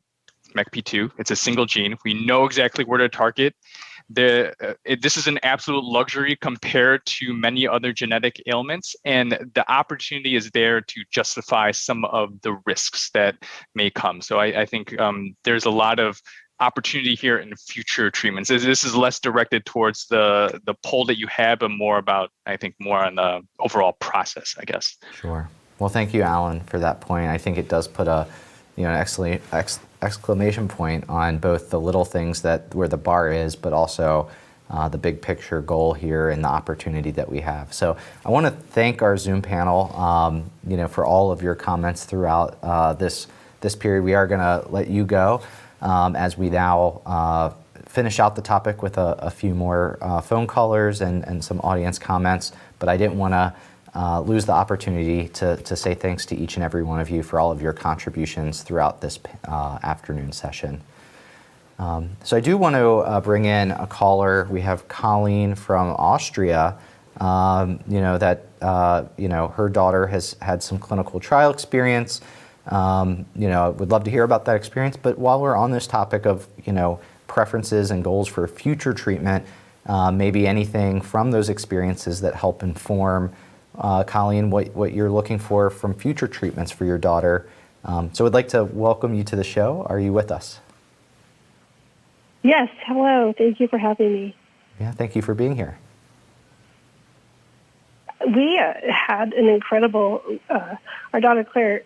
MECP2. It's a single gene. We know exactly where to target. This is an absolute luxury compared to many other genetic ailments, and the opportunity is there to justify some of the risks that may come. So I think there's a lot of opportunity here in future treatments. This is less directed towards the poll that you have, but more about, I think, more on the overall process, I guess. Sure. Well, thank you, Alan, for that point. I think it does put an exclamation point on both the little things where the bar is, but also the big picture goal here and the opportunity that we have. So I want to thank our Zoom panel, for all of your comments throughout this period. We are going to let you go as we now finish out the topic with a few more phone callers and some audience comments, but I didn't want to lose the opportunity to say thanks to each and every one of you for all of your contributions throughout this afternoon session. So I do want to bring in a caller. We have Colleen from Austria. Her daughter has had some clinical trial experience. I would love to hear about that experience. But while we're on this topic of preferences and goals for future treatment, maybe anything from those experiences that help inform Colleen, what you're looking for from future treatments for your daughter. So I'd like to welcome you to the show. Are you with us? Yes, hello. Thank you for having me. Yeah, thank you for being here. We had an incredible, our daughter Claire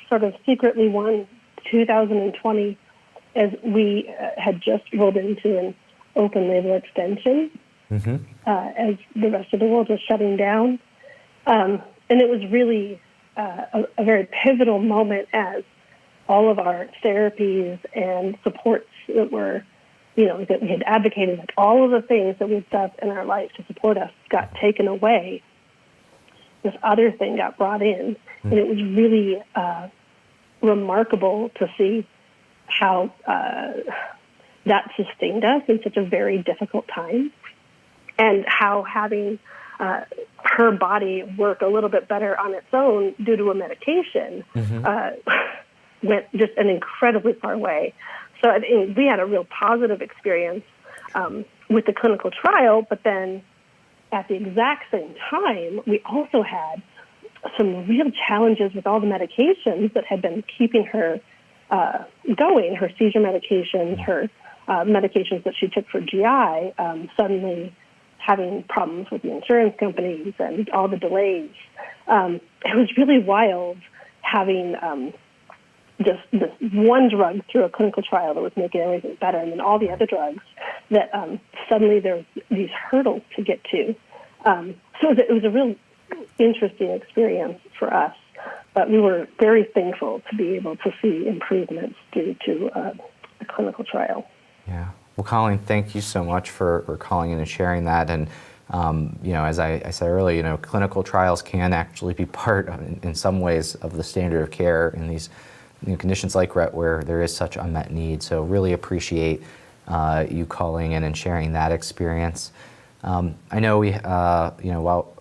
sort of secretly won 2020 as we had just rolled into an open label extension as the rest of the world was shutting down. And it was really a very pivotal moment as all of our therapies and supports that were, that we had advocated, like all of the things that we've done in our life to support us got taken away. This other thing got brought in, and it was really remarkable to see how that sustained us in such a very difficult time, and how having her body work a little bit better on its own due to a medication went just an incredibly far way. So I think we had a real positive experience with the clinical trial, but then at the exact same time, we also had some real challenges with all the medications that had been keeping her going, her seizure medications, her medications that she took for GI, suddenly having problems with the insurance companies and all the delays. It was really wild having just this one drug through a clinical trial that was making everything better, and then all the other drugs that suddenly there's these hurdles to get to. So it was a real interesting experience for us, but we were very thankful to be able to see improvements due to a clinical trial. Yeah. Well, Colleen, thank you so much for calling in and sharing that. And as I said earlier, clinical trials can actually be part of, in some ways, of the standard of care in these conditions like Rett, where there is such unmet need. So really appreciate you calling in and sharing that experience. I know we, while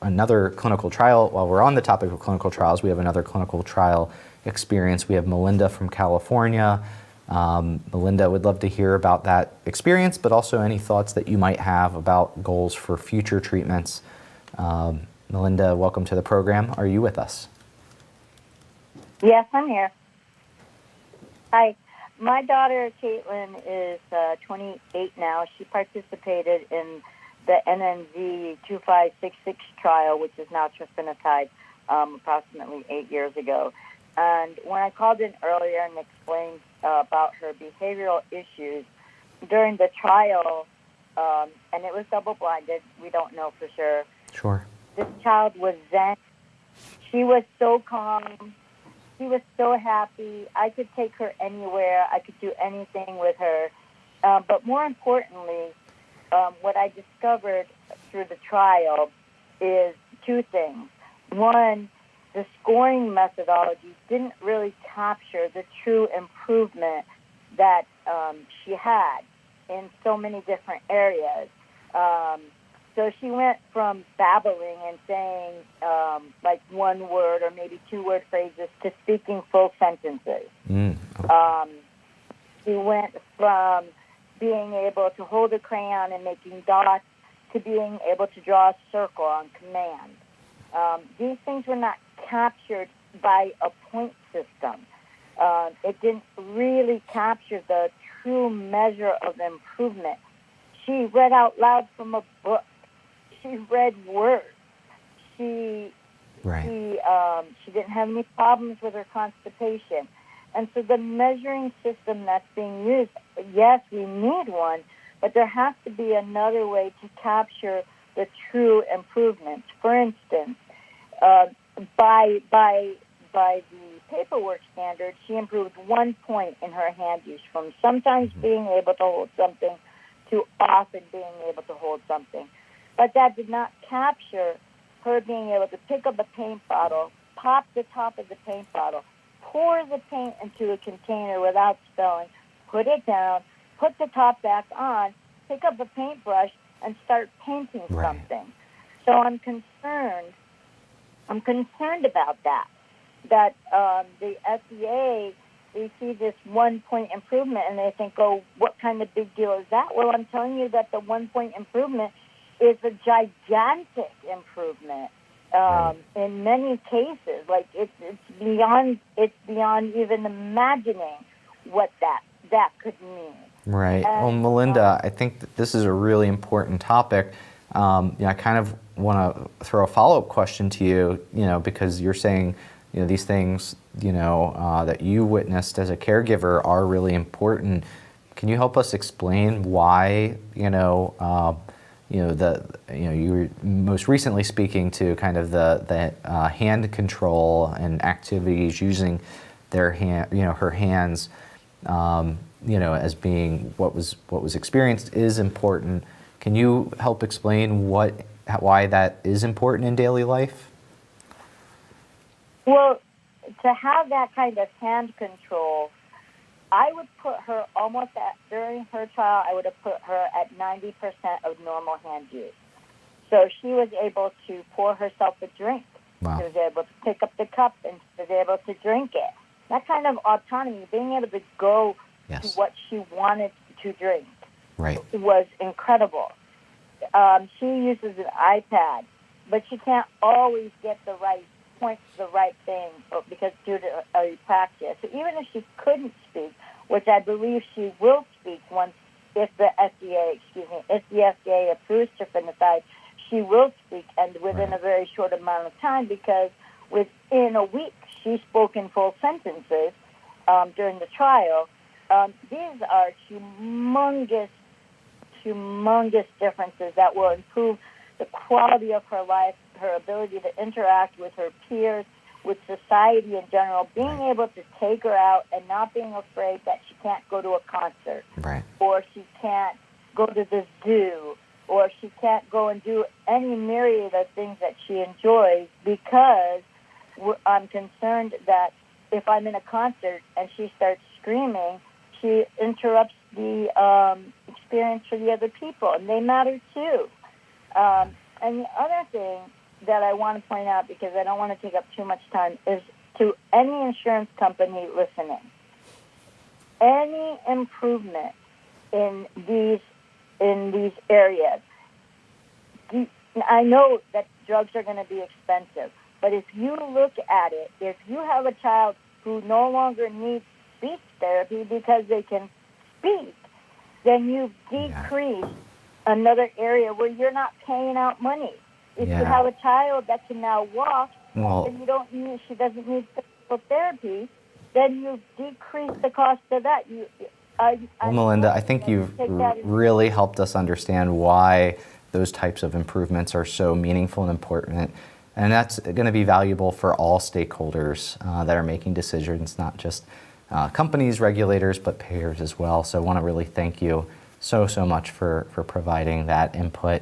another clinical trial, while we're on the topic of clinical trials, we have another clinical trial experience. We have Melinda from California. Melinda, would love to hear about that experience, but also any thoughts that you might have about goals for future treatments. Melinda, welcome to the program. Are you with us? Yes, I'm here. Hi. My daughter, Caitlin, is 28 now. She participated in the NNZ 2566 trial, which is now trofinetide, approximately 8 years ago. And when I called in earlier and explained about her behavioral issues during the trial, and it was double-blinded, we don't know for sure. Sure. This child was zen. She was so calm. She was so happy. I could take her anywhere. I could do anything with her. But more importantly, what I discovered through the trial is two things. One, the scoring methodology didn't really capture the true improvement that she had in so many different areas. So she went from babbling and saying like one word or maybe two-word phrases to speaking full sentences. She went from being able to hold a crayon and making dots to being able to draw a circle on command. These things were not captured by a point system. It didn't really capture the true measure of improvement. She read out loud from a book. She read words. She didn't have any problems with her constipation. And so the measuring system that's being used, yes, we need one, but there has to be another way to capture the true improvements. For instance, by the paperwork standard, she improved 1 point in her hand use from sometimes being able to hold something to often being able to hold something. But that did not capture her being able to pick up a paint bottle, pop the top of the paint bottle, pour the paint into a container without spilling, put it down, put the top back on, pick up a paintbrush, and start painting something. So I'm concerned about that the FDA, they see this 1 point improvement and they think, oh, what kind of big deal is that? Well, I'm telling you that the 1 point improvement is a gigantic improvement in many cases. Like it's beyond even imagining what that could mean. Right. Well, Melinda, I think that this is a really important topic. I kind of want to throw a follow-up question to you, because you're saying, these things, that you witnessed as a caregiver are really important. Can you help us explain why, you were most recently speaking to kind of the hand control and activities using their hand, her hands, as being what was experienced is important. Can you help explain why that is important in daily life? Well, to have that kind of hand control, I would put her during her trial, I would have put her at 90% of normal hand use. So she was able to pour herself a drink. Wow. She was able to pick up the cup and was able to drink it. That kind of autonomy, being able to go to what she wanted to drink, was incredible. She uses an iPad, but she can't always get the right point to the right thing because due to apraxia. So even if she couldn't speak, which I believe she will speak if the FDA approves trofinetide, she will speak, and within a very short amount of time, because within a week she spoke in full sentences during the trial. These are humongous differences that will improve the quality of her life, her ability to interact with her peers, with society in general, being able to take her out and not being afraid that she can't go to a concert, or she can't go to the zoo, or she can't go and do any myriad of things that she enjoys, because I'm concerned that if I'm in a concert and she starts screaming, she interrupts the experience for the other people, and they matter too. And the other thing that I want to point out, because I don't want to take up too much time, is to any insurance company listening, any improvement in these areas. I know that drugs are going to be expensive, but if you look at it, if you have a child who no longer needs speech therapy because they can speak, then you've decreased another area where you're not paying out money. If you have a child that can now walk, and she doesn't need physical therapy, then you've decreased the cost of that. Melinda, I think you've really helped us understand why those types of improvements are so meaningful and important. And that's going to be valuable for all stakeholders that are making decisions, not just companies, regulators, but payers as well. So I want to really thank you so much for providing that input.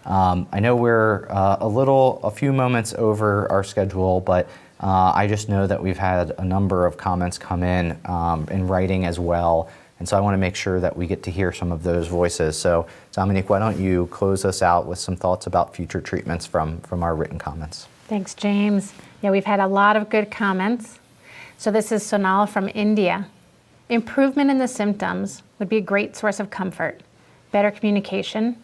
I know we're a few moments over our schedule, but I just know that we've had a number of comments come in writing as well. And so I want to make sure that we get to hear some of those voices. So Dominique, why don't you close us out with some thoughts about future treatments from our written comments? Thanks, James. Yeah, we've had a lot of good comments. So this is Sonal from India. Improvement in the symptoms would be a great source of comfort. Better communication,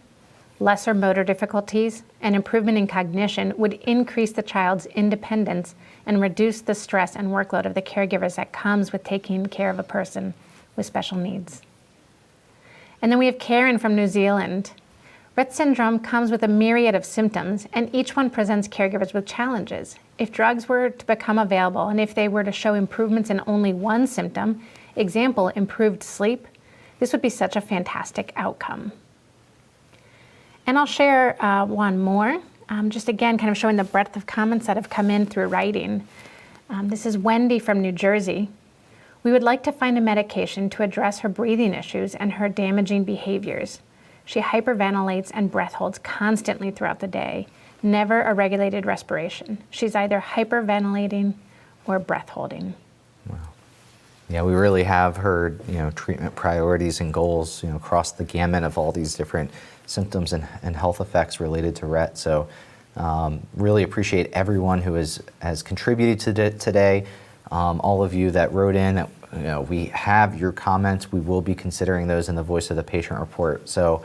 lesser motor difficulties, and improvement in cognition would increase the child's independence and reduce the stress and workload of the caregivers that comes with taking care of a person with special needs. And then we have Karen from New Zealand. Rett syndrome comes with a myriad of symptoms, and each one presents caregivers with challenges. If drugs were to become available, and if they were to show improvements in only one symptom, example, improved sleep, this would be such a fantastic outcome. And I'll share one more, just again, kind of showing the breadth of comments that have come in through writing. This is Wendy from New Jersey. We would like to find a medication to address her breathing issues and her damaging behaviors. She hyperventilates and breath holds constantly throughout the day, never a regulated respiration. She's either hyperventilating or breath holding. Wow. Yeah, we really have heard, treatment priorities and goals, across the gamut of all these different symptoms and health effects related to Rett. So really appreciate everyone who has contributed to today. All of you that wrote in, we have your comments. We will be considering those in the Voice of the Patient report. So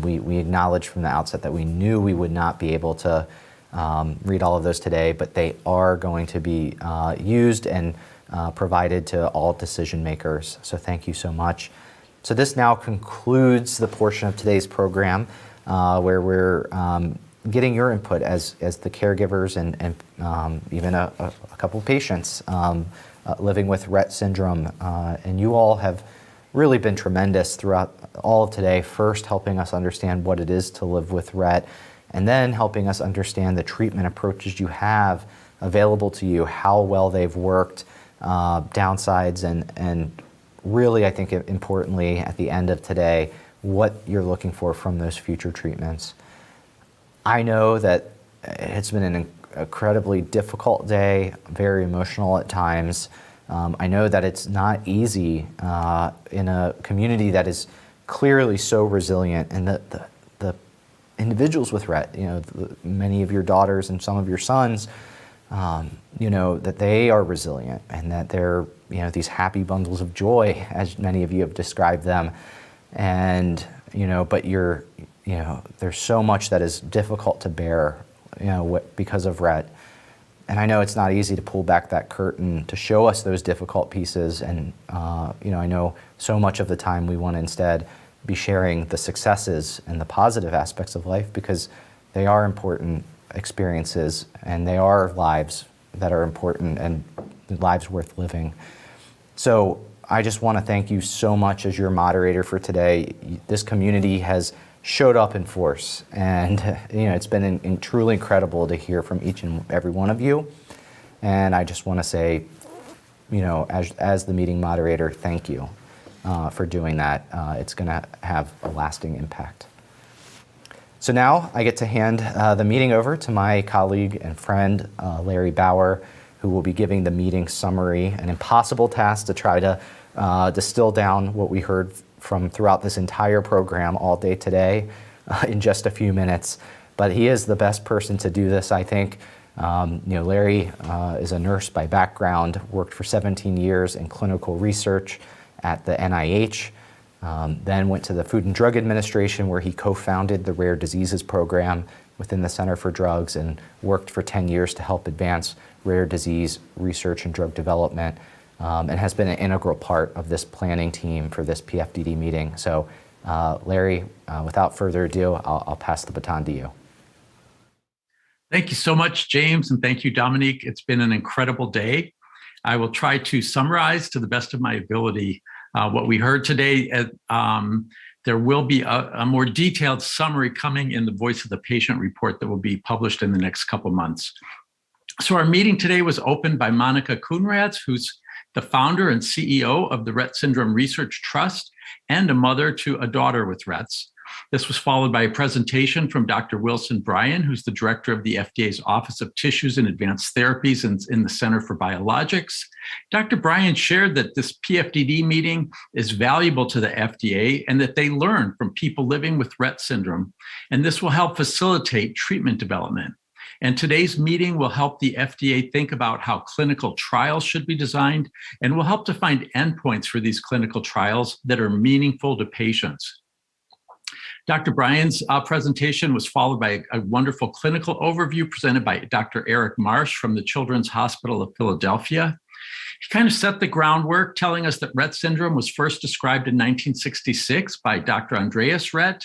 We acknowledged from the outset that we knew we would not be able to read all of those today, but they are going to be used and provided to all decision makers. So thank you so much. So this now concludes the portion of today's program where we're getting your input as the caregivers and even a couple of patients living with Rett syndrome. And you all have really been tremendous throughout all of today, first helping us understand what it is to live with Rett, and then helping us understand the treatment approaches you have available to you, how well they've worked, downsides, and really, I think importantly, at the end of today, what you're looking for from those future treatments. I know that it's been an incredibly difficult day, very emotional at times. I know that it's not easy in a community that is clearly so resilient, and the individuals with Rett, many of your daughters and some of your sons, that they are resilient and that they're, these happy bundles of joy, as many of you have described them. And, but there's so much that is difficult to bear, because of Rett. And I know it's not easy to pull back that curtain to show us those difficult pieces. And, I know so much of the time we want to instead be sharing the successes and the positive aspects of life, because they are important experiences and they are lives that are important and lives worth living. So I just want to thank you so much as your moderator for today. This community has showed up in force, and it's been truly incredible to hear from each and every one of you. And I just want to say, as the meeting moderator, thank you for doing that. It's going to have a lasting impact. So now I get to hand the meeting over to my colleague and friend, Larry Bauer, who will be giving the meeting summary, an impossible task to try to distill down what we heard from throughout this entire program all day today in just a few minutes. But he is the best person to do this, I think. Larry is a nurse by background, worked for 17 years in clinical research at the NIH, then went to the Food and Drug Administration, where he co-founded the Rare Diseases Program within the Center for Drugs, and worked for 10 years to help advance rare disease research and drug development, and has been an integral part of this planning team for this PFDD meeting. So Larry, without further ado, I'll pass the baton to you. Thank you so much, James, and thank you, Dominique. It's been an incredible day. I will try to summarize to the best of my ability what we heard today. There will be a more detailed summary coming in the Voice of the Patient report that will be published in the next couple months. So our meeting today was opened by Monica Conrad, who's the founder and CEO of the Rett Syndrome Research Trust and a mother to a daughter with Rett's. This was followed by a presentation from Dr. Wilson Bryan, who's the director of the FDA's Office of Tissues and Advanced Therapies in the Center for Biologics. Dr. Bryan shared that this PFDD meeting is valuable to the FDA and that they learn from people living with Rett syndrome, and this will help facilitate treatment development. And today's meeting will help the FDA think about how clinical trials should be designed, and will help to find endpoints for these clinical trials that are meaningful to patients. Dr. Bryan's presentation was followed by a wonderful clinical overview presented by Dr. Eric Marsh from the Children's Hospital of Philadelphia. He kind of set the groundwork, telling us that Rett syndrome was first described in 1966 by Dr. Andreas Rett.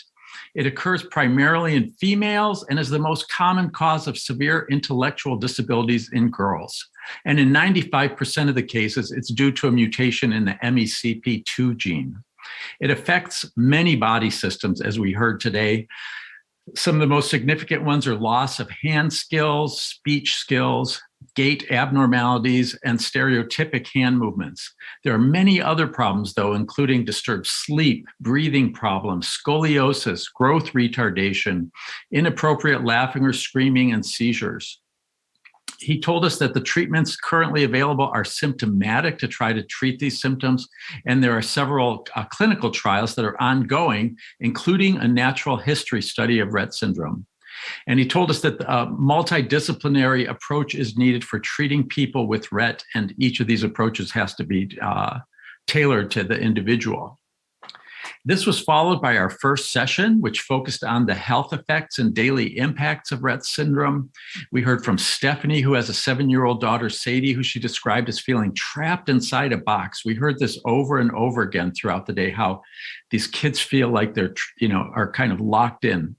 It occurs primarily in females and is the most common cause of severe intellectual disabilities in girls. And in 95% of the cases, it's due to a mutation in the MECP2 gene. It affects many body systems, as we heard today. Some of the most significant ones are loss of hand skills, speech skills, gait abnormalities, and stereotypic hand movements. There are many other problems, though, including disturbed sleep, breathing problems, scoliosis, growth retardation, inappropriate laughing or screaming, and seizures. He told us that the treatments currently available are symptomatic to try to treat these symptoms, and there are several clinical trials that are ongoing, including a natural history study of Rett syndrome. And he told us that a multidisciplinary approach is needed for treating people with Rett, and each of these approaches has to be tailored to the individual. This was followed by our first session, which focused on the health effects and daily impacts of Rett syndrome. We heard from Stephanie, who has a 7-year-old daughter, Sadie, who she described as feeling trapped inside a box. We heard this over and over again throughout the day, how these kids feel like they're, are kind of locked in.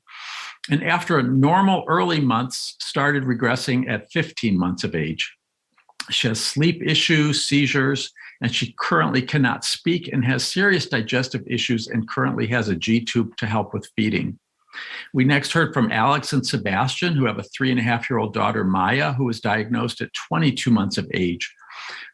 And after a normal early months, started regressing at 15 months of age. She has sleep issues, seizures, and she currently cannot speak and has serious digestive issues and currently has a G-tube to help with feeding. We next heard from Alex and Sebastian, who have a 3.5-year-old daughter, Maya, who was diagnosed at 22 months of age.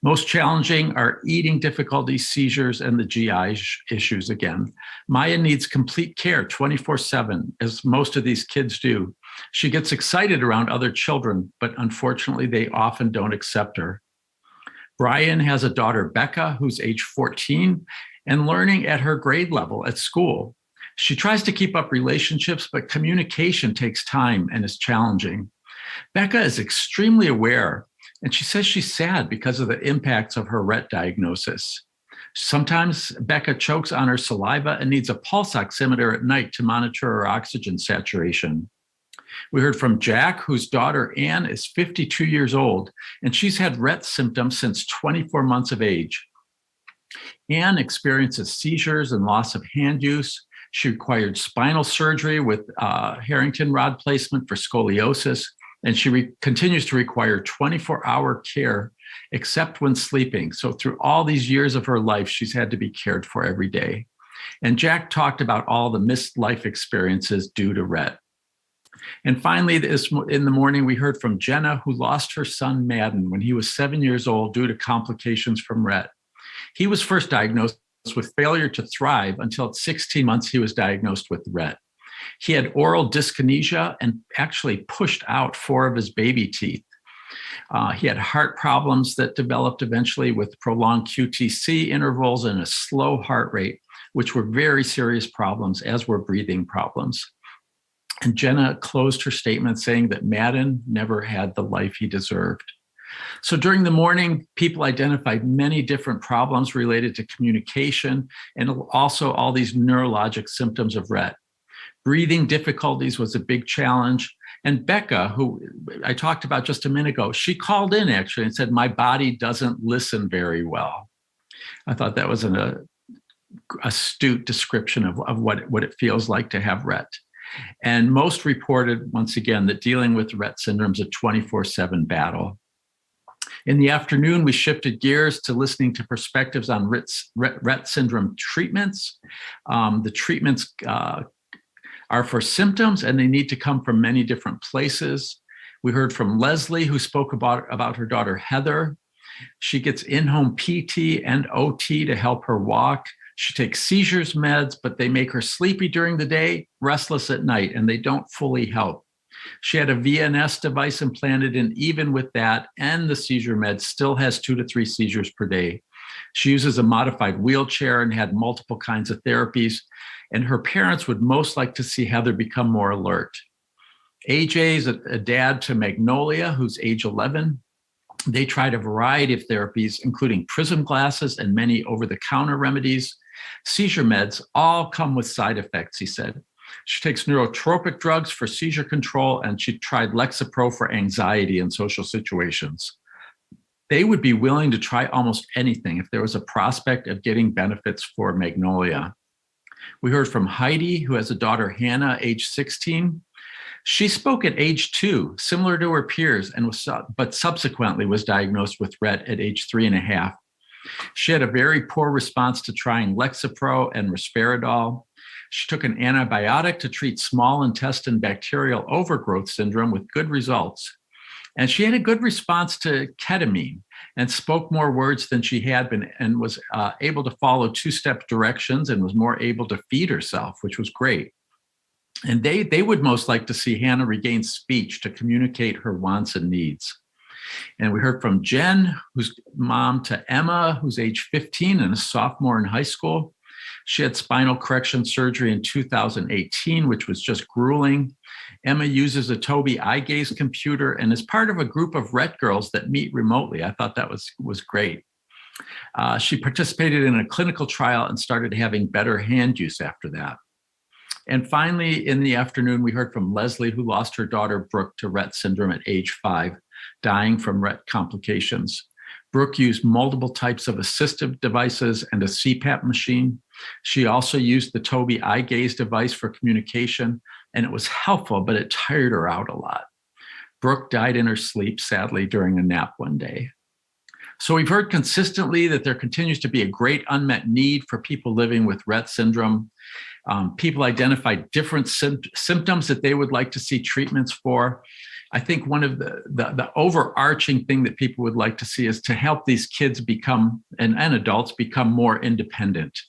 Most challenging are eating difficulties, seizures, and the GI issues again. Maya needs complete care 24/7, as most of these kids do. She gets excited around other children, but unfortunately, they often don't accept her. Brian has a daughter, Becca, who's age 14 and learning at her grade level at school. She tries to keep up relationships, but communication takes time and is challenging. Becca is extremely aware, and she says she's sad because of the impacts of her Rett diagnosis. Sometimes Becca chokes on her saliva and needs a pulse oximeter at night to monitor her oxygen saturation. We heard from Jack, whose daughter Anne is 52 years old, and she's had Rett symptoms since 24 months of age. Anne experiences seizures and loss of hand use. She required spinal surgery with Harrington rod placement for scoliosis, and she continues to require 24-hour care, except when sleeping. So through all these years of her life, she's had to be cared for every day. And Jack talked about all the missed life experiences due to Rett. And finally, in the morning, we heard from Jenna, who lost her son, Madden, when he was 7 years old due to complications from Rett. He was first diagnosed with failure to thrive until at 16 months, he was diagnosed with Rett. He had oral dyskinesia and actually pushed out 4 of his baby teeth. He had heart problems that developed eventually with prolonged QTC intervals and a slow heart rate, which were very serious problems, as were breathing problems. And Jenna closed her statement saying that Madden never had the life he deserved. So during the morning, people identified many different problems related to communication and also all these neurologic symptoms of Rett. Breathing difficulties was a big challenge. And Becca, who I talked about just a minute ago, she called in actually and said, "My body doesn't listen very well." I thought that was an astute description of what it feels like to have Rett. And most reported, once again, that dealing with Rett syndrome is a 24/7 battle. In the afternoon, we shifted gears to listening to perspectives on Rett syndrome treatments. The treatments are for symptoms, and they need to come from many different places. We heard from Leslie, who spoke about her daughter, Heather. She gets in-home PT and OT to help her walk. She takes seizures meds, but they make her sleepy during the day, restless at night, and they don't fully help. She had a VNS device implanted, and even with that and the seizure meds, still has 2 to 3 seizures per day. She uses a modified wheelchair and had multiple kinds of therapies, and her parents would most like to see Heather become more alert. AJ is a dad to Magnolia, who's age 11. They tried a variety of therapies, including prism glasses and many over-the-counter remedies. Seizure meds all come with side effects, he said. She takes neurotropic drugs for seizure control, and she tried Lexapro for anxiety in social situations. They would be willing to try almost anything if there was a prospect of getting benefits for Magnolia. We heard from Heidi, who has a daughter, Hannah, age 16. She spoke at age 2, similar to her peers, but subsequently was diagnosed with Rett at age 3.5. She had a very poor response to trying Lexapro and Risperidol. She took an antibiotic to treat small intestine bacterial overgrowth syndrome with good results. And she had a good response to ketamine and spoke more words than she had been, and was able to follow 2-step directions and was more able to feed herself, which was great. And they would most like to see Hannah regain speech to communicate her wants and needs. And we heard from Jen, who's mom to Emma, who's age 15 and a sophomore in high school. She had spinal correction surgery in 2018, which was just grueling. Emma uses a Tobii eye gaze computer and is part of a group of Rett girls that meet remotely. I thought that was great. She participated in a clinical trial and started having better hand use after that. And finally, in the afternoon, we heard from Leslie, who lost her daughter, Brooke, to Rett syndrome at age 5, dying from Rett complications. Brooke used multiple types of assistive devices and a CPAP machine. She also used the Tobii eye gaze device for communication, and it was helpful, but it tired her out a lot. Brooke died in her sleep, sadly, during a nap one day. So we've heard consistently that there continues to be a great unmet need for people living with Rett syndrome. People identify different symptoms that they would like to see treatments for. I think one of the overarching thing that people would like to see is to help these kids become, and adults become more independent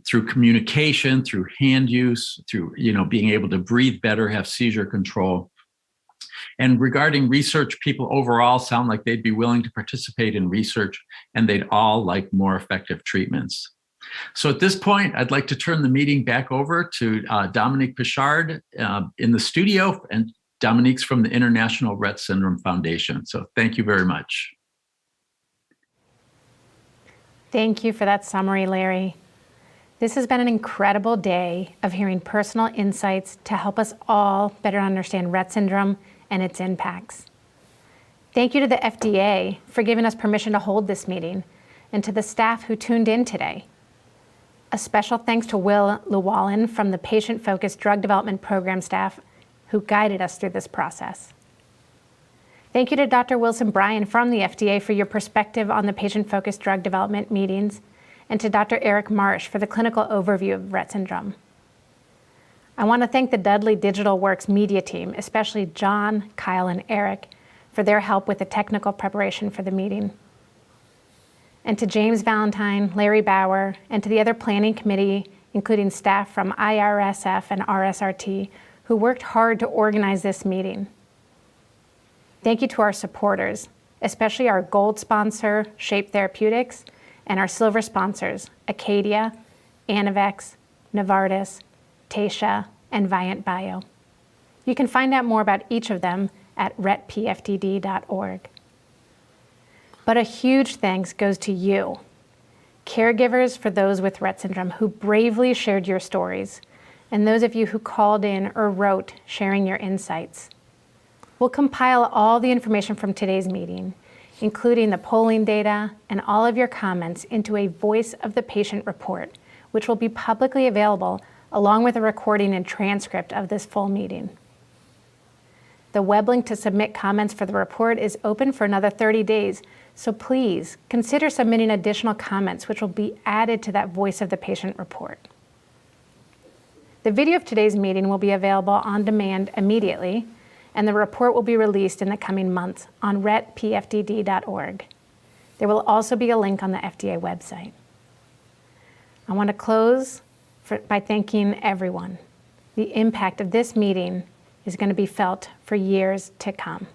through communication, through hand use, through being able to breathe better, have seizure control. And regarding research, people overall sound like they'd be willing to participate in research, and they'd all like more effective treatments. So at this point, I'd like to turn the meeting back over to Dominique Pichard in the studio, and Dominique's from the International Rett Syndrome Foundation. So thank you very much. Thank you for that summary, Larry. This has been an incredible day of hearing personal insights to help us all better understand Rett syndrome and its impacts. Thank you to the FDA for giving us permission to hold this meeting, and to the staff who tuned in today. A special thanks to Will Llewellyn from the Patient-Focused Drug Development Program staff who guided us through this process. Thank you to Dr. Wilson Bryan from the FDA for your perspective on the patient-focused drug development meetings, and to Dr. Eric Marsh for the clinical overview of Rett syndrome. I want to thank the Dudley Digital Works media team, especially John, Kyle, and Eric, for their help with the technical preparation for the meeting. And to James Valentine, Larry Bauer, and to the other planning committee, including staff from IRSF and RSRT, who worked hard to organize this meeting. Thank you to our supporters, especially our gold sponsor, Shape Therapeutics, and our silver sponsors, Acadia, Anavex, Novartis, Taysha, and Viant Bio. You can find out more about each of them at rettpfdd.org. But a huge thanks goes to you, caregivers for those with Rett syndrome who bravely shared your stories, and those of you who called in or wrote sharing your insights. We'll compile all the information from today's meeting, including the polling data and all of your comments, into a Voice of the Patient report, which will be publicly available along with a recording and transcript of this full meeting. The web link to submit comments for the report is open for another 30 days, so please consider submitting additional comments which will be added to that Voice of the Patient report. The video of today's meeting will be available on demand immediately, and the report will be released in the coming months on rettpfdd.org. There will also be a link on the FDA website. I want to close by thanking everyone. The impact of this meeting is going to be felt for years to come.